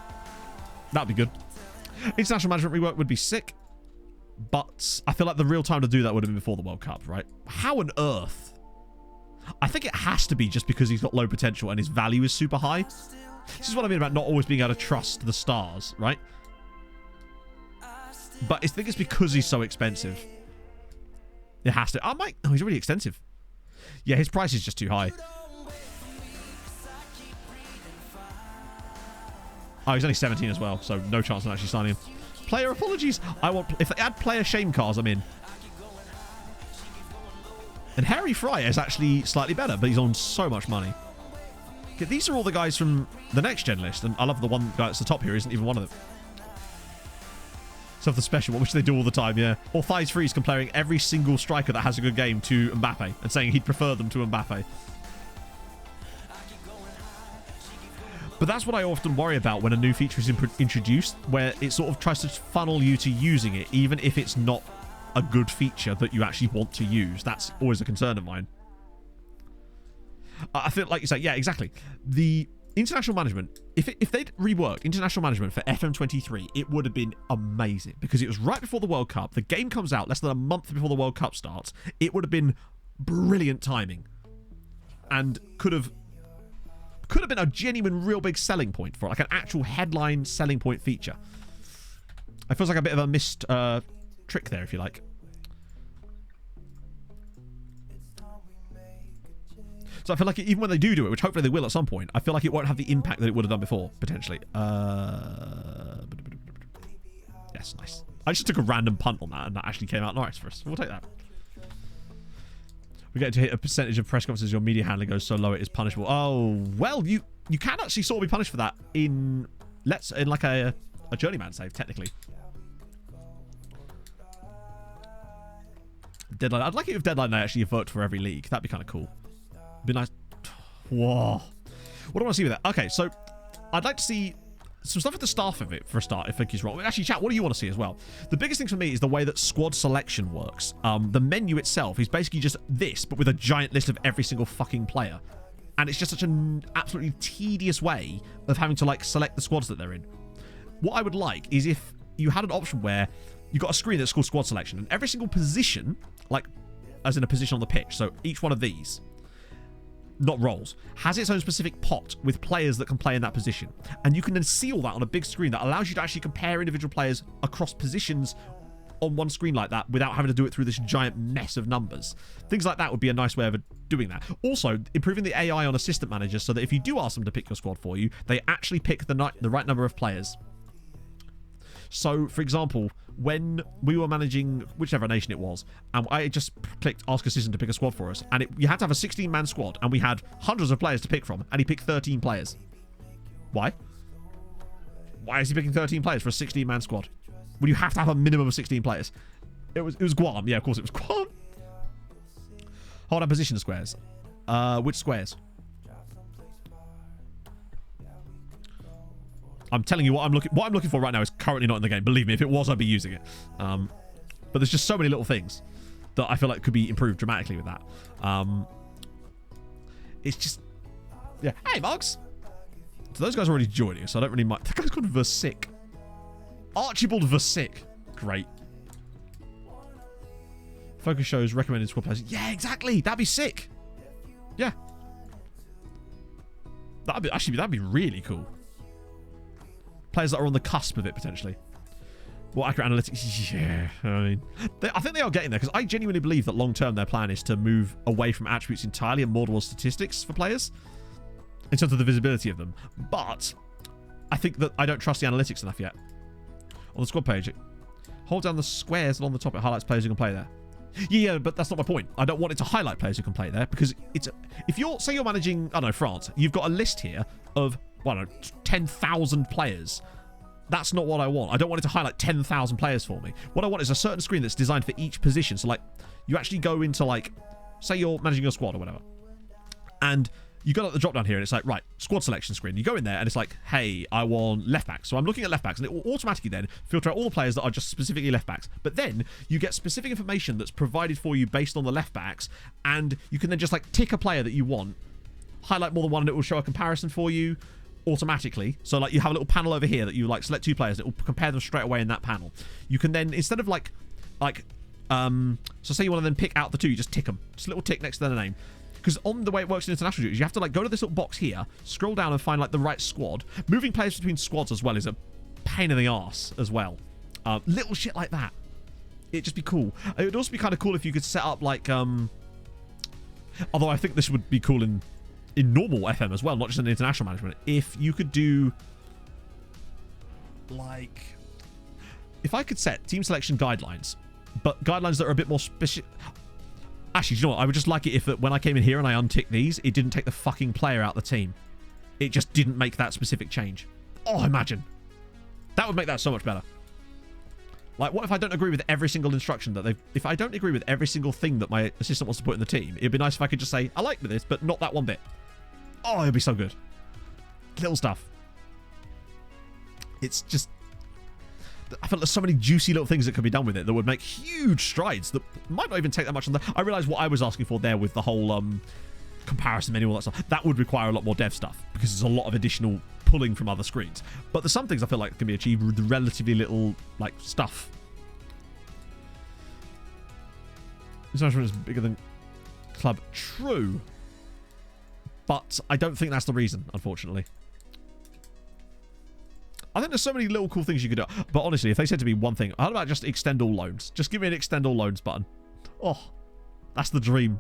that'd be good. International management rework would be sick, but I feel like the real time to do that would have been before the World Cup, right? How on earth? I think it has to be just because he's got low potential and his value is super high. This is what I mean about not always being able to trust the stars, right? But I think it's because he's so expensive. It has to. Oh, he's really expensive. Yeah, his price is just too high. Oh, he's only 17 as well, so no chance of actually signing him. Player apologies. If they add player shame cars, I'm in. And Harry Fry is actually slightly better, but he's on so much money. Okay, these are all the guys from the next gen list, and I love the one guy that's the top here isn't even one of them. So the special one, which they do all the time, yeah. Or Thighs Freeze comparing every single striker that has a good game to Mbappe and saying he'd prefer them to Mbappe. But that's what I often worry about when a new feature is introduced, where it sort of tries to funnel you to using it, even if it's not a good feature that you actually want to use. That's always a concern of mine. I feel like you say, yeah, exactly. The international management, if they'd reworked international management for FM23, it would have been amazing, because it was right before the World Cup. The game comes out less than a month before the World Cup starts. It would have been brilliant timing and could have been a genuine, real big selling point for it, like an actual headline selling point feature. It feels like a bit of a missed trick there, if you like. So I feel like even when they do it, which hopefully they will at some point, I feel like it won't have the impact that it would have done before, potentially. Yes, nice. I just took a random punt on that, and that actually came out nice for us. We'll take that. We get to hit a percentage of press conferences your media handling goes so low it is punishable. Oh, well, you can actually sort of be punished for that in like a journeyman save, technically. Deadline. I'd like it if Deadline Day actually vote for every league. That'd be kind of cool. Be nice. Whoa. What do I want to see with that? Okay, so I'd like to see some stuff at the start of it for a start, if I think he's wrong. Actually, chat, what do you want to see as well? The biggest thing for me is the way that squad selection works. The menu itself is basically just this, but with a giant list of every single fucking player. And it's just such an absolutely tedious way of having to, like, select the squads that they're in. What I would like is if you had an option where you got a screen that's called squad selection, and every single position, like, as in a position on the pitch, so each one of these, not roles, has its own specific pot with players that can play in that position. And you can then see all that on a big screen that allows you to actually compare individual players across positions on one screen like that without having to do it through this giant mess of numbers. Things like that would be a nice way of doing that. Also, improving the AI on assistant managers so that if you do ask them to pick your squad for you, they actually pick the right number of players. So, for example, when we were managing whichever nation it was, and I just clicked Ask Assistant to pick a squad for us, and you had to have a 16-man squad, and we had hundreds of players to pick from, and he picked 13 players. Why? Why is he picking 13 players for a 16-man squad? Well, you have to have a minimum of 16 players. It was Guam. Yeah, of course it was Guam. Hold on, position squares. Which squares? I'm telling you what I'm looking for right now is currently not in the game. Believe me, if it was, I'd be using it. But there's just so many little things that I feel like could be improved dramatically with that. It's just, yeah. Hey, Mugs. So those guys are already joining, so I don't really mind. That guy's called Versick. Archibald Versick. Great. Focus shows recommended squad players. Yeah, exactly. That'd be sick. Yeah. That'd be really cool. Players that are on the cusp of it, potentially. Well, accurate analytics. Yeah, I mean, I think they are getting there, because I genuinely believe that long-term their plan is to move away from attributes entirely and more towards statistics for players in terms of the visibility of them. But I think that I don't trust the analytics enough yet. On the squad page, hold down the squares along the top. It highlights players who can play there. Yeah, but that's not my point. I don't want it to highlight players who can play there, because if you're, say you're managing, I don't know, France, you've got a list here of, well, I don't know, 10,000 players. That's not what I want. I don't want it to highlight 10,000 players for me. What I want is a certain screen that's designed for each position. So, like, you actually go into, like, say you're managing your squad or whatever, and you go at the drop down here, and it's like, right, squad selection screen. You go in there, and it's like, hey, I want left backs. So I'm looking at left backs, and it will automatically then filter out all the players that are just specifically left backs. But then you get specific information that's provided for you based on the left backs, and you can then just, like, tick a player that you want, highlight more than one, and it will show a comparison for you automatically. So, like, you have a little panel over here that you, like, select two players, and it will compare them straight away in that panel. You can then, instead of, so say you want to then pick out the two, you just tick them. Just a little tick next to their name. Because on the way it works in international duties, you have to, like, go to this little box here, scroll down and find, like, the right squad. Moving players between squads as well is a pain in the arse as well. Little shit like that. It'd just be cool. It would also be kind of cool if you could set up, like, although I think this would be cool in normal FM as well, not just in international management. If you could do, like, if I could set team selection guidelines, but guidelines that are a bit more specific. Actually, do you know what? I would just like it if when I came in here and I unticked these, it didn't take the fucking player out of the team. It just didn't make that specific change. Oh, imagine. That would make that so much better. Like, what if I don't agree with every single instruction that they've... If I don't agree with every single thing that my assistant wants to put in the team, it'd be nice if I could just say, I like this, but not that one bit. Oh, it'd be so good. Little stuff. It's just... I feel there's so many juicy little things that could be done with it that would make huge strides that might not even take that much on the... I realise what I was asking for there with the whole comparison menu, all that stuff. That would require a lot more dev stuff, because there's a lot of additional pulling from other screens. But there's some things I feel like can be achieved with relatively little, like, stuff. International is bigger than club. True. But I don't think that's the reason, unfortunately. I think there's so many little cool things you could do. But honestly, if they said to me one thing, how about just extend all loans? Just give me an extend all loans button. Oh, that's the dream.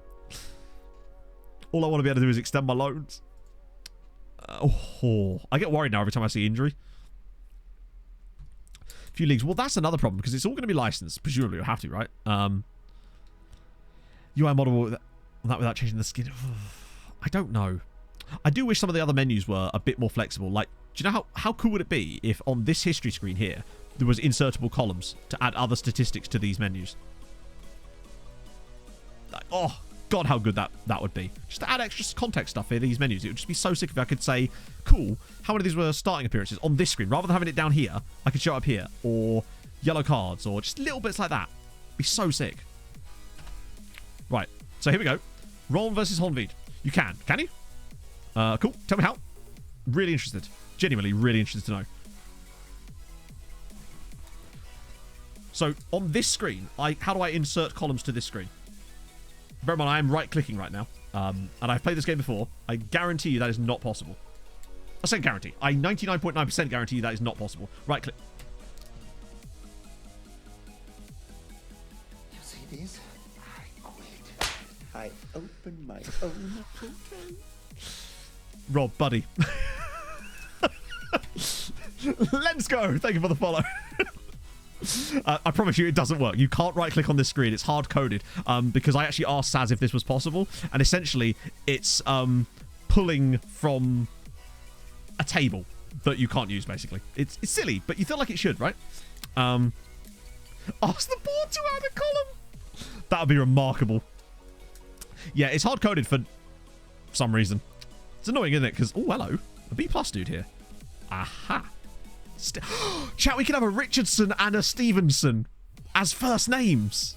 All I want to be able to do is extend my loans. I get worried now every time I see injury. A few leagues. Well, that's another problem, because it's all going to be licensed. Presumably, you'll have to, right? UI model without changing the skin. I don't know. I do wish some of the other menus were a bit more flexible. Like, do you know how cool would it be if on this history screen here there was insertable columns to add other statistics to these menus? Like, oh god, how good that would be. Just to add extra context stuff in these menus. It would just be so sick if I could say, cool, how many of these were starting appearances on this screen? Rather than having it down here, I could show it up here. Or yellow cards, or just little bits like that. It'd be so sick. Right, so here we go. Ron versus Honvid. You can you? Cool, tell me how. Really interested. Genuinely really interested to know. So on this screen, how do I insert columns to this screen? Bear in mind, I am right-clicking right now, and I've played this game before. I guarantee you that is not possible. I say guarantee. I 99.9% guarantee you that is not possible. Right-click. You see this? I quit. I opened my own portal. Rob, buddy. Let's go. Thank you for the follow. I promise you it doesn't work. You can't right click on this screen. It's hard coded because I actually asked Saz if this was possible, and essentially it's pulling from a table that you can't use. Basically, it's silly, but you feel like it should, right? Ask the board to add a column. That would be remarkable. Yeah, it's hard coded for some reason. It's annoying, isn't it? Because oh hello, a B+ dude here. Aha. Chat, we can have a Richardson and a Stevenson as first names.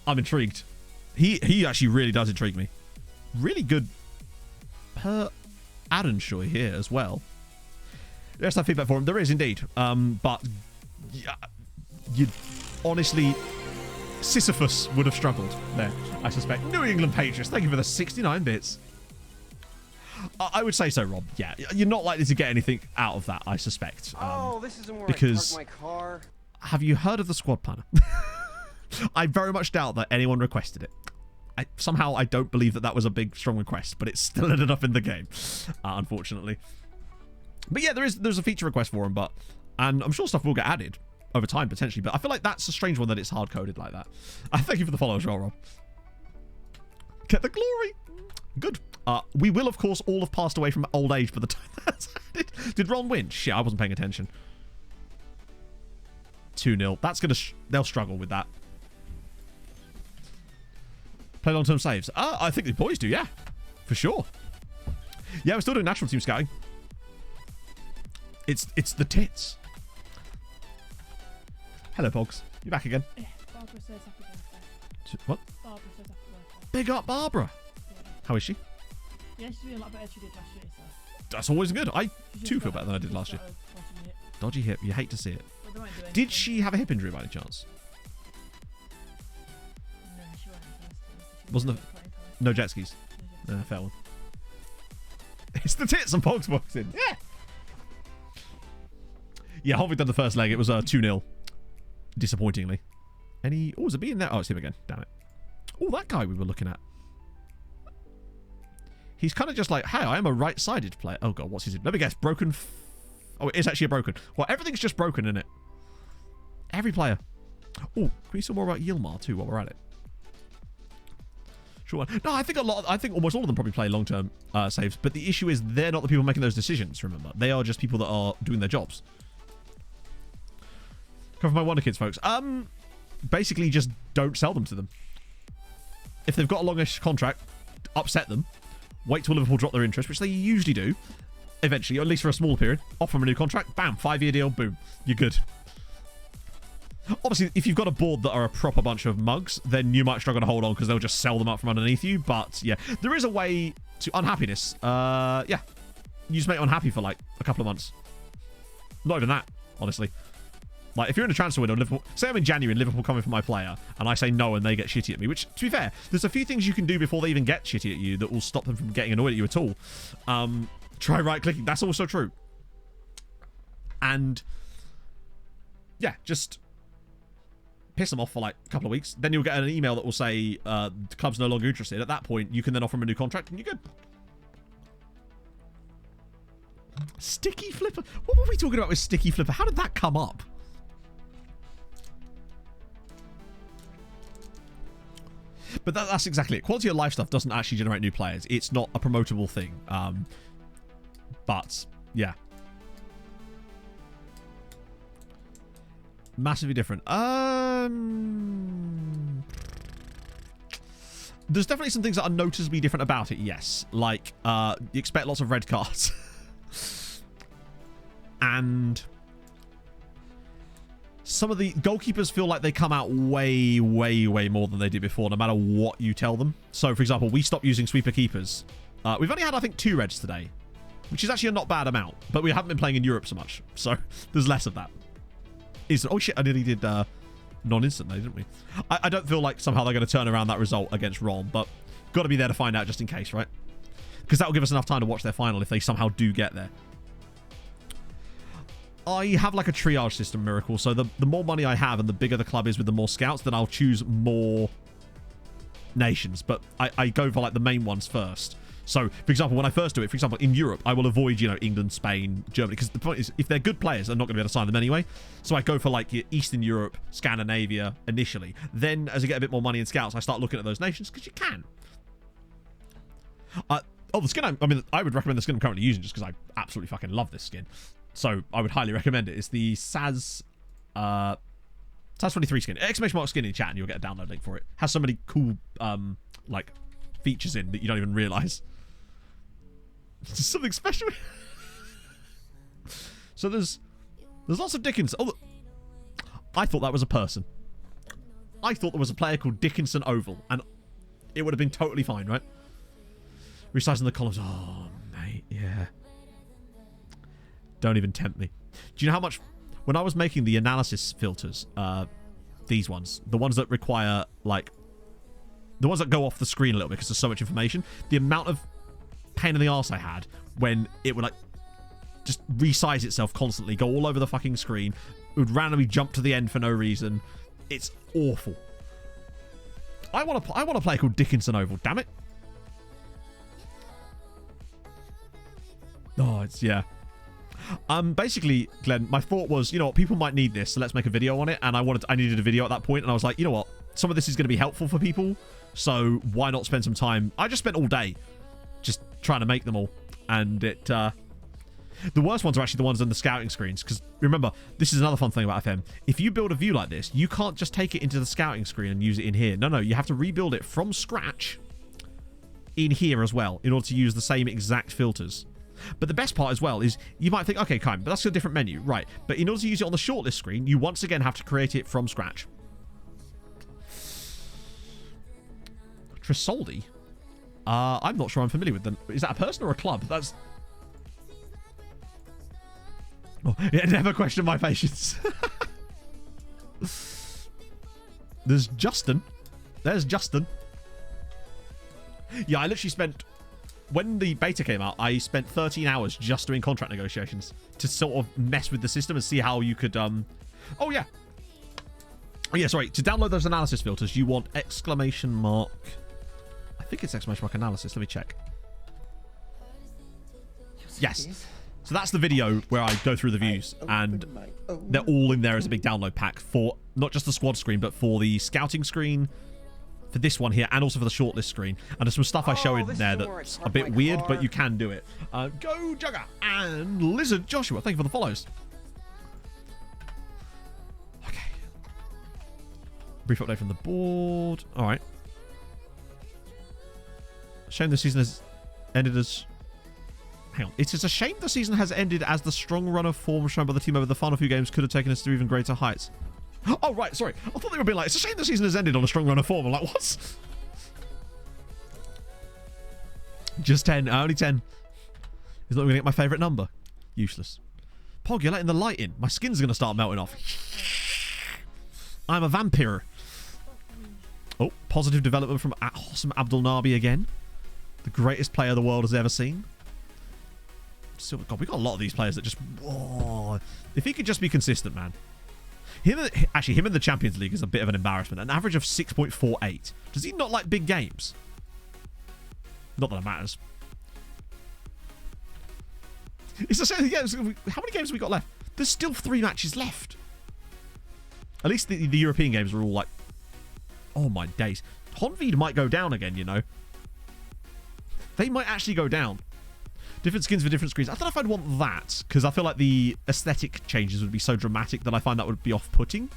I'm intrigued. He actually really does intrigue me. Really good per Adenshaw here as well. There's some feedback for him. There is indeed. But you honestly, Sisyphus would have struggled there, I suspect. New England Patriots, thank you for the 69 bits. I would say so, Rob. Yeah, you're not likely to get anything out of that, I suspect. This isn't where because I park my car. Have you heard of the squad planner? I very much doubt that anyone requested it. Somehow I don't believe that was a big, strong request, but it's still ended up in the game, unfortunately. But yeah, there's a feature request for them, and I'm sure stuff will get added over time, potentially, but I feel like that's a strange one that it's hard-coded like that. Thank you for the follow as well, Rob. Get the glory. Good. We will, of course, all have passed away from old age by the time that's added. Did Ron win? Shit, I wasn't paying attention. 2-0. That's going to... they'll struggle with that. Play long-term saves. I think the boys do, yeah. For sure. Yeah, we're still doing national team scouting. It's the tits. Hello, Pogs. You back again? Yeah, Barbara says happy birthday. What? Barbara says happy birthday. Big up, Barbara. Yeah. How is she? Yeah, she's doing a lot better than she did last year, so. That's always good. I, too, feel better than I did last year. Dodgy hip. You hate to see it. Did she have a hip injury by any chance? No, she wasn't. Wasn't the... No jet skis? Fair one. It's the tits and Pogs boxing. Yeah. Yeah, Harvey done the first leg. It was 2-0. Disappointingly. Any... Oh, is it being there? Oh, it's him again. Damn it. Oh, that guy we were looking at. He's kind of just like, hey, I am a right-sided player. Oh, God, what's his... Let me guess. Broken... Oh, it is actually a broken. Well, everything's just broken, isn't it? Every player. Oh, can we see more about Yilmar, too, while we're at it? Sure. No, I think almost all of them probably play long-term saves, but the issue is they're not the people making those decisions, remember. They are just people that are doing their jobs. Come from my Wonder Kids, folks. Basically, just don't sell them to them. If they've got a longish contract, upset them. Wait till Liverpool drop their interest, which they usually do. Eventually, or at least for a smaller period. Offer them a new contract. Bam. 5-year deal. Boom. You're good. Obviously, if you've got a board that are a proper bunch of mugs, then you might struggle to hold on because they'll just sell them up from underneath you. But, yeah. There is a way to unhappiness. Yeah. You just make them unhappy for, like, a couple of months. Not even that, honestly. Like, if you're in a transfer window, Liverpool, say I'm in January and Liverpool coming for my player, and I say no and they get shitty at me, which, to be fair, there's a few things you can do before they even get shitty at you that will stop them from getting annoyed at you at all. Try right-clicking. That's also true. And, yeah, just piss them off for, like, a couple of weeks. Then you'll get an email that will say, the club's no longer interested. At that point, you can then offer them a new contract, and you're good. Sticky Flipper? What were we talking about with Sticky Flipper? How did that come up? But that's exactly it. Quality of life stuff doesn't actually generate new players. It's not a promotable thing. But, yeah. Massively different. There's definitely some things that are noticeably different about it, yes. Like, you expect lots of red cards. And some of the goalkeepers feel like they come out way, way, way more than they did before, no matter what you tell them. So, for example, we stopped using sweeper keepers. We've only had, I think, 2 reds today, which is actually a not bad amount, but we haven't been playing in Europe so much, so there's less of that. Oh, shit, I nearly did non-instant there, didn't we? I don't feel like somehow they're going to turn around that result against Rom, but got to be there to find out just in case, right? Because that will give us enough time to watch their final if they somehow do get there. I have like a triage system, Miracle, so the more money I have and the bigger the club is with the more scouts, then I'll choose more nations, but I go for like the main ones first. So, for example, when I first do it, for example, in Europe, I will avoid, England, Spain, Germany, because the point is, if they're good players, I'm not going to be able to sign them anyway. So I go for like Eastern Europe, Scandinavia initially. Then, as I get a bit more money in scouts, I start looking at those nations, because you can. The skin, I would recommend the skin I'm currently using just because I absolutely fucking love this skin. So I would highly recommend it. It's the SAS 23 skin. Exclamation mark skin in chat and you'll get a download link for it. Has so many cool like features in that you don't even realise. It's something special. So there's lots of Dickinson. Oh, I thought that was a person. I thought there was a player called Dickinson Oval and it would have been totally fine, right? Resizing the columns. Oh, mate, yeah. Don't even tempt me. Do you know how much... When I was making the analysis filters These ones. The ones that require, like... The ones that go off the screen a little bit because there's so much information. The amount of pain in the arse I had when it would, like, just resize itself constantly, go all over the fucking screen. It would randomly jump to the end for no reason. It's awful. I want to play called Dickinson Oval, damn it. Oh, it's, yeah. Basically, Glenn, my thought was, you know what, people might need this, so let's make a video on it. And I needed a video at that point, and I was like, you know what, some of this is going to be helpful for people, so why not spend some time? I just spent all day just trying to make them all, and it, the worst ones are actually the ones on the scouting screens, because remember, this is another fun thing about FM. If you build a view like this, you can't just take it into the scouting screen and use it in here. No, you have to rebuild it from scratch in here as well, in order to use the same exact filters. But the best part as well is you might think, okay, Kyle, but that's a different menu. Right, but in order to use it on the shortlist screen, you once again have to create it from scratch. Trisoldi? I'm not sure I'm familiar with them. Is that a person or a club? That's... Oh, yeah, never question my patience. There's Justin. There's Justin. Yeah, I literally spent... When the beta came out, I spent 13 hours just doing contract negotiations to sort of mess with the system and see how you could... Oh, yeah. Oh, yeah, sorry. To download those analysis filters, you want exclamation mark... I think it's exclamation mark analysis. Let me check. Yes. So that's the video where I go through the views, and they're all in there as a big download pack for not just the squad screen, but for the scouting screen, for this one here, and also for the shortlist screen. And there's some stuff I show in there that's a bit weird, but you can do it. Go Jugger and Lizard Joshua, thank you for the follows. Okay. Brief update from the board. All right. Shame the season has ended as... Hang on. It is a shame the season has ended as the strong run of form shown by the team over the final few games could have taken us to even greater heights. Oh, right. Sorry. I thought they were being like, it's a shame the season has ended on a strong run of form. I'm like, what? Just 10. Only 10. He's not going to get my favourite number. Useless. Pog, you're letting the light in. My skin's going to start melting off. I'm a vampire. Oh, positive development from awesome Abdul Nabi again. The greatest player the world has ever seen. So, God, we got a lot of these players that just... Whoa. If he could just be consistent, man. Him in the Champions League is a bit of an embarrassment. An average of 6.48. Does he not like big games? Not that it matters. It's the same. Yeah, how many games have we got left? There's still 3 matches left. At least the European games are all like... Oh, my days. Honved might go down again, you know. They might actually go down. Different skins for different screens. I don't know if I'd want that, because I feel like the aesthetic changes would be so dramatic that I find that would be off-putting.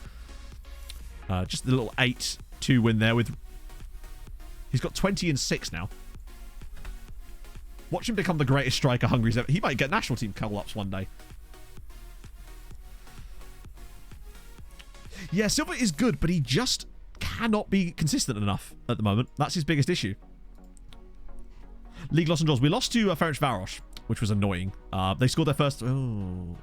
Just the little 8-2 win there with... He's got 20 and 6 now. Watch him become the greatest striker Hungary's ever... He might get national team call-ups one day. Yeah, Silva is good, but he just cannot be consistent enough at the moment. That's his biggest issue. League loss and draws. We lost to Ferencváros, which was annoying. They scored their first... Oh,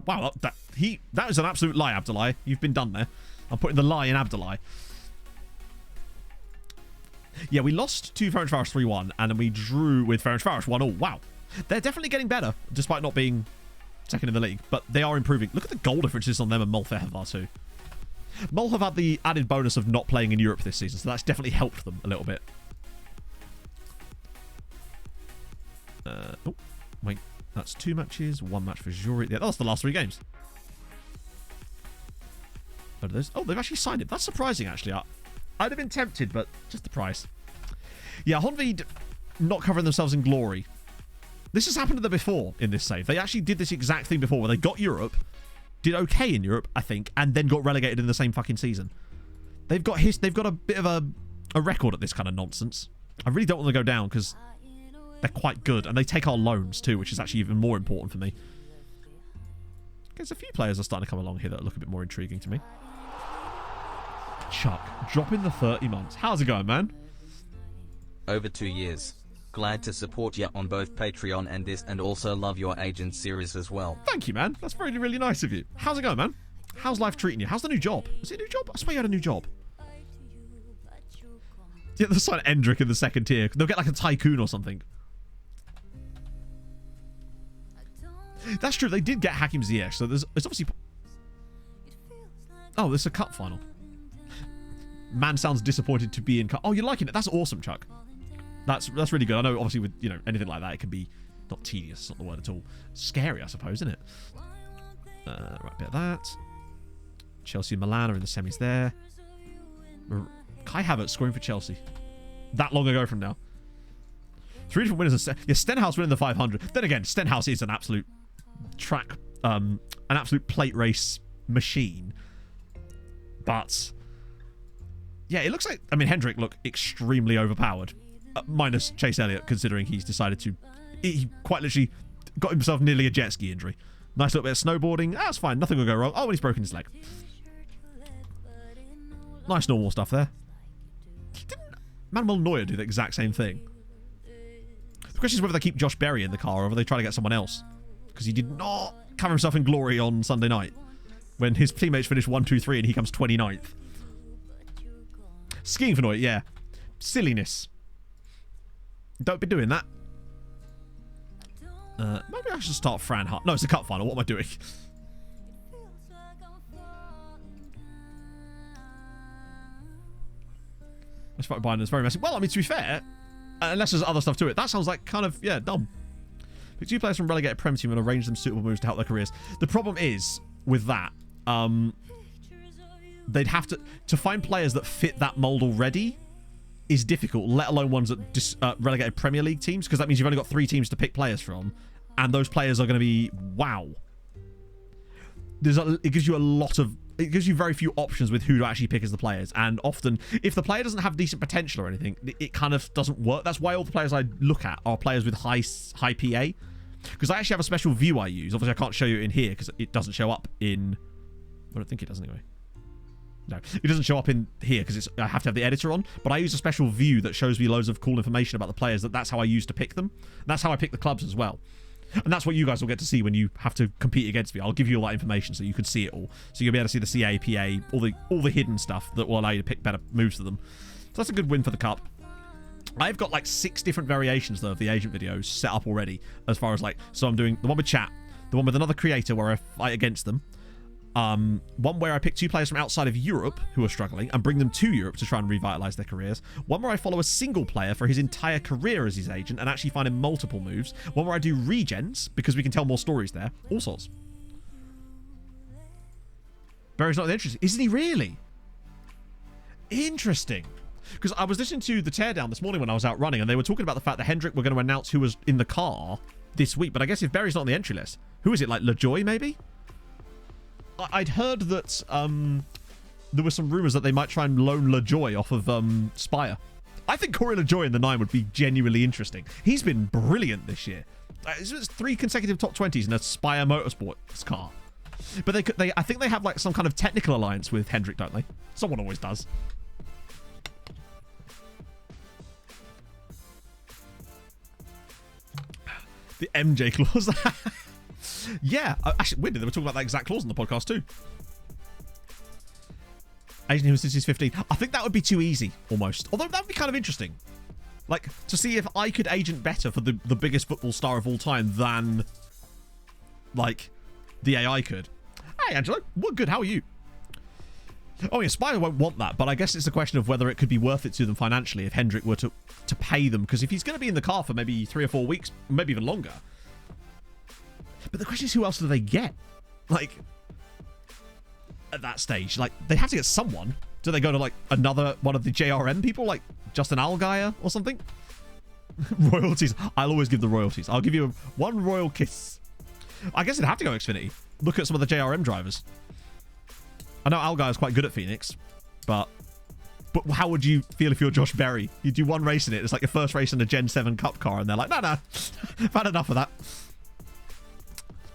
wow. That was an absolute lie, Abdullah. You've been done there. I'm putting the lie in Abdullah. Yeah, we lost to Ferencváros 3-1, and then we drew with Ferencváros 1-0. Wow. They're definitely getting better, despite not being second in the league. But they are improving. Look at the goal differences on them and Molfehevar too. Mol have had the added bonus of not playing in Europe this season, so that's definitely helped them a little bit. Oh, wait. That's 2 matches, 1 match for Jury. Yeah, that's the last 3 games. Oh, they've actually signed it. That's surprising, actually. I'd have been tempted, but just the price. Yeah, Honved not covering themselves in glory. This has happened to them before in this save. They actually did this exact thing before, where they got Europe, did okay in Europe, I think, and then got relegated in the same fucking season. They've got a bit of a record at this kind of nonsense. I really don't want to go down because they're quite good, and they take our loans too, which is actually even more important for me. There's a few players are starting to come along here that look a bit more intriguing to me. Chuck, dropping the 30 months. How's it going, man? Over 2 years. Glad to support you on both Patreon and this, and also love your Agent series as well. Thank you, man. That's really, really nice of you. How's it going, man? How's life treating you? How's the new job? Was it a new job? I swear you had a new job. Yeah, they'll sign Endrick in the second tier. They'll get like a tycoon or something. That's true. They did get Hakim Ziyech, so it's obviously... Oh, this is a cup final. Man sounds disappointed to be in cup. Oh, you're liking it. That's awesome, Chuck. That's really good. I know, obviously, with anything like that, it can be not tedious. It's not the word at all. Scary, I suppose, isn't it? Right, bit of that. Chelsea and Milan are in the semis there. Kai Havertz scoring for Chelsea. That long ago from now. 3 different winners. Yeah, Stenhouse winning the 500. Then again, Stenhouse is an absolute track, an absolute plate race machine. But yeah, it looks like, Hendrick looked extremely overpowered. Minus Chase Elliott, considering he's decided to... He quite literally got himself nearly a jet ski injury. Nice little bit of snowboarding. That's fine. Nothing will go wrong. Oh, and he's broken his leg. Nice normal stuff there. Didn't Manuel Neuer do the exact same thing? The question is whether they keep Josh Berry in the car or whether they try to get someone else. Because he did not cover himself in glory on Sunday night. When his teammates finished 1, 2, 3 and he comes 29th. Skiing for Neuer, yeah. Silliness. Don't be doing that. Maybe I should start Fran Hart. No, it's a cup final. What am I doing? Let's fight Biden. It's very messy. Well, to be fair, unless there's other stuff to it, that sounds like kind of, yeah, dumb. Pick 2 players from relegated Prem team and arrange them suitable moves to help their careers. The problem is, with that, they'd have to find players that fit that mold already is difficult, let alone ones that relegated Premier League teams, because that means you've only got 3 teams to pick players from, and those players are going to be wow. It gives you very few options with who to actually pick as the players, and often if the player doesn't have decent potential or anything, it kind of doesn't work. That's why all the players I look at are players with high PA, because I actually have a special view I use. Obviously I can't show you in here because it doesn't show up in... I don't think it does anyway. No, it doesn't show up in here because I have to have the editor on, but I use a special view that shows me loads of cool information about the players. That's how I use to pick them. And that's how I pick the clubs as well. And that's what you guys will get to see when you have to compete against me. I'll give you all that information so you can see it all. So you'll be able to see the CA, PA, all the hidden stuff that will allow you to pick better moves to them. So that's a good win for the cup. I've got like 6 different variations though of the agent videos set up already, as far as like, so I'm doing the one with chat, the one with another creator where I fight against them, one where I pick 2 players from outside of Europe who are struggling and bring them to Europe to try and revitalize their careers, one where I follow a single player for his entire career as his agent and actually find him multiple moves, one where I do regens because we can tell more stories there, all sorts. Barry's not interested, isn't he really? Interesting. Because I was listening to the Teardown this morning when I was out running, and they were talking about the fact that Hendrick were going to announce who was in the car this week, but I guess if Barry's not on the entry list, who is it, like LaJoy maybe? I'd heard that there were some rumours that they might try and loan LaJoy off of Spire. I think Corey LaJoy in the 9 would be genuinely interesting. He's been brilliant this year. It's 3 consecutive top 20s in a Spire Motorsports car. But I think they have like some kind of technical alliance with Hendrick, don't they? Someone always does. The MJ clause. Yeah, actually, they were talking about that exact clause on the podcast too. Agent who was since he's 15. I think that would be too easy, almost. Although that would be kind of interesting. Like, to see if I could agent better for the biggest football star of all time than, like, the AI could. Hey, Angelo. What good? How are you? Oh, yeah, Spire won't want that, but I guess it's a question of whether it could be worth it to them financially if Hendrick were to pay them, because if he's going to be in the car for maybe 3 or 4 weeks, maybe even longer. But the question is, who else do they get? Like, at that stage, like, they have to get someone. Do they go to, like, another one of the JRM people, like Justin Allgaier or something? Royalties. I'll always give the royalties. I'll give you 1 royal kiss. I guess it'd have to go Xfinity. Look at some of the JRM drivers. I know Allgaier's quite good at Phoenix, but how would you feel if you're Josh Berry? You do 1 race in it. It's like your first race in a Gen 7 Cup car, and they're like, no, I've had enough of that.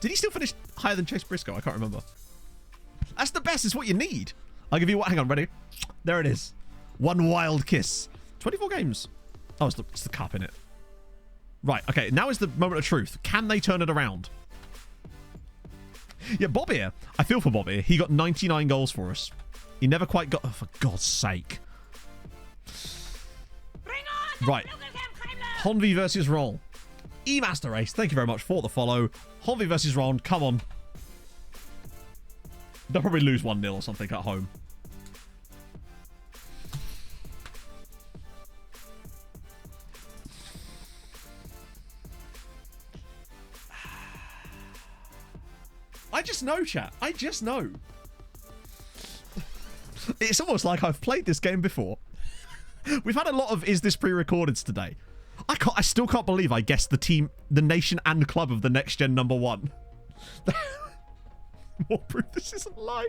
Did he still finish higher than Chase Briscoe? I can't remember. That's the best. It's what you need. I'll give you what. Hang on, ready? There it is. 1 wild kiss. 24 games. Oh, it's the cup in it. Right, okay, now is the moment of truth. Can they turn it around? Yeah, Bob here. I feel for Bob here. He got 99 goals for us. He never quite got... Oh, for God's sake. Right. Honvi versus Ron. E-Master Race, thank you very much for the follow. Honvi versus Ron, come on. They'll probably lose 1-0 or something at home. I just know, chat. I just know. It's almost like I've played this game before. We've had a lot of is this pre-recorded today. I still can't believe I guessed the team, the nation and club of the next gen #1. More proof this isn't live.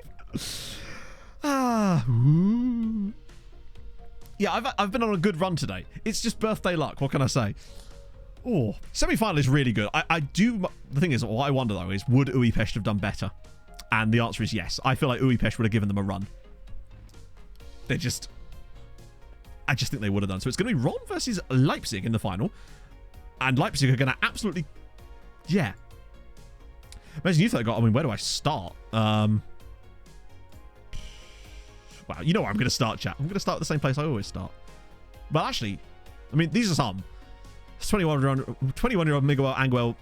Yeah, I've been on a good run today. It's just birthday luck. What can I say? Oh, semi-final is really good. I do. The thing is, what I wonder though is, would Uepesh have done better? And the answer is yes. I feel like Uepesh would have given them a run. I just think they would have done. So it's going to be Ron versus Leipzig in the final. And Leipzig are going to absolutely... Yeah. Imagine you thought, I mean, where do I start? Wow, you know where I'm going to start, chat. I'm going to start at the same place I always start. Well, actually, I mean, these are some. 21-year-old Miguel Angel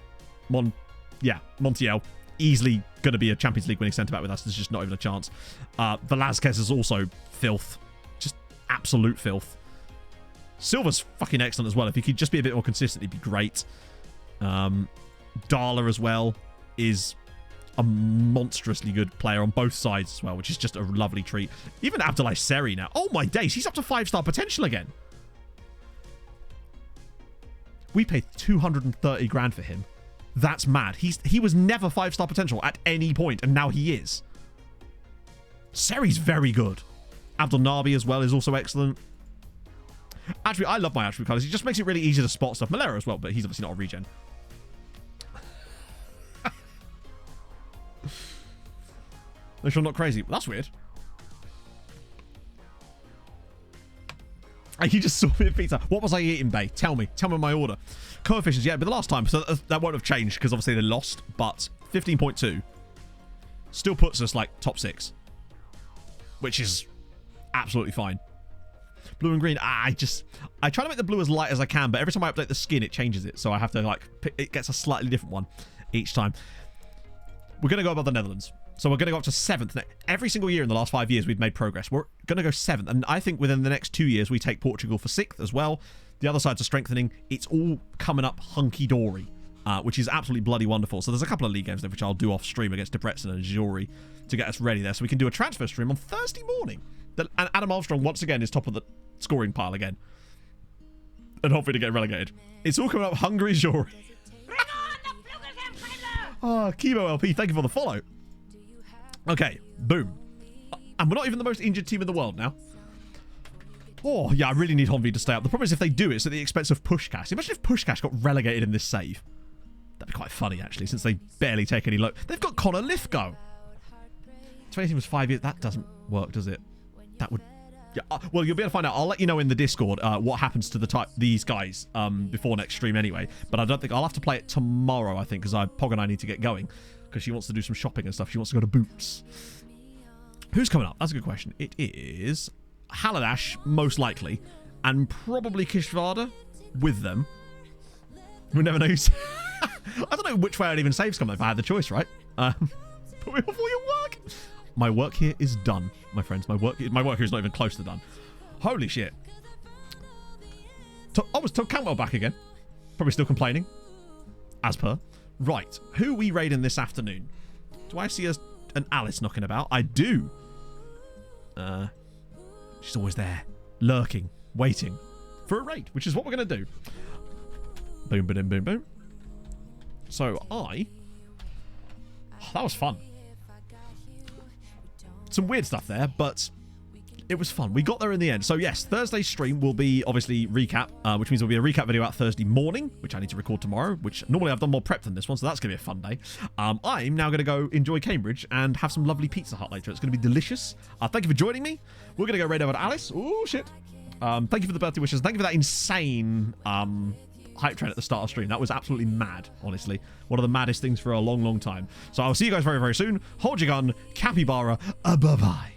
Montiel. Easily going to be a Champions League winning centre-back with us. There's just not even a chance. Velázquez is also filth. Just absolute filth. Silva's fucking excellent as well. If he could just be a bit more consistent, he'd be great. Dala as well is a monstrously good player on both sides as well, which is just a lovely treat. Even Abdoulaye Seri now. Oh my days, he's up to 5-star potential again. We paid 230 grand for him. That's mad. He was never 5-star potential at any point, and now he is. Seri's very good. Abdel Nabi as well is also excellent. Actually, I love my attribute colours. It just makes it really easy to spot stuff. Malera as well, but he's obviously not a regen. Make sure I'm not crazy. That's weird. You just saw me at pizza. What was I eating, Bay? Tell me. Tell me my order. Coefficients, yeah, but the last time, so that won't have changed because obviously they lost, but 15.2 still puts us like top 6, which is absolutely fine. Blue and green, I try to make the blue as light as I can, but every time I update the skin, it changes it, so I have to like it gets a slightly different one each time. We're going to go above the Netherlands. So we're going to go up to 7th. Every single year in the last 5 years, we've made progress. We're going to go 7th. And I think within the next 2 years, we take Portugal for 6th as well. The other sides are strengthening. It's all coming up hunky-dory, which is absolutely bloody wonderful. So there's a couple of league games there, which I'll do off stream against Debrecen and Jori to get us ready there. So we can do a transfer stream on Thursday morning. And Adam Armstrong, once again, is top of the scoring pile again. And hopefully to get relegated. It's all coming up Hungary, Jori. Oh, Kibo LP, thank you for the follow. Okay, boom. And we're not even the most injured team in the world now. Oh, yeah, I really need Honvi to stay up. The problem is if they do, it's at the expense of Pushkash. Imagine if Pushkash got relegated in this save. That'd be quite funny, actually, since they barely take any load. They've got Connor Lithgow. 2018 was 5 years. That doesn't work, does it? That would... Yeah, well, you'll be able to find out. I'll let you know in the Discord what happens to these guys before next stream anyway. But I don't think... I'll have to play it tomorrow, I think, because Pog and I need to get going. Because she wants to do some shopping and stuff. She wants to go to Boots. Who's coming up? That's a good question. It is Haladash, most likely, and probably Kishvada with them. We never know who's... I don't know which way I'd even save come if I had the choice, right? Put me off all your work. My work here is done, my friends. My work here is not even close to done. Holy shit. Was Todd Cantwell back again? Probably still complaining. As per. Right, who are we raiding this afternoon? Do I see an Alice knocking about? I do. She's always there, lurking, waiting for a raid, which is what we're going to do. Boom, boom, boom, boom. So that was fun. Some weird stuff there, but it was fun. We got there in the end. So yes, Thursday's stream will be obviously recap, which means there'll be a recap video out Thursday morning, which I need to record tomorrow, which normally I've done more prep than this one, so that's going to be a fun day. I'm now going to go enjoy Cambridge and have some lovely Pizza Hut later. It's going to be delicious. Thank you for joining me. We're going to go right over to Alice. Oh, shit. Thank you for the birthday wishes. Thank you for that insane hype train at the start of stream. That was absolutely mad, honestly. One of the maddest things for a long, long time. So I'll see you guys very, very soon. Hold your gun. Capybara. Bye-bye.